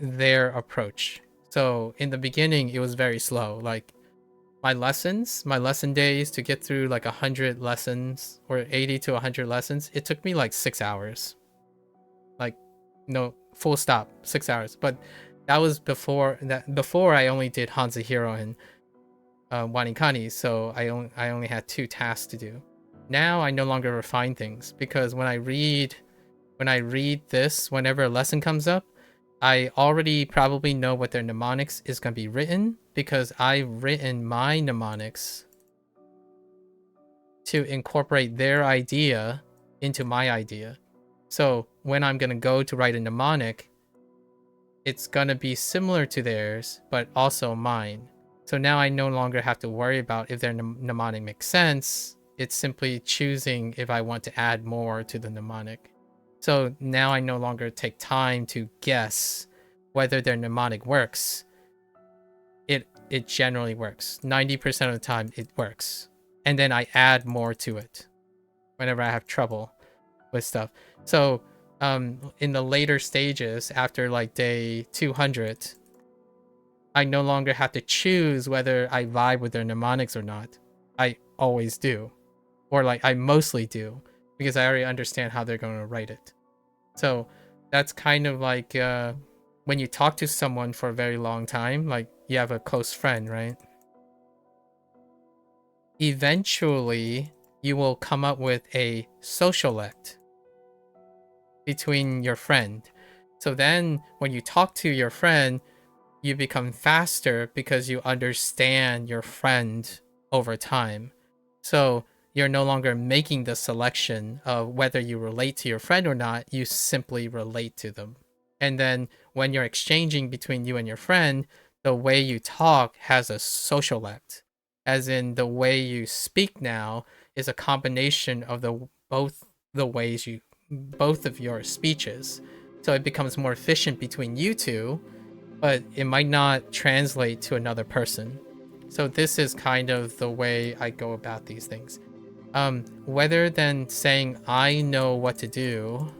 [SPEAKER 1] their approach. So in the beginning, it was very slow. Like my lesson days to get through like 100 lessons or 80 to 100 lessons, it took me like 6 hours. Like, no, full stop, 6 hours. But that was before I only did Hanzahiro and WaniKani, so I only had 2 tasks to do. Now I no longer refine things, because when I read when I read this, whenever a lesson comes up, I already probably know what their mnemonics is going to be written because I've written my mnemonics to incorporate their idea into my idea. So when I'm going to go to write a mnemonic, it's going to be similar to theirs, but also mine. So now I no longer have to worry about if their mnemonic makes sense. It's simply choosing if I want to add more to the mnemonic. So now I no longer take time to guess whether their mnemonic works. It generally works. 90% of the time it works. And then I add more to it whenever I have trouble with stuff. So in the later stages, after like day 200, I no longer have to choose whether I vibe with their mnemonics or not. I always do. Or like I mostly do, because I already understand how they're going to write it. So that's kind of like when you talk to someone for a very long time, like you have a close friend, right? Eventually, you will come up with a socialect between your friend. So then when you talk to your friend, you become faster because you understand your friend over time. So you're no longer making the selection of whether you relate to your friend or not, you simply relate to them. And then when you're exchanging between you and your friend, the way you talk has a socialect. As in the way you speak now is a combination of both of your speeches. So it becomes more efficient between you two, but it might not translate to another person. So this is kind of the way I go about these things. Whether than saying I know what to do,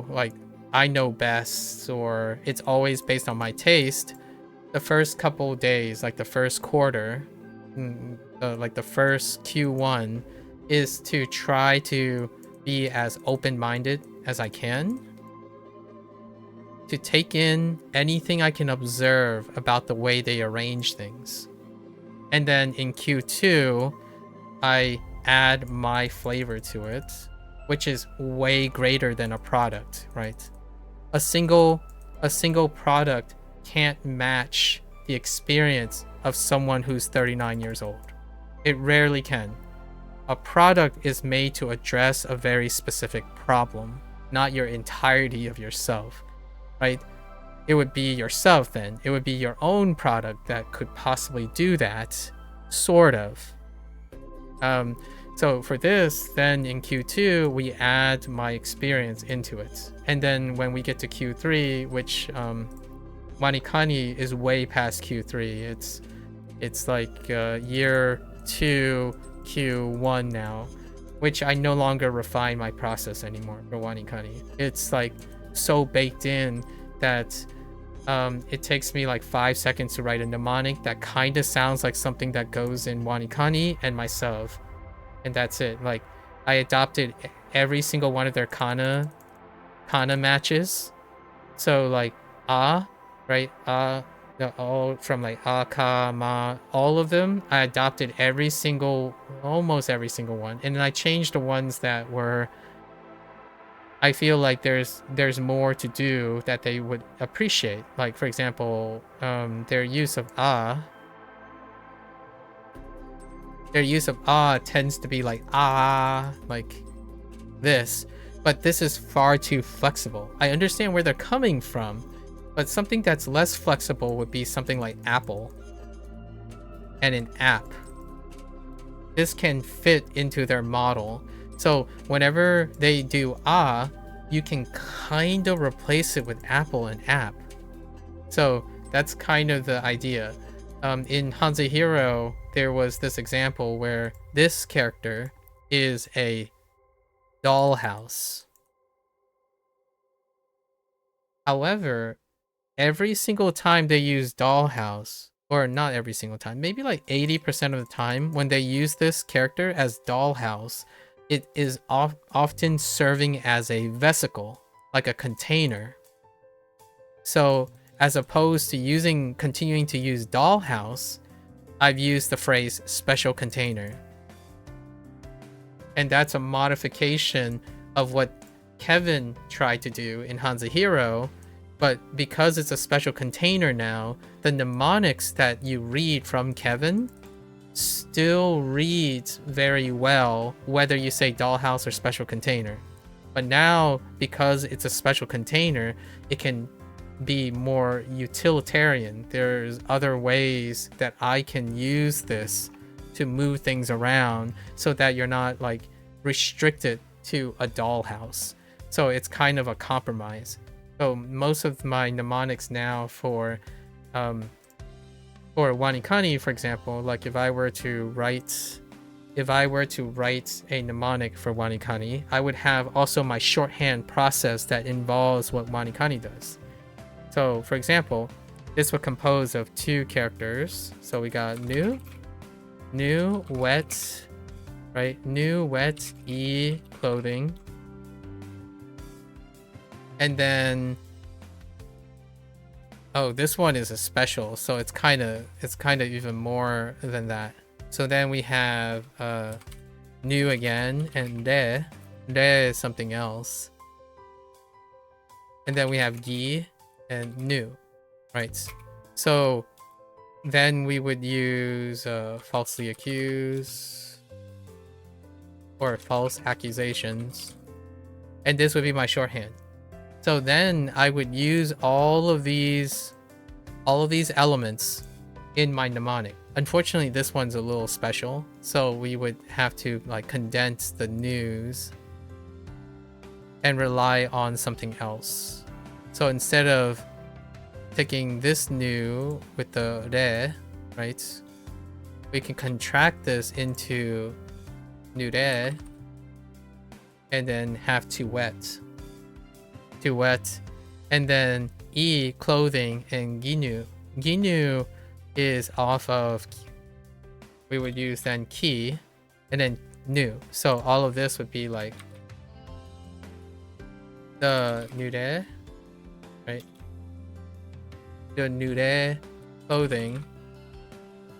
[SPEAKER 1] like I know best, or it's always based on my taste, the first couple days, like the first quarter, like the first Q1, is to try to be as open-minded as I can, to take in anything I can observe about the way they arrange things. And then in Q2, I add my flavor to it, which is way greater than a product, right? A single product can't match the experience of someone who's 39 years old. It rarely can. A product is made to address a very specific problem, not your entirety of yourself, right? It would be yourself then. It would be your own product that could possibly do that, sort of. So for this, then in Q2, we add my experience into it. And then when we get to Q3, which WaniKani is way past Q3. It's like year 2 Q1 now, which I no longer refine my process anymore for WaniKani. It's like so baked in that it takes me like 5 seconds to write a mnemonic that kind of sounds like something that goes in WaniKani and myself, and that's it. Like I adopted every single one of their kana matches. So like right? All from like ka, ma, all of them. I adopted almost every single one, and then I changed the ones that were. I feel like there's more to do that they would appreciate. Like for example, their use of tends to be like like this, but this is far too flexible. I understand where they're coming from, but something that's less flexible would be something like Apple and an app. This can fit into their model. So whenever they do you can kind of replace it with Apple and app. So that's kind of the idea. In Hanze Hero, there was this example where this character is a dollhouse. However, every single time they use dollhouse, or not every single time, maybe like 80% of the time when they use this character as dollhouse, it is often serving as a vesicle, like a container. So as opposed to continuing to use dollhouse, I've used the phrase special container. And that's a modification of what Kevin tried to do in Hanzahiro. But because it's a special container now, the mnemonics that you read from Kevin still reads very well, whether you say dollhouse or special container. But now, because it's a special container, it can be more utilitarian. There's other ways that I can use this to move things around so that you're not like restricted to a dollhouse. So it's kind of a compromise. So most of my mnemonics now for WaniKani, for example, like if I were to write a mnemonic for WaniKani, I would have also my shorthand process that involves what WaniKani does. So for example, this would compose of 2 characters. So we got new, wet, right? New, wet, e, clothing. And then, oh, this one is a special, so it's kind of even more than that. So then we have new again, and re is something else. And then we have gi and new, right? So then we would use falsely accused or false accusations, and this would be my shorthand. So then I would use all of these elements in my mnemonic. Unfortunately, this one's a little special, so we would have to like condense the news and rely on something else. So instead of taking this new with the re, right, we can contract this into new re and then have to wet, and then e, clothing, and ginu is off of, we would use then ki and then new. So all of this would be like the nure, right? The nure clothing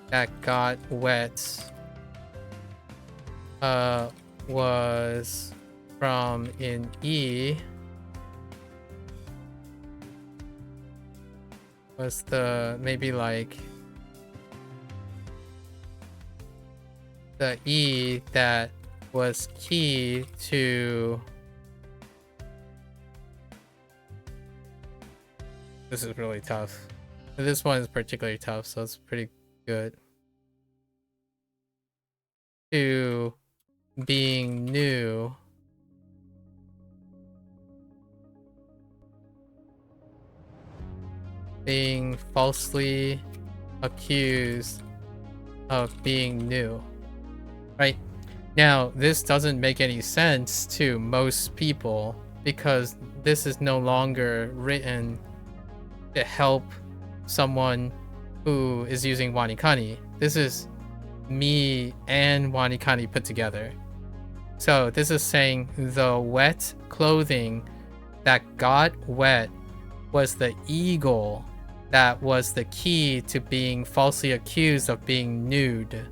[SPEAKER 1] that got wet was from in E was the maybe like the E that was key to, this is really tough. This one is particularly tough, so it's pretty good. To being new. Being falsely accused of being new. Right? Now, this doesn't make any sense to most people because this is no longer written to help someone who is using WaniKani. This is me and WaniKani put together. So this is saying the wet clothing that got wet was the eagle that was the key to being falsely accused of being nude.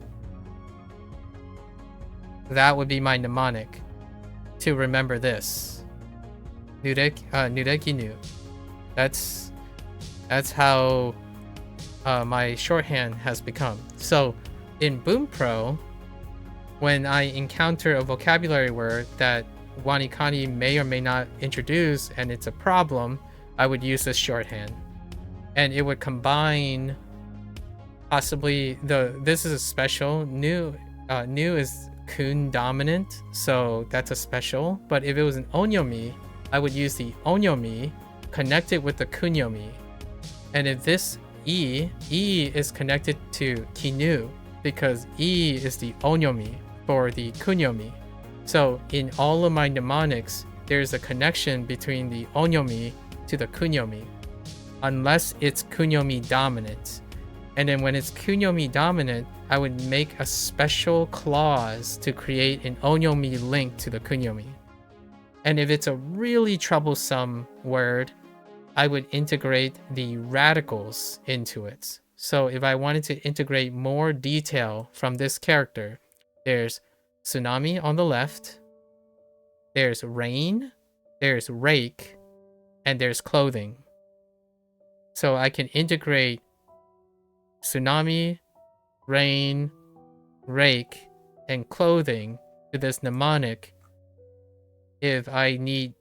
[SPEAKER 1] That would be my mnemonic to remember this. Nureki nu. That's how my shorthand has become. So in Boom Pro, when I encounter a vocabulary word that WaniKani may or may not introduce and it's a problem, I would use this shorthand. And it would combine possibly this is a special. New is kun dominant, so that's a special. But if it was an onyomi, I would use the onyomi, connect it with the kunyomi. And if this E is connected to kinu, because E is the onyomi for the kunyomi. So in all of my mnemonics, there's a connection between the onyomi to the kunyomi, unless it's kunyomi dominant. And then when it's kunyomi dominant, I would make a special clause to create an onyomi link to the kunyomi. And if it's a really troublesome word, I would integrate the radicals into it. So if I wanted to integrate more detail from this character, there's tsunami on the left, there's rain, there's rake, and there's clothing. So I can integrate tsunami, rain, rake, and clothing to this mnemonic if I need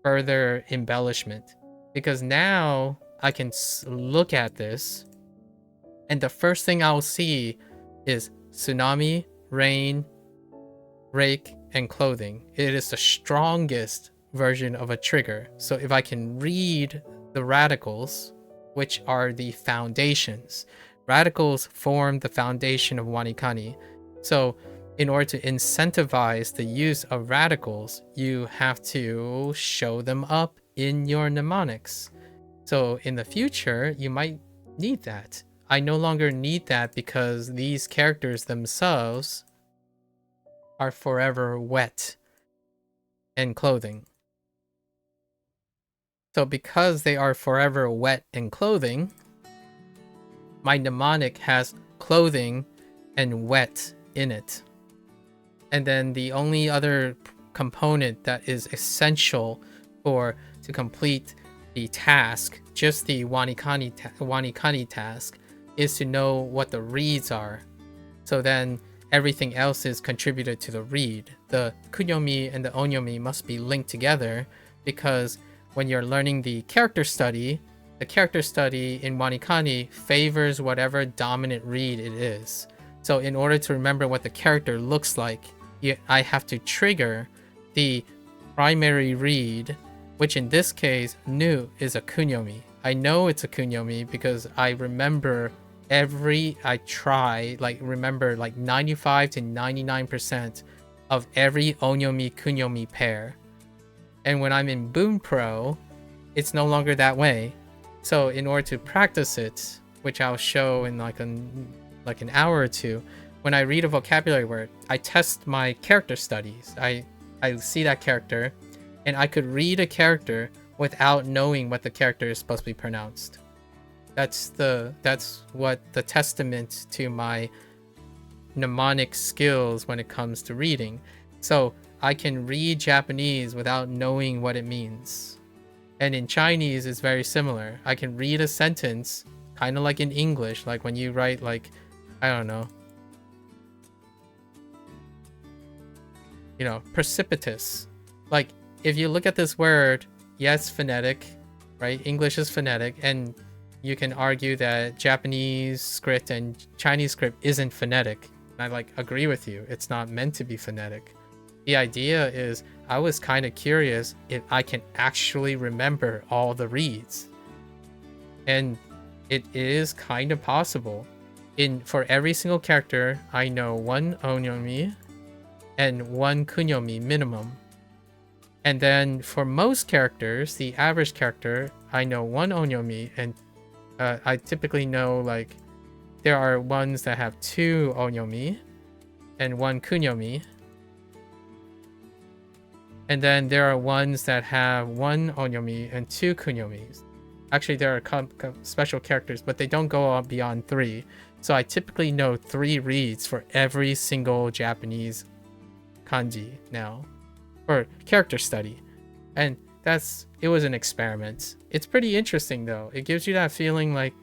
[SPEAKER 1] further embellishment. Because now I can look at this, and the first thing I'll see is tsunami, rain, rake, and clothing. It is the strongest version of a trigger. So if I can read the radicals, which are the foundations, radicals form the foundation of WaniKani. So in order to incentivize the use of radicals, you have to show them up in your mnemonics. So in the future, you might need that. I no longer need that because these characters themselves are forever wet in clothing. So because they are forever wet in clothing, my mnemonic has clothing and wet in it. And then the only other component that is essential to complete the task, just the WaniKani task, is to know what the reads are. So then everything else is contributed to the read. The kunyomi and the onyomi must be linked together, because when you're learning the character study in WaniKani favors whatever dominant read it is. So in order to remember what the character looks like, I have to trigger the primary read, which in this case, nu is a kunyomi. I know it's a kunyomi because I remember remember like 95 to 99% of every onyomi kunyomi pair. And when I'm in Boom Pro, it's no longer that way. So in order to practice it, which I'll show in like an hour or two, when I read a vocabulary word, I test my character studies. I see that character, and I could read a character without knowing what the character is supposed to be pronounced. That's what the testament to my mnemonic skills when it comes to reading. So I can read Japanese without knowing what it means. And in Chinese, it's very similar. I can read a sentence kind of like in English, like when you write like, I don't know, precipitous. Like if you look at this word, yeah, it's phonetic, right? English is phonetic, and you can argue that Japanese script and Chinese script isn't phonetic. And I agree with you. It's not meant to be phonetic. The idea is I was kind of curious if I can actually remember all the reads. And it is kind of possible. For every single character, I know one onyomi and one kunyomi minimum. And then for most characters, the average character, I know one onyomi, and I typically know there are ones that have two onyomi and one kunyomi. And then there are ones that have one onyomi and two kunyomis. Actually, there are special characters, but they don't go up beyond 3. So I typically know 3 reads for every single Japanese kanji now for character study. And it was an experiment. It's pretty interesting though. It gives you that feeling like,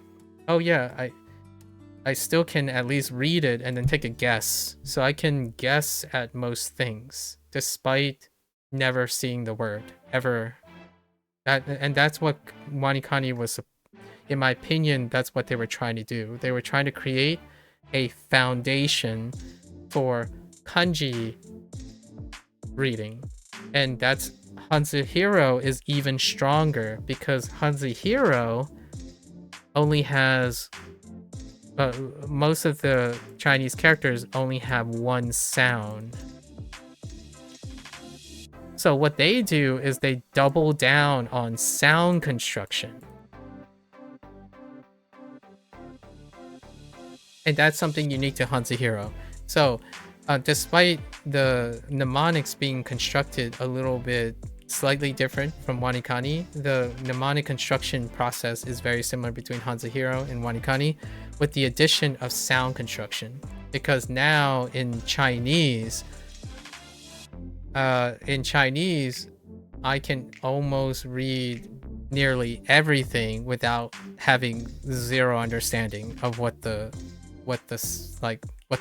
[SPEAKER 1] oh yeah, I still can at least read it and then take a guess. So I can guess at most things despite never seeing the word ever. And that's what WaniKani was, in my opinion, that's what they were trying to do. They were trying to create a foundation for kanji reading. And that's Hanzuhiro is even stronger because Hanzuhiro only has most of the Chinese characters only have one sound. So what they do is they double down on sound construction. And that's something unique to Hanzuhiro. So despite the mnemonics being constructed a little bit slightly different from WaniKani, the mnemonic construction process is very similar between Hanzuhiro and WaniKani, with the addition of sound construction. Because now in Chinese, in Chinese, I can almost read nearly everything without having zero understanding of what the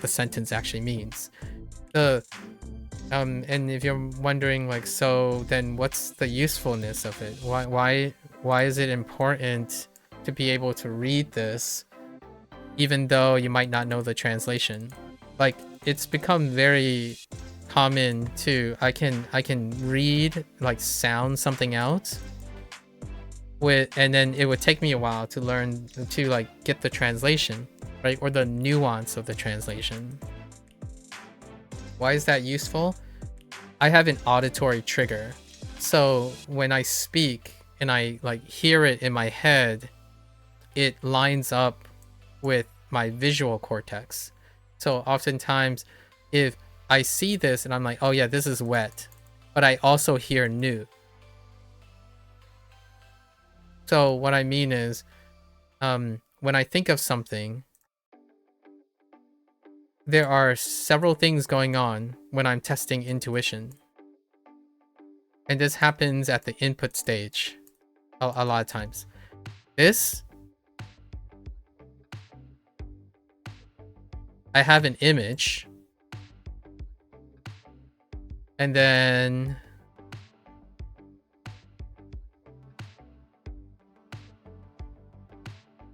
[SPEAKER 1] sentence actually means. And if you're wondering, like, so then what's the usefulness of it? Why is it important to be able to read this, even though you might not know the translation? Like, it's become very common to I can read, like, sound something out and then it would take me a while to learn to, like, get the translation, right, or the nuance of the translation. Why is that useful? I have an auditory trigger. So when I speak and I, like, hear it in my head, it lines up with my visual cortex. So oftentimes if I see this and I'm like, oh yeah, this is wet, but I also hear new. So what I mean is, when I think of something, there are several things going on when I'm testing intuition. And this happens at the input stage a lot of times. This, I have an image, and then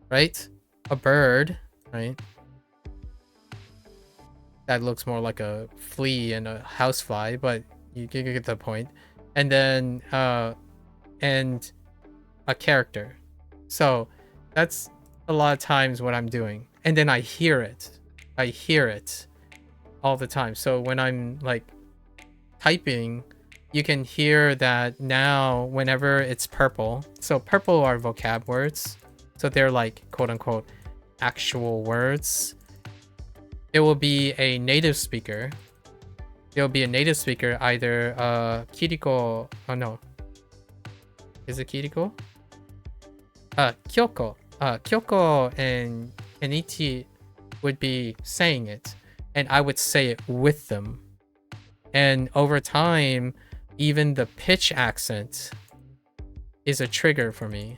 [SPEAKER 1] right, a bird, right, that looks more like a flea and a housefly, but you get the point. And then and a character. So that's a lot of times what I'm doing. And then I hear it all the time. So when I'm, like, typing, you can hear that now whenever it's purple. So purple are vocab words, so they're, like, quote unquote actual words. It will be a native speaker. It'll be a native speaker, either Kiriko. Oh no, is it Kiriko? Kyoko. Kyoko and Kenichi would be saying it, and I would say it with them. And over time, even the pitch accent is a trigger for me.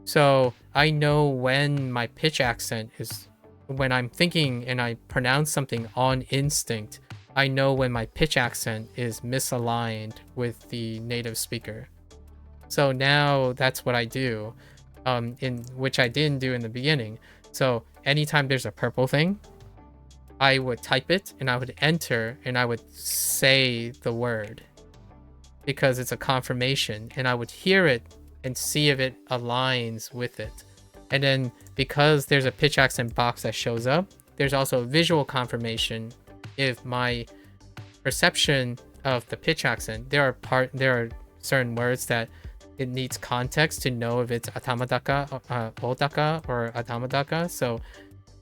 [SPEAKER 1] So I know when my pitch accent is, when I'm thinking and I pronounce something on instinct, I know when my pitch accent is misaligned with the native speaker. So now that's what I do, in which I didn't do in the beginning. So anytime there's a purple thing, I would type it and I would enter and I would say the word, because it's a confirmation, and I would hear it and see if it aligns with it. And then because there's a pitch accent box that shows up, there's also a visual confirmation if my perception of the pitch accent, there are certain words that it needs context to know if it's atamadaka, otaka, or atamadaka. So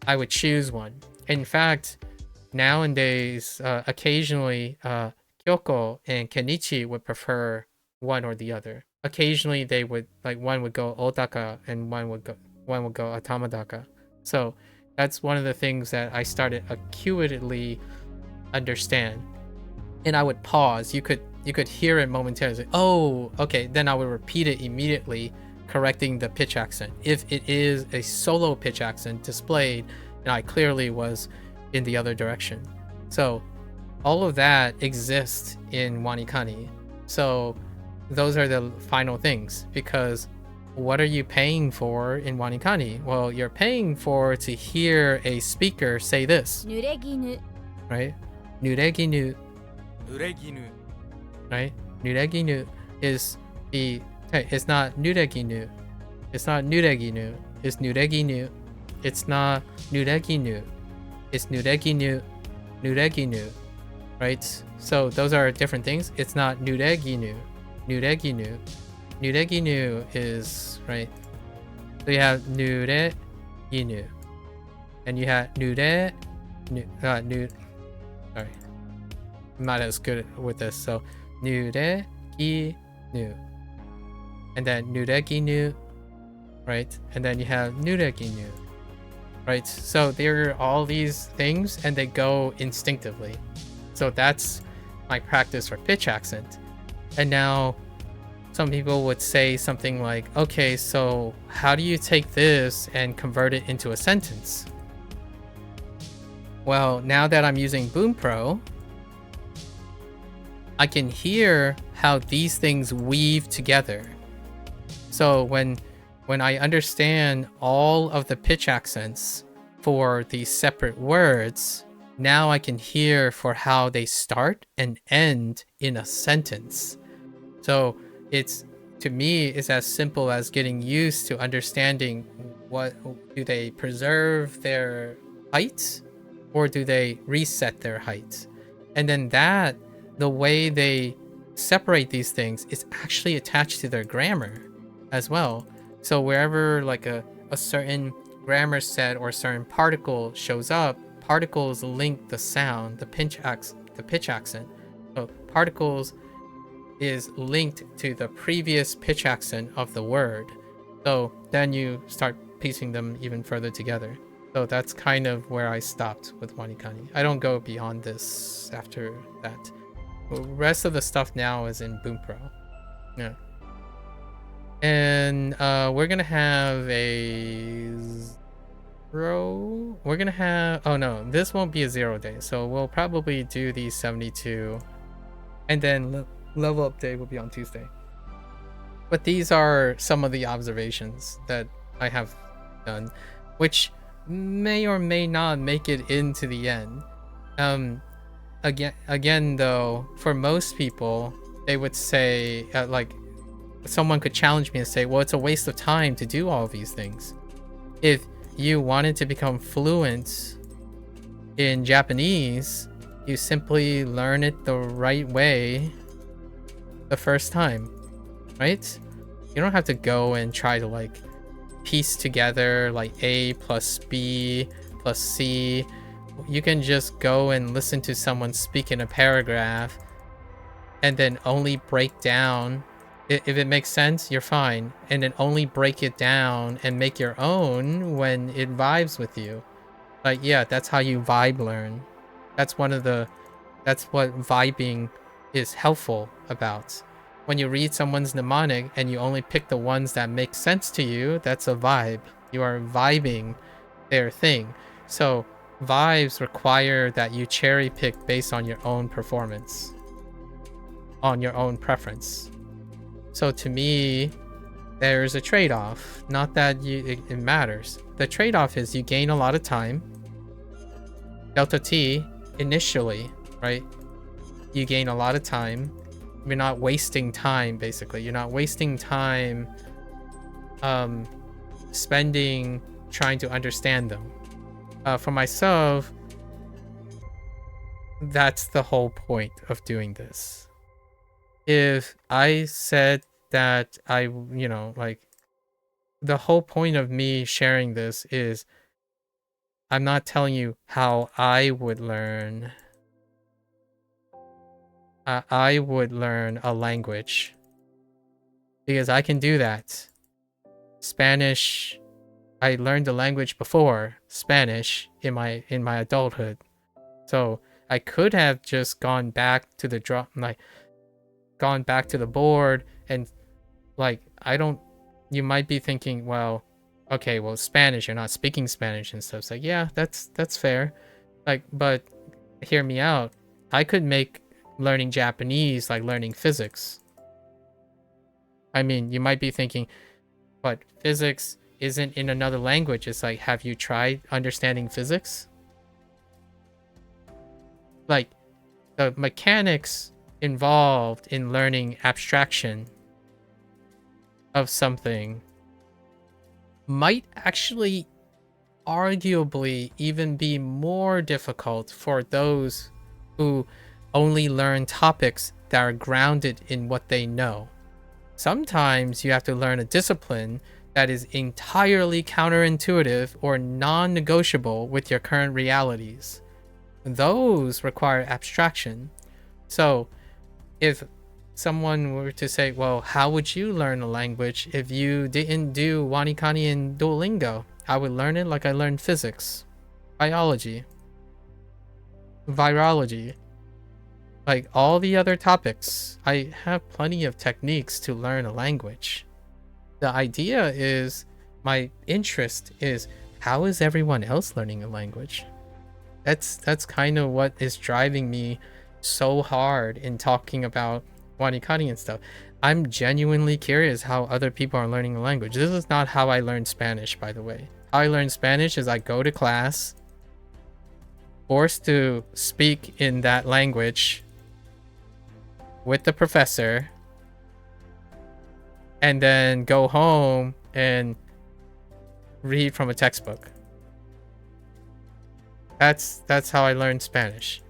[SPEAKER 1] I would choose one. In fact, nowadays, occasionally, Kyoko and Kenichi would prefer one or the other. Occasionally, they would, like, one would go otaka and one would go atamadaka. So that's one of the things that I started acutely understand. And I would pause. You could hear it momentarily. Oh, okay. Then I would repeat it immediately, correcting the pitch accent. If it is a solo pitch accent displayed, and I clearly was in the other direction. So all of that exists in WaniKani. So those are the final things, because what are you paying for in WaniKani? Well, you're paying for to hear a speaker say this,
[SPEAKER 2] 濡れ衣
[SPEAKER 1] right? Nureginu,
[SPEAKER 3] 濡れ衣
[SPEAKER 1] right? Nureginu is the, hey, it's not nureginu. It's not nureginu. It's nureginu. It's not nureginu. It's nureginu. Nureginu, right? So those are different things. It's not nureginu. Nureginu. Nureginu is, right? So you have nureginu, and you have sorry, I'm not as good with this. So nureginu, and then nureginu, right? And then you have nureginu, right? So there are all these things, and they go instinctively. So that's my practice for pitch accent. And now some people would say something like, okay, so how do you take this and convert it into a sentence? Well, now that I'm using Boom Pro, I can hear how these things weave together. So when I understand all of the pitch accents for these separate words, now I can hear for how they start and end in a sentence. So to me, it's as simple as getting used to understanding what do they preserve their height or do they reset their height? And then the way they separate these things is actually attached to their grammar as well. So wherever like a certain grammar set or a certain particle shows up, particles link the sound, the pitch accent. So particles is linked to the previous pitch accent of the word. So then you start piecing them even further together. So that's kind of where I stopped with WaniKani. I don't go beyond this after that. The rest of the stuff now is in Boom Pro. Yeah. And we're gonna have a zero. We're gonna have, oh no, this won't be a 0 day. So we'll probably do the 72 and then level up day will be on Tuesday. But these are some of the observations that I have done, which may or may not make it into the end. Again though, for most people, they would say like someone could challenge me and say, well, it's a waste of time to do all these things. If you wanted to become fluent in Japanese, you simply learn it the right way the first time, right? You don't have to go and try to like piece together like A plus B plus C. You can just go and listen to someone speak in a paragraph and then only break down. If it makes sense, you're fine. And then only break it down and make your own when it vibes with you. Like, yeah, that's how you vibe learn. That's what vibing is helpful about. When you read someone's mnemonic and you only pick the ones that make sense to you, that's a vibe. You are vibing their thing. So vibes require that you cherry pick based on your own performance, on your own preference. So to me, there's a trade-off. Not that it matters. The trade-off is you gain a lot of time. Delta T, initially, right? You gain a lot of time. You're not wasting time, basically. You're not wasting time spending trying to understand them. For myself, that's the whole point of doing this. If I said that like the whole point of me sharing this is I'm not telling you how I would learn. I would learn a language because I can do that. Spanish, I learned the language before Spanish in my adulthood. So I could have just gone back to the board and like you might be thinking, well, okay, well, Spanish, you're not speaking Spanish and stuff. It's like, yeah, that's fair. Like, but hear me out. I could make learning Japanese like learning physics. I mean, you might be thinking, but physics isn't in another language. It's like, have you tried understanding physics? Like, the mechanics involved in learning abstraction of something might actually arguably even be more difficult for those who only learn topics that are grounded in what they know. Sometimes you have to learn a discipline that is entirely counterintuitive or non-negotiable with your current realities. Those require abstraction. So if someone were to say, well, how would you learn a language if you didn't do WaniKani and Duolingo? I would learn it like I learned physics, biology, virology. Like all the other topics, I have plenty of techniques to learn a language. The idea is, my interest is, how is everyone else learning a language? That's kind of what is driving me so hard in talking about WaniKani and stuff. I'm genuinely curious how other people are learning a language. This is not how I learned Spanish, by the way. How I learned Spanish is I go to class, forced to speak in that language with the professor, and then go home and read from a textbook. That's how I learned Spanish.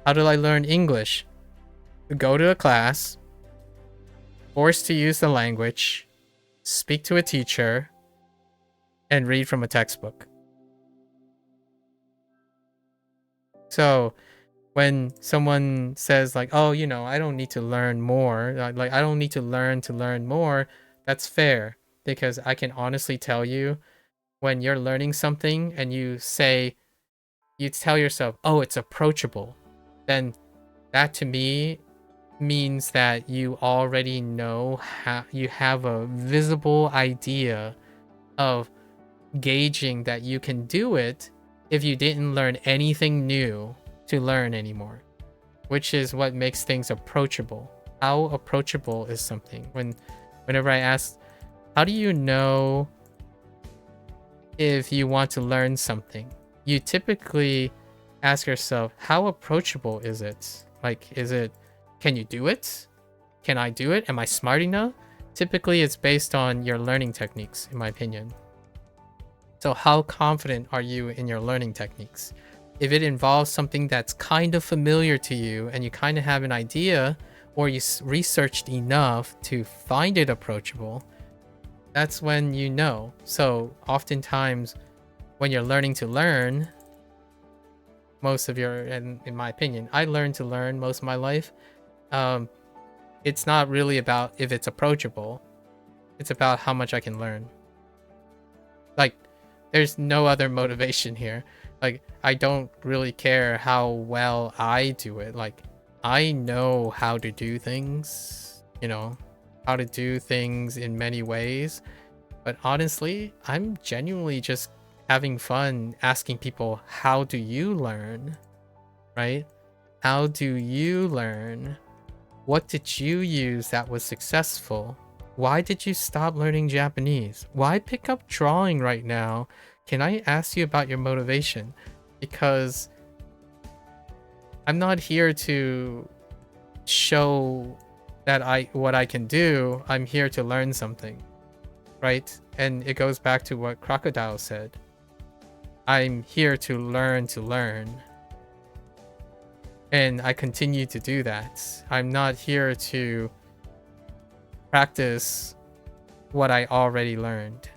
[SPEAKER 1] How did I learn English? Go to a class, forced to use the language, speak to a teacher, and read from a textbook. So when someone says like, oh, you know, I don't need to learn more, like I don't need to learn more, that's fair, because I can honestly tell you, when you're learning something and you tell yourself, oh, it's approachable, then that to me means that you already know how, you have a visible idea of gauging that you can do it if you didn't learn anything new to learn anymore, which is what makes things approachable. How approachable is something? Whenever I ask, how do you know if you want to learn something, you typically ask yourself, how approachable is it? Like, is it, can you do it? Can I do it? Am I smart enough? Typically it's based on your learning techniques, in my opinion. So how confident are you in your learning techniques? If it involves something that's kind of familiar to you and you kind of have an idea, or you researched enough to find it approachable, that's when you know. So oftentimes when you're learning to learn, most of your, and in my opinion, I learned to learn most of my life. It's not really about if it's approachable. It's about how much I can learn. Like, there's no other motivation here. Like, I don't really care how well I do it. Like, I know how to do things, you know, how to do things in many ways. But honestly, I'm genuinely just having fun asking people, how do you learn? Right? How do you learn? What did you use that was successful? Why did you stop learning Japanese? Why pick up drawing right now? Can I ask you about your motivation? Because I'm not here to show that what I can do. I'm here to learn something, right? And it goes back to what Crocodile said. I'm here to learn to learn. And I continue to do that. I'm not here to practice what I already learned.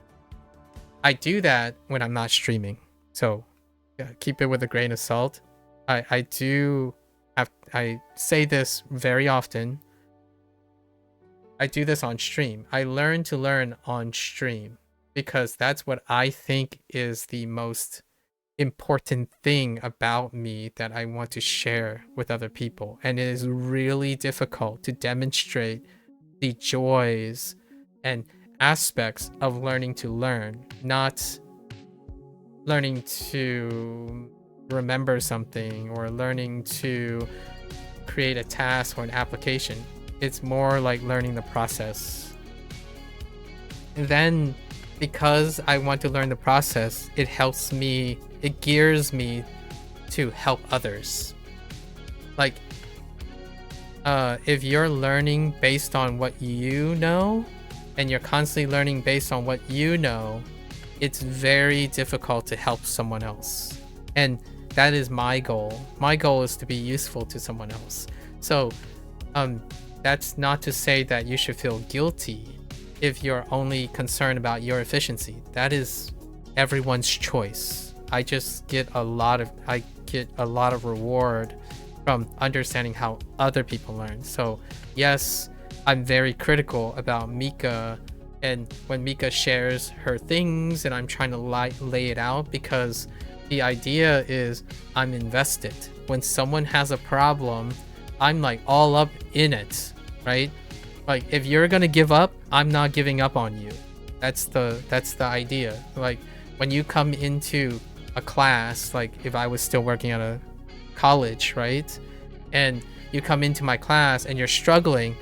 [SPEAKER 1] I do that when I'm not streaming. So yeah, keep it with a grain of salt. I say this very often. I do this on stream. I learn to learn on stream because that's what I think is the most important thing about me that I want to share with other people. And it is really difficult to demonstrate the joys and aspects of learning to learn, not learning to remember something or learning to create a task or an application. It's more like learning the process. And then because I want to learn the process, it helps me, it gears me to help others. Like, if you're learning based on what you know, and you're constantly learning based on what you know, it's very difficult to help someone else. And that is my goal. My goal is to be useful to someone else. So, that's not to say that you should feel guilty if you're only concerned about your efficiency. That is everyone's choice. I get a lot of reward from understanding how other people learn. So yes, I'm very critical about Mika, and when Mika shares her things and I'm trying to lay it out, because the idea is I'm invested. When someone has a problem, I'm like all up in it, right? Like if you're gonna give up, I'm not giving up on you. That's the idea. Like when you come into a class, like if I was still working at a college, right? And you come into my class and you're struggling,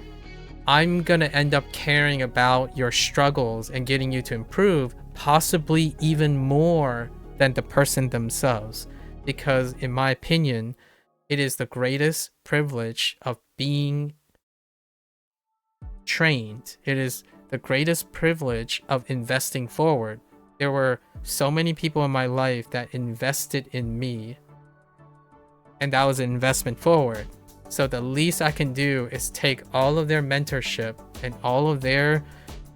[SPEAKER 1] I'm gonna end up caring about your struggles and getting you to improve, possibly even more than the person themselves. Because in my opinion, it is the greatest privilege of being trained. It is the greatest privilege of investing forward. There were so many people in my life that invested in me, and that was an investment forward. So the least I can do is take all of their mentorship and all of their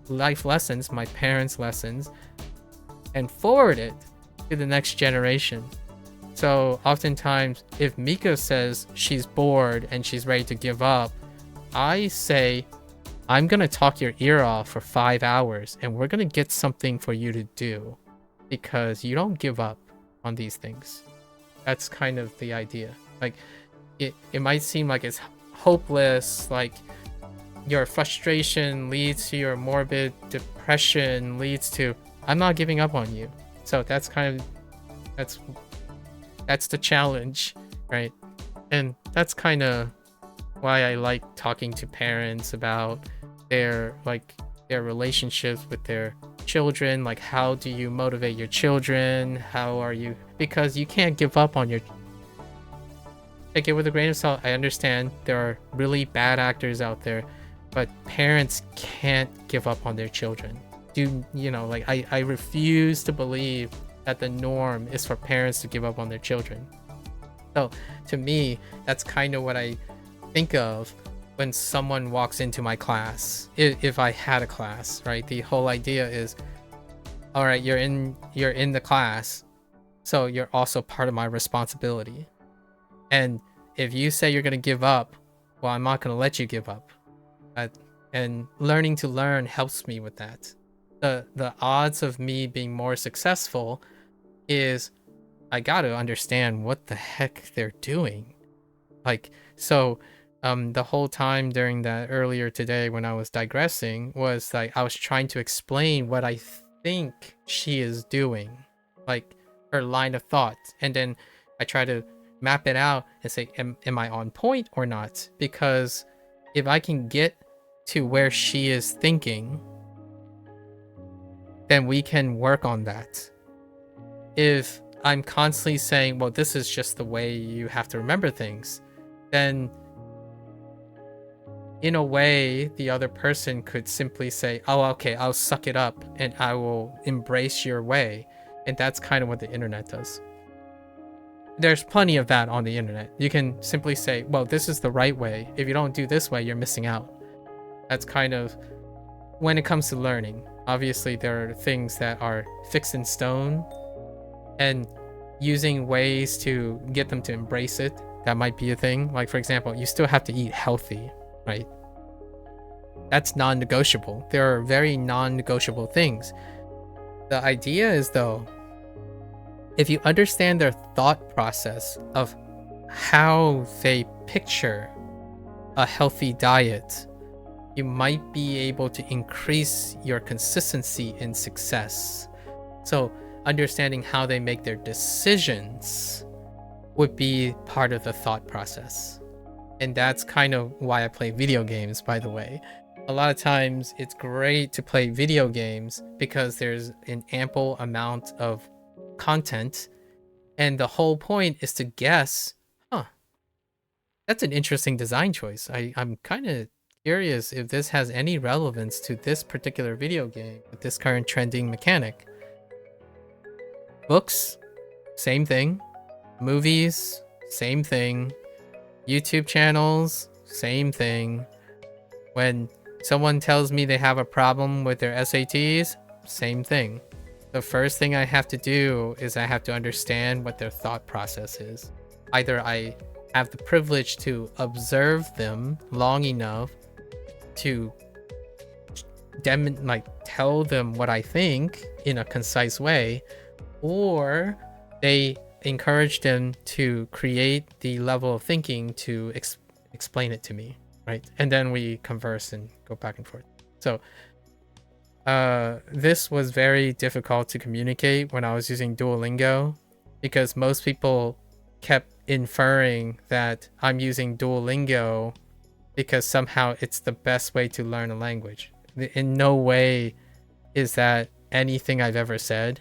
[SPEAKER 1] life lessons, my parents' lessons, and forward it to the next generation. So oftentimes, if Mika says she's bored and she's ready to give up, I say, I'm going to talk your ear off for 5 hours and we're going to get something for you to do, because you don't give up on these things. That's kind of the idea. Like, it might seem like it's hopeless, like your frustration leads to your morbid depression, leads to, I'm not giving up on you. So that's kind of, that's the challenge, right? And that's kind of why I like talking to parents about their relationships with their children. Like, how do you motivate your children? How are you? Because you can't give up on your. Take it with a grain of salt. I understand there are really bad actors out there, but parents can't give up on their children. I refuse to believe that the norm is for parents to give up on their children. So to me, that's kind of what I think of when someone walks into my class. If I had a class, right? The whole idea is, all right, you're in the class, so you're also part of my responsibility. And if you say you're going to give up, well, I'm not going to let you give up. And learning to learn helps me with that. The odds of me being more successful is I got to understand what the heck they're doing. Like, so the whole time during that earlier today when I was digressing was like I was trying to explain what I think she is doing, like her line of thought, and then I try to map it out and say, am I on point or not? Because if I can get to where she is thinking, then we can work on that. If I'm constantly saying, well, this is just the way you have to remember things, then in a way, the other person could simply say, oh, okay, I'll suck it up and I will embrace your way. And that's kind of what the internet does. There's plenty of that on the internet. You can simply say, well, this is the right way. If you don't do this way, you're missing out. That's kind of when it comes to learning. Obviously, there are things that are fixed in stone, and using ways to get them to embrace it, that might be a thing. Like, for example, you still have to eat healthy, right? That's non-negotiable. There are very non-negotiable things. The idea is, though, if you understand their thought process of how they picture a healthy diet, you might be able to increase your consistency in success. So understanding how they make their decisions would be part of the thought process. And that's kind of why I play video games, by the way. A lot of times it's great to play video games because there's an ample amount of content, and the whole point is to guess, that's an interesting design choice. I'm kind of curious if this has any relevance to this particular video game with this current trending mechanic. Books, same thing. Movies, same thing. YouTube channels, same thing. When someone tells me they have a problem with their SATs, same thing. The first thing I have to do is I have to understand what their thought process is. Either I have the privilege to observe them long enough to tell them what I think in a concise way, or they encourage them to create the level of thinking to explain it to me, right? And then we converse and go back and forth. So this was very difficult to communicate when I was using Duolingo, because most people kept inferring that I'm using Duolingo because somehow it's the best way to learn a language. In no way is that anything I've ever said.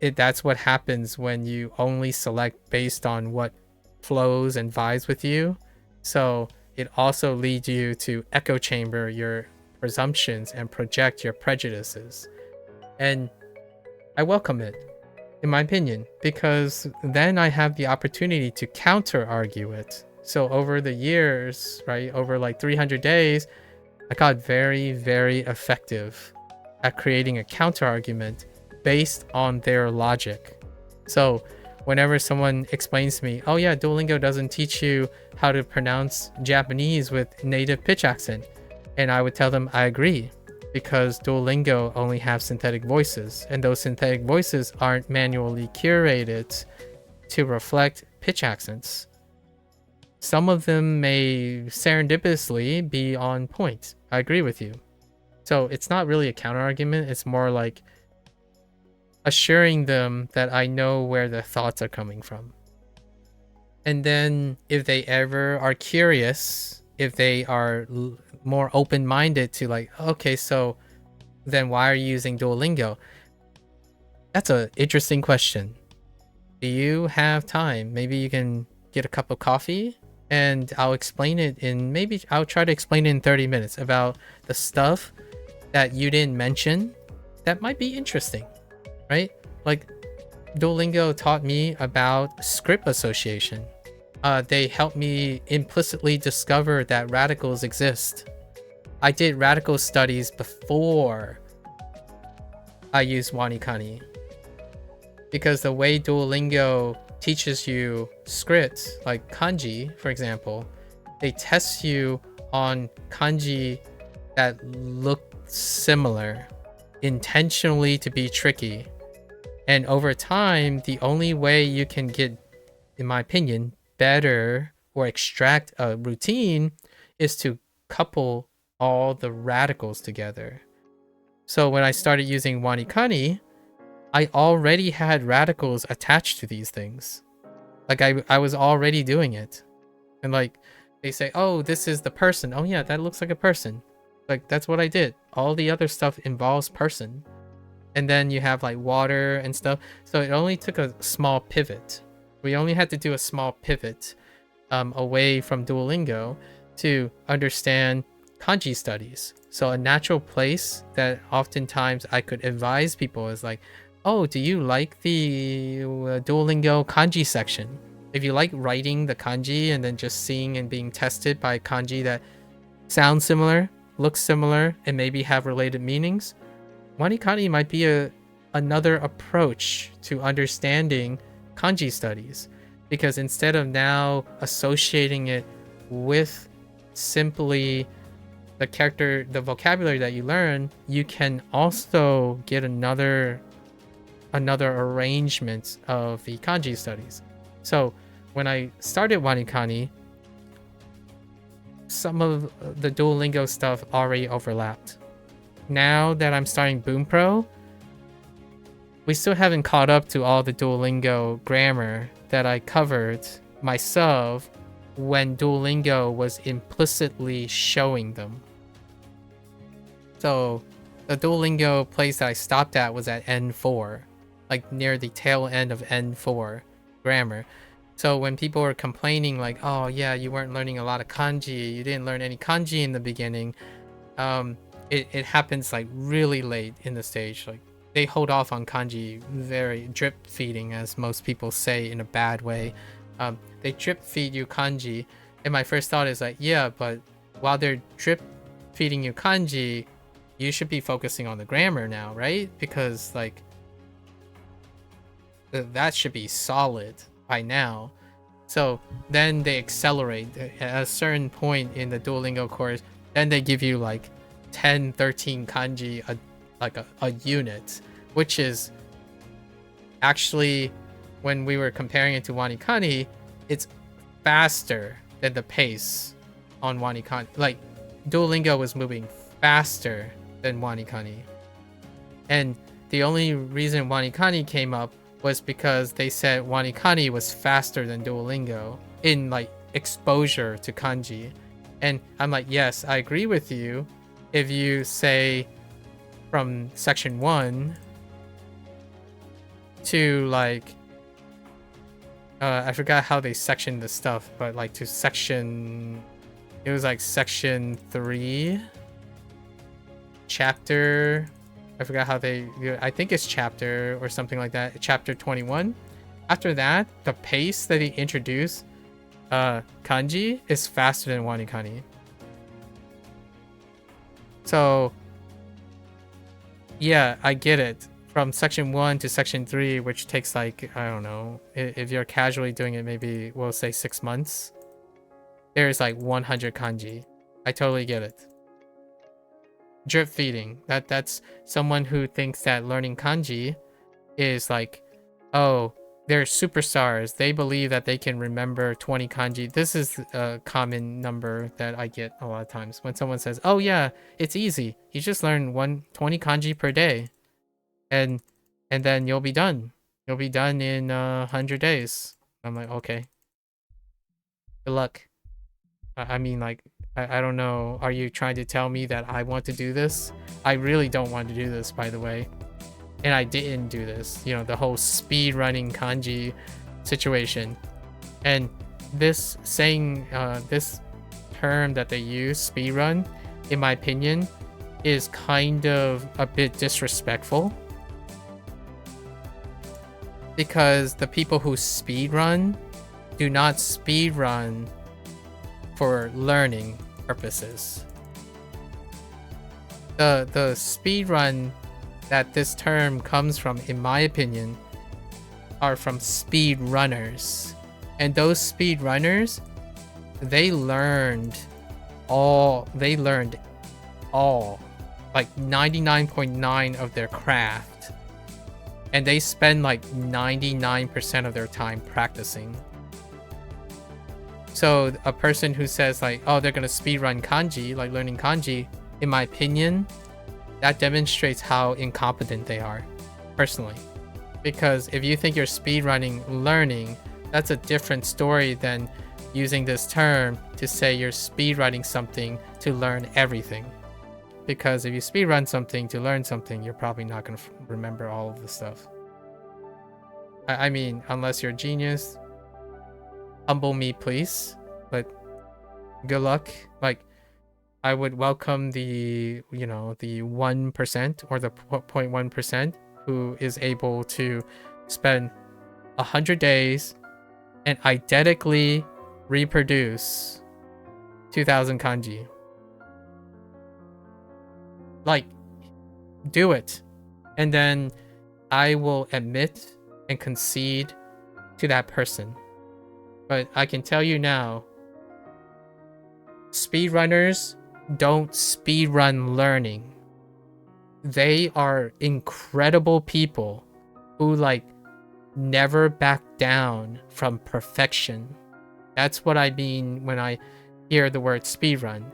[SPEAKER 1] That's what happens when you only select based on what flows and vibes with you. So it also leads you to echo chamber your presumptions and project your prejudices. And I welcome it, in my opinion, because then I have the opportunity to counter argue it. So over the years, right, over like 300 days, I got very, very effective at creating a counter argument based on their logic. So whenever someone explains to me, oh yeah, Duolingo doesn't teach you how to pronounce Japanese with native pitch accent, and I would tell them I agree, because Duolingo only have synthetic voices, and those synthetic voices aren't manually curated to reflect pitch accents. Some of them may serendipitously be on point. I agree with you. So it's not really a counter argument, it's more like assuring them that I know where their thoughts are coming from. And then if they ever are curious, if they are more open-minded to like, okay, so then why are you using Duolingo? That's an interesting question. Do you have time? Maybe you can get a cup of coffee and I'll explain it in, maybe I'll try to explain it in 30 minutes about the stuff that you didn't mention that might be interesting. Right? Like Duolingo taught me about script association. They helped me implicitly discover that radicals exist. I did radical studies before I used WaniKani, because the way Duolingo teaches you scripts, like kanji, for example, they test you on kanji that look similar, intentionally to be tricky. And over time, the only way you can get, in my opinion, better or extract a routine is to couple all the radicals together. So when I started using WaniKani, I already had radicals attached to these things. Like I was already doing it. And like they say, oh, this is the person. Oh yeah, that looks like a person. Like that's what I did. All the other stuff involves person. And then you have like water and stuff. So it only took a small pivot. We only had to do a small pivot away from Duolingo to understand kanji studies. So a natural place that oftentimes I could advise people is like, oh, do you like the Duolingo kanji section? If you like writing the kanji and then just seeing and being tested by kanji that sound similar, look similar, and maybe have related meanings, WaniKani might be another approach to understanding kanji studies, because instead of now associating it with simply the vocabulary that you learn, you can also get another arrangement of the kanji studies. So when I started WaniKani, some of the Duolingo stuff already overlapped. Now that I'm starting Boom Pro, we still haven't caught up to all the Duolingo grammar that I covered myself when Duolingo was implicitly showing them. So the Duolingo place that I stopped at was at N4, like near the tail end of N4 grammar. So when people were complaining like, oh yeah, you weren't learning a lot of kanji, you didn't learn any kanji in the beginning, it happens like really late in the stage. Like they hold off on kanji, very drip feeding, as most people say in a bad way. They drip feed you kanji, and my first thought is like, yeah, but while they're drip feeding you kanji, you should be focusing on the grammar now, right? Because like that should be solid by now. So then they accelerate at a certain point in the Duolingo course. Then they give you like 10, 13 kanji a unit, which is actually, when we were comparing it to WaniKani, it's faster than the pace on WaniKani. Like, Duolingo was moving faster than WaniKani. And the only reason WaniKani came up was because they said WaniKani was faster than Duolingo in like exposure to kanji. And I'm like, yes, I agree with you. If you say from section 1 to like, I forgot how they sectioned the stuff, but like to section, it was like section 3, chapter, I forgot how they, I think it's chapter or something like that, chapter 21. After that, the pace that he introduced kanji is faster than WaniKani. So yeah, I get it. From section 1 to section 3, which takes like, I don't know, if you're casually doing it, maybe we'll say 6 months, there's like 100 kanji. I totally get it. Drip feeding, that's someone who thinks that learning kanji is like, oh, they're superstars, they believe that they can remember 20 kanji. This is a common number that I get a lot of times when someone says, oh yeah, it's easy, you just learn 20 kanji per day and then you'll be done in 100 days. I'm like, okay, good luck. I mean, like, I don't know. Are you trying to tell me that I want to do this? I really don't want to do this, by the way. And I didn't do this. You know, the whole speed running kanji situation. And this saying, this term that they use, speed run, in my opinion, is kind of a bit disrespectful. Because the people who speed run do not speed run for learning purposes. The speed run that this term comes from, in my opinion, are from speed runners. And those speed runners, they learned all, like 99.9% of their craft. And they spend like 99% of their time practicing. So a person who says like, oh, they're gonna speedrun kanji, like learning kanji, in my opinion, that demonstrates how incompetent they are, personally. Because if you think you're speedrunning learning, that's a different story than using this term to say you're speedrunning something to learn everything. Because if you speedrun something to learn something, you're probably not gonna remember all of the stuff. I mean, unless you're a genius, humble me, please. But good luck. Like, I would welcome the, you know, the 1% or the 0.1% who is able to spend 100 days and identically reproduce 2000 kanji. Like, do it. And then I will admit and concede to that person. But I can tell you now, speedrunners don't speedrun learning. They are incredible people who like never back down from perfection. That's what I mean when I hear the word speedrun.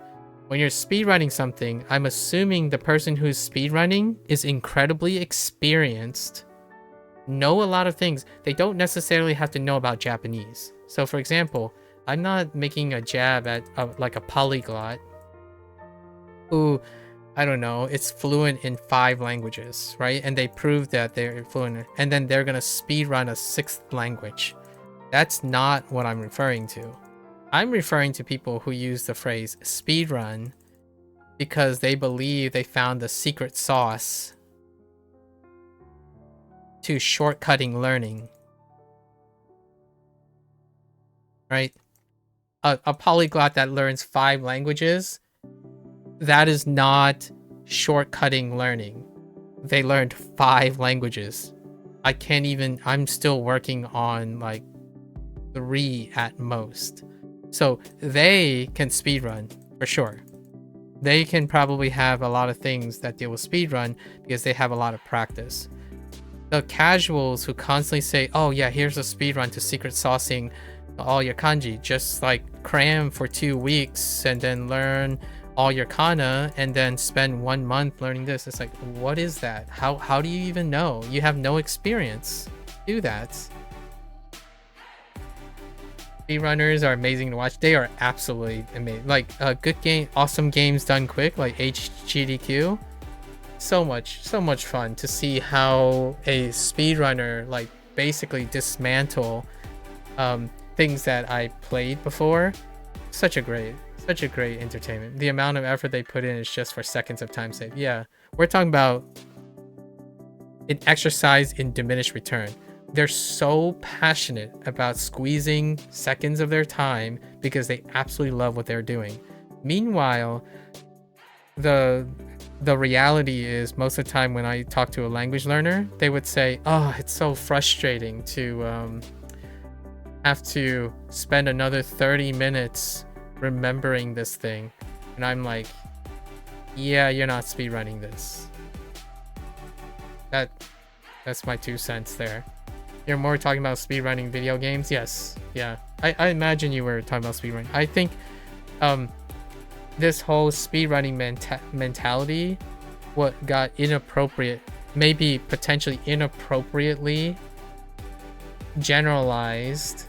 [SPEAKER 1] When you're speedrunning something, I'm assuming the person who's speedrunning is incredibly experienced, know a lot of things. They don't necessarily have to know about Japanese. So for example, I'm not making a jab at like a polyglot who, I don't know, it's fluent in 5 languages, right? And they prove that they're fluent, and then they're gonna speedrun a 6th language. That's not what I'm referring to. I'm referring to people who use the phrase speedrun because they believe they found the secret sauce to shortcutting learning. Right? A polyglot that learns 5 languages, that is not shortcutting learning. They learned 5 languages. I'm still working on like 3 at most. So they can speedrun for sure. They can probably have a lot of things that deal with speedrun because they have a lot of practice. The casuals who constantly say, oh yeah, here's a speedrun to secret saucing all your kanji. Just like cram for 2 weeks and then learn all your kana and then spend 1 month learning this. It's like, what is that? How do you even know? You have no experience. Do that. Speedrunners are amazing to watch. They are absolutely amazing. Like good game, awesome games done quick, like HGDQ. So much fun to see how a speedrunner like basically dismantle things that I played before. Such a great entertainment. The amount of effort they put in is just for seconds of time save. Yeah, we're talking about an exercise in diminished return. They're so passionate about squeezing seconds of their time because they absolutely love what they're doing. Meanwhile, the reality is most of the time when I talk to a language learner, they would say, oh, it's so frustrating to have to spend another 30 minutes remembering this thing. And I'm like, yeah, you're not speedrunning this. That's my 2 cents there. You're more talking about speedrunning video games? Yes. Yeah. I imagine you were talking about speedrunning. I think this whole speedrunning mentality what got inappropriate, maybe potentially inappropriately generalized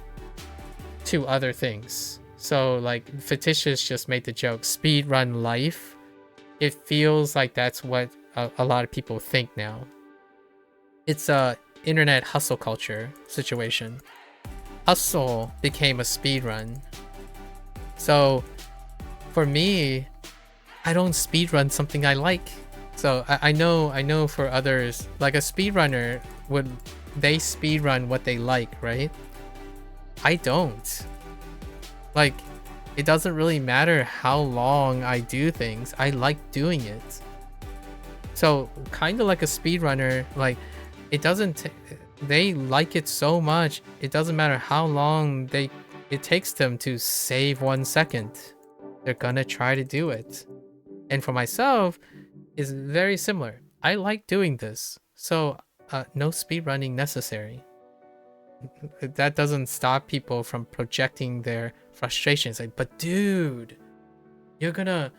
[SPEAKER 1] to other things. So like Fictitious just made the joke, speedrun life. It feels like that's what a lot of people think now. It's a internet hustle culture situation. Hustle became a speedrun. So for me, I don't speedrun something I like. So I know for others, like a speedrunner they speedrun what they like, right? I don't. Like, it doesn't really matter how long I do things. I like doing it. So kind of like a speedrunner, like it doesn't they like it so much, it doesn't matter how long it takes them to save 1 second. They're gonna try to do it. And for myself, it's very similar. I like doing this, so no speedrunning necessary. That doesn't stop people from projecting their frustrations. Like, but dude, you're gonna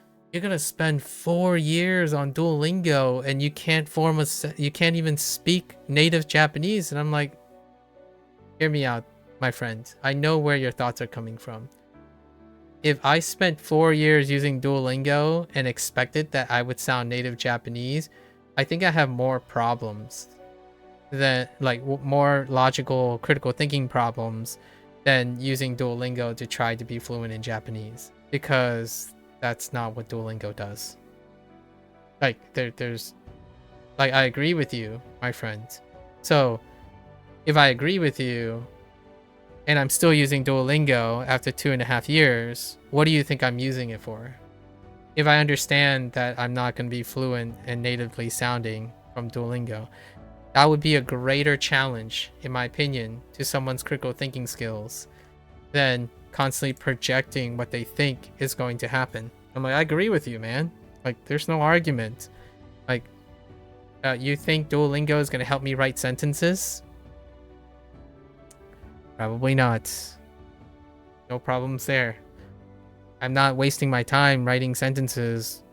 [SPEAKER 1] spend 4 years on Duolingo and you can't you can't even speak native Japanese. And I'm like, hear me out, my friend. I know where your thoughts are coming from. If I spent 4 years using Duolingo and expected that I would sound native Japanese, I think I have more problems than like more logical, critical thinking problems than using Duolingo to try to be fluent in Japanese, because that's not what Duolingo does. Like there's like, I agree with you, my friend. So if I agree with you and I'm still using Duolingo after 2.5 years, what do you think I'm using it for? If I understand that I'm not going to be fluent and natively sounding from Duolingo, that would be a greater challenge, in my opinion, to someone's critical thinking skills than constantly projecting what they think is going to happen. I'm like, I agree with you, man. Like, there's no argument. Like, you think Duolingo is going to help me write sentences? Probably not. No problems there. I'm not wasting my time writing sentences,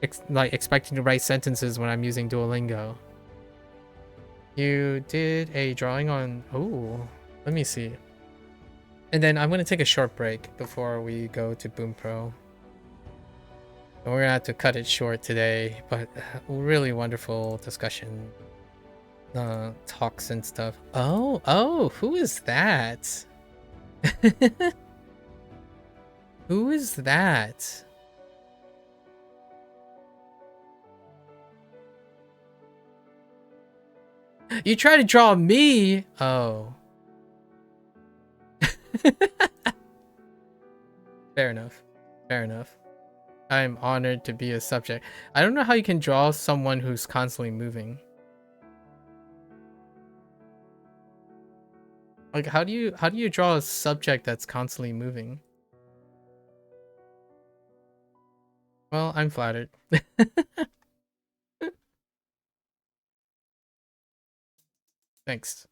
[SPEAKER 1] expecting to write sentences when I'm using Duolingo. You did a drawing on... Ooh, let me see. And then I'm going to take a short break before we go to Boom Pro. We're going to have to cut it short today, but really wonderful discussion. Talks and stuff. Oh, who is that? Who is that? You try to draw me? Oh. Fair enough. Fair enough. I'm honored to be a subject. I don't know how you can draw someone who's constantly moving. Like, how do you draw a subject that's constantly moving? Well, I'm flattered. Thanks.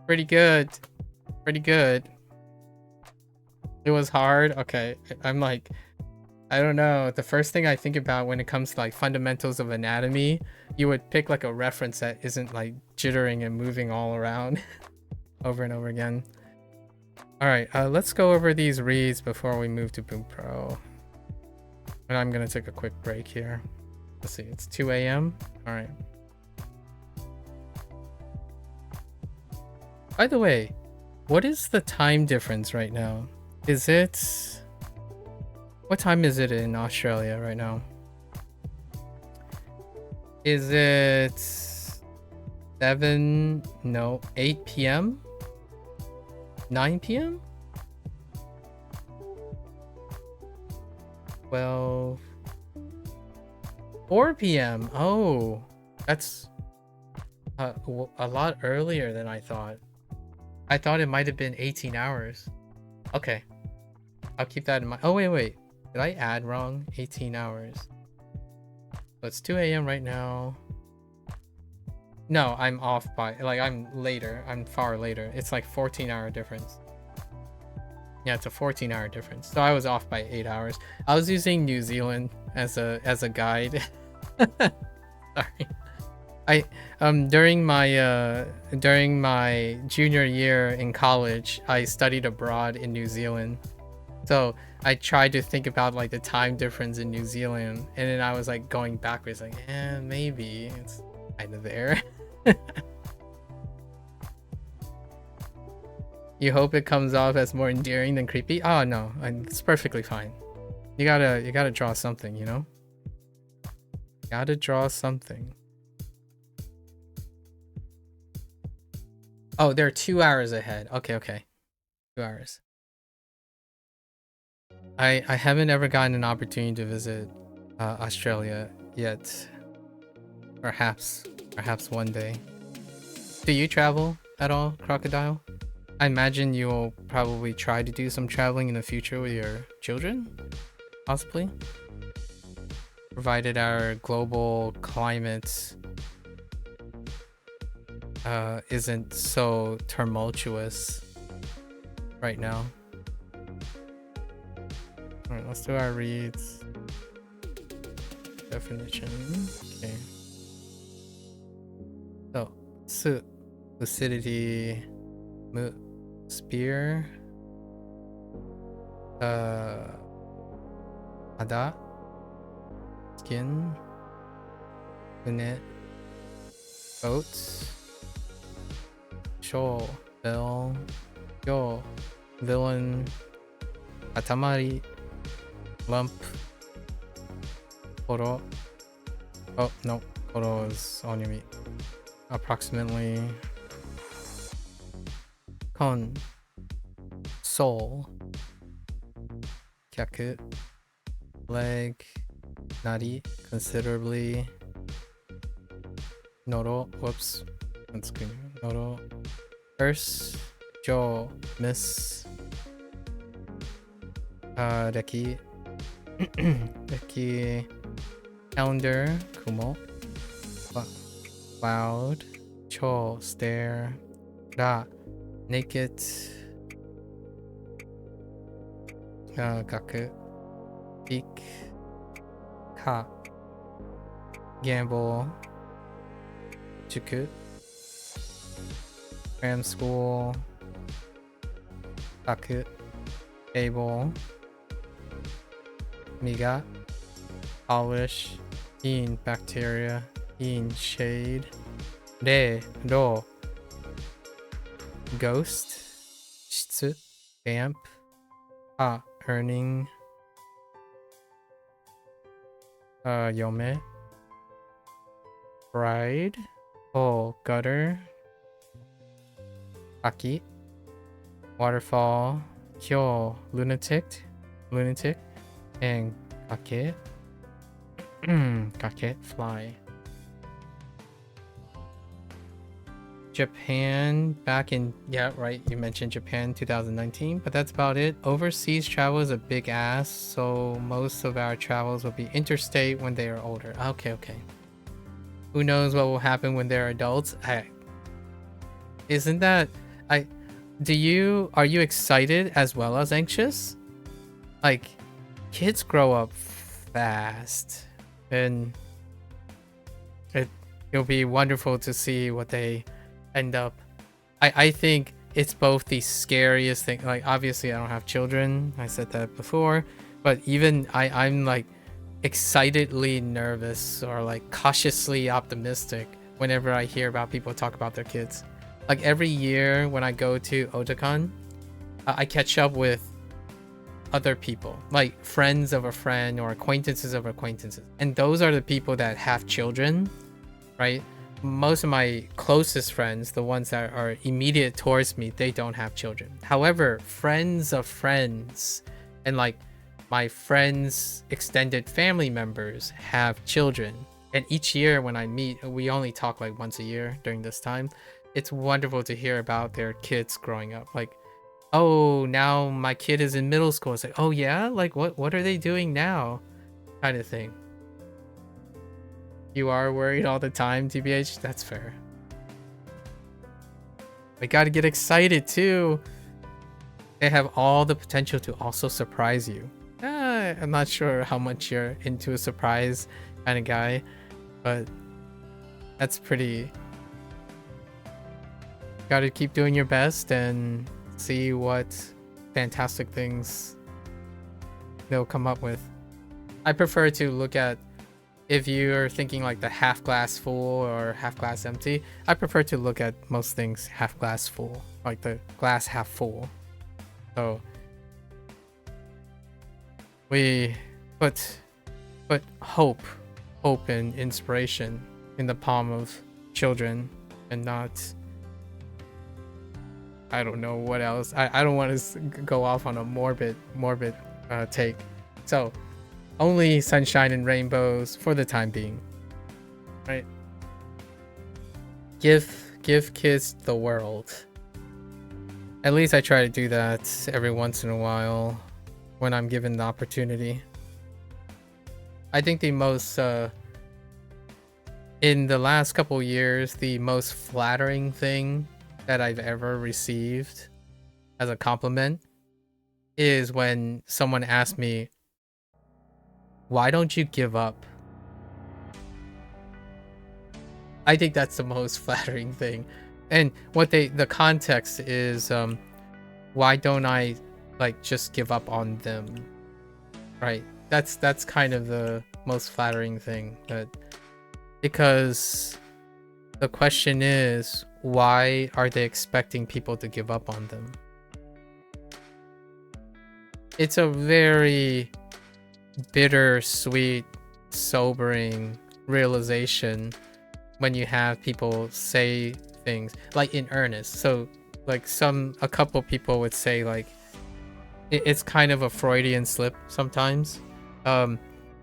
[SPEAKER 1] Pretty good. Pretty good. It was hard. Okay. I'm like, I don't know. The first thing I think about when it comes to like fundamentals of anatomy, you would pick like a reference that isn't like jittering and moving all around over and over again. All right, let's go over these reads before we move to Boom Pro. And I'm gonna take a quick break here. Let's see, it's 2 a.m. All right. By the way, what is the time difference right now? Is it... What time is it in Australia right now? Is it 7... No, 8 p.m.? 9 p.m.? 12... 4 p.m. Oh, that's a lot earlier than I thought. I thought it might have been 18 hours. Okay. I'll keep that in mind. Oh, wait. Did I add wrong? 18 hours. So it's 2 a.m. right now. No, I'm off by... Like, I'm later. I'm far later. It's like 14-hour difference. Yeah, it's a 14-hour difference. So I was off by 8 hours. I was using New Zealand as a guide. Sorry. During my junior year in college, I studied abroad in New Zealand. So I tried to think about like the time difference in New Zealand, and then I was like going backwards, like, maybe it's kind of there. You hope it comes off as more endearing than creepy? Oh no, it's perfectly fine. You gotta draw something, you know? Gotta draw something. Oh, they're 2 hours ahead. Okay. 2 hours. I haven't ever gotten an opportunity to visit Australia yet. Perhaps one day. Do you travel at all, Crocodile? I imagine you'll probably try to do some traveling in the future with your children, possibly. Provided our global climate isn't so tumultuous right now. Alright, let's do our reads. Definition. Okay. So, lucidity, spear, ada, skin, unit, boats, show, bell, yo, villain, atamari, lump, koro. Oh no, koro is on your meat. Approximately. Kon, soul, kyaku, leg, nari, considerably, noro, whoops, that's good, noro, purse, jo, miss, reki, reki, calendar, kumo, cloud, cho, stare, ra, naked, gaku, peak, ka, gamble, juku, cram school, taku, table, miga, polish, in bacteria, in shade, re, ro, ghost, shitsu, damp, ha, earning, yome, bride, oh, gutter, aki, waterfall, kyo, lunatic, and kake, kake, fly. Japan back in, yeah, right, you mentioned Japan 2019, but that's about it. Overseas travel is a big ass, so most of our travels will be interstate when they are older. Okay. Who knows what will happen when they're adults? Isn't that, Are you excited as well as anxious? Like, kids grow up fast, and it'll be wonderful to see what they end up. I think it's both the scariest thing. Like, obviously I don't have children, I said that before, but even I'm like excitedly nervous or like cautiously optimistic whenever I hear about people talk about their kids. Like, every year when I go to Otakon, I catch up with other people, like friends of a friend or acquaintances of acquaintances, and those are the people that have children, right? Most of my closest friends, the ones that are immediate towards me, they don't have children. However, friends of friends and like my friends' extended family members have children, and each year when I meet, we only talk like once a year during this time. It's wonderful to hear about their kids growing up. Like, oh, now my kid is in middle school. It's like, oh yeah, like what are they doing now, kind of thing. You are worried all the time, TBH? That's fair. I gotta get excited too. They have all the potential to also surprise you. I'm not sure how much you're into a surprise kind of guy, but that's pretty... Gotta keep doing your best and see what fantastic things they'll come up with. I prefer to look at, if you're thinking like the half glass full or half glass empty, I prefer to look at most things half glass full, like the glass half full. So we put hope and inspiration in the palm of children, and not, I don't know what else. I don't want to go off on a morbid take. So only sunshine and rainbows for the time being, right? Give kids the world. At least I try to do that every once in a while when I'm given the opportunity. I think the most in the last couple years, the most flattering thing that I've ever received as a compliment is when someone asked me, why don't you give up? I think that's the most flattering thing. And what the context is, why don't I like just give up on them, right? That's kind of the most flattering thing, because the question is, why are they expecting people to give up on them? It's a very bittersweet, sobering realization when you have people say things like in earnest. So like a couple people would say like, it's kind of a Freudian slip sometimes,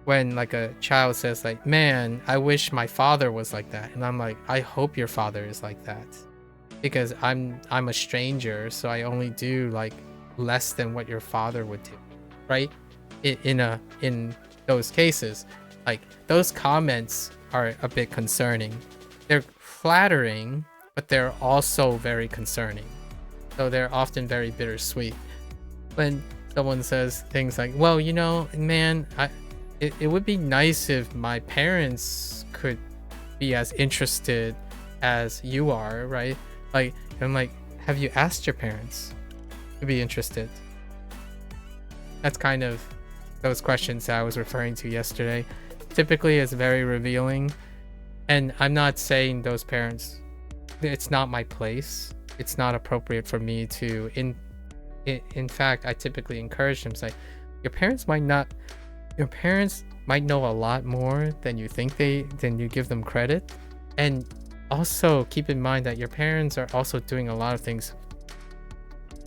[SPEAKER 1] when like a child says like, man, I wish my father was like that, and I'm like, I hope your father is like that, because I'm a stranger, so I only do like less than what your father would do, right? In those cases, like, those comments are a bit concerning. They're flattering, but they're also very concerning, so they're often very bittersweet. When someone says things like, well, you know, man, it would be nice if my parents could be as interested as you are, right? Like, I'm like, have you asked your parents to be interested? That's kind of those questions that I was referring to yesterday. Typically, it's very revealing, and I'm not saying those parents, it's not my place. It's not appropriate for me to, in fact, I typically encourage them, say, your parents might know a lot more than you think than you give them credit. And also keep in mind that your parents are also doing a lot of things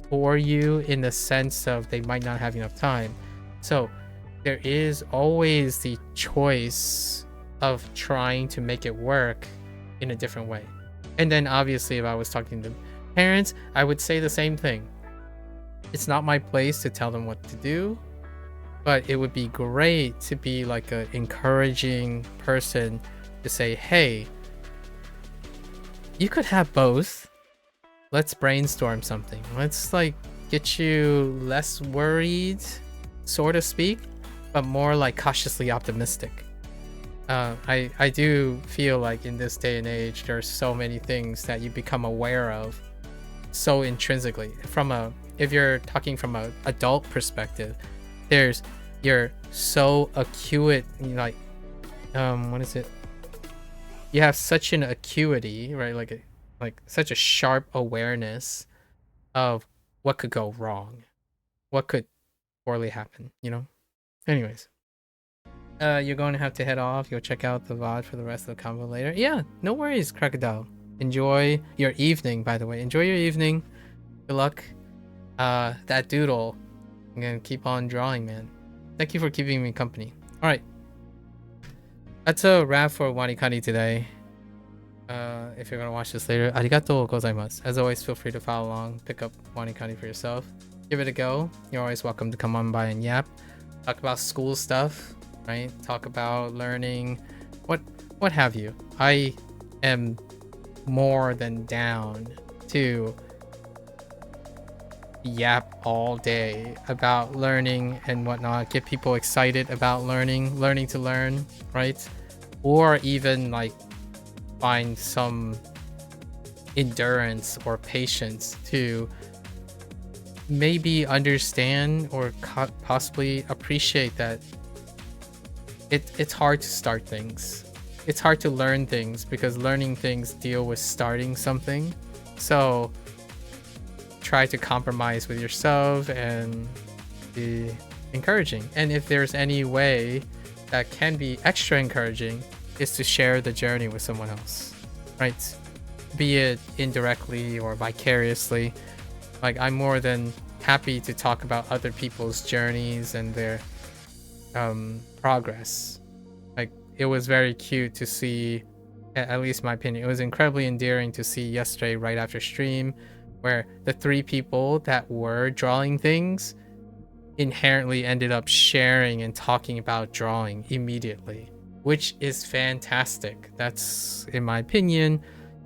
[SPEAKER 1] for you, in the sense of they might not have enough time. So there is always the choice of trying to make it work in a different way. And then obviously, if I was talking to parents, I would say the same thing. It's not my place to tell them what to do, but it would be great to be like an encouraging person to say, hey, you could have both. let's brainstorm something. Let's like get you less worried, so to speak, but more like cautiously optimistic. I do feel like in this day and age, there's so many things that you become aware of so intrinsically. If you're talking from a adult perspective, you're so acute, like what is it? You have such an acuity, right? Like such a sharp awareness of what could go wrong, what could poorly happen, Anyways, you're going to have to head off. You'll check out the VOD for the rest of the convo later. Yeah, no worries, Crocodile. Enjoy your evening, by the way. Enjoy your evening. Good luck. That doodle, I'm gonna keep on drawing, man. Thank you for keeping me company. All right. That's a wrap for WaniKani today. If you're gonna watch this later, arigatou gozaimasu. As always, feel free to follow along, pick up WaniKani for yourself. Give it a go. You're always welcome to come on by and yap. Talk about school stuff, right? Talk about learning, what have you. I am more than down to yap all day about learning and whatnot, get people excited about learning to learn, right? Or even like find some endurance or patience to maybe understand or possibly appreciate that it's hard to start things. It's hard to learn things because learning things deal with starting something. So try to compromise with yourself and be encouraging. And if there's any way that can be extra encouraging, is to share the journey with someone else, right? Be it indirectly or vicariously. Like, I'm more than happy to talk about other people's journeys and their progress. Like, it was very cute to see, at least my opinion, it was incredibly endearing to see yesterday right after stream where the 3 people that were drawing things inherently ended up sharing and talking about drawing immediately, which is fantastic. That's, in my opinion,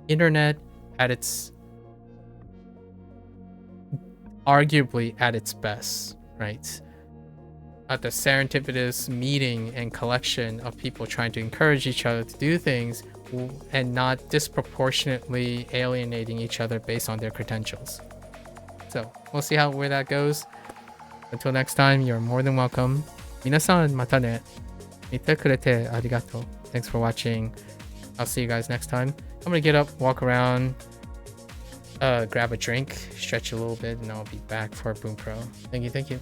[SPEAKER 1] internet at its arguably at its best, right? At the serendipitous meeting and collection of people trying to encourage each other to do things and not disproportionately alienating each other based on their credentials. So we'll see where that goes. Until next time, you're more than welcome. Minasan mata ne. Mite kurete arigato. Thanks for watching. I'll see you guys next time. I'm gonna get up, walk around, grab a drink, stretch a little bit, and I'll be back for Boom Pro. Thank you.